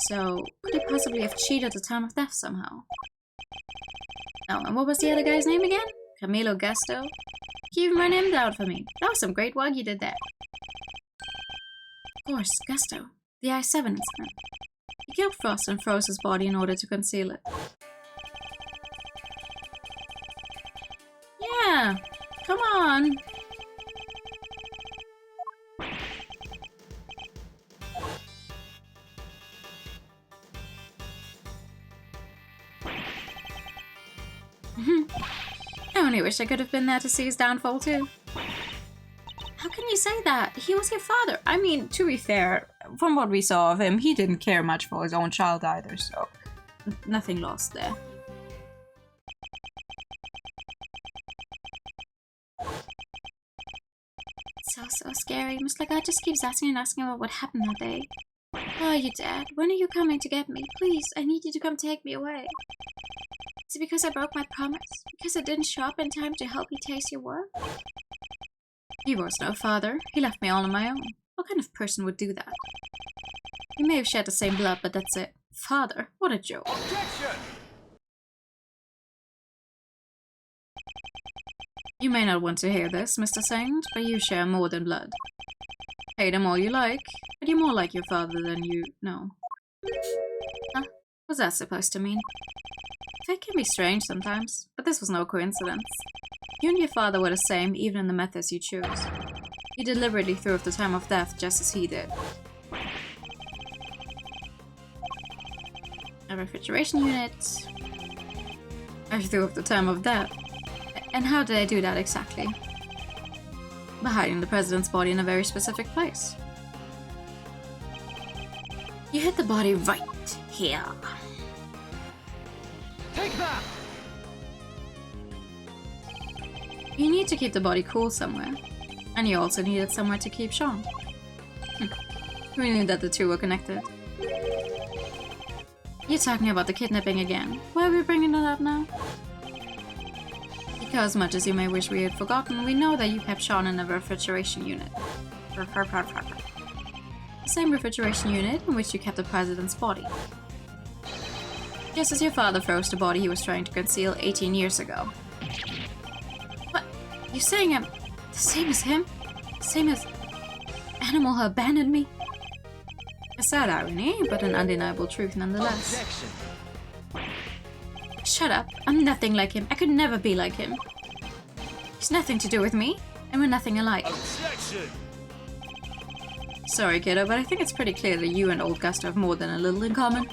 So, could he possibly have cheated the time of death somehow? Oh, and what was the other guy's name again? Camilo Gasto? You even ran him down for me. That was some great work you did there. Of course, Gusto. The I-7 incident. He killed Frost and froze his body in order to conceal it. Yeah, come on. I only wish I could have been there to see his downfall too. How can you say that? He was your father. I mean, to be fair, from what we saw of him, he didn't care much for his own child either, so nothing lost there. So scary. Miss Lagarde just keeps asking and asking about what happened that day. Where are you, Dad? When are you coming to get me? Please, I need you to come take me away. Is it because I broke my promise? Because I didn't show up in time to help you taste your work? He was no father. He left me all on my own. What kind of person would do that? We may have shared the same blood, but that's it. Father? What a joke. Objection! You may not want to hear this, Mr. Saint, but you share more than blood. Hate him all you like, but you're more like your father than you know. Huh? What's that supposed to mean? Fate can be strange sometimes, but this was no coincidence. You and your father were the same, even in the methods you chose. You deliberately threw off the time of death just as he did. A refrigeration unit. I threw off the time of death. And how did I do that exactly? By hiding the president's body in a very specific place. You hid the body right here. Take that! You need to keep the body cool somewhere. And you also needed somewhere to keep Sean. We knew that the two were connected. You're talking about the kidnapping again. Why are we bringing it up now? Because much as you may wish we had forgotten, we know that you kept Sean in a refrigeration unit. The same refrigeration unit in which you kept the president's body. Just as your father froze the body he was trying to conceal 18 years ago. What? You're saying I'm the same as him? Same as Animal who abandoned me? A sad irony, but an undeniable truth nonetheless. Objection! Shut up. I'm nothing like him. I could never be like him. He's nothing to do with me, and we're nothing alike. Objection! Sorry, kiddo, but I think it's pretty clear that you and old Gusto have more than a little in common.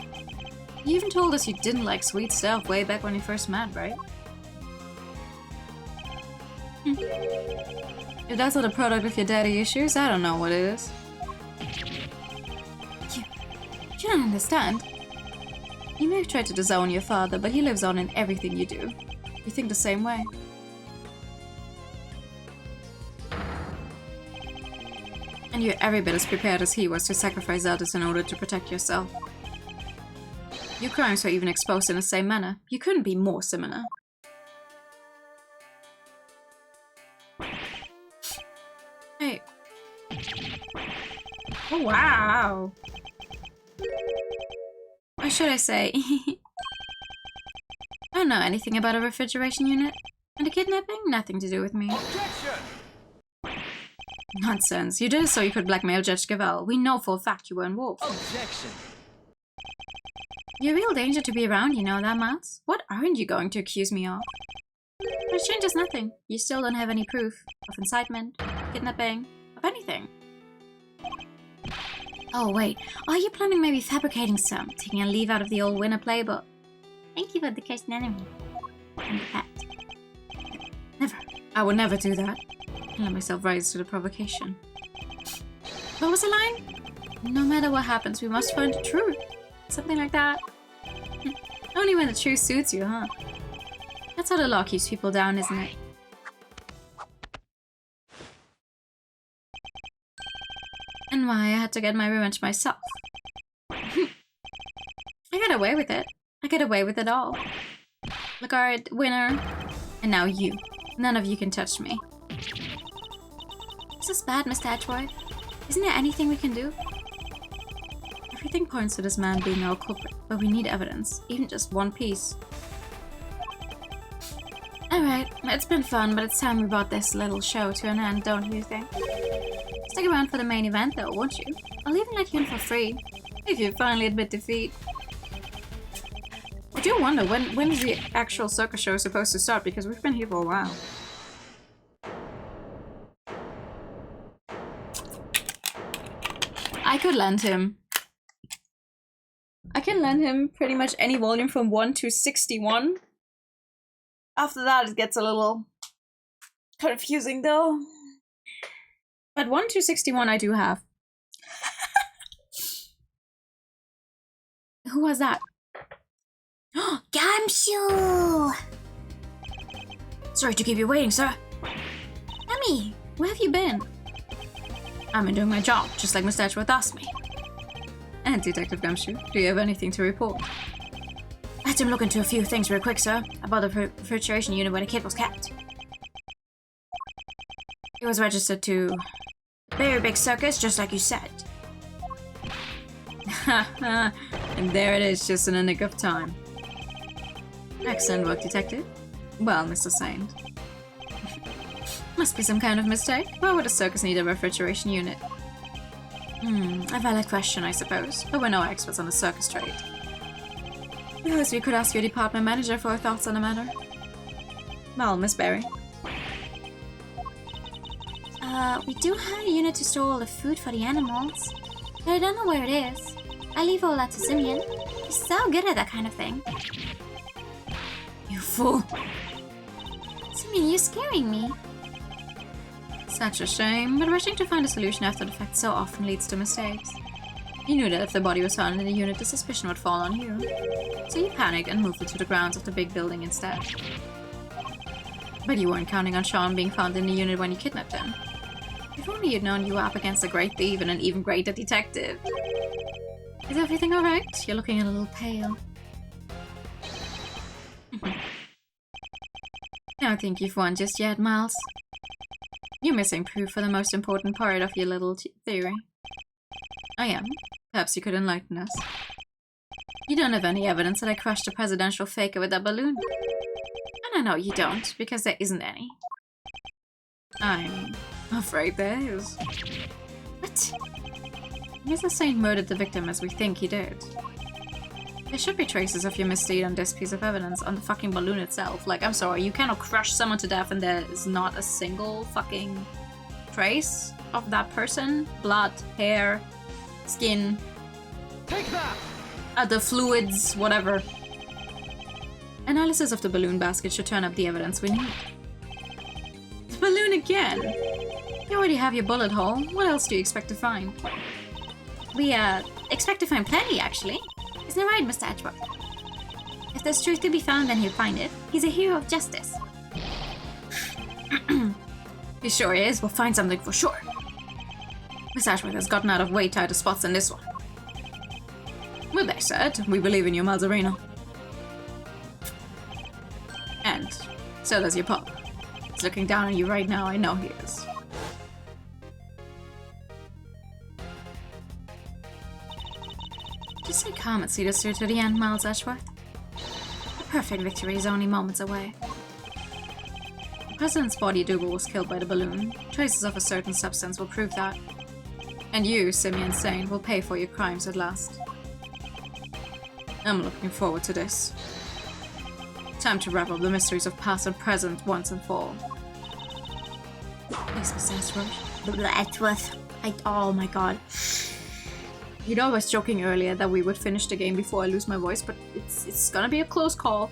You even told us you didn't like sweet stuff way back when you first met, right? If that's not a product of your daddy issues, I don't know what it is. You don't understand. You may have tried to disown your father, but he lives on in everything you do. You think the same way. And you're every bit as prepared as he was to sacrifice others in order to protect yourself. Your crimes were even exposed in the same manner. You couldn't be more similar. Hey. Oh, wow. Or should I say... I don't know anything about a refrigeration unit. And the kidnapping? Nothing to do with me. Objection! Nonsense. You did it so you could blackmail Judge Gavel. We know for a fact you were involved. Objection! You're a real danger to be around, you know that, Miles? What aren't you going to accuse me of? But it changes nothing. You still don't have any proof of incitement, kidnapping, of anything. Oh, wait. Are you planning maybe fabricating some? Taking a leaf out of the old winner playbook? Thank you for the cursed enemy. And the pet. Never. I would never do that. I let myself rise to the provocation. What was the line? No matter what happens, we must find the truth. Something like that. Only when the truth suits you, huh? That's how the law keeps people down, isn't it? And why I had to get my revenge myself. I got away with it. I get away with it all. Lagard, winner. And now you. None of you can touch me. This is bad, Mr. Edgeworth. Isn't there anything we can do? Everything points to this man being our culprit, but we need evidence. Even just one piece. Alright, it's been fun, but it's time we brought this little show to an end, don't you think? Stick around for the main event though, won't you? I'll even let you in for free, if you finally admit defeat. I do wonder, when is the actual circus show supposed to start, because we've been here for a while. I could lend him. I can lend him pretty much any volume from 1 to 61. After that, it gets a little confusing though. But 1 to 61 I do have. Who was that? Gamshu! Sorry to keep you waiting, sir. Yummy! Where have you been? I've been doing my job, just like Mr. Edgeworth asked me. And Detective Gumshoe, do you have anything to report? I had to look into a few things real quick, sir, about the refrigeration unit where the kid was kept. It was registered to a very big circus, just like you said. Haha, and there it is, just in a nick of time. Excellent work, Detective. Well, Mr. Saint. Must be some kind of mistake. Why would a circus need a refrigeration unit? A valid question, I suppose, but we're no experts on the circus trade. Perhaps we could ask your department manager for her thoughts on the matter. Well, Miss Berry. We do have a unit to store all the food for the animals, but I don't know where it is. I leave all that to Simeon. He's so good at that kind of thing. You fool! Simeon, you're scaring me. Such a shame, but rushing to find a solution after the fact so often leads to mistakes. You knew that if the body was found in the unit, the suspicion would fall on you. So you panicked and moved it to the grounds of the big building instead. But you weren't counting on Sean being found in the unit when you kidnapped him. If only you'd known you were up against a great thief and an even greater detective. Is everything alright? You're looking a little pale. I don't think you've won just yet, Miles. You're missing proof for the most important part of your little theory. I am. Perhaps you could enlighten us. You don't have any evidence that I crushed a presidential faker with that balloon. And I know you don't, because there isn't any. I'm afraid there is. What? Mr. Saint murdered the victim as we think he did. There should be traces of your misdeed on this piece of evidence on the fucking balloon itself. Like, I'm sorry, you cannot crush someone to death and there is not a single fucking trace of that person. Blood, hair, skin. Take that! Other fluids, whatever. Analysis of the balloon basket should turn up the evidence we need. The balloon again! You already have your bullet hole. What else do you expect to find? We, expect to find plenty, actually. Isn't that right, Mr. Edgeworth? If there's truth to be found, then he'll find it. He's a hero of justice. He sure is. We'll find something for sure. Miss Ashworth has gotten out of way tighter spots than this one. Well, they said, we believe in you, Malzarino. And so does your pop. He's looking down on you right now, I know he is. Just stay calm and see this through to the end, Miles Ashworth. The perfect victory is only moments away. The president's body double was killed by the balloon. Traces of a certain substance will prove that. And you, Simeon Saint, will pay for your crimes at last. I'm looking forward to this. Time to wrap up the mysteries of past and present once and for all. Please, Mr. Edgeworth. Oh my god. You know, I was joking earlier that we would finish the game before I lose my voice, but it's gonna be a close call.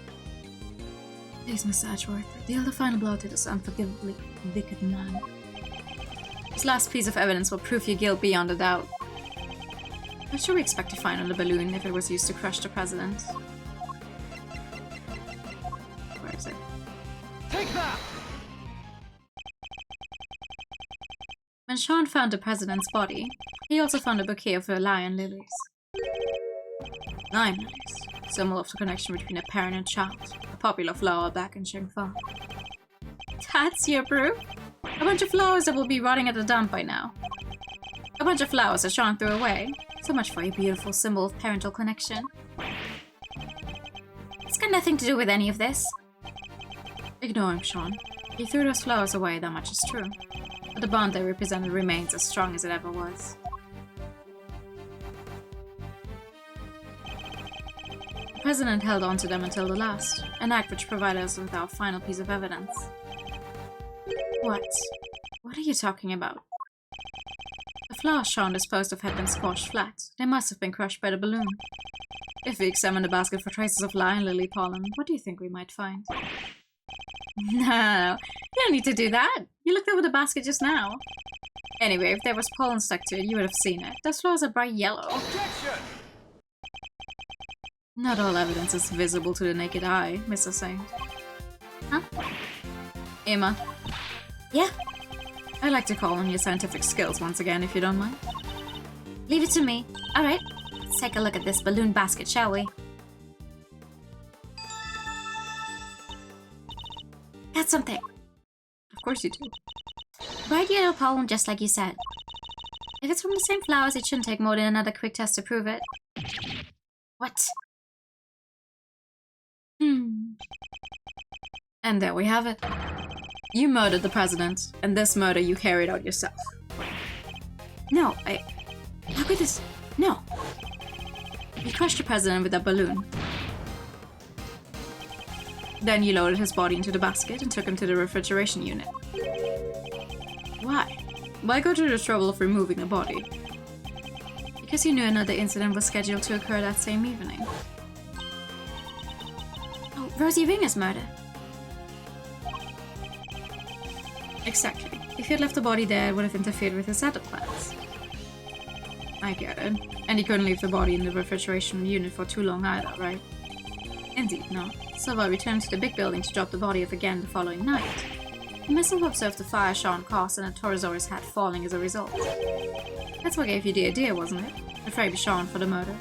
Please, Mr. Edgeworth, deal the final blow to this unforgivably wicked man. This last piece of evidence will prove your guilt beyond a doubt. What should we expect to find on the balloon if it was used to crush the president? Where is it? Take that! When Sean found the president's body, he also found a bouquet of lion lilies. Lion lilies, symbol of the connection between a parent and child, a popular flower back in Shengfang. That's your proof? A bunch of flowers that will be rotting at the dump by now. A bunch of flowers that Sean threw away. So much for your beautiful symbol of parental connection. It's got nothing to do with any of this. Ignore him, Sean. He threw those flowers away, that much is true. But the bond they represented remains as strong as it ever was. The president held on to them until the last, an act which provided us with our final piece of evidence. What? What are you talking about? The flowers Sean disposed of had been squashed flat. They must have been crushed by the balloon. If we examine the basket for traces of lion lily pollen, what do you think we might find? No, you don't need to do that. You looked over the basket just now. Anyway, if there was pollen stuck to it, you would have seen it. Those flowers are bright yellow. Objection! Not all evidence is visible to the naked eye, Mr. Saint. Huh? Emma. Yeah? I'd like to call on your scientific skills once again, if you don't mind. Leave it to me. Alright, let's take a look at this balloon basket, shall we? Got something. Of course you do. Bright yellow pollen, just like you said. If it's from the same flowers, it shouldn't take more than another quick test to prove it. What? And there we have it. You murdered the president, and this murder you carried out yourself. No, how could this... No. You crushed the president with a balloon. Then you loaded his body into the basket and took him to the refrigeration unit. Why? Why go to the trouble of removing the body? Because you knew another incident was scheduled to occur that same evening. Oh, Rosie Ringer's murder. Exactly. If he had left the body there, it would have interfered with his other plans. I get it. And he couldn't leave the body in the refrigeration unit for too long either, right? Indeed not. So while returning to the big building to drop the body off again the following night, he must have observed the fire Sean caused and a Torosaurus hat falling as a result. That's what gave you the idea, wasn't it? To frame Sean for the murder.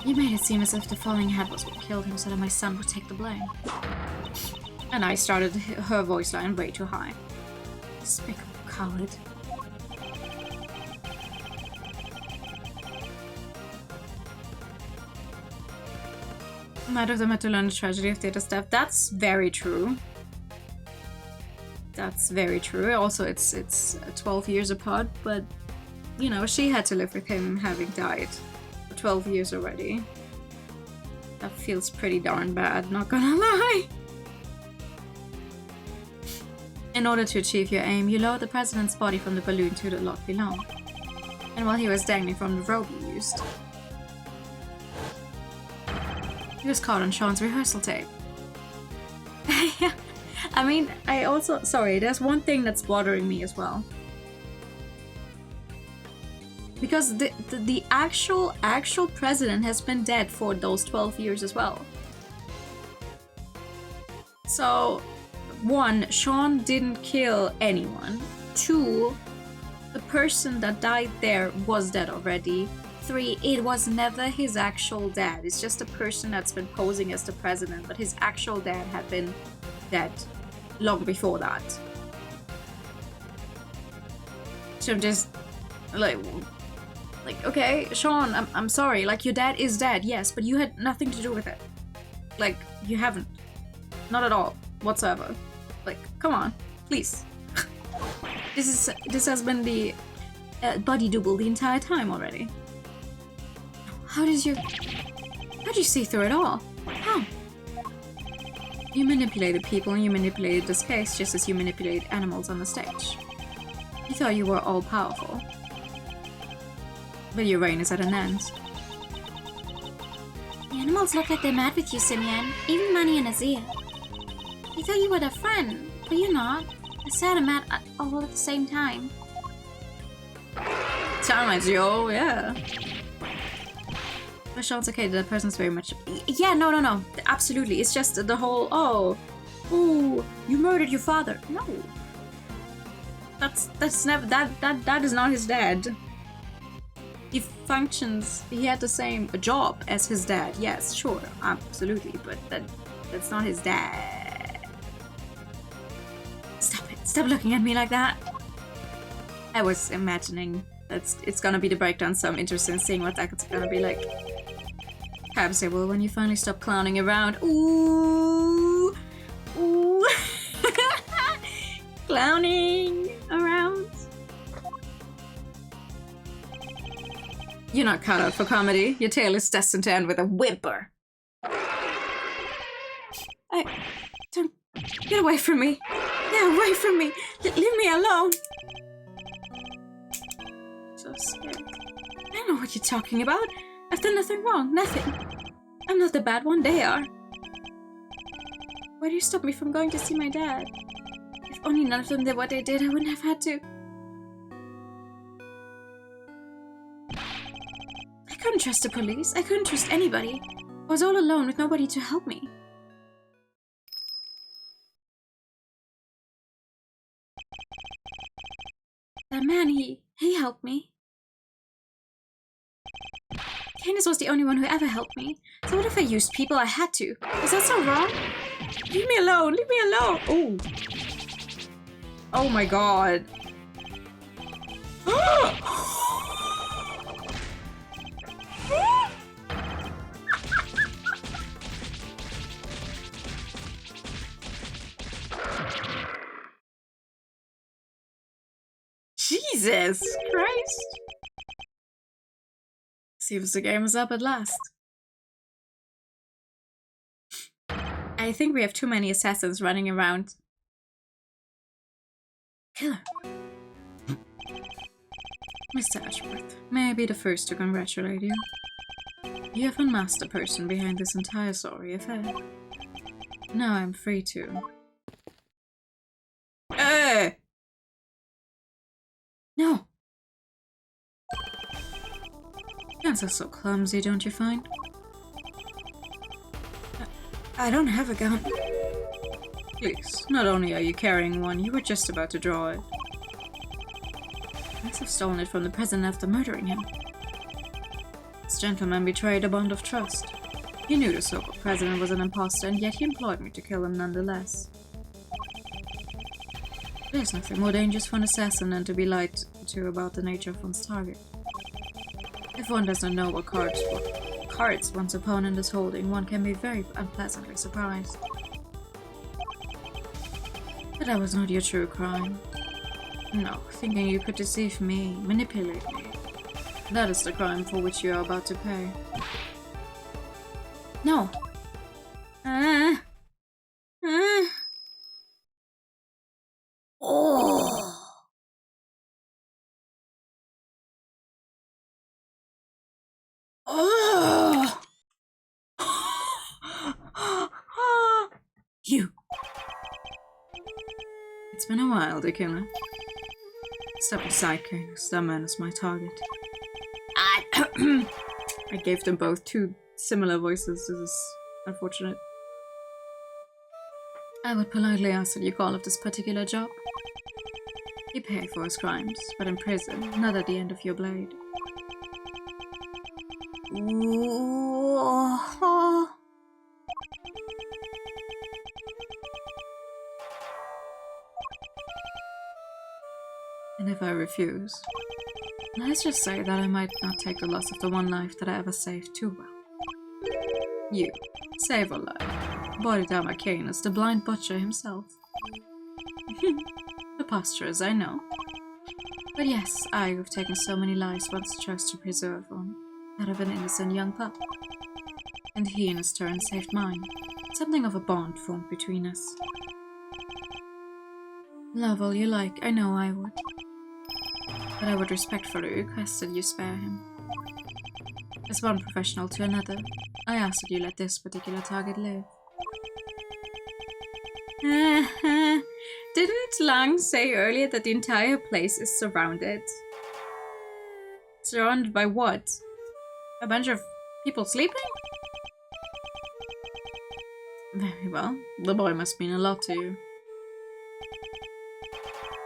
You made it seem as if the falling hat was what killed him so that my son would take the blame. And I started her voice line way too high. Despicable coward. Might have them to learn the tragedy of Theta's death. That's very true. That's very true. Also, it's 12 years apart, but you know, she had to live with him having died for 12 years already. That feels pretty darn bad, not gonna lie. In order to achieve your aim, you lowered the president's body from the balloon to the lot below. And while he was dangling from the rope you used, he was caught on Sean's rehearsal tape. I mean, sorry, there's one thing that's bothering me as well. Because the actual president has been dead for those 12 years as well. So, 1, Sean didn't kill anyone. 2, the person that died there was dead already. 3, it was never his actual dad. It's just a person that's been posing as the president, but his actual dad had been dead long before that. So I'm just like, okay, Sean, I'm sorry. Like, your dad is dead, yes, but you had nothing to do with it. Like, you haven't. Not at all, whatsoever. Like, come on, please. This has been the body double the entire time already. How did you see through it all? How? You manipulated people and you manipulated this case just as you manipulated animals on the stage. You thought you were all-powerful. But your reign is at an end. The animals look like they're mad with you, Simeon. Even Manny and Azia. You thought you were their friend, but you're not. They're sad and mad all at the same time. Sounds yo, yeah. For sure, it's okay. The person's very much. Yeah, no. Absolutely. It's just the whole. Oh, ooh, you murdered your father. No. That's never. That is not his dad. He functions. He had the same job as his dad. Yes, sure, absolutely. But that's not his dad. Stop it. Stop looking at me like that. I was imagining it's gonna be the breakdown, so I'm interested in seeing what that's gonna be like. Perhaps I will when you finally stop clowning around. Ooh! Ooh! Clowning around. You're not cut out for comedy. Your tale is destined to end with a whimper. Don't... Get away from me. Get away from me. Leave me alone. So scared. I know what you're talking about. I've done nothing wrong. Nothing. I'm not the bad one. They are. Why do you stop me from going to see my dad? If only none of them did what they did, I wouldn't have had to. I couldn't trust the police. I couldn't trust anybody. I was all alone with nobody to help me. That man, he helped me. Candace was the only one who ever helped me. So what if I used people? I had to. Is that so wrong? Leave me alone. Leave me alone. Oh. Oh my god. Jesus Christ. Seems the game is up at last. I think we have too many assassins running around. Killer. Mr. Ashworth, may I be the first to congratulate you. You have unmasked the person behind this entire sorry affair. Now I'm free to... No! Guns are so clumsy, don't you find? I don't have a gun. Please, not only are you carrying one, you were just about to draw it. I must have stolen it from the president after murdering him. This gentleman betrayed a bond of trust. He knew the so-called president was an imposter, and yet he employed me to kill him nonetheless. There's nothing more dangerous for an assassin than to be lied to about the nature of one's target. If one does not know what cards one's opponent is holding, one can be very unpleasantly surprised. But that was not your true crime. No, thinking you could deceive me, manipulate me. That is the crime for which you are about to pay. No. Oh. Oh. You. It's been a while, the killer. Step aside, Kings. That man is my target. I gave them both two similar voices. This is unfortunate. I would politely ask that you call off this particular job. You pay for his crimes, but in prison, not at the end of your blade. Ooh. And if I refuse, let's just say that I might not take the loss of the one life that I ever saved too well. You, save a life. Boridama Kane is the blind butcher himself. Preposterous, I know. But yes, I, who've taken so many lives, once chose to preserve one, that of an innocent young pup. And he, in his turn, saved mine. Something of a bond formed between us. Love all you like, I know I would. But I would respectfully request that you spare him. As one professional to another, I ask that you let this particular target live. Didn't Lang say earlier that the entire place is surrounded? Surrounded by what? A bunch of people sleeping? Very well. The boy must mean a lot to you.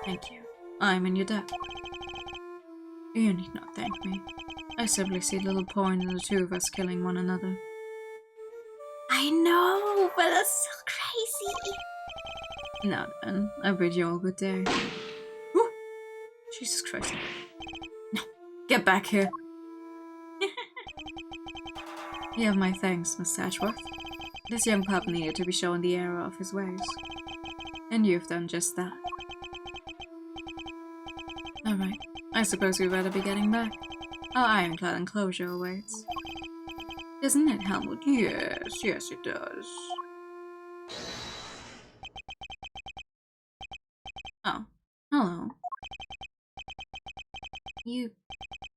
Thank you. I'm in your debt. You need not thank me. I simply see little point in the two of us killing one another. I know, but that's so crazy. Now then, I bid you all good day. Whew. Jesus Christ. No, get back here. You have my thanks, Mr. Edgeworth. This young pup needed to be shown the error of his ways. And you've done just that. Alright, I suppose we better be getting back. Our ironclad enclosure awaits. Doesn't it, Helmut? Yes, yes it does. Oh, hello. You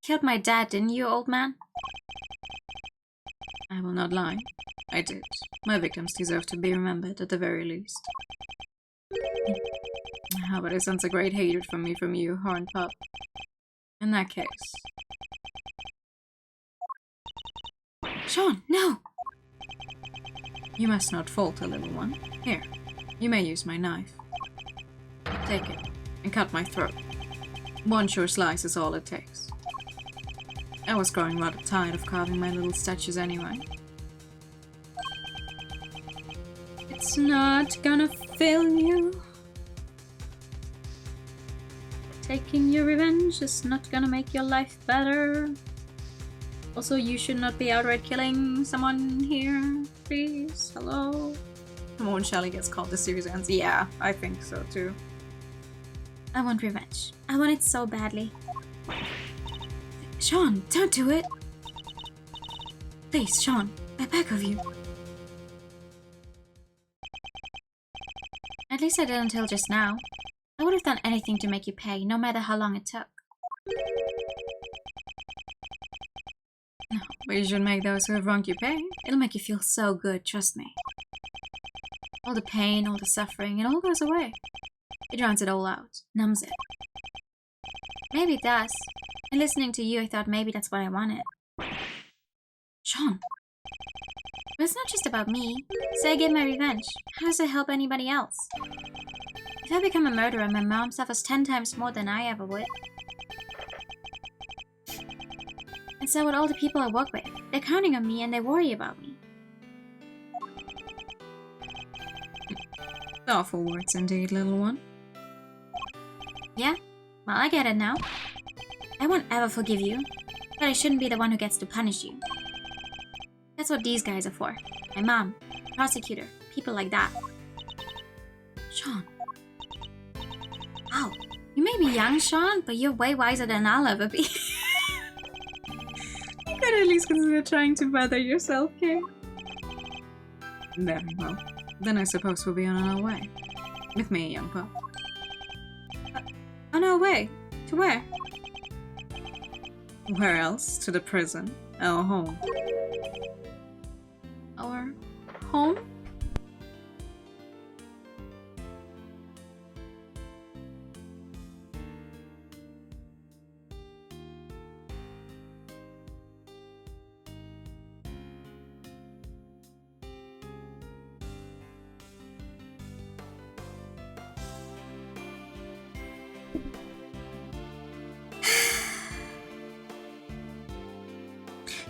killed my dad, didn't you, old man? I will not lie. I did. My victims deserve to be remembered at the very least. How about I sense a great hatred from me from you, horned pup? In that case... Sean, no! You must not falter, little one. Here, you may use my knife. Take it, and cut my throat. One sure slice is all it takes. I was growing rather tired of carving my little statues anyway. It's not gonna fill you. Taking your revenge is not gonna make your life better. Also, you should not be outright killing someone here, please. Hello? Come on, Shelly gets called the series ends. Yeah, I think so too. I want revenge. I want it so badly. Sean, don't do it! Please, Sean, I beg of you. At least I did until just now. I would have done anything to make you pay, no matter how long it took. No, but you should make those who have wronged you pay. It'll make you feel so good, trust me. All the pain, all the suffering, it all goes away. It drowns it all out, numbs it. Maybe it does. And listening to you, I thought maybe that's what I wanted. Sean. But it's not just about me. Say I get my revenge. How does it help anybody else? If I become a murderer, my mom suffers 10 times more than I ever would. And so with all the people I work with, they're counting on me and they worry about me. Thoughtful words indeed, little one. Yeah? Well, I get it now. I won't ever forgive you, but I shouldn't be the one who gets to punish you. That's what these guys are for. My mom, prosecutor, people like that. Sean. Ow. You may be young, Sean, but you're way wiser than I'll ever be. You could at least consider trying to better yourself, Kay. Very well. Then I suppose we'll be on our way. With me, young pup. On our way? To where? Where else? To the prison. Our home. Our home?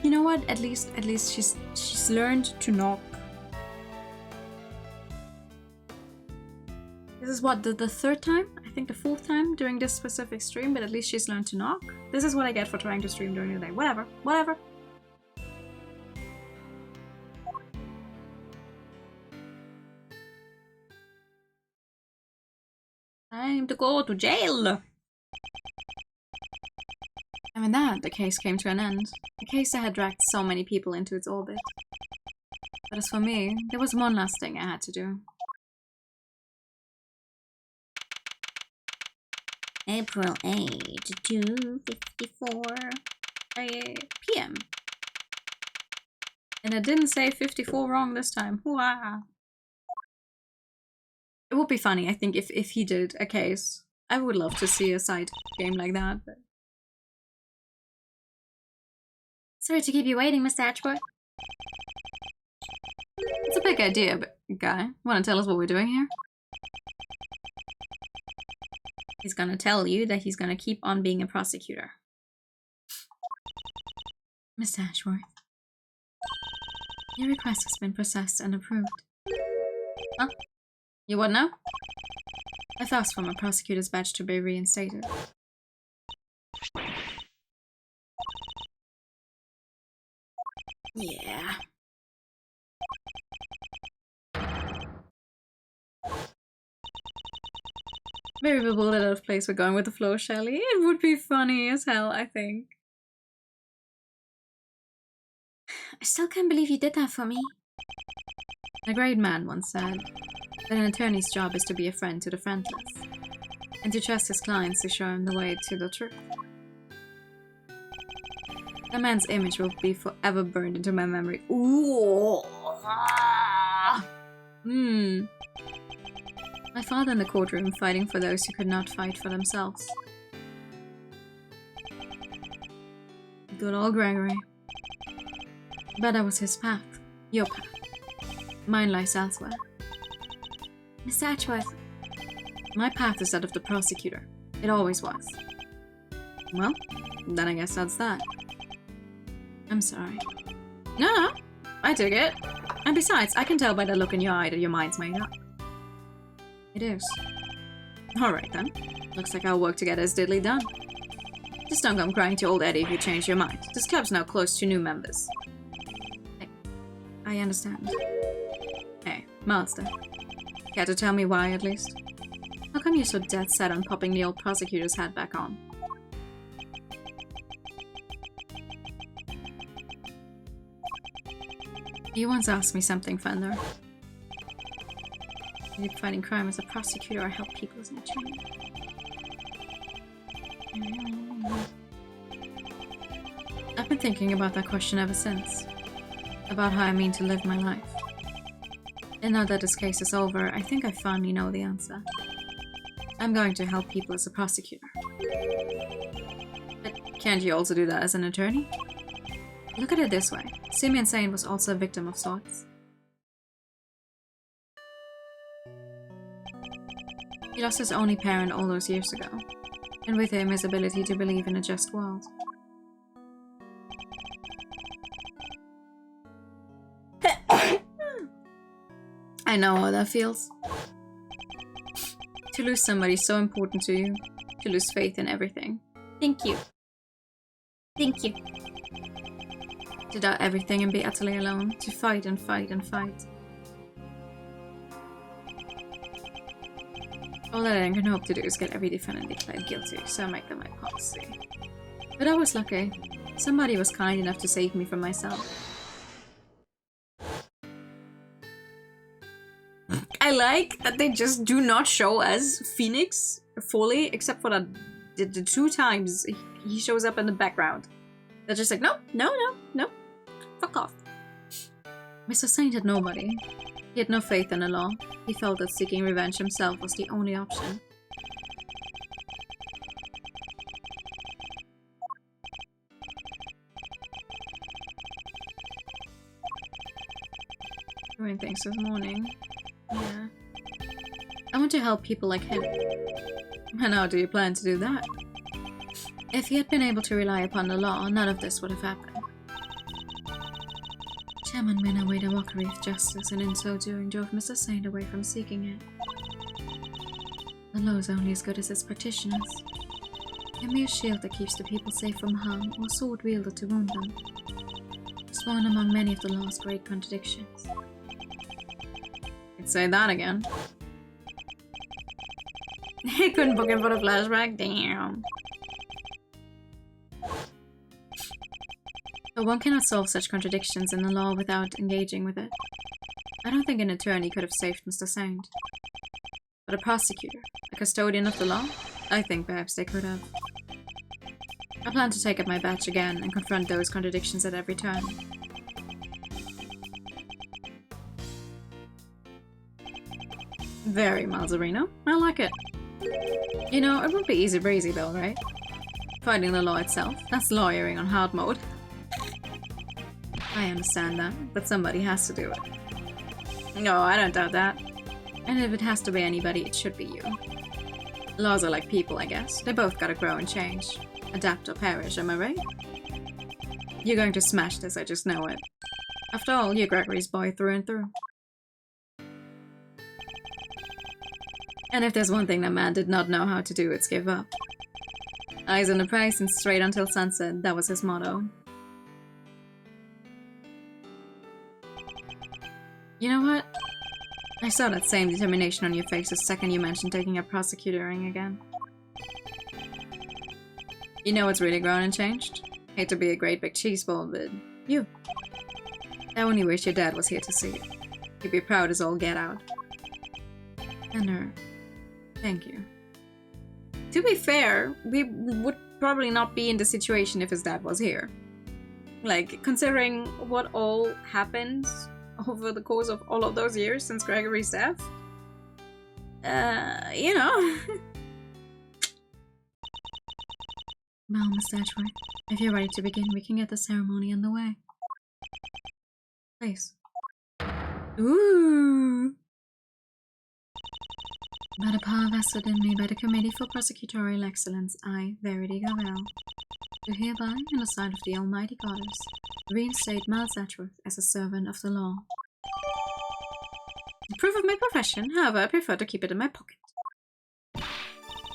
You know what? At least she's learned to knock. This is what, the third time? I think the fourth time during this specific stream, but at least she's learned to knock. This is what I get for trying to stream during the day. Whatever. Whatever. Time to go to jail! And with that, the case came to an end. A case that had dragged so many people into its orbit. But as for me, there was one last thing I had to do. April 8, 2:54 p.m. And I didn't say 54 wrong this time. Hooah! It would be funny, I think, if he did a case. I would love to see a side game like that, but Sorry to keep you waiting, Mr. Hatchboy. It's a big idea, but guy, wanna tell us what we're doing here? He's gonna tell you that he's gonna keep on being a prosecutor. Mr. Ashworth, your request has been processed and approved. Huh? You what now? I've asked for my prosecutor's badge to be reinstated. Yeah. Maybe we'll build it out of place. We're going with the flow, Shelly. It would be funny as hell, I think. I still can't believe you did that for me. A great man once said that an attorney's job is to be a friend to the friendless, and to trust his clients to show him the way to the truth. That man's image will be forever burned into my memory. Ooh. My father in the courtroom fighting for those who could not fight for themselves. Good old Gregory. But that was his path. Your path. Mine lies elsewhere. Mr. Ashworth. My path is that of the prosecutor. It always was. Well, then I guess that's that. I'm sorry. No, I took it. And besides, I can tell by the look in your eye that your mind's made up. It is. Alright then. Looks like our work together is diddly done. Just don't come crying to old Eddie if you change your mind. This club's now close to new members. I understand. Hey, Master. Care to tell me why, at least? How come you're so dead set on popping the old prosecutor's hat back on? You once asked me something, Fender. Are you fighting crime as a prosecutor or help people as an attorney? I've been thinking about that question ever since. About how I mean to live my life. And now that this case is over, I think I finally know the answer. I'm going to help people as a prosecutor. But can't you also do that as an attorney? Look at it this way. Simeon Saint was also a victim of sorts. He lost his only parent all those years ago, and with him his ability to believe in a just world. I know how that feels. To lose somebody so important to you, to lose faith in everything. Thank you. Thank you. To doubt everything and be utterly alone, to fight and fight and fight. All that I can hope to do is get every defendant declared guilty, so I make them my policy. But I was lucky. Somebody was kind enough to save me from myself. I like that they just do not show us Phoenix fully, except for the 2 times he shows up in the background. They're just like, no, no, no, no. Fuck off. Mr. Saint had nobody. He had no faith in the law. He felt that seeking revenge himself was the only option. Doing things this morning. Yeah. I want to help people like him. And how do you plan to do that? If he had been able to rely upon the law, none of this would have happened. Chairman went away the mockery of justice, and in so doing drove Mr. Saint away from seeking it. The law is only as good as its practitioners. A mere shield that keeps the people safe from harm, or sword wielded to wound them. Just one among many of the law's great contradictions. I'd say that again. He couldn't book him for the flashback? Damn. But one cannot solve such contradictions in the law without engaging with it. I don't think an attorney could have saved Mr. Saint. But a prosecutor, a custodian of the law, I think perhaps they could have. I plan to take up my badge again and confront those contradictions at every turn. Very Malzarino. I like it. You know, it won't be easy breezy though, right? Fighting the law itself. That's lawyering on hard mode. I understand that, but somebody has to do it. No, I don't doubt that. And if it has to be anybody, it should be you. Laws are like people, I guess. They both gotta grow and change. Adapt or perish, am I right? You're going to smash this, I just know it. After all, you're Gregory's boy through and through. And if there's one thing that man did not know how to do, it's give up. Eyes on the prize and straight until sunset, that was his motto. You know what? I saw that same determination on your face the second you mentioned taking up prosecutoring again. You know what's really grown and changed? Hate to be a great big cheeseball, but you. I only wish your dad was here to see it. He'd be proud as all get out. And thank you. To be fair, we would probably not be in the situation if his dad was here. Like, considering what all happened over the course of all of those years since Gregory's death. You know. Well, Miss Edgeworth, if you're ready to begin, we can get the ceremony underway. Please. Ooh! By the power vested in me by the Committee for Prosecutorial Excellence, I, Verity Gavel, do hereby, in the sight of the Almighty Goddess, reinstate Miles Edgeworth as a servant of the law. In proof of my profession, however, I prefer to keep it in my pocket.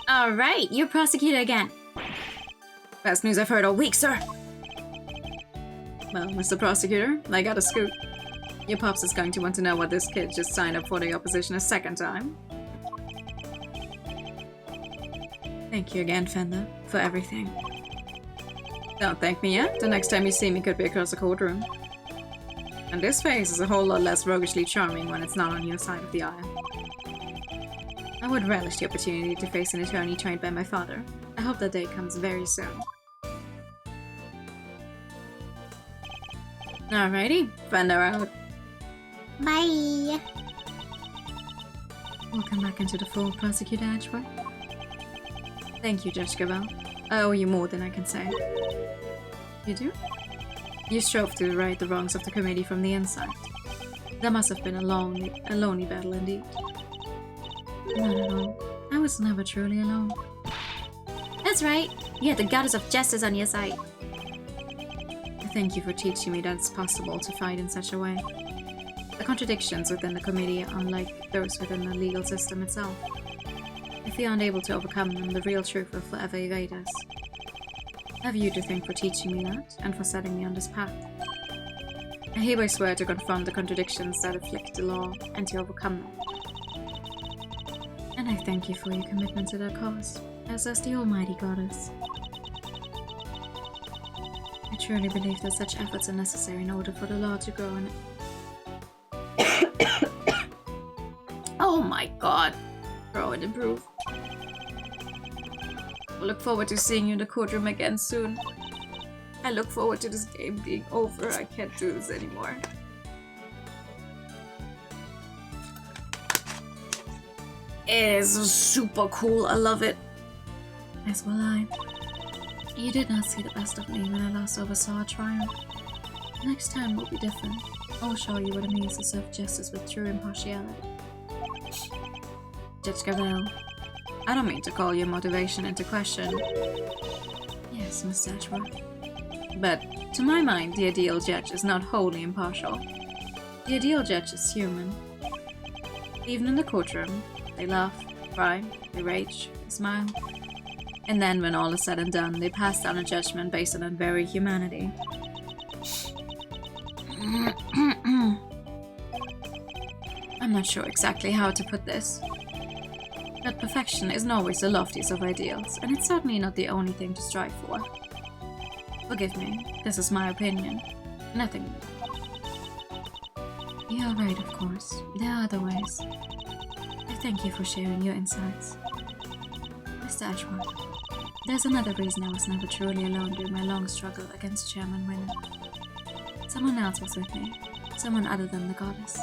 Alright, you're prosecutor again. Best news I've heard all week, sir! Well, Mr. Prosecutor, I got a scoop. Your pops is going to want to know what this kid just signed up for the opposition a second time. Thank you again, Fender, for everything. Don't thank me yet. The next time you see me could be across the courtroom. And this face is a whole lot less roguishly charming when it's not on your side of the aisle. I would relish the opportunity to face an attorney trained by my father. I hope that day comes very soon. Alrighty, Fender out. Bye. Welcome back into the fold, Prosecutor Edgeworth. Thank you, Judge Gavel. I owe you more than I can say. You do? You strove to right the wrongs of the committee from the inside. That must have been a lonely battle indeed. Not at all. I was never truly alone. That's right. You had the goddess of justice on your side. Thank you for teaching me that it's possible to fight in such a way. The contradictions within the committee are unlike those within the legal system itself. If we aren't able to overcome them, the real truth will forever evade us. I have you to thank for teaching me that, and for setting me on this path. I hereby swear to confront the contradictions that afflict the law, and to overcome them. And I thank you for your commitment to that cause, as does the Almighty Goddess. I truly believe that such efforts are necessary in order for the law to grow and... Oh my god. grow and improve. I look forward to seeing you in the courtroom again soon. I look forward to this game being over. I can't do this anymore. It is super cool. I love it. As will I. You did not see the best of me when I last oversaw a trial. Next time will be different. I'll show you what it means to serve justice with true impartiality. Judge Gavel, I don't mean to call your motivation into question. Yes, Miss Edgeworth. But, to my mind, the ideal judge is not wholly impartial. The ideal judge is human. Even in the courtroom, they laugh, cry, they rage, they smile. And then, when all is said and done, they pass down a judgment based on that very humanity. I'm not sure exactly how to put this. But perfection isn't always the loftiest of ideals, and it's certainly not the only thing to strive for. Forgive me, this is my opinion. Nothing more. You're right, of course. There are other ways. I thank you for sharing your insights. Mr. Ashworth, there's another reason I was never truly alone during my long struggle against Chairman Winner. Someone else was with me. Someone other than the goddess.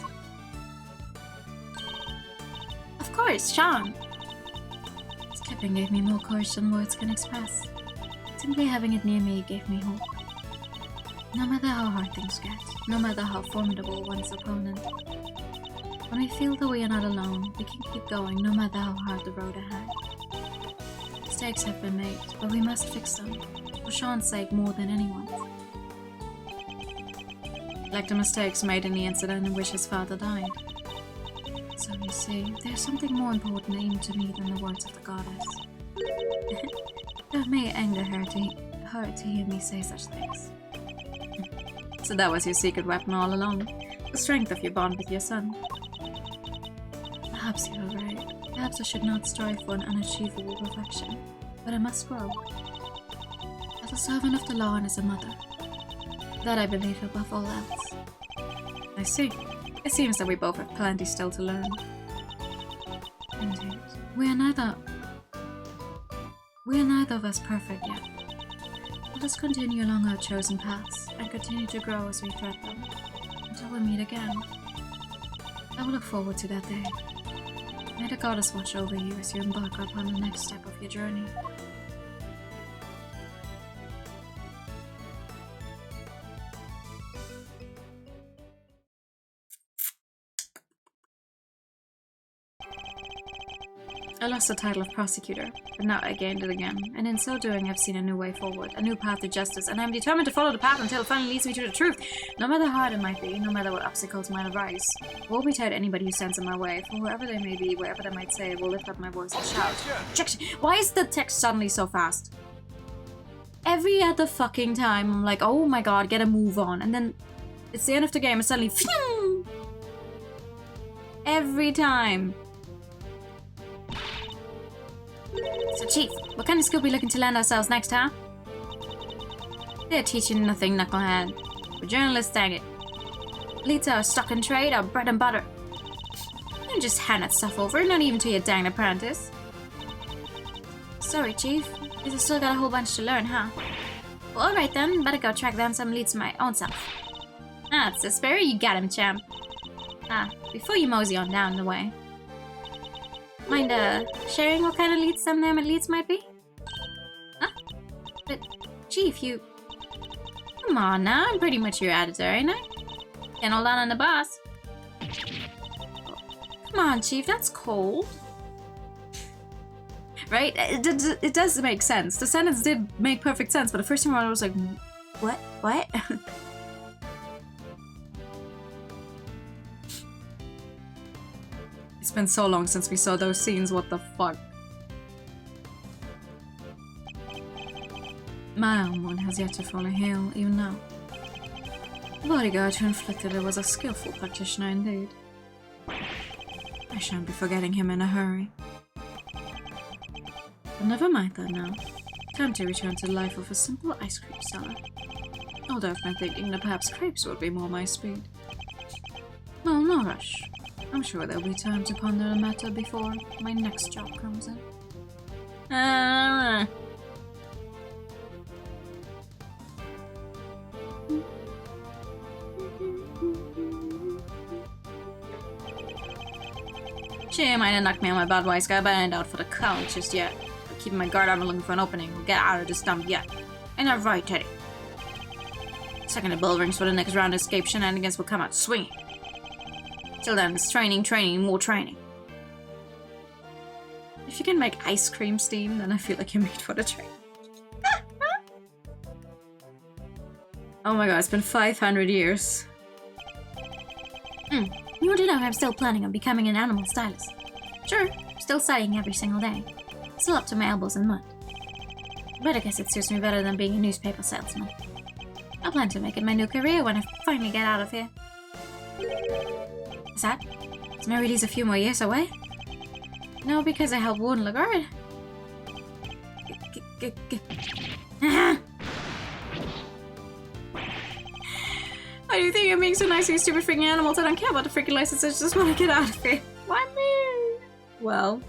Of course, Sean. Skipping gave me more courage than words can express. Simply having it near me gave me hope. No matter how hard things get, no matter how formidable one's opponent, when we feel that we are not alone, we can keep going no matter how hard the road ahead. Mistakes have been made, but we must fix them, for Sean's sake more than anyone's. Like the mistakes made in the incident in which his father died. So you see, there's something more important aimed to me than the words of the goddess. That may anger her to hear me say such things. So that was your secret weapon all along, the strength of your bond with your son. Perhaps you are right. Perhaps I should not strive for an unachievable perfection, but I must grow. As a servant of the law and as a mother. That I believe above all else. I see. It seems that we both have plenty still to learn. Indeed. We are neither of us perfect yet. Let us continue along our chosen paths and continue to grow as we tread them, until we meet again. I will look forward to that day. May the goddess watch over you as you embark upon the next step of your journey. I lost the title of prosecutor, but now I gained it again, and in so doing I've seen a new way forward, a new path to justice, and I'm determined to follow the path until it finally leads me to the truth, no matter how hard it might be, no matter what obstacles might arise. I won't be tied to anybody who stands in my way, for whoever they may be, wherever they might say, I will lift up my voice and shout. Objection! Why is the text suddenly so fast? Every other fucking time I'm like, oh my god, get a move on, and then it's the end of the game and suddenly phew! Every time. So, Chief, what kind of skill we looking to land ourselves next, huh? They're teaching nothing, knucklehead. We're journalists, dang it. Leads our stock and trade, our bread and butter. You just hand that stuff over, not even to your dang apprentice. Sorry, Chief. Guess I still got a whole bunch to learn, huh? Well, alright then. Better go track down some leads my own self. Ah, it's a spare. You got him, champ. Ah, before you mosey on down the way. Mind, sharing what kind of leads some there leads might be? Huh? But, Chief, you... Come on now, I'm pretty much your editor, ain't I? Can't hold on the boss. Come on, Chief, that's cold. Right? It does make sense. The sentence did make perfect sense, but the first time I was like, what? What? It's been so long since we saw those scenes, what the fuck? My own one has yet to fully heal, even now. The bodyguard who inflicted it was a skillful practitioner indeed. I shan't be forgetting him in a hurry. But never mind that now. Time to return to the life of a simple ice cream seller. Although I've been thinking that perhaps crepes would be more my speed. Well, no rush. I'm sure there'll be time to ponder the matter before my next job comes in. She might have knocked me on my Budweiser guy, but I ain't out for the count just yet. I'm keeping my guard up and looking for an opening. Get out of this dump yet. Ain't that right, Teddy? Second the bell rings for the next round of escape shenanigans will come out swinging. Till then, it's training, training, more training. If you can make ice cream steam, then I feel like you're made for the train. Oh my god, it's been 500 years. You want to know if I'm still planning on becoming an animal stylist? Sure, still studying every single day. Still up to my elbows in mud. But I guess it suits me better than being a newspaper salesman. I plan to make it my new career when I finally get out of here. Is that? Is my release a few more years away? No, because I helped warn Lagarde. Why do you think I'm being so nice to you stupid freaking animals? I don't care about the freaking license, I just want to get out of here. Why me? Well.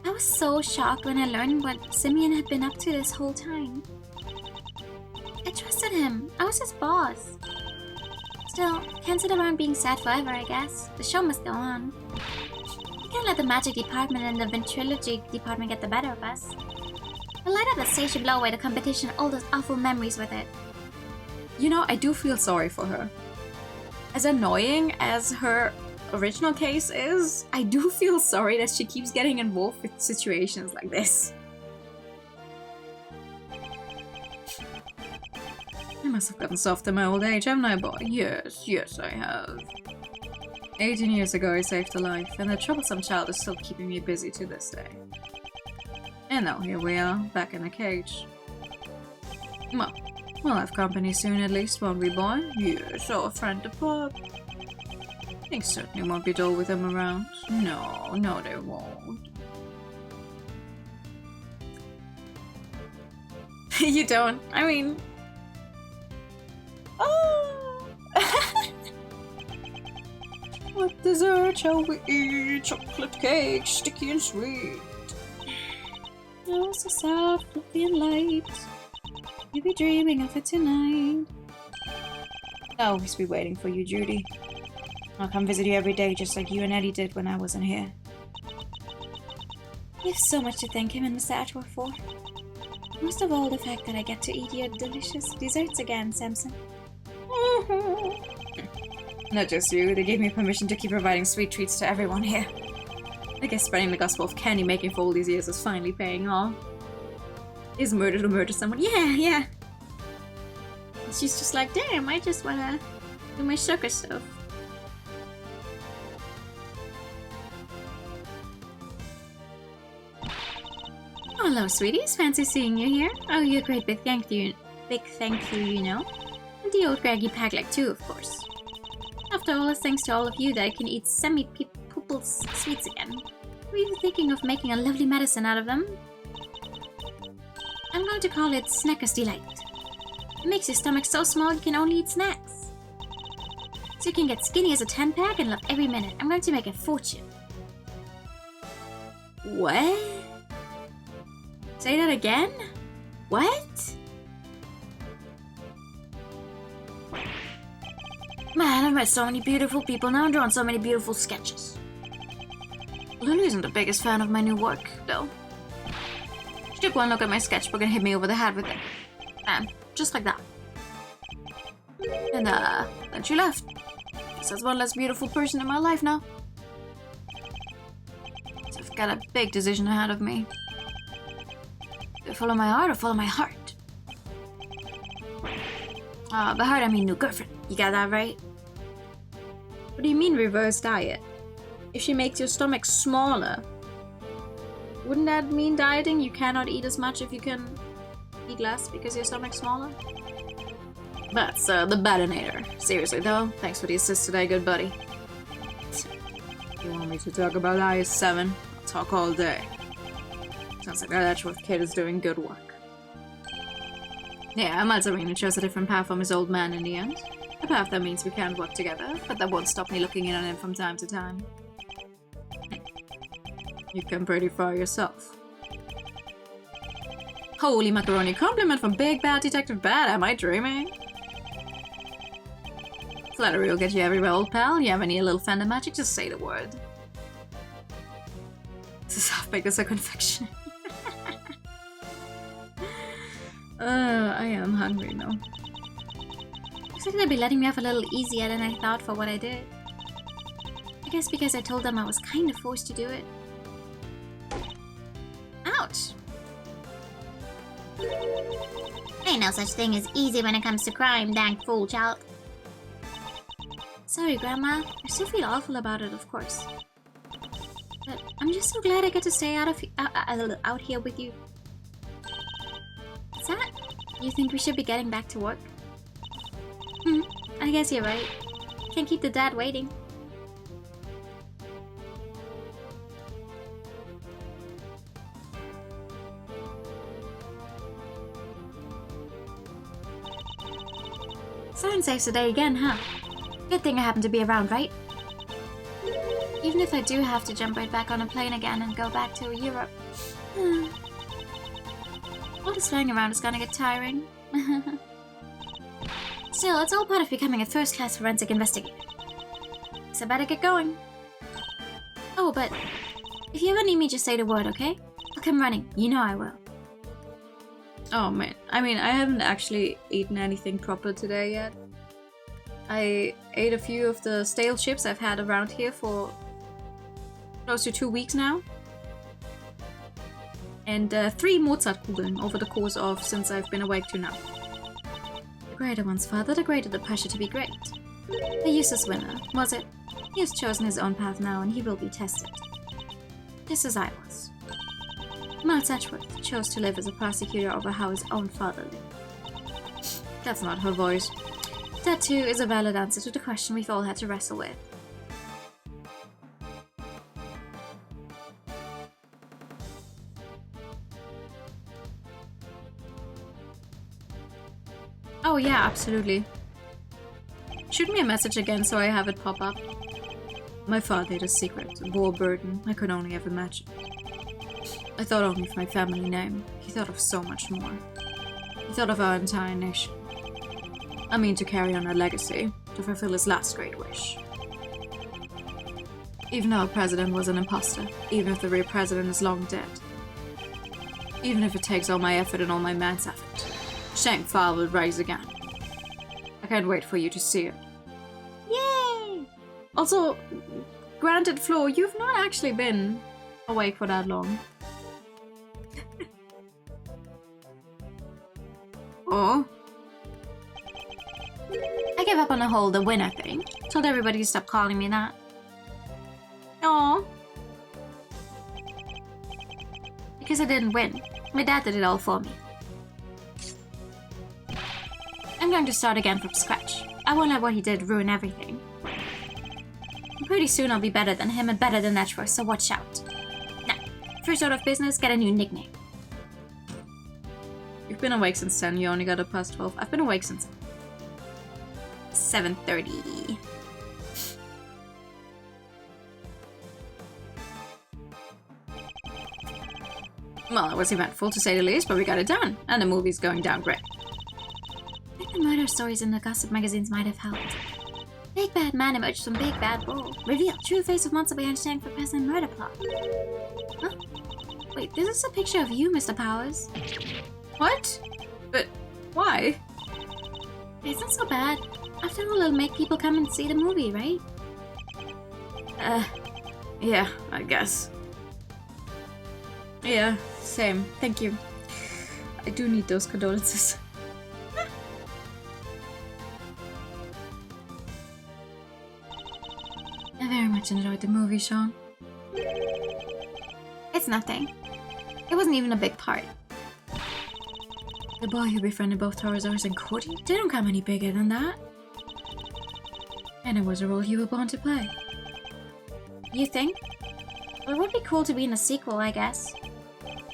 I was so shocked when I learned what Simeon had been up to this whole time. I trusted him. I was his boss. Still, can't sit around being sad forever, I guess. The show must go on. We can't let the magic department and the ventrilogy department get the better of us. We'll light up the stage to blow away the competition and all those awful memories with it. You know, I do feel sorry for her. As annoying as her original case is, I do feel sorry that she keeps getting involved with situations like this. I must have gotten soft in my old age, haven't I, boy? Yes, yes, I have. 18 years ago, I saved a life, and the troublesome child is still keeping me busy to this day. And now here we are, back in a cage. Well, we'll have company soon at least, won't we, boy? Yes, our friend the pup. Things certainly won't be dull with him around. No, no they won't. You don't? I mean... Oh! What dessert shall we eat? Chocolate cake, sticky and sweet. Oh, so soft, fluffy and light. You'll be dreaming of it tonight. I'll always be waiting for you, Judy. I'll come visit you every day just like you and Eddie did when I wasn't here. You have so much to thank him and Mr. Atworth for. Most of all, the fact that I get to eat your delicious desserts again, Samson. Not just you, they gave me permission to keep providing sweet treats to everyone here. I guess spreading the gospel of candy making for all these years is finally paying off. Is murder to murder someone? Yeah. And she's just like, damn, I just wanna do my sugar stuff. Hello, sweeties. Fancy seeing you here. Oh, you a great big thank you, you know. And the old Greggy Pagleg too, of course. After all, it's thanks to all of you that I can eat semi-people's sweets again. Were you thinking of making a lovely medicine out of them? I'm going to call it Snacker's Delight. It makes your stomach so small you can only eat snacks. So you can get skinny as a 10-pack and love every minute. I'm going to make a fortune. What? Say that again? What? Man, I've met so many beautiful people now and drawn so many beautiful sketches. Lily isn't the biggest fan of my new work, though. She took one look at my sketchbook and hit me over the head with it. Bam, just like that. And then she left. Guess that's one less beautiful person in my life now. So I've got a big decision ahead of me. Do I follow my heart or follow my heart? By heart I mean new girlfriend. You got that right? What do you mean reverse diet? If she makes your stomach smaller, wouldn't that mean dieting? You cannot eat as much if you can eat less because your stomach's smaller? That's the Badinator. Seriously though, thanks for the assist today, good buddy. You want me to talk about IS-7? I'll talk all day. Sounds like that Edgeworth kid is doing good work. Yeah, Mazarino chose a different path from his old man in the end. A path that means we can't work together, but that won't stop me looking in on him from time to time. You've come pretty far yourself. Holy macaroni, compliment from Big Bad Detective Bad, am I dreaming? Flattery will get you everywhere, old pal. You have any little fandom magic? Just say the word. This is half-baked as a confection. I am hungry now. Looks like they'll be letting me off a little easier than I thought for what I did. I guess because I told them I was kind of forced to do it. Ouch! Ain't no such thing as easy when it comes to crime, dang fool child. Sorry, Grandma. I still feel awful about it, of course. But I'm just so glad I get to stay out here with you. Is that? You think we should be getting back to work? I guess you're right. Can't keep the dad waiting. Siren saves the day again, huh? Good thing I happen to be around, right? Even if I do have to jump right back on a plane again and go back to Europe. All this flying around is gonna get tiring. Still, it's all part of becoming a first-class forensic investigator. So I better get going. Oh, but if you ever need me, just say the word, okay? I'll come running. You know I will. Oh man, I mean, I haven't actually eaten anything proper today yet. I ate a few of the stale chips I've had around here for close to 2 weeks now. And 3 Mozartkugeln over the course of since I've been awake to now. The greater one's father, the greater the pressure to be great. The useless winner, was it? He has chosen his own path now and he will be tested. Just as I was. Miles Edgeworth chose to live as a prosecutor over how his own father lived. That's not her voice. That too is a valid answer to the question we've all had to wrestle with. Oh yeah, absolutely. Shoot me a message again so I have it pop up. My father had a secret, a war burden I could only ever imagine. I thought only of my family name. He thought of so much more. He thought of our entire nation. I mean to carry on our legacy, to fulfill his last great wish. Even though our president was an imposter, even if the real president is long dead. Even if it takes all my effort and all my man's effort. Shang Fa will rise again. I can't wait for you to see it. Yay! Also, granted, Flo, you've not actually been awake for that long. Oh. I gave up on the whole the winner thing. Told everybody to stop calling me that. Aww. Because I didn't win. My dad did it all for me. I'm going to start again from scratch. I won't let what he did ruin everything. And pretty soon I'll be better than him and better than Edgeworth, so watch out. Now, first order of business, get a new nickname. You've been awake since 10, you only got up past 12. I've been awake since 7:30. Well, it was eventful to say the least, but we got it done. And the movie's going down great. I think the murder stories in the gossip magazines might have helped. Big bad man emerged from big bad bull. Reveal true face of monster behind Shang for present murder plot. Huh? Wait, this is a picture of you, Mr. Powers. What? But why? It's not so bad. After all, it'll make people come and see the movie, right? Yeah, I guess. Yeah, same. Thank you. I do need those condolences. I very much enjoyed the movie, Sean. It's nothing. It wasn't even a big part. The boy who befriended both Torazors and Cody? They don't come any bigger than that. And it was a role you were born to play. You think? Well, it would be cool to be in a sequel, I guess.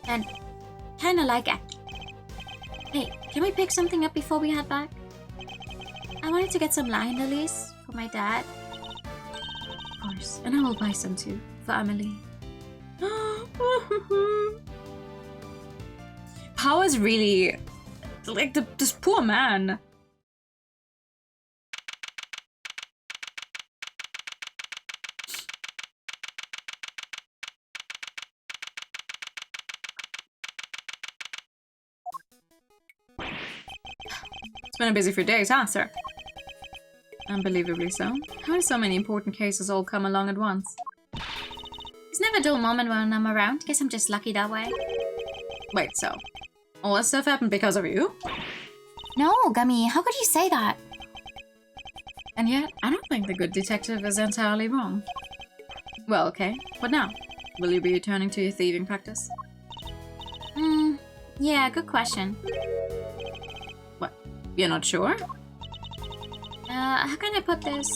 And kinda like acting. Hey, can we pick something up before we head back? I wanted to get some line lilies for my dad. Of course, and I will buy some too, for Amelie. Powers really... like, this poor man. It's been a busy few days, huh, sir? Unbelievably so. How do so many important cases all come along at once? It's never a dull moment when I'm around. Guess I'm just lucky that way. Wait, so... all this stuff happened because of you? No, Gummy, how could you say that? And yet, I don't think the good detective is entirely wrong. Well, okay. What now? Will you be returning to your thieving practice? Yeah, good question. What? You're not sure? How can I put this?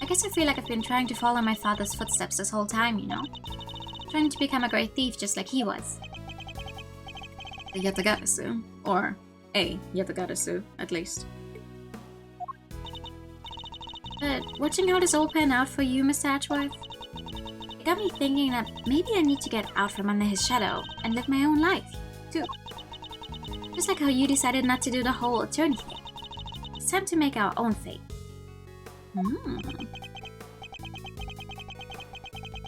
I guess I feel like I've been trying to follow my father's footsteps this whole time, you know? Trying to become a great thief just like he was. The Yatagarasu. Or a Yatagarasu, at least. But watching how this all pan out for you, Mr. Edgeworth, it got me thinking that maybe I need to get out from under his shadow and live my own life, too. Just like how you decided not to do the whole attorney thing. It's time to make our own fate.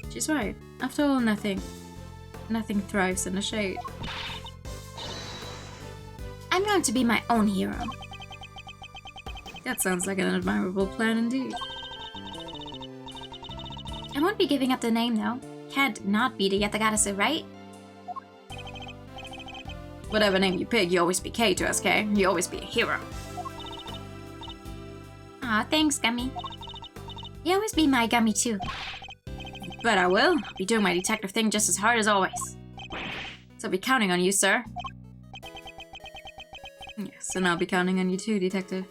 She's right. After all, nothing thrives in the shade. I'm going to be my own hero. That sounds like an admirable plan indeed. I won't be giving up the name though. Can't not be the Yatagarasu, right? Whatever name you pick, you always be K to us, K. You always be a hero. Aw, thanks, Gummy. You always be my Gummy too. But I will. I'll be doing my detective thing just as hard as always. So I'll be counting on you, sir. Yes, and I'll be counting on you too, detective.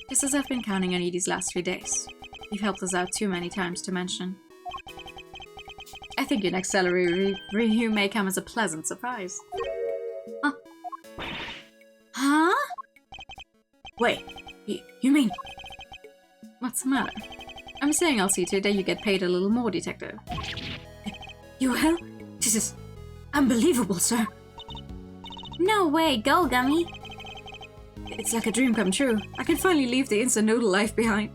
Just as I've been counting on you these last 3 days. You've helped us out too many times to mention. I think your next salary review may come as a pleasant surprise. Huh? Wait, you mean... What's the matter? I'm saying I'll see to it that you get paid a little more, detective. You will? This is unbelievable, sir. No way, go, Gummy. It's like a dream come true. I can finally leave the instant noodle life behind.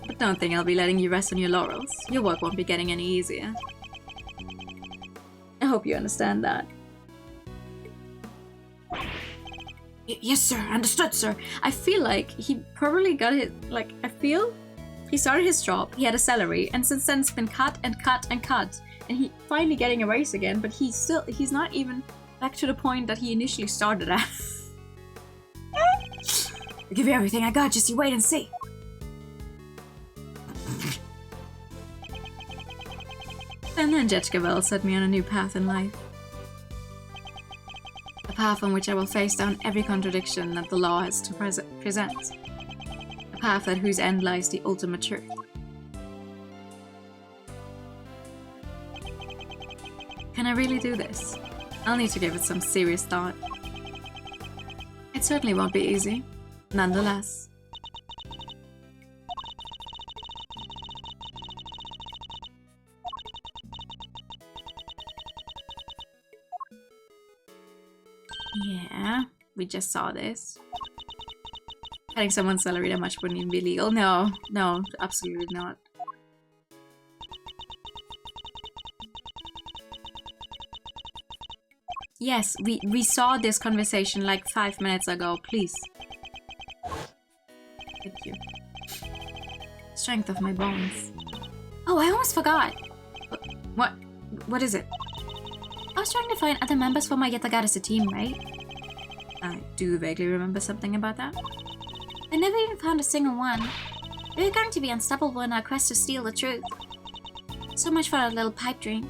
But don't think I'll be letting you rest on your laurels. Your work won't be getting any easier. I hope you understand that. Yes, sir. Understood, sir. I feel like he probably got it. Like, I feel he started his job, he had a salary, and since then it's been cut and cut and cut. And he finally getting a raise again, but he's not even back to the point that he initially started at. I'll give you everything I got, just you wait and see. And then Jetchkavel set me on a new path in life. A path on which I will face down every contradiction that the law has to present. A path at whose end lies the ultimate truth. Can I really do this? I'll need to give it some serious thought. It certainly won't be easy, nonetheless. Yeah, we just saw this. Cutting someone's salary that much wouldn't even be legal. No, absolutely not. Yes, we saw this conversation like 5 minutes ago, please. Thank you. Strength of my bones. Oh, I almost forgot. What is it? I was trying to find other members for my Yatagarasu team, right? I do vaguely remember something about that. I never even found a single one. We're going to be unstoppable in our quest to steal the truth. So much for our little pipe dream.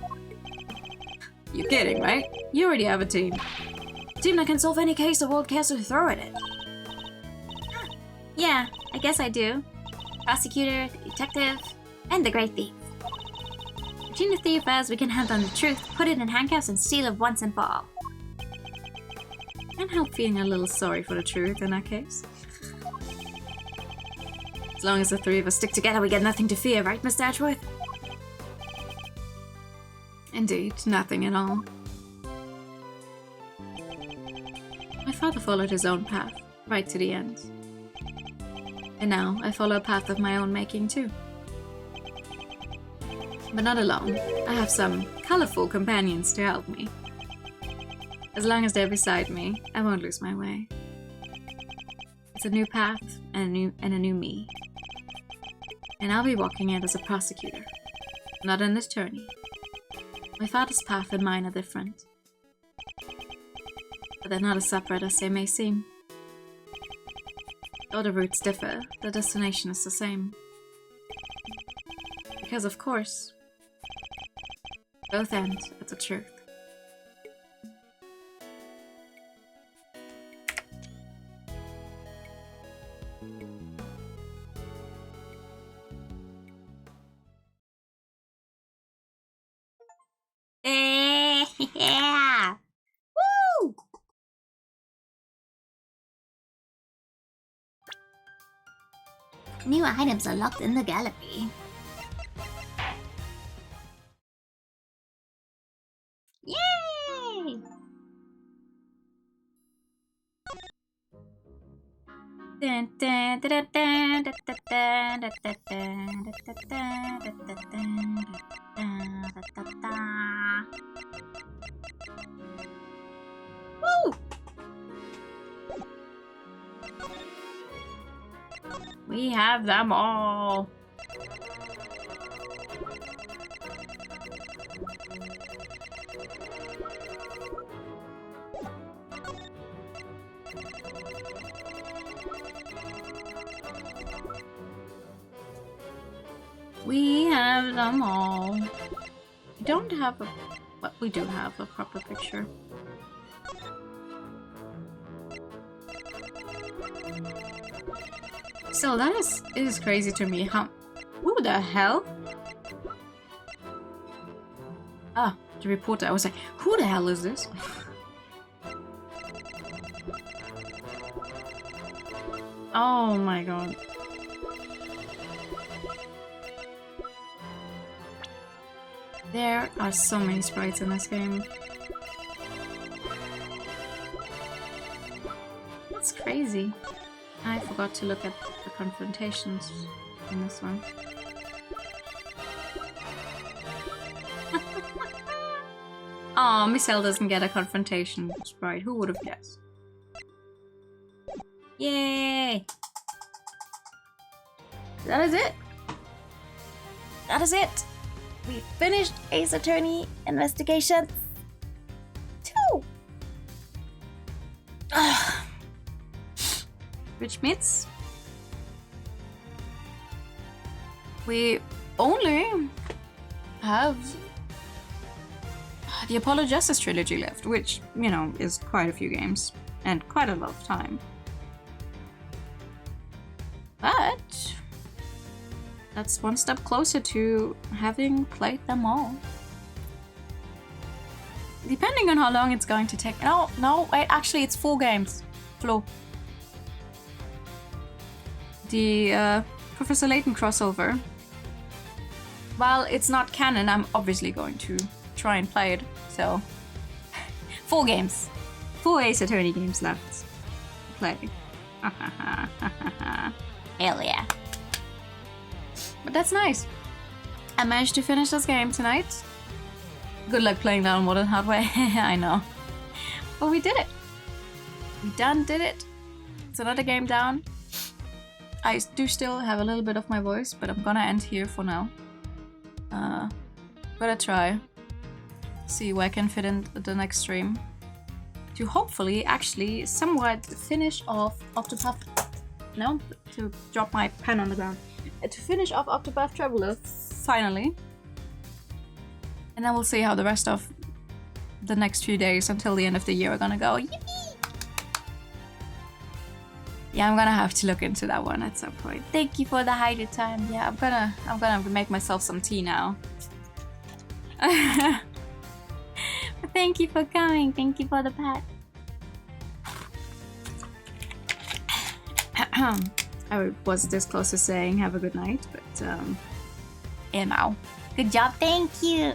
You're kidding, right? You already have a team. A team that can solve any case the world cares to throw at it. Yeah, I guess I do. Prosecutor, detective, and the great thief. Between the three of us, we can hunt on the truth, put it in handcuffs, and steal it once and for all. Can't help feeling a little sorry for the truth in that case. As long as the three of us stick together, we get nothing to fear, right, Mr. Edgeworth? Indeed, nothing at all. My father followed his own path, right to the end. And now I follow a path of my own making too. But not alone. I have some colorful companions to help me. As long as they're beside me, I won't lose my way. It's a new path and a new me. And I'll be walking it as a prosecutor, not an attorney. My father's path and mine are different. But they're not as separate as they may seem. Though the routes differ, the destination is the same. Because of course, both end at the truth. Yeah! Woo! New items are locked in the gallery. Yay! Dun, dun, dun, dun, dun, dun, dun, dun, dun, dun, dun. Woo! We have them all. We have them all. We don't have a... But we do have a proper picture. So that is crazy to me. How... Who the hell? Ah, the reporter. I was like, who the hell is this? Oh my god. There are so many sprites in this game. That's crazy. I forgot to look at the confrontations in this one. Aw, Michelle doesn't get a confrontation sprite. Who would have guessed? Yay! That is it! That is it. We finished Ace Attorney Investigation 2. Which means we only have the Apollo Justice trilogy left, which, you know, is quite a few games and quite a lot of time. But that's one step closer to having played them all. Depending on how long it's going to take. No, wait, actually it's 4 games. Flo. The Professor Layton crossover. While it's not canon, I'm obviously going to try and play it, so... 4 games. 4 Ace Attorney games left to play. Hell yeah. But that's nice. I managed to finish this game tonight. Good luck playing that on modern hardware. I know. But we did it. We did it. It's another game down. I do still have a little bit of my voice, but I'm gonna end here for now. Gotta try. See where I can fit in the next stream. To hopefully actually somewhat finish off Octopath... No, to drop my pen on the ground. To finish off Octopath Traveler, finally. And then we'll see how the rest of the next few days until the end of the year are gonna go. Yippee! Yeah, I'm gonna have to look into that one at some point. Thank you for the hided time. Yeah, I'm gonna make myself some tea now. But thank you for coming. Thank you for the pat. I was this close to saying have a good night, but Emo. Good job, thank you.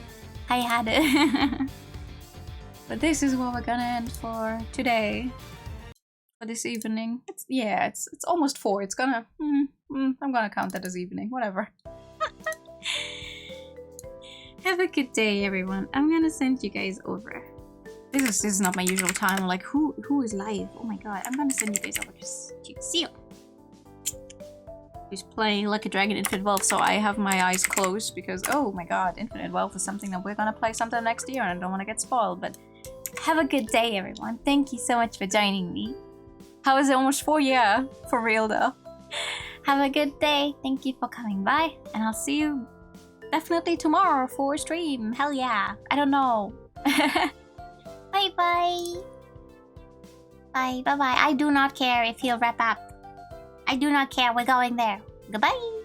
I had it. But this is what we're gonna end for today. For this evening. It's almost 4. It's gonna I'm gonna count that as evening. Whatever. Have a good day, everyone. I'm gonna send you guys over. This is not my usual time. I'm like, who is live? Oh my god. I'm gonna send you guys over just to see you. He's playing like a Dragon Infinite Wealth, so I have my eyes closed because, oh my god, Infinite Wealth is something that we're gonna play sometime next year and I don't want to get spoiled, but have a good day, everyone. Thank you so much for joining me. How is it almost 4 years? For real though. Have a good day. Thank you for coming by, and I'll see you definitely tomorrow for a stream. Hell yeah. I don't know. Bye bye. Bye bye bye. I do not care if he'll wrap up. I do not care. We're going there. Goodbye.